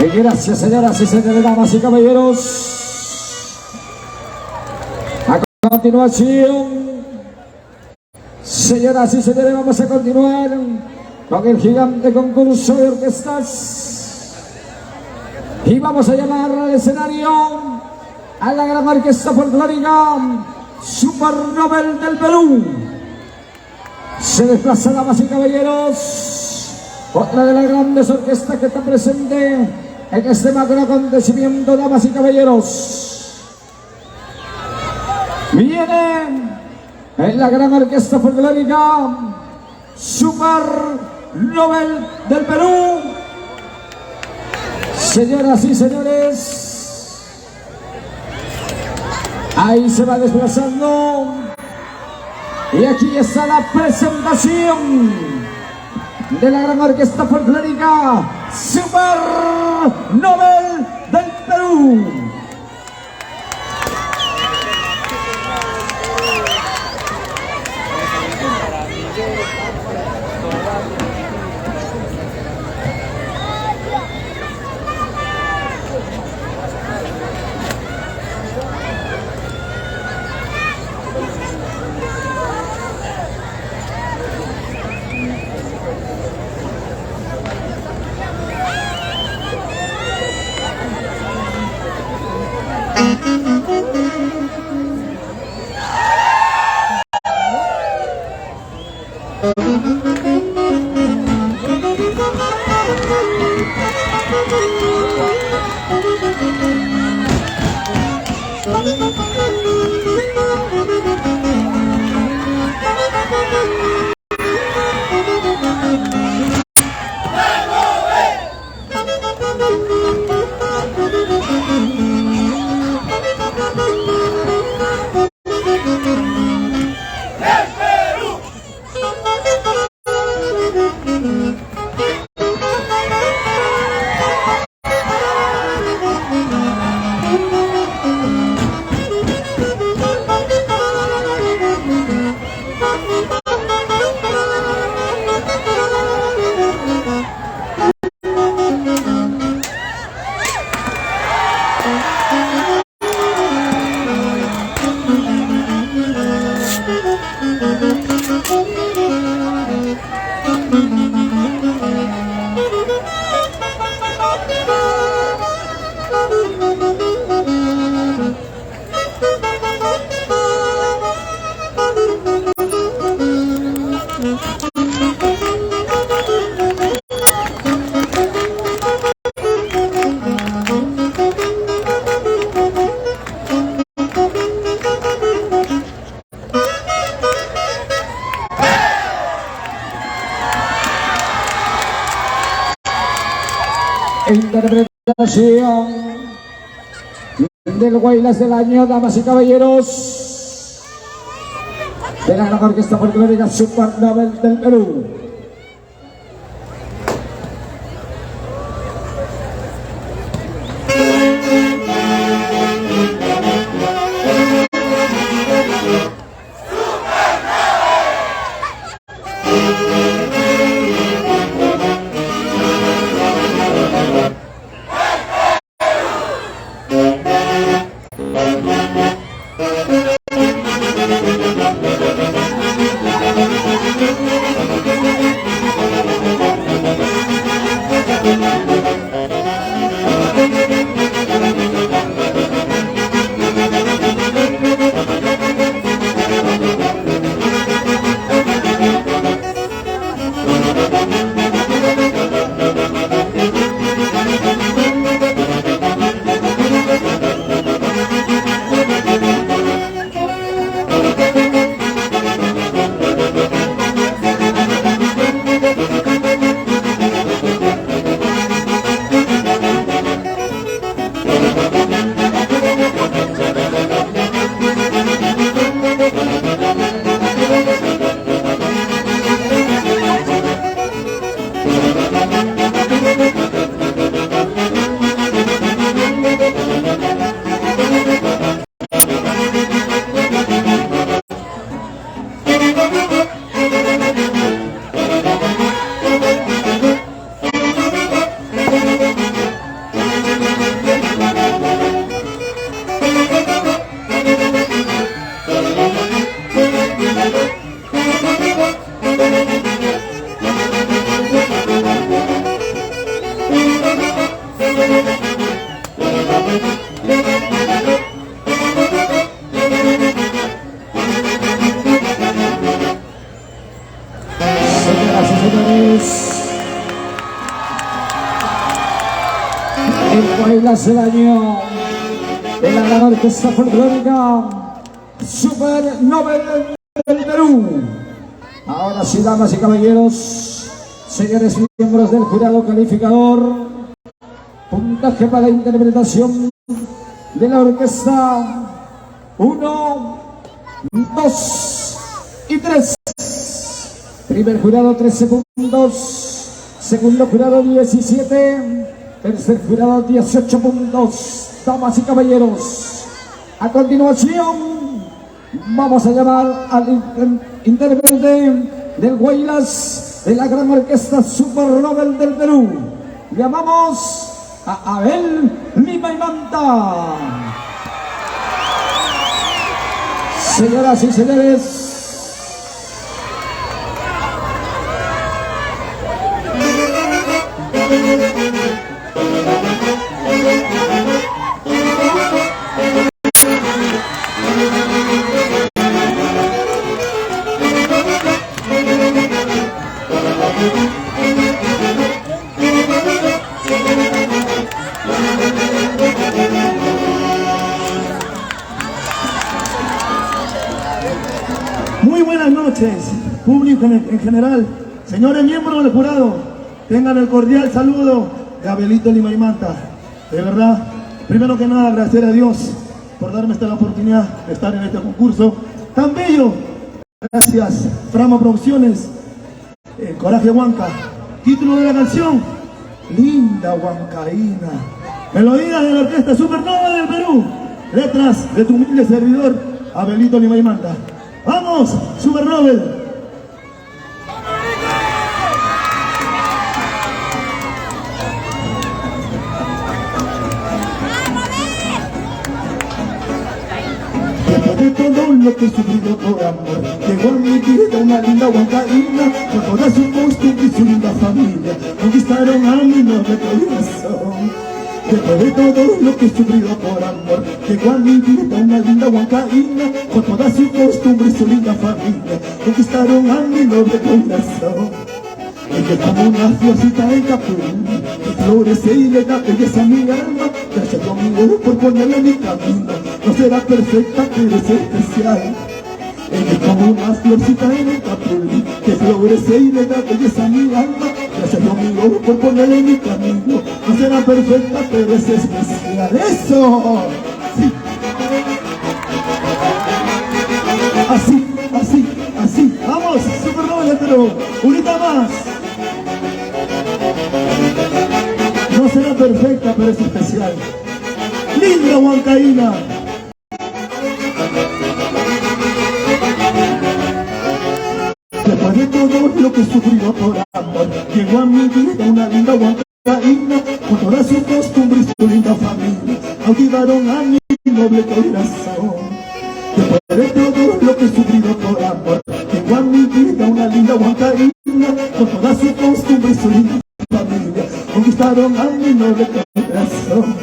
Y gracias, señoras y señores, damas y caballeros. continuación, señoras y señores, vamos a continuar con el gigante concurso de orquestas. Y vamos a llamar al escenario a la gran orquesta folclórica Super Nobel del Perú. Se desplaza, damas y caballeros, otra de las grandes orquestas que está presente en este macro acontecimiento, damas y caballeros. Viene en la gran orquesta folclórica Super Nobel del Perú. Señoras y señores, ahí se va desplazando. Y aquí está la presentación de la gran orquesta folclórica Super Nobel del Perú. Interpretación del Guaylas del año, damas y caballeros, de la gran orquesta folclórica Super Nobel del Perú. Señoras y señores, el Guaylas del año de la gran orquesta folclórica Super Nobel del Perú. Ahora sí, damas y caballeros, señores miembros del jurado calificador, puntaje para la interpretación de la orquesta 1, 2 y 3. Primer jurado 13 puntos, segundo jurado 17, tercer jurado 18 puntos. Damas y caballeros, a continuación vamos a llamar al intérprete del Guaylas de la gran orquesta Super Nobel del Perú. Llamamos a Abel Lima y Manta. Señoras y señores, muy buenas noches, público en general, señores miembros del jurado, tengan el cordial saludo de Abelito Lima y Manta. De verdad, primero que nada agradecer a Dios por darme esta oportunidad de estar en este concurso tan bello. Gracias, Frama Producciones, Coraje Huanca. Título de la canción, Linda Huancaína. Melodía de la orquesta Supernova del Perú. Letras de tu humilde servidor, Abelito Lima y Manta. ¡Vamos, Super Nobel! Después de todo lo que he sufrido por amor, llegó a mi vida una linda huancaína, con toda su costumbre y su linda familia, conquistaron a mi noble corazón. Después de todo lo que he sufrido por amor, llegó a mi vida una linda huancaína, con toda su costumbre y su linda familia, conquistaron a mi noble corazón. Ella es como una florcita en capulín, que florece y le da belleza a mi alma. Gracias conmigo por ponerla en mi camino, no será perfecta pero es especial. Ella es como una florcita en el capulín, que florece y le da belleza a mi alma. Gracias conmigo por ponerla en mi camino, no será perfecta pero es especial. ¡Eso! Sí. Así, así, así. ¡Vamos! Super Nobel, pero unita más. No será perfecta, pero es especial. Linda huancaína. Después de todo lo que he sufrido por amor, llegó a mi vida una linda huancaína, con toda su costumbre y su linda familia, cautivaron a mi noble corazón. Después de todo lo que he sufrido por amor, llegó a mi vida una linda huancaína, con toda su costumbre y su linda familia, conquistaron a mi noble corazón.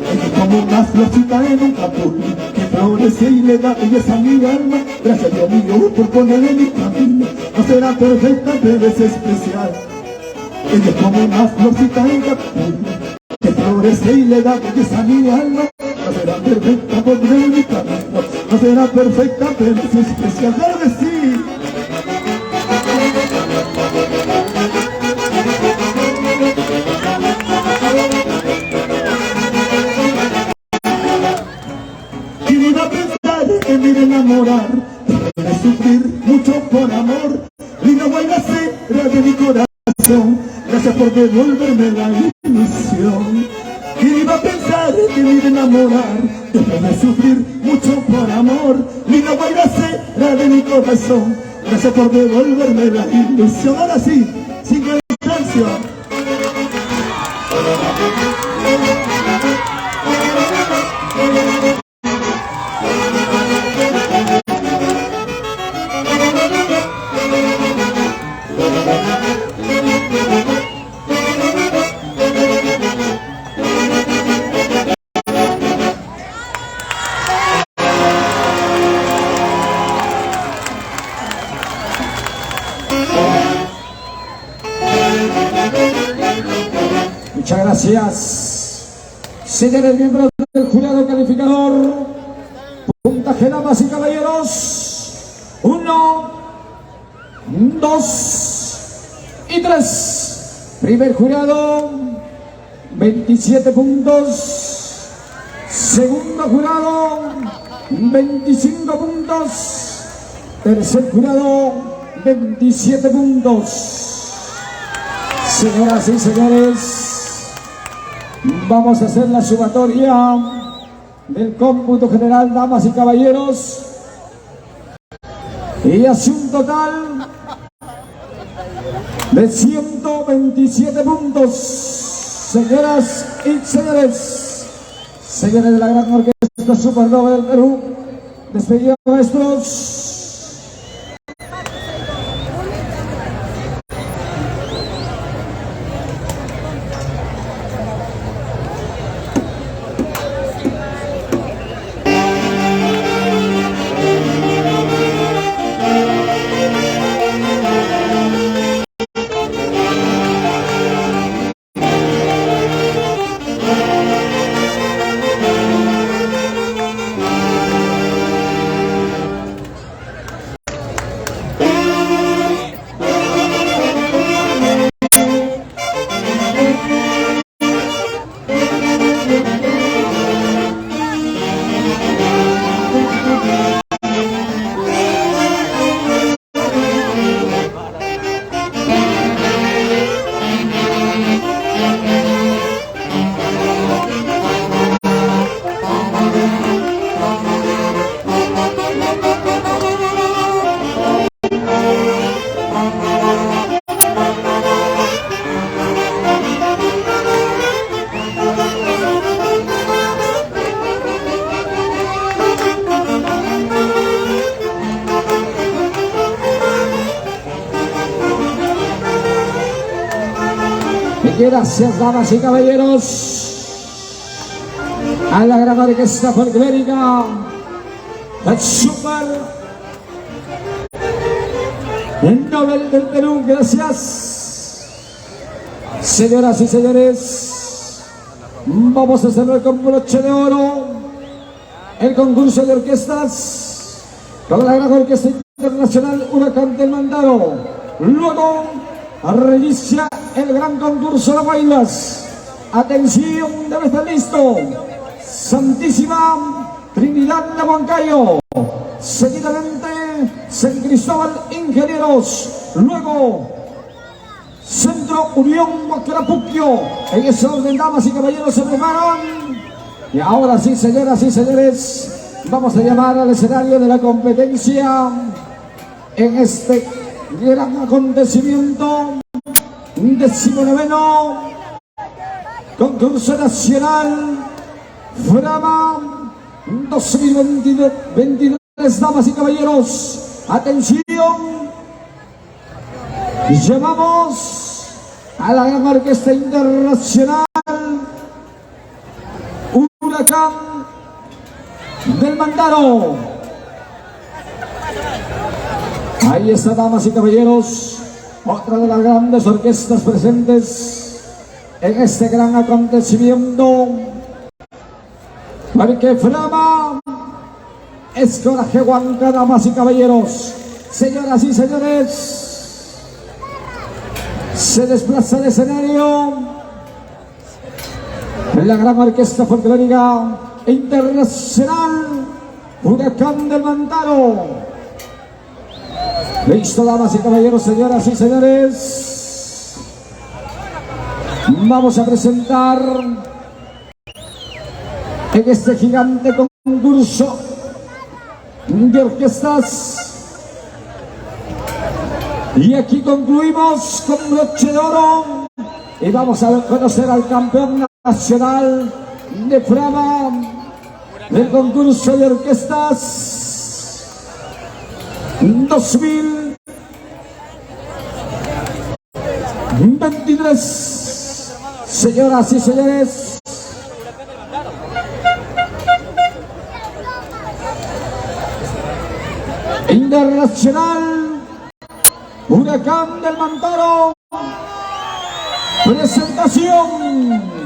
Ella es como una florcita en un capulín, que florece y le da belleza a mi alma. Gracias Dios mío por ponerle en mi camino, no será perfecta pero es especial. Ella es como una florcita en capulín, que florece y le da belleza a mi alma. No será perfecta por ponerle en mi camino, no será perfecta pero es especial. ¡Claro que sí! ¿Quién iba a pensar que me iba a enamorar? De sufrir mucho por amor. Linda guaynacera de mi corazón, gracias por devolverme la ilusión. ¿Quién iba a pensar que me iba a enamorar? Después de sufrir mucho por amor. Linda guaynacera de mi corazón, gracias por devolverme la ilusión. Ahora sí, sin cansancio. Muchas gracias. Señores miembros del jurado calificador, puntaje, damas y caballeros, 1, 2 y 3. Primer jurado, 27 puntos. Segundo jurado, 25 puntos. Tercer jurado, 27 puntos. Señoras y señores, vamos a hacer la sumatoria del cómputo general, damas y caballeros, y hace un total de 127 puntos. Señoras y señores, señores de la gran orquesta Supernova del Perú, despedidos maestros. Gracias, damas y caballeros, a la gran orquesta folclórica del Super Nobel del Perú. Gracias. Señoras y señores, vamos a cerrar con broche de oro el concurso de orquestas con la gran orquesta internacional Huracán del Mandado. Luego reinicia el gran concurso de bailas. Atención, debe estar listo. Santísima Trinidad de Huancayo. Seguidamente, San Cristóbal Ingenieros. Luego, Centro Unión Huacrapuquio. En ese orden, damas y caballeros, se preparan. Y ahora sí, señoras y señores, vamos a llamar al escenario de la competencia en este gran acontecimiento. 19º concurso nacional Frama 2022, damas y caballeros, atención, llamamos a la gran orquesta internacional Huracán del Mandado. Ahí está, damas y caballeros, otra de las grandes orquestas presentes en este gran acontecimiento, porque Frama es coraje Huanca, damas y caballeros. Señoras y señores, se desplaza el escenario la gran orquesta folclórica internacional Huracán del Mandado. Listo, damas y caballeros, señoras y señores, vamos a presentar en este gigante concurso de orquestas, y aquí concluimos con broche de oro y vamos a conocer al campeón nacional de Frama del concurso de orquestas 2023. Señoras y señores, internacional Huracán del Mandado presentación.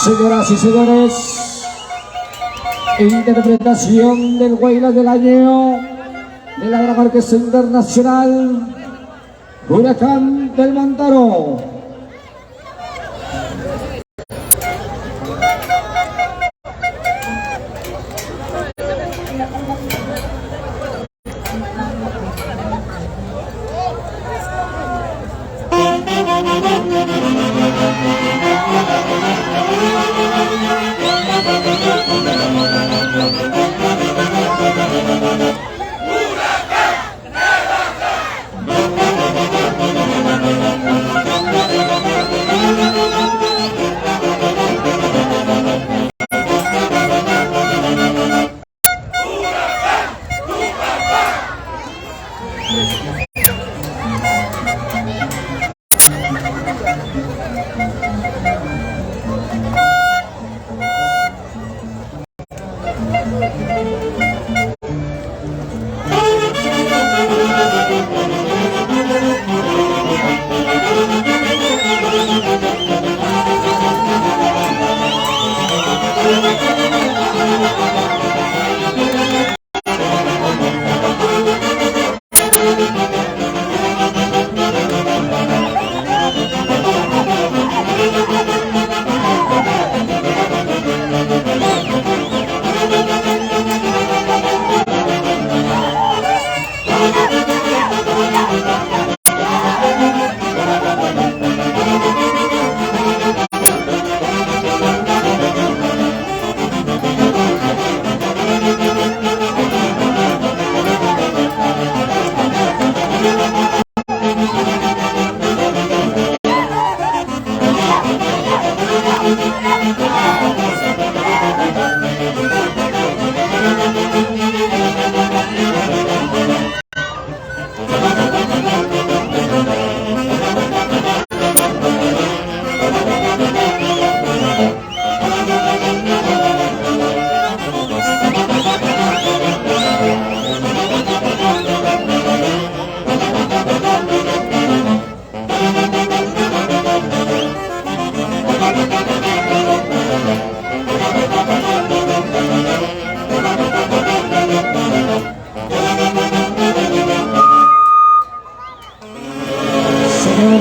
Señoras y señores, interpretación del Guaylas del año de la Gran Orquesta Internacional Huracán del Mantaro.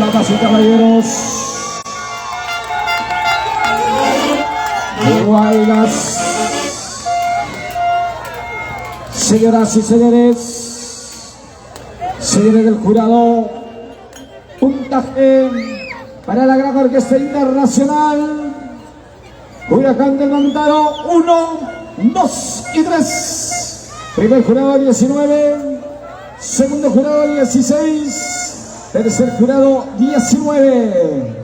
Damas y caballeros, Guaylas, señoras y señores, señores del jurado, puntaje para la Gran Orquesta Internacional Huracán del Mantaro, 1, 2 y 3. Primer jurado 19, segundo jurado 16, Tercer jurado, 19.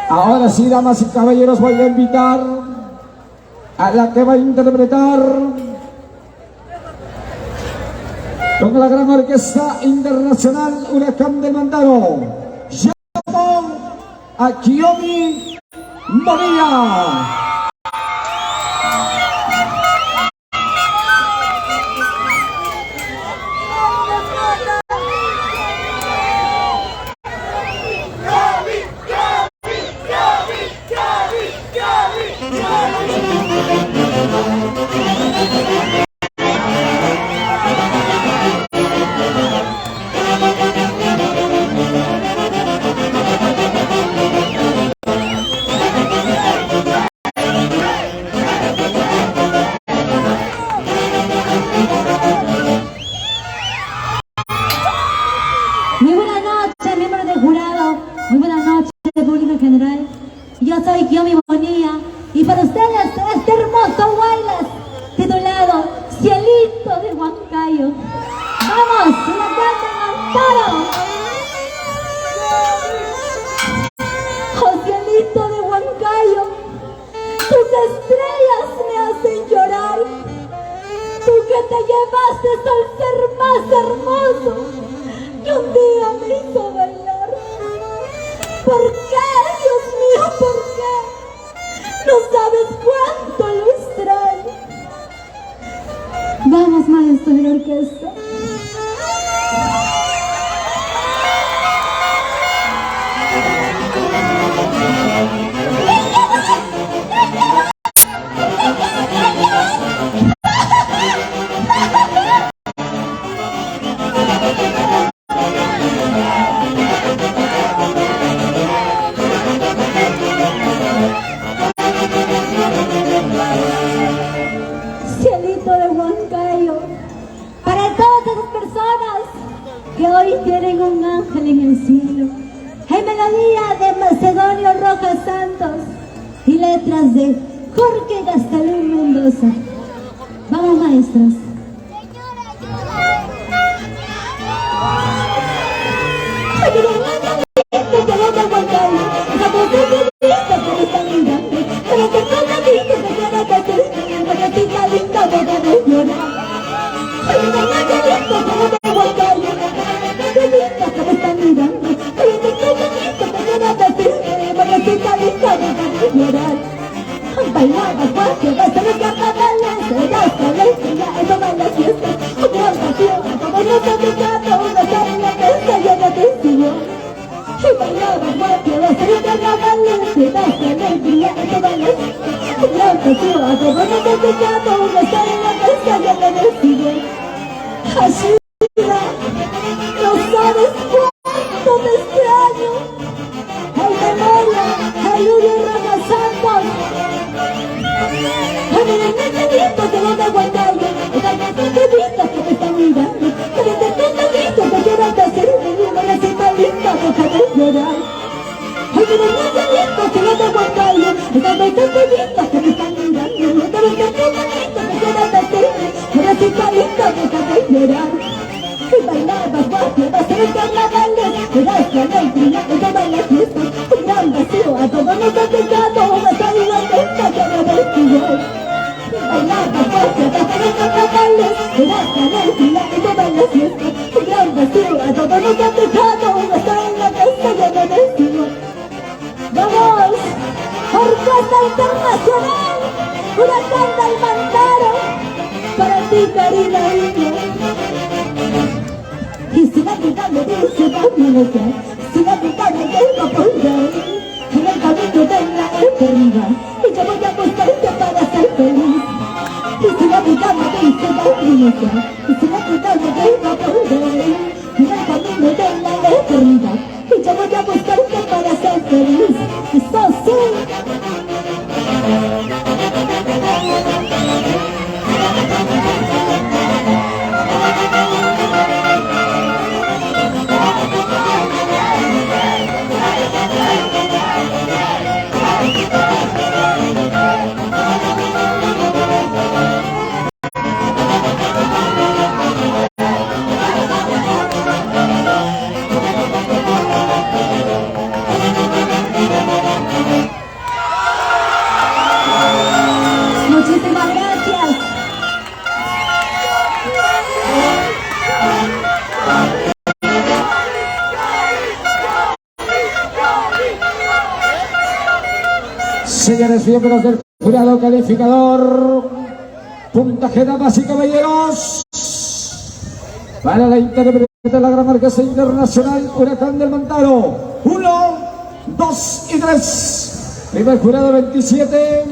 Ahora sí, damas y caballeros, voy a invitar a la que va a interpretar con la gran orquesta internacional Huracán del Mandaro. Llamo a Kiyomi Bonilla. Muy buenas noches, miembros del jurado. Muy buenas noches, público en general. Yo soy Kiyomi Bonilla y para ustedes este hermoso bailes titulado Cielito de Huancayo. ¡Vamos! ¡Huracán del Mandaro! Oh, cielito de Huancayo, tus estrellas me hacen llorar. Tú que te llevaste al ser más hermoso que un día me hizo bailar. ¿Por qué, Dios mío, por qué? No sabes cuánto lo extraño. Vamos, maestro de la orquesta. Cielito de Huancayo, para todas esas personas que hoy tienen un ángel en el cielo, en melodía de Macedonio Rojas Santos y letras de Jorge Gastelum Mendoza. Vamos, maestros. Bailaba cualquier vez en los carnavales, serás la alegría, eso baila fiesta, un gran pasión, como no se picando, una sangre que se llena de sillón. Y bailaba cualquier vez en los carnavales, serás la alegría, eso baila fiesta, un gran pasión, como no se picando, una sangre que se llena de sillón. Así no sabes cuánto te extraño, en memoria, el Julio Rojas Santos. Que no te Huancayo, esas entrevistas que te están mirando, que desde tu entrevista te quieran hacer venir, una cita linda, deja de llorar. Ay, que no te listo, que no te Huancayo, esas entrevistas que te están mirando, que desde tu entrevista te quieran hacer venir, una cita linda, deja de llorar. Y bailabas guapia, vas a los carnavales, verás la alegría, ella baila fiesta, un gran vacío, a todos nos ha pegado, una salida lenta, llena de figura. Bailaba fuerte, hasta los carnavales, verás la alegría y toda la fiesta, un gran vacío, a todos nos ha dejado, una sala mesa llena de estilo. ¡Vamos! Orquesta Internacional, Huracán del Mandaro, para ti, Karina India. Y siga gritando, dice Daniel, siga gritando, vengo por ahí, en el camino de la eternidad, y yo voy a buscarte para ser feliz. Y siga gritando, dice Daniel, y siga gritando, vengo por ahí, en el camino de la eternidad, y yo voy a buscarte para ser feliz. Eso sí. Señores miembros del jurado calificador, puntaje, damas y caballeros, para la intérprete de la Gran Marquesa Internacional, Huracán del Mantaro, 1, 2 y 3. Primer jurado 27,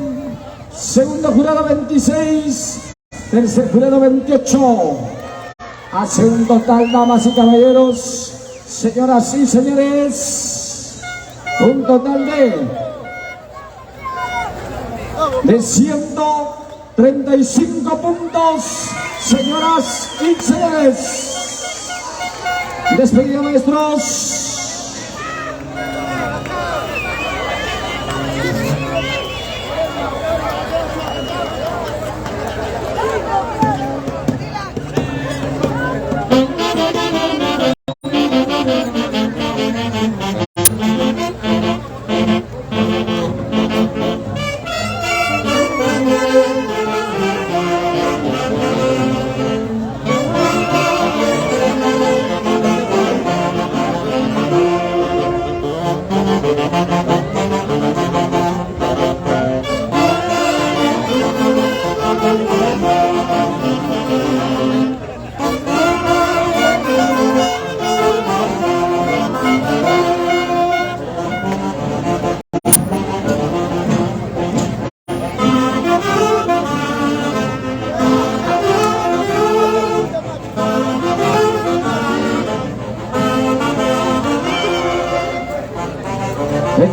segundo jurado 26, tercer jurado 28. Hace un total, damas y caballeros, señoras y señores, un total de 135 puntos, señoras y señores. Despedida, maestros.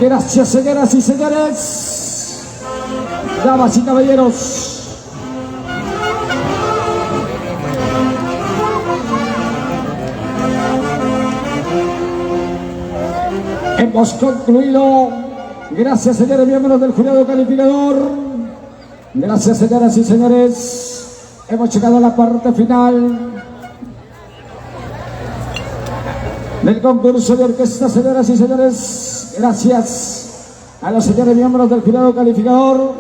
Gracias, señoras y señores, damas y caballeros. Hemos concluido. Gracias, señores miembros del jurado calificador. Gracias, señoras y señores. Hemos llegado a la parte final del concurso de orquesta, señoras y señores. Gracias a los señores miembros del jurado calificador.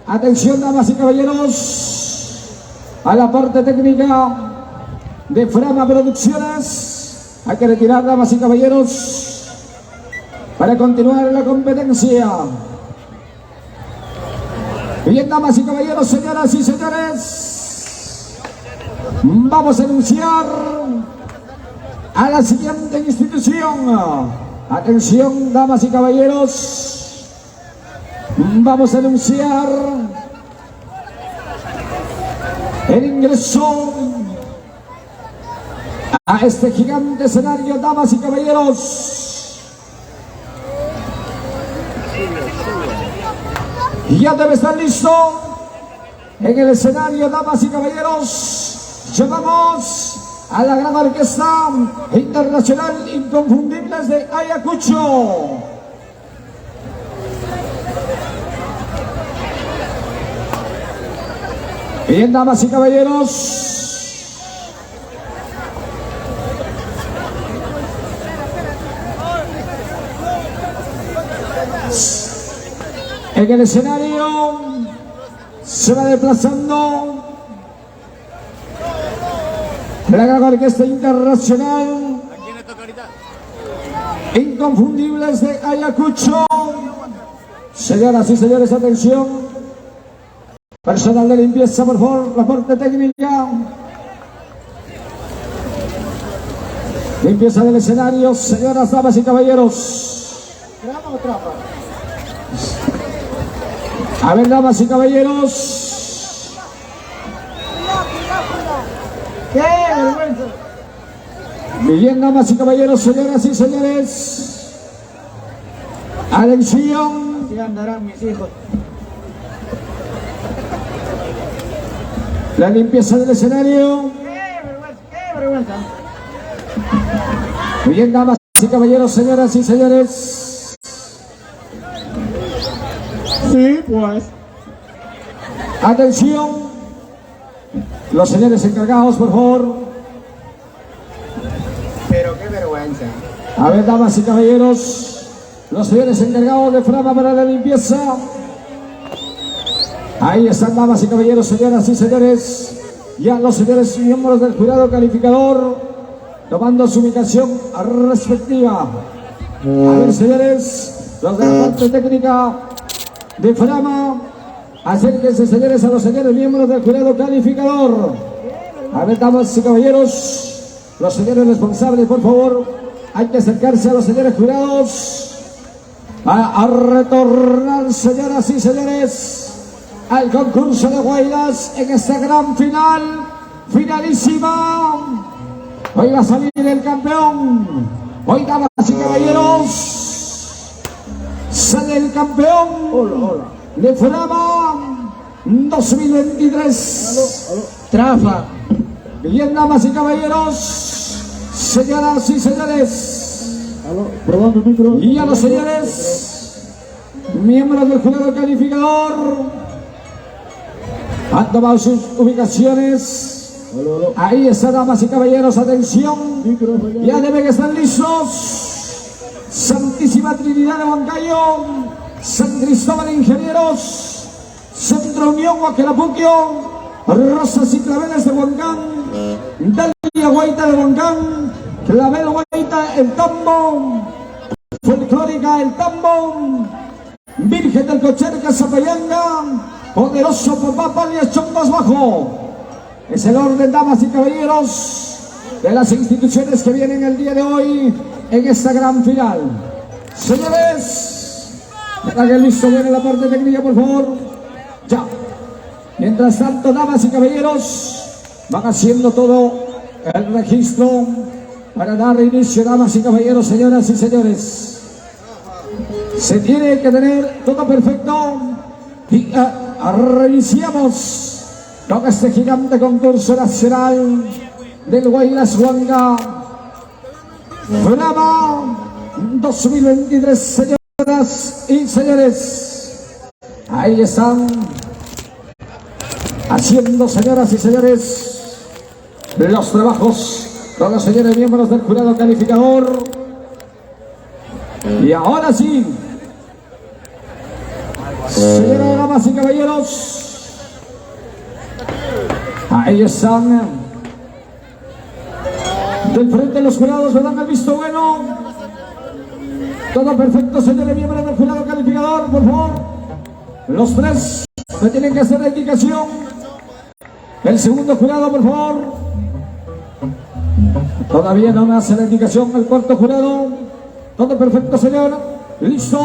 Atención, damas y caballeros, a la parte técnica de Frama Producciones. Hay que retirar, damas y caballeros, para continuar la competencia. Bien, damas y caballeros, señoras y señores, vamos a anunciar a la siguiente institución. Atención, damas y caballeros, vamos a anunciar el ingreso a este gigante escenario, damas y caballeros. Y ya debe estar listo en el escenario, damas y caballeros. Llevamos a la Gran Orquesta Internacional Inconfundibles de Ayacucho. Bien, damas y caballeros, en el escenario se va desplazando la Gran Orquesta Internacional Inconfundibles de Ayacucho. Señoras y señores, atención. Personal de limpieza, por favor, la parte técnica. Limpieza del escenario, señoras, damas y caballeros. A ver, damas y caballeros. ¡Qué vergüenza! Bien, damas y caballeros, señoras y señores. Atención. Así andarán mis hijos. La limpieza del escenario. ¡Qué vergüenza! Bien, damas y caballeros, señoras y señores. Sí, pues. Atención. Los señores encargados, por favor. Pero qué vergüenza. A ver, damas y caballeros, los señores encargados de Frama para la limpieza. Ahí están, damas y caballeros, señoras y señores. Ya los señores miembros del jurado calificador tomando su ubicación respectiva. A ver, señores, los de la parte técnica de Frama. Acérquense, señores, a los señores miembros del jurado calificador. A ver, damas y caballeros, los señores responsables, por favor, hay que acercarse a los señores jurados. A retornar, señoras y señores, al concurso de Guaylas en esta gran final, finalísima. Hoy va a salir el campeón. Hoy, damas y caballeros, sale el campeón de Frama 2023. Trafa. Bien, damas y caballeros, señoras y señores, Probando micro. y a los señores miembros del jurado calificador han tomado sus ubicaciones. Ahí está, damas y caballeros, atención, ya deben estar listos. Santísima Trinidad de Huancayo, San Cristóbal Ingenieros, Centro Unión Huaquelapuquio, Rosas y Claveles de Huancán, Dalia Guaita de Huancán, Clavel Guaita el Tambo, Folclórica el Tambo, Virgen del Cocherca Zapayanga, Poderoso Papá Palias Chondas Bajo. Es el orden, damas y caballeros, de las instituciones que vienen el día de hoy en esta gran final. Señores, para que listo viene la parte técnica, por favor. Ya. Mientras tanto, damas y caballeros, van haciendo todo el registro para dar inicio, damas y caballeros, señoras y señores. Se tiene que tener todo perfecto y reiniciamos con este gigante concurso nacional del Guaylas Huanga Frama 2023, señoras y señores. Ahí están haciendo, señoras y señores, los trabajos con los señores miembros del jurado calificador. Y ahora sí, señoras, damas y caballeros, ahí están del frente de los jurados, me dan el visto bueno. Todo perfecto, señores miembros del jurado calificador, por favor. Los tres me tienen que hacer la indicación. El segundo jurado, por favor. Todavía no me hace la indicación el cuarto jurado. Todo perfecto, señor. Listo.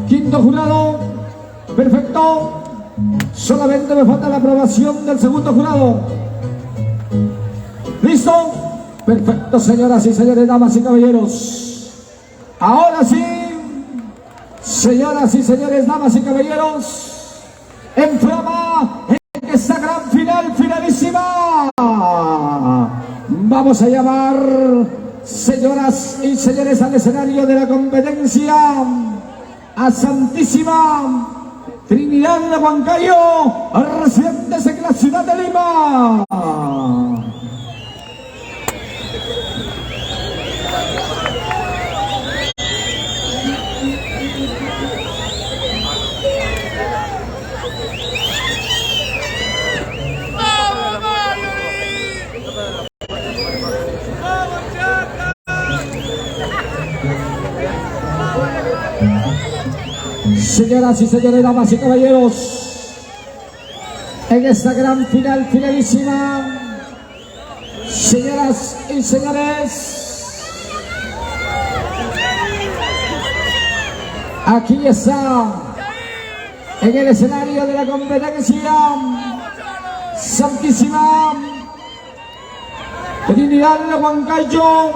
Quinto jurado. Perfecto. Solamente me falta la aprobación del segundo jurado. ¿Listo? Perfecto, señoras y señores, damas y caballeros. Ahora sí, señoras y señores, damas y caballeros, en Frama, en esta gran final, finalísima, vamos a llamar, señoras y señores, al escenario de la competencia a Santísima Trinidad de Huancayo, residentes en la ciudad de Lima. Señoras y señores, damas y caballeros, en esta gran final, finalísima, señoras y señores, aquí está, en el escenario de la competencia, Santísima Trinidad de Huancayo,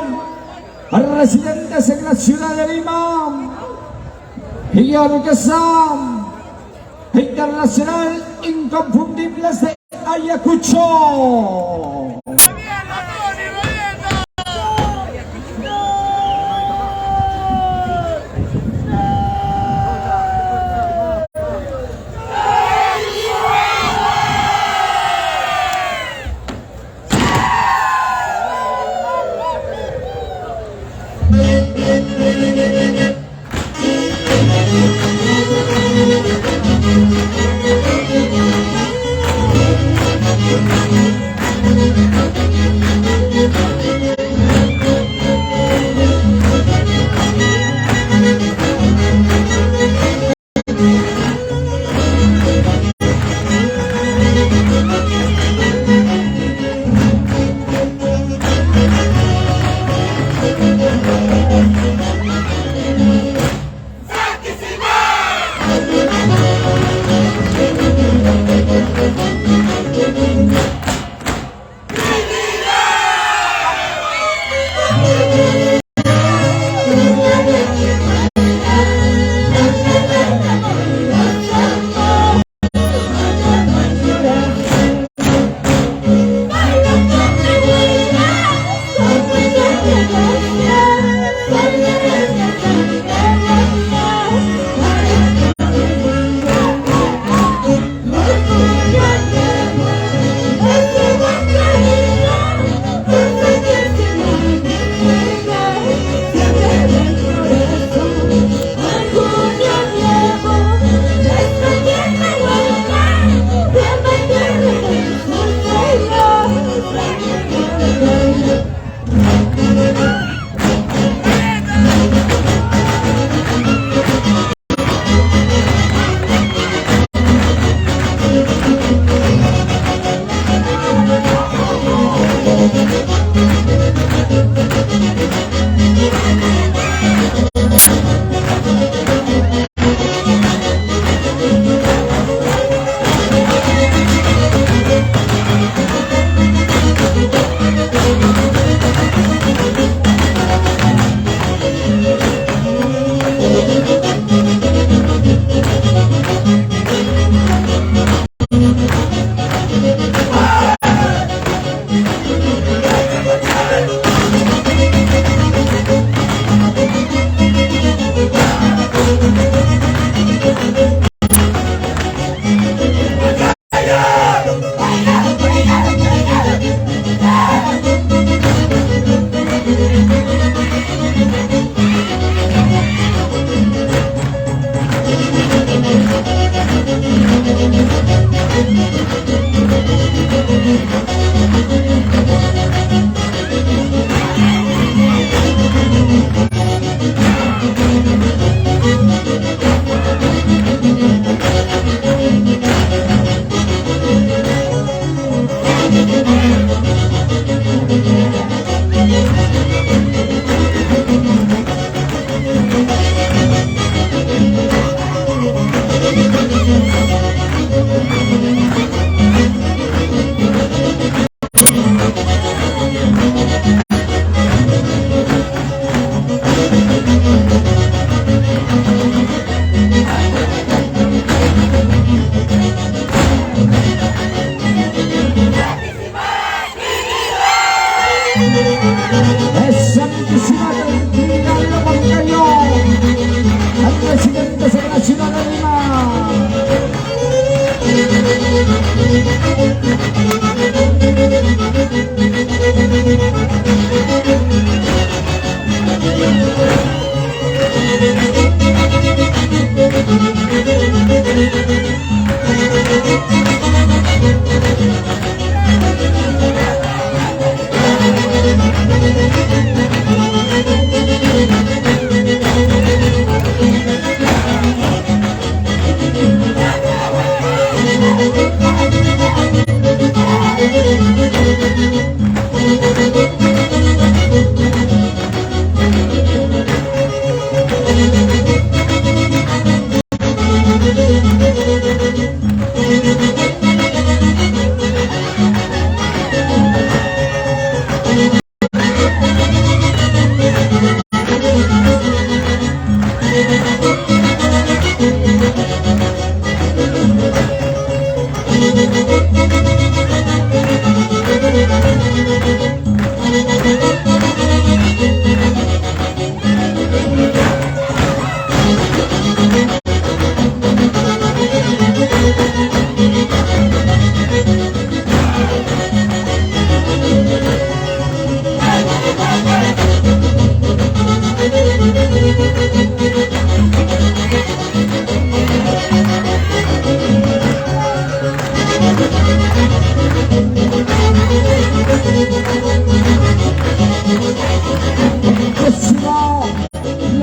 residentes en la ciudad de Lima, y orquesta internacional Inconfundibles de Ayacucho.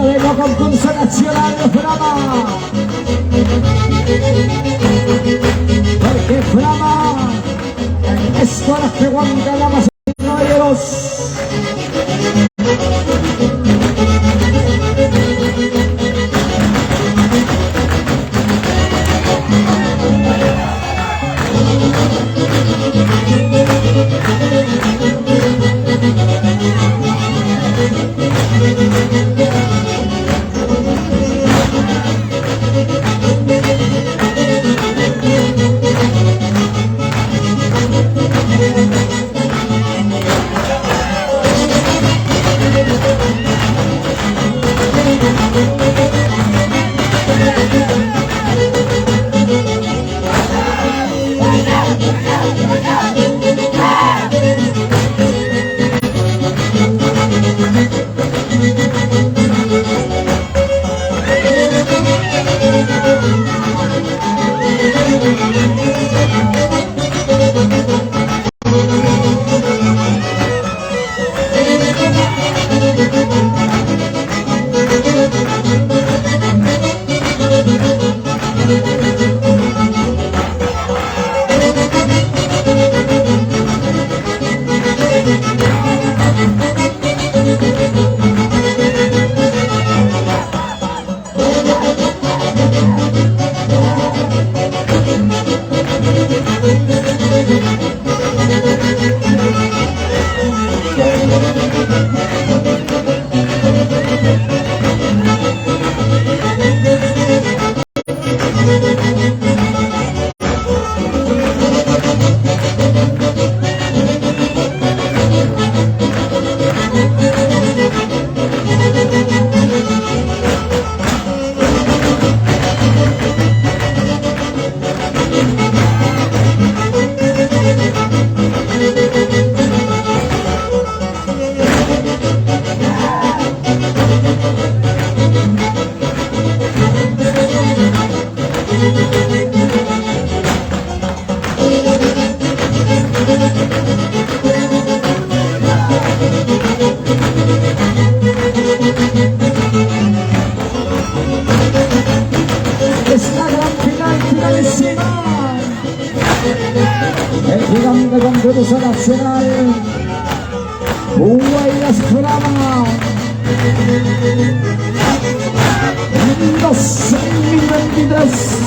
Noveno concurso nacional de Frama. Porque Frama es coraje Huanca, damas y caballeros. El gigante concurso nacional Guaylas Frama 2023.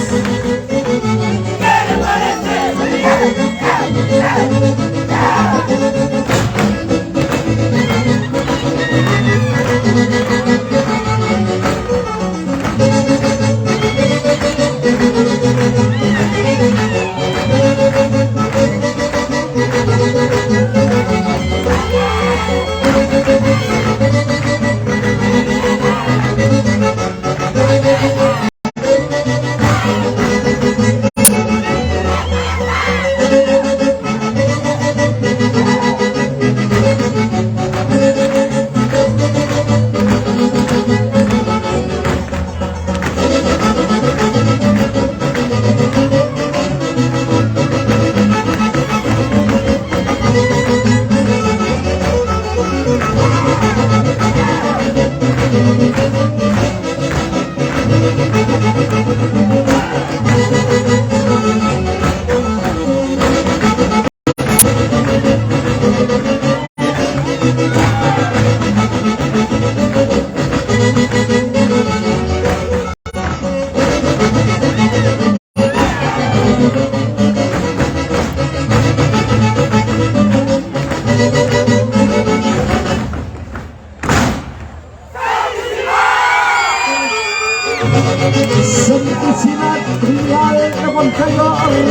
Huancayo,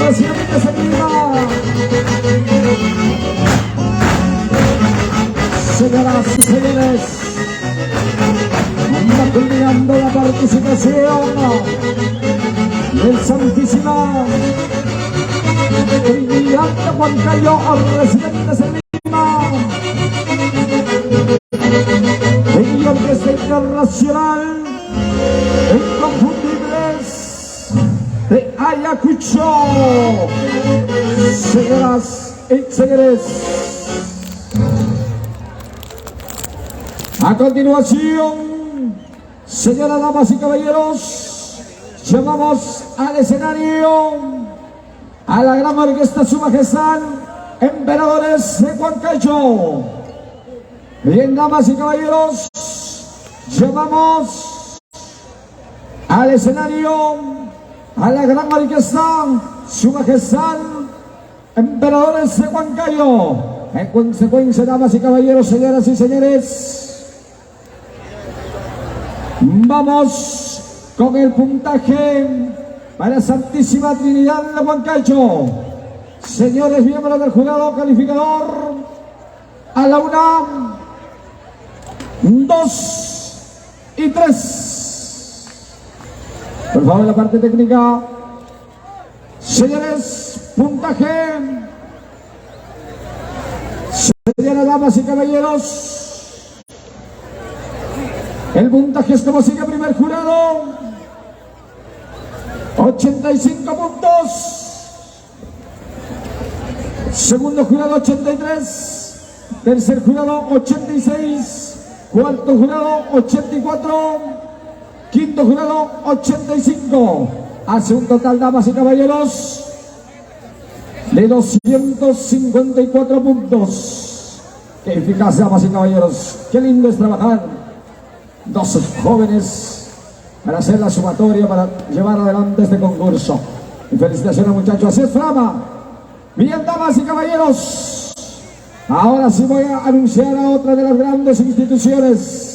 Residentes en Lima. Señoras y señores, anda culminando la participación del Santísima Inmigrante Huancayo, Residentes en Lima. En Orquesta Internacional Inconfundibles de Ayacucho. Señoras y señores, a continuación, señoras, damas y caballeros, llevamos al escenario a la gran orquesta Su Majestad Emperadores de Huancayo. Bien, damas y caballeros, llevamos al escenario a la gran orquesta Su Majestad Emperadores de Huancayo. En consecuencia, damas y caballeros, señoras y señores, vamos con el puntaje para Santísima Trinidad de Huancayo. Señores miembros del jurado calificador, a la 1, 2 y 3. Por favor, la parte técnica. Señores, puntaje. Señoras, damas y caballeros, el puntaje es como sigue. Primer jurado, 85 puntos. Segundo jurado, 83. Tercer jurado, 86. Cuarto jurado, 84. Quinto jurado, 85. Hace un total, damas y caballeros, de 254 puntos. Qué eficaz, damas y caballeros. Qué lindo es trabajar dos jóvenes para hacer la sumatoria, para llevar adelante este concurso. Y felicitaciones, muchachos. Así es, Flama. Bien, damas y caballeros, ahora sí voy a anunciar a otra de las grandes instituciones.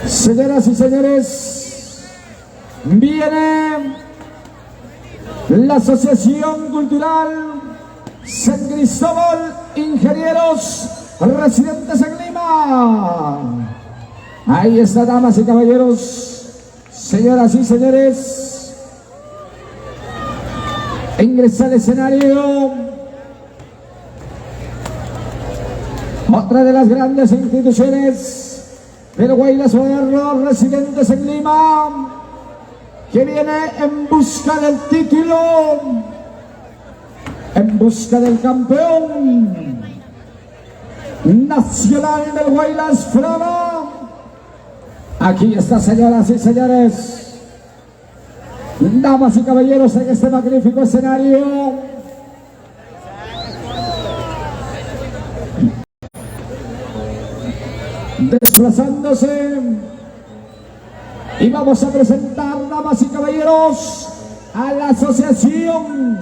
Señoras y señores, viene la Asociación Cultural San Cristóbal Ingenieros Residentes en Lima. Ahí está, damas y caballeros, señoras y señores, ingresa al escenario otra de las grandes instituciones del Guaylas Moderno Residentes en Lima, que viene en busca del título, en busca del campeón nacional del Guaylas Frama. Aquí está, señoras y señores, damas y caballeros, en este magnífico escenario, desplazándose, y vamos a presentar, damas y caballeros, a la Asociación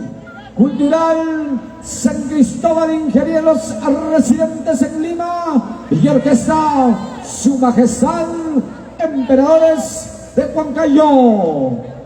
Cultural San Cristóbal Ingenieros Residentes en Lima y Orquesta Su Majestad Emperadores de Huancayo.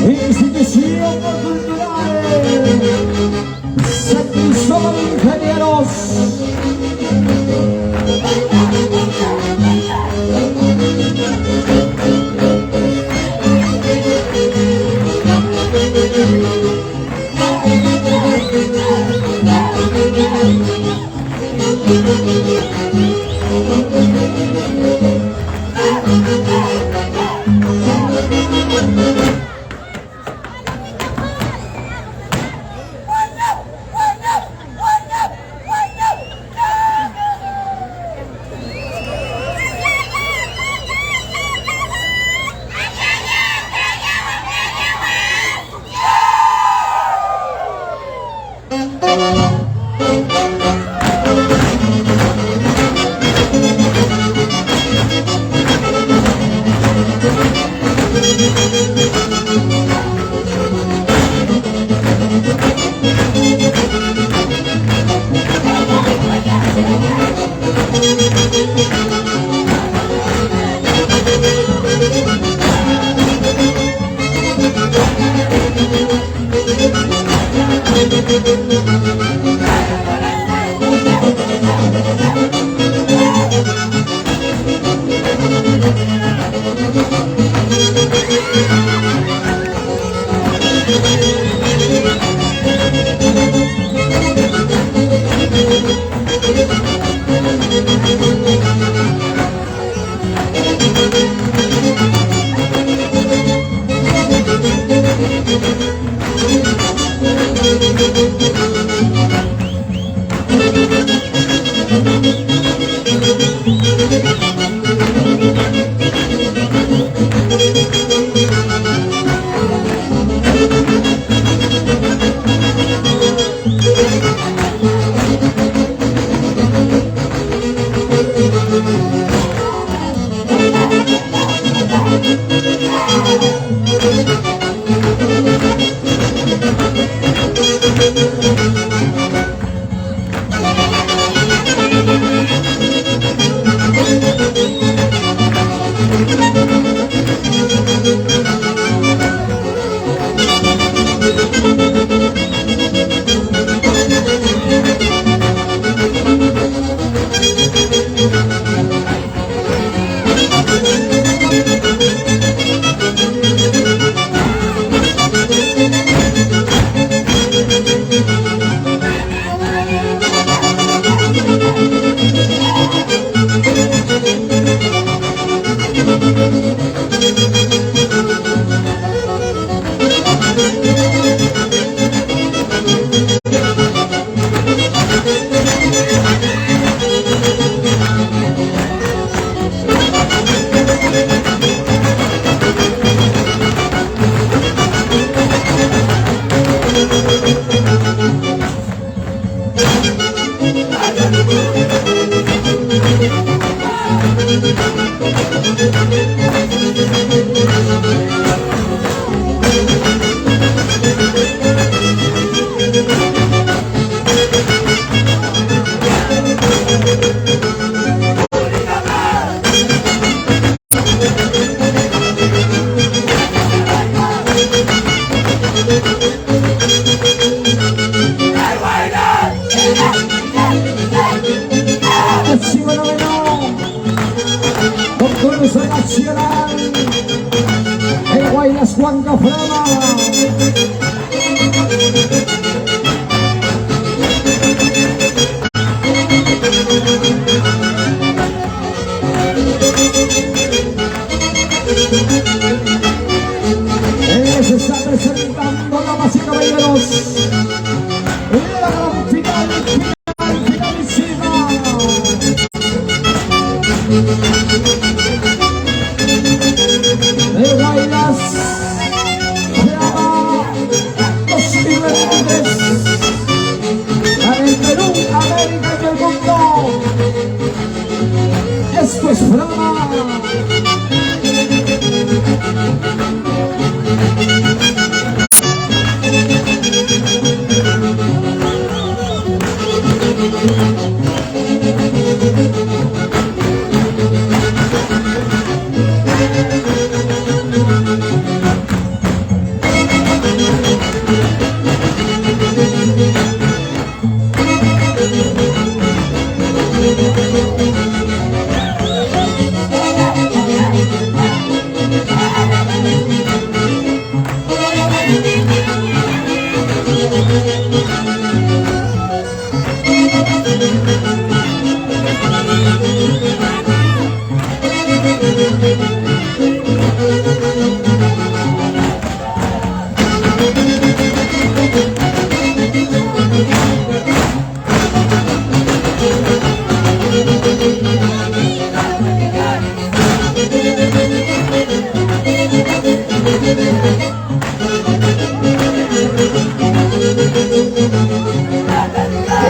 Institución Cultural San Cristóbal de Ingenieros. Juanca Frama. Se está presentando, damas y caballeros, la gran final, finalísima. El Guaylas Frama 2023 para el Perú, América y el mundo. Esto es Frama.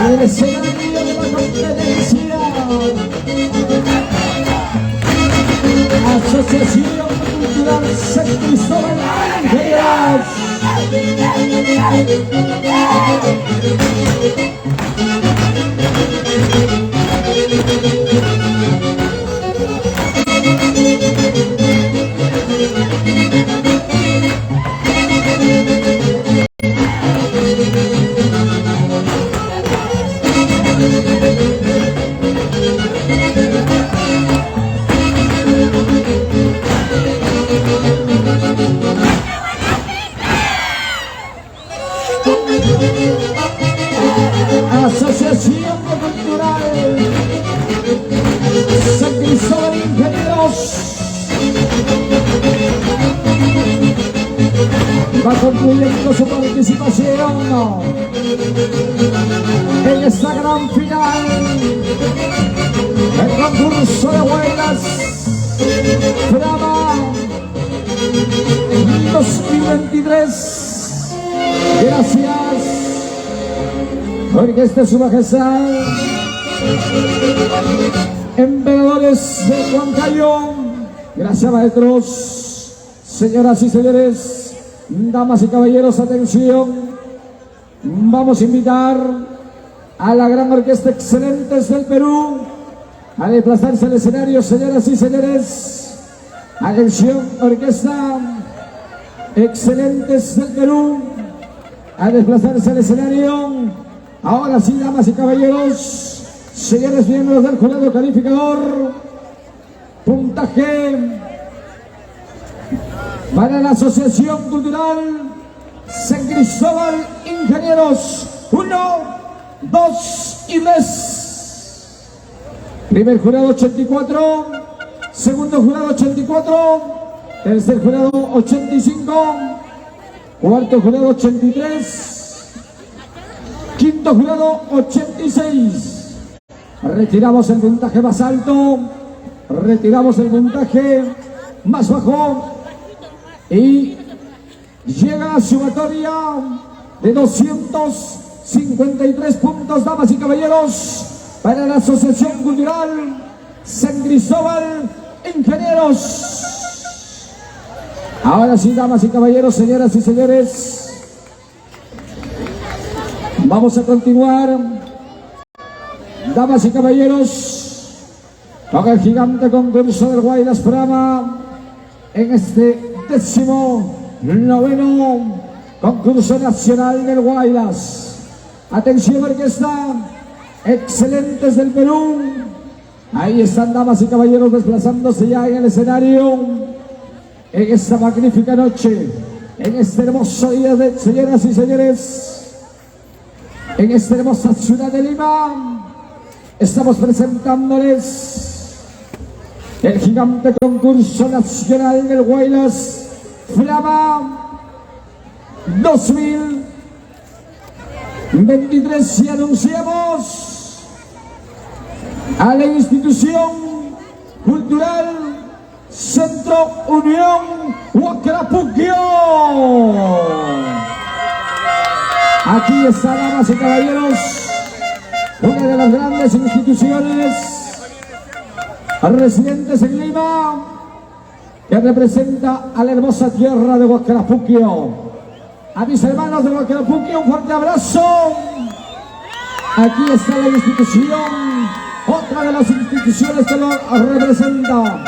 El escenario de la competencia, Asociación Cultural San Cristóbal Ángeles. Asociación Cultural San Cristóbal Ingenieros va concluyendo su participación en esta gran final del concurso de huelgas Frama 2023. Gracias, Orquesta de Su Majestad, Emperadores de Huancayo. Gracias, maestros, señoras y señores, damas y caballeros, atención. Vamos a invitar a la gran orquesta Excelentes del Perú a desplazarse al escenario, señoras y señores. Atención, orquesta Excelentes del Perú a desplazarse al escenario. Ahora sí, damas y caballeros, señores miembros del jurado calificador, puntaje para la Asociación Cultural San Cristóbal Ingenieros, 1, 2 y 3. Primer jurado 84, segundo jurado 84, tercer jurado 85, cuarto jurado 83, quinto jurado 86. Retiramos el puntaje más alto, retiramos el puntaje más bajo y llega a sumatoria de 253 puntos, damas y caballeros, para la Asociación Cultural San Cristóbal Ingenieros. Ahora sí, damas y caballeros, señoras y señores, vamos a continuar, damas y caballeros, con el gigante concurso del Guaylas Frama en este 19º concurso nacional del Guaylas. Atención, orquesta Excelentes del Perú. Ahí están, damas y caballeros, desplazándose ya en el escenario en esta magnífica noche, en este hermoso día, de señoras y señores, en esta hermosa ciudad de Lima. Estamos presentándoles el gigante concurso nacional del Guaylas Frama 2023, y anunciamos a la institución cultural Centro Unión Huacrapuquio. Aquí está, damas y caballeros, una de las grandes instituciones residentes en Lima, que representa a la hermosa tierra de Huacrapuquio. A mis hermanos de Huacrapuquio, un fuerte abrazo. Aquí está la institución, otra de las instituciones que lo representa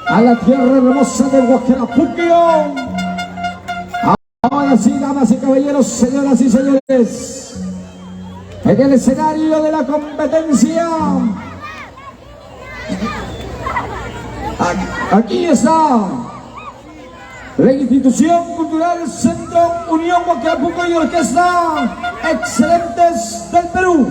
a la tierra hermosa de Huacarapuquio. Ahora sí, damas y caballeros, señoras y señores, en el escenario de la competencia, aquí está la institución cultural Centro Unión Huacarapuquio y Orquesta Excelentes del Perú.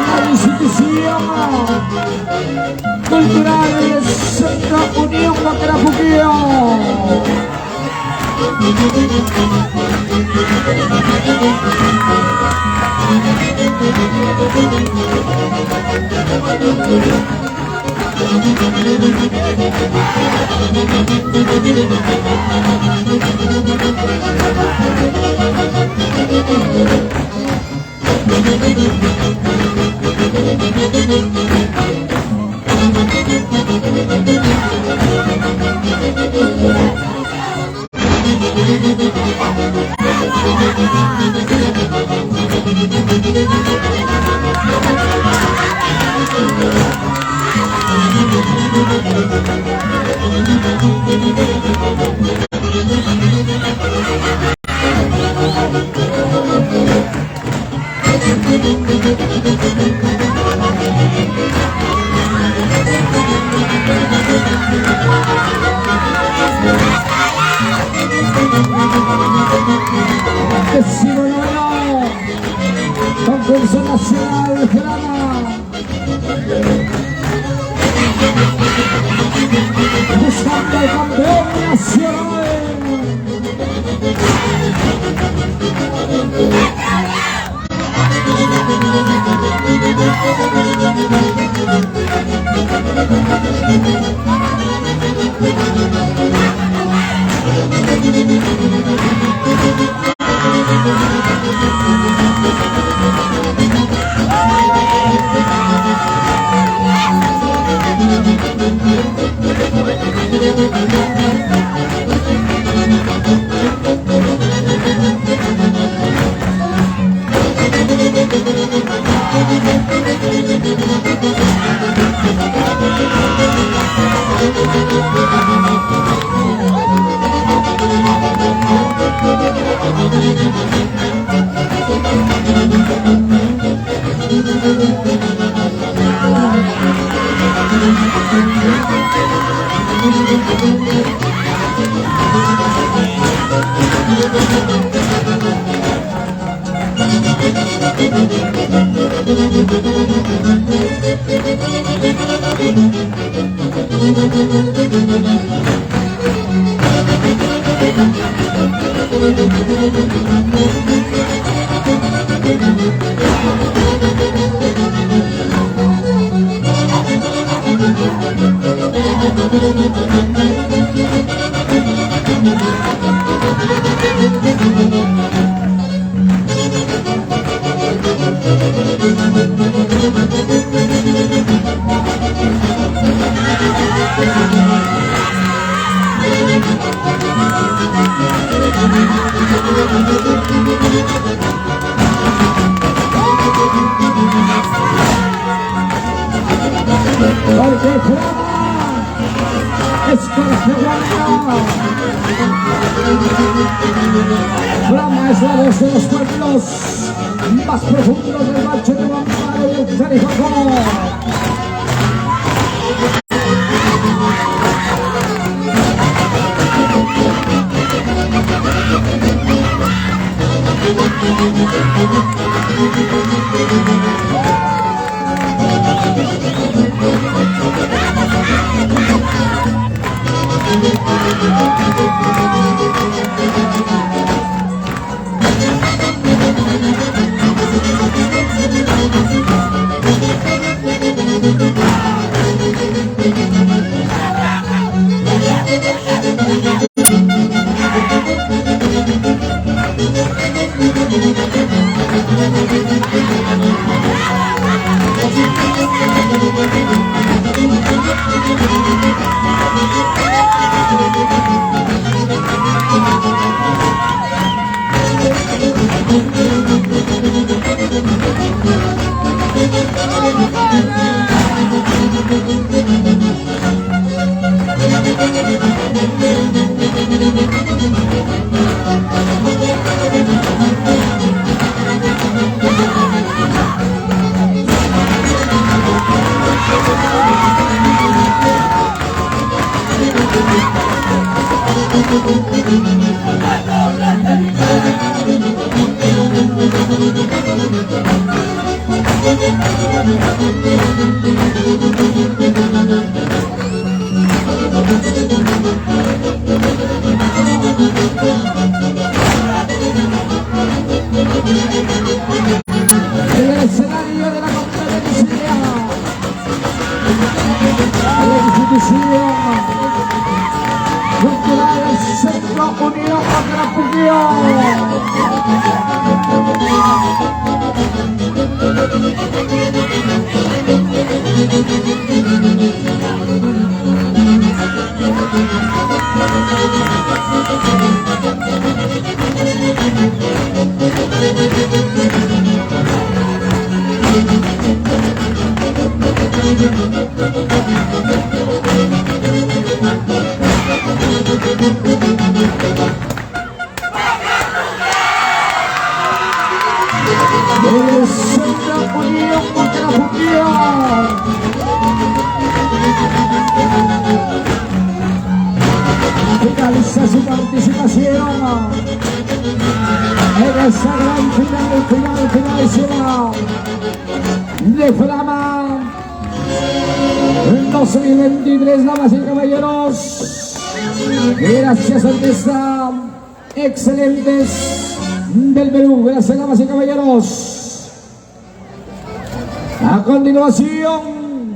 La institución cultural Centro Unión Huacarapuquio. Concurso Nacional Grana. Buscando al campeón nacional. Porque Flama es Jorge Huanca. Flama es la voz de los pueblos más profundos del Valle de Amparo y el Carijoco. El escenario de la competencia, la institución cultural del Centro Unión Macarapuquio. El Centro Unión Macarapuquio. Finaliza su participación en esa gran finalísima de Flama 2023, damas y caballeros. Gracias, orquesta excelentes del Perú. Gracias, damas y caballeros. A continuación,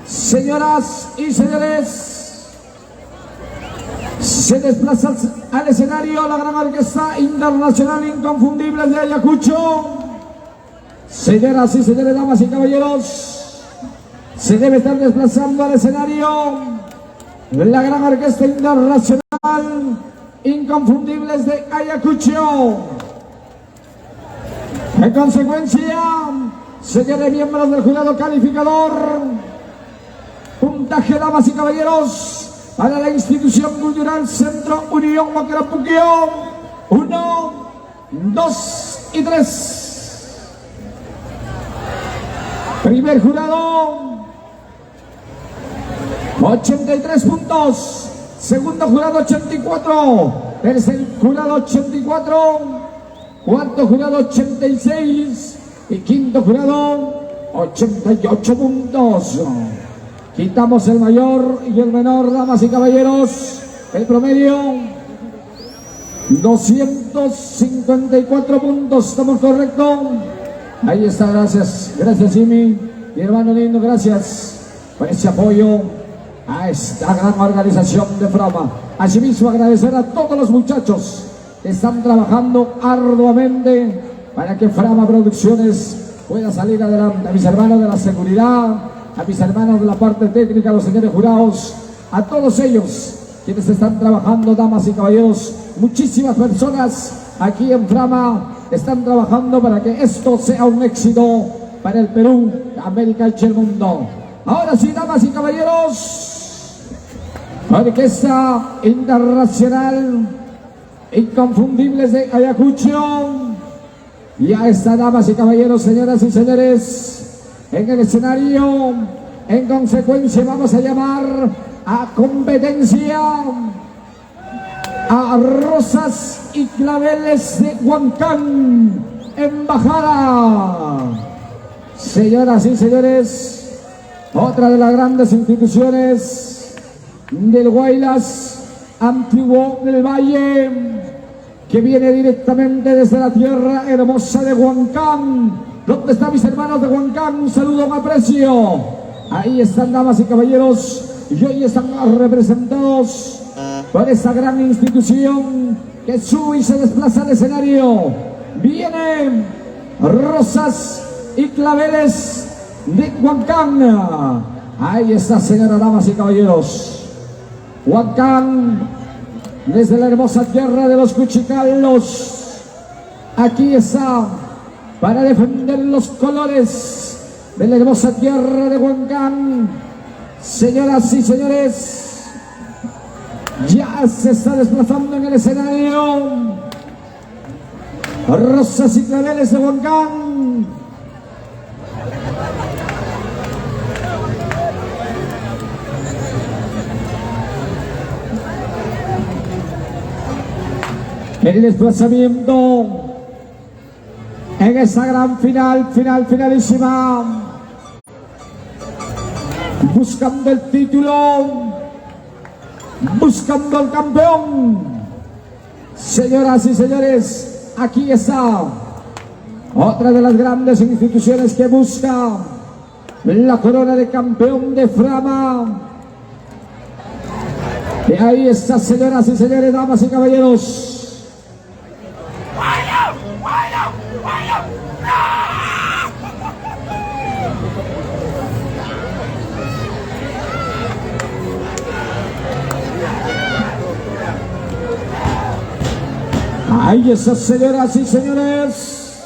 señoras y señores, se desplaza al escenario la gran orquesta internacional inconfundible de Ayacucho. Señoras y señores, damas y caballeros, se debe estar desplazando al escenario la gran orquesta internacional inconfundibles de Ayacucho. En consecuencia, señores miembros del jurado calificador, puntaje, damas y caballeros, para la institución cultural Centro Unión Macarapuquio: 1, 2 y 3. Primer jurado, 83 puntos. Segundo jurado, 84. Tercer jurado, 84. Cuarto jurado, 86. Y quinto jurado, 88 puntos. Quitamos el mayor y el menor, damas y caballeros. El promedio 254 puntos. ¿Estamos correctos? Ahí está, gracias. Gracias, Jimmy. Mi hermano lindo, gracias por ese apoyo a esta gran organización de Frama. Asimismo, agradecer a todos los muchachos que están trabajando arduamente para que Frama Producciones pueda salir adelante. A mis hermanos de la seguridad, a mis hermanos de la parte técnica, a los señores jurados, a todos ellos quienes están trabajando, damas y caballeros. Muchísimas personas aquí en Frama están trabajando para que esto sea un éxito para el Perú, América y el mundo. Ahora sí, damas y caballeros, Orquesta Internacional Inconfundibles de Ayacucho. Ya está, damas y caballeros, señoras y señores, en el escenario. En consecuencia, vamos a llamar a competencia a Rosas y Claveles de Huancán, Embajada. Señoras y señores, otra de las grandes instituciones del Guaylas Antiguo del Valle, que viene directamente desde la tierra hermosa de Huancán. ¿Dónde están mis hermanos de Huancán? Un saludo, un aprecio. Ahí están, damas y caballeros, y hoy están representados por esa gran institución que sube y se desplaza al escenario. Vienen Rosas y Claveles de Huancán. Ahí está, señoras, damas y caballeros. Huancán, desde la hermosa tierra de los Cuchicalos, aquí está para defender los colores de la hermosa tierra de Huancán. Señoras y señores, ya se está desplazando en el escenario Rosas y Claveles de Huancán. El desplazamiento en esa gran finalísima, buscando el título, buscando el campeón. Señoras y señores, aquí está otra de las grandes instituciones que busca la corona de campeón de Frama. Y ahí está, señoras y señores, damas y caballeros. Ahí está, señoras y señores.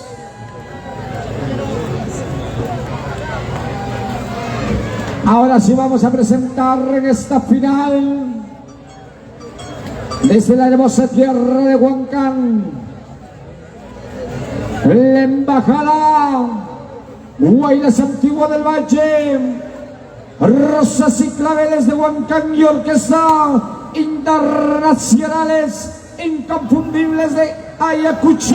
Ahora sí vamos a presentar en esta final, desde la hermosa tierra de Huancán, la Embajada Guaylas Antiguo del Valle, Rosas y Claveles de Huancán y Orquesta Internacionales Inconfundibles de Ayacucho.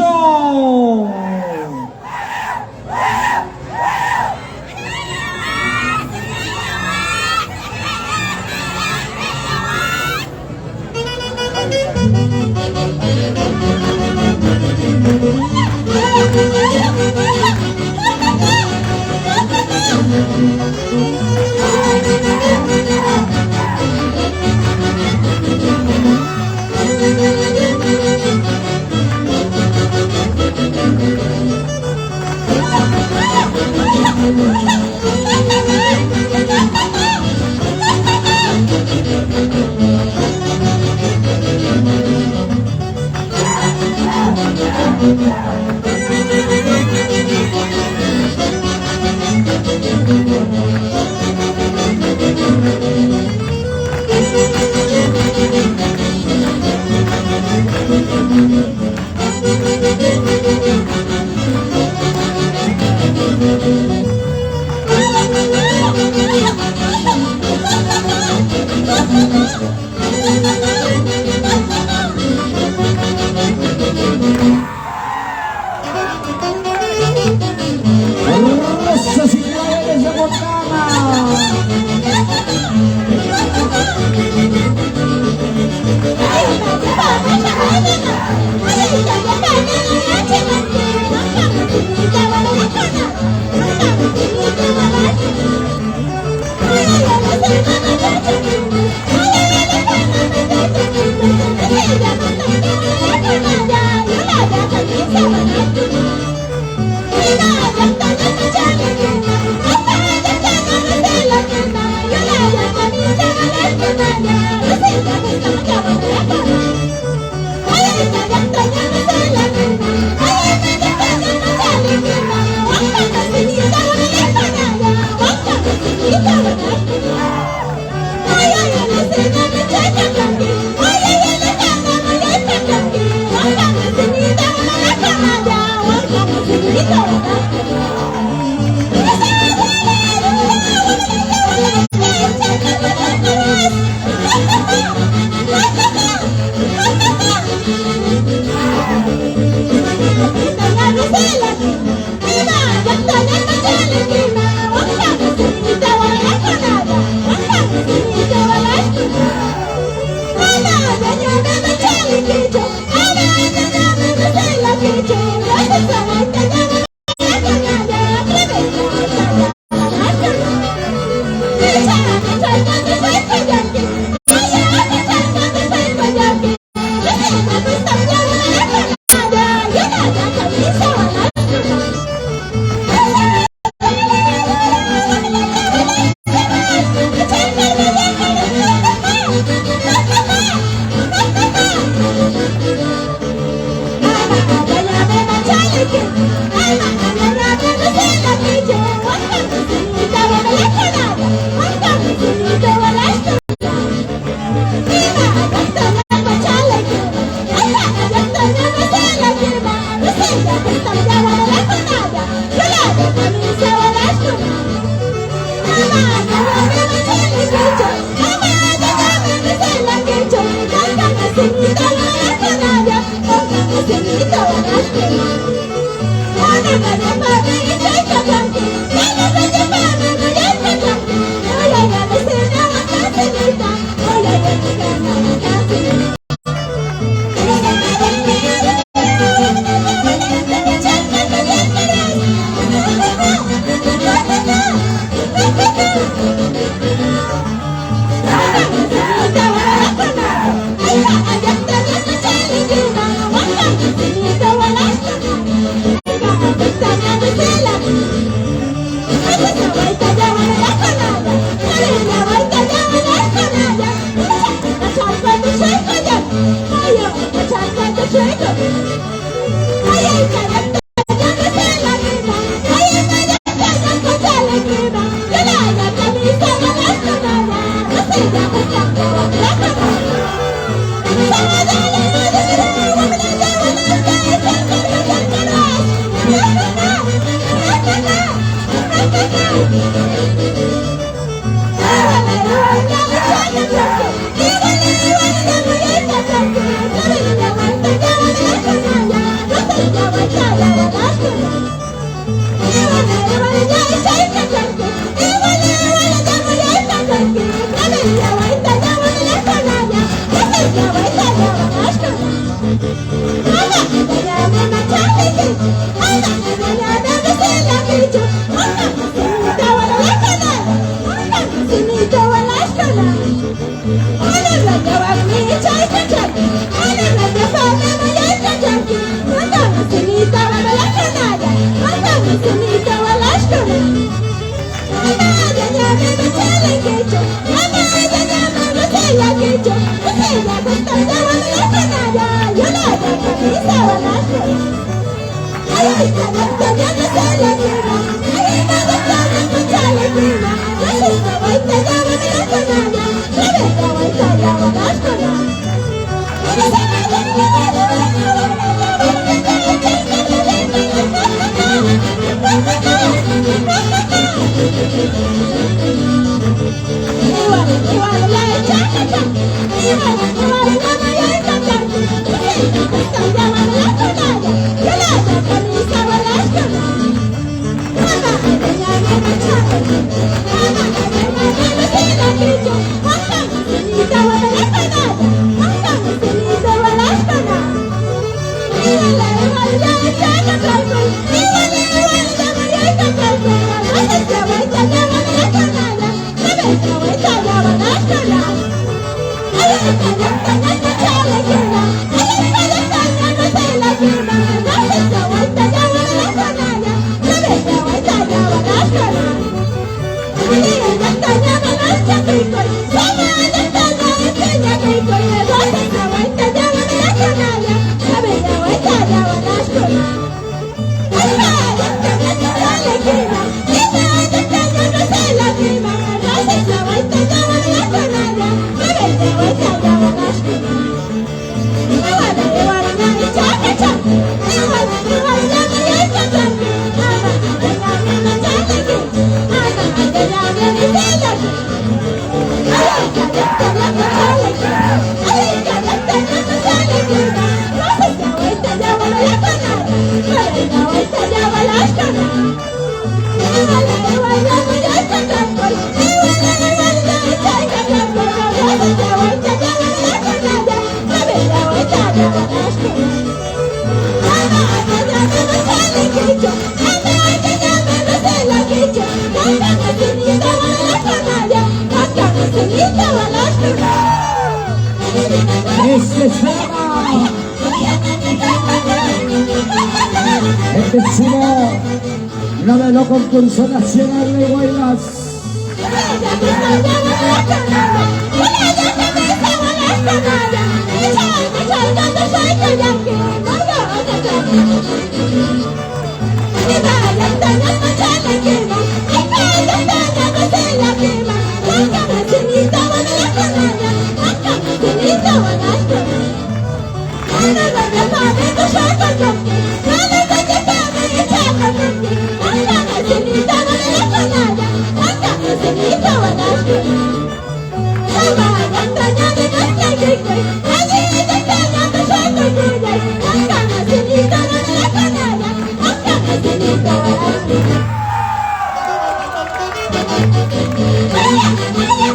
Rosas y Claveles Ay, Este será el décimo noveno concurso nacional de Huaylas.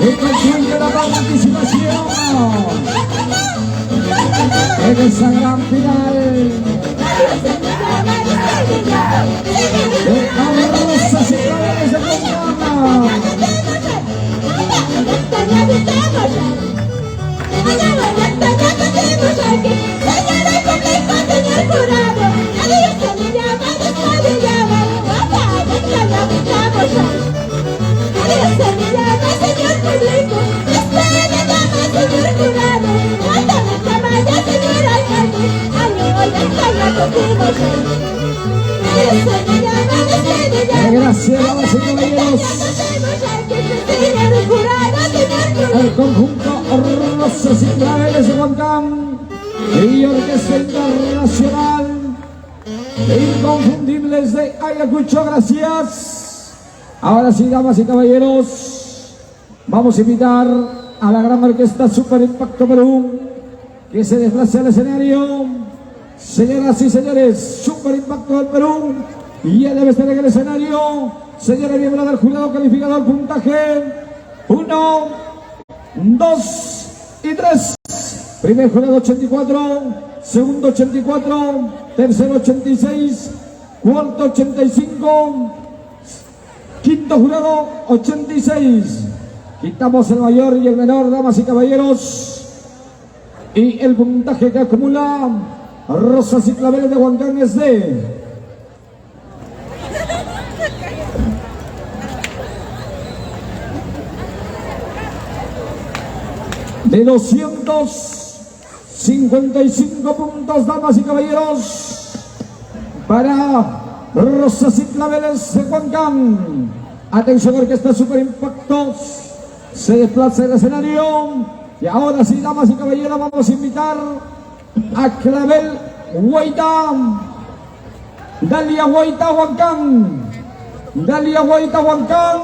Y concluye la participación en esa gran final de Rosas y Claveles de Guangam. Gracias, damas y caballeros. El conjunto Rosas y Claveles de Guangam y Orquesta Internacional Inconfundibles de Ayacucho. Gracias. Ahora sí, damas y caballeros, vamos a invitar a la gran orquesta Super Impacto Perú que se desplace al escenario. Señoras y señores, Super Impacto del Perú, y ya debe estar en el escenario. Señores, miembros del jurado calificador, puntaje 1, 2 y 3. Primer jurado 84, segundo 84, tercero 86, cuarto 85, quinto jurado 86. Quitamos el mayor y el menor, damas y caballeros, y el puntaje que acumula Rosas y Claveles de Guangam es de 255 puntos, damas y caballeros, para Rosas y Claveles de Guangam. Atención, orquesta Super Impactos se desplaza el escenario. Y ahora sí, damas y caballeros, vamos a invitar a Clavel Huayta, Dalia Huayta Guangam, Dalia Huayta Guangam.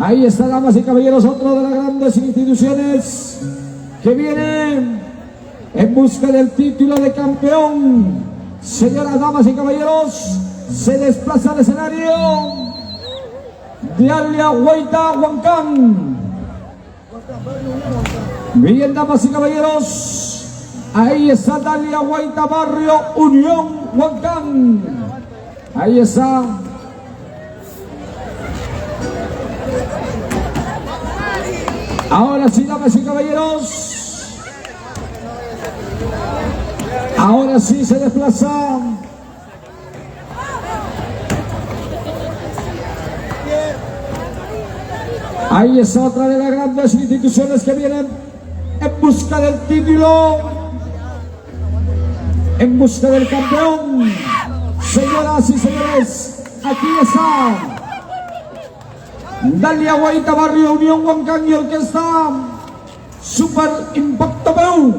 Ahí está, damas y caballeros, otro de las grandes instituciones que viene en busca del título de campeón. Señoras, damas y caballeros, se desplaza al escenario Dalia Huayta Guangam. Bien, damas y caballeros, ahí está Dalia Huayta, Barrio Unión Guangam. Ahí está. Ahora sí, damas y caballeros, ahora sí se desplaza ahí está otra de las grandes instituciones que vienen en busca del título, en busca del campeón. Señoras y señores, aquí está Dalia Huayta, Barrio Unión Guangam y Orquesta Super Impacto Perú.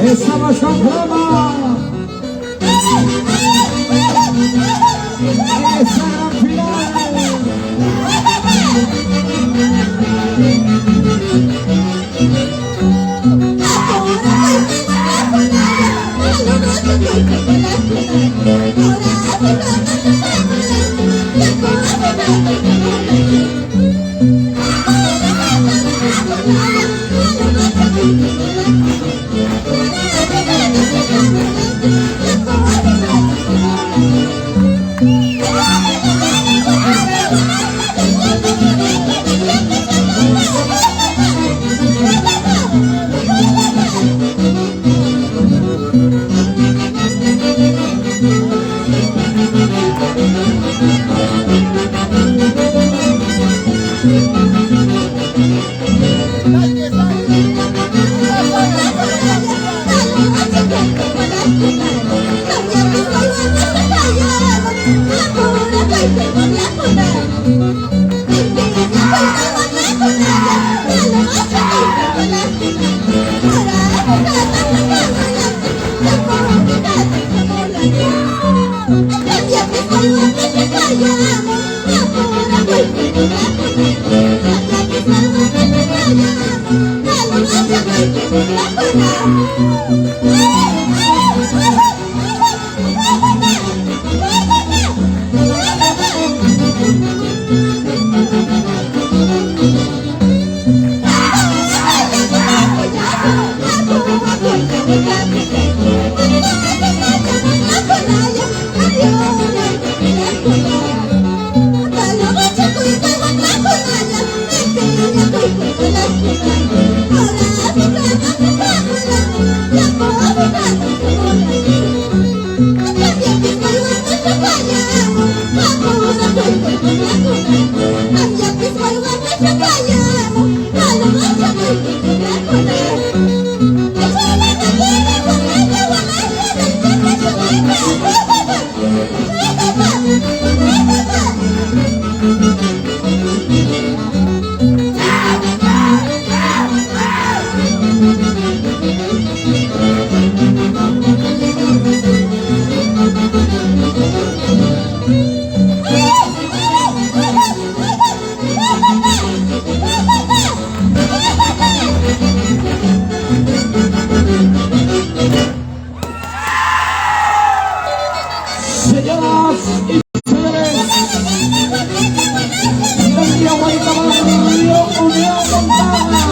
Estamos con Roma. Esa gran final. Ahora Señoras y señores, desde Aguaytabarrio, Unión Montana.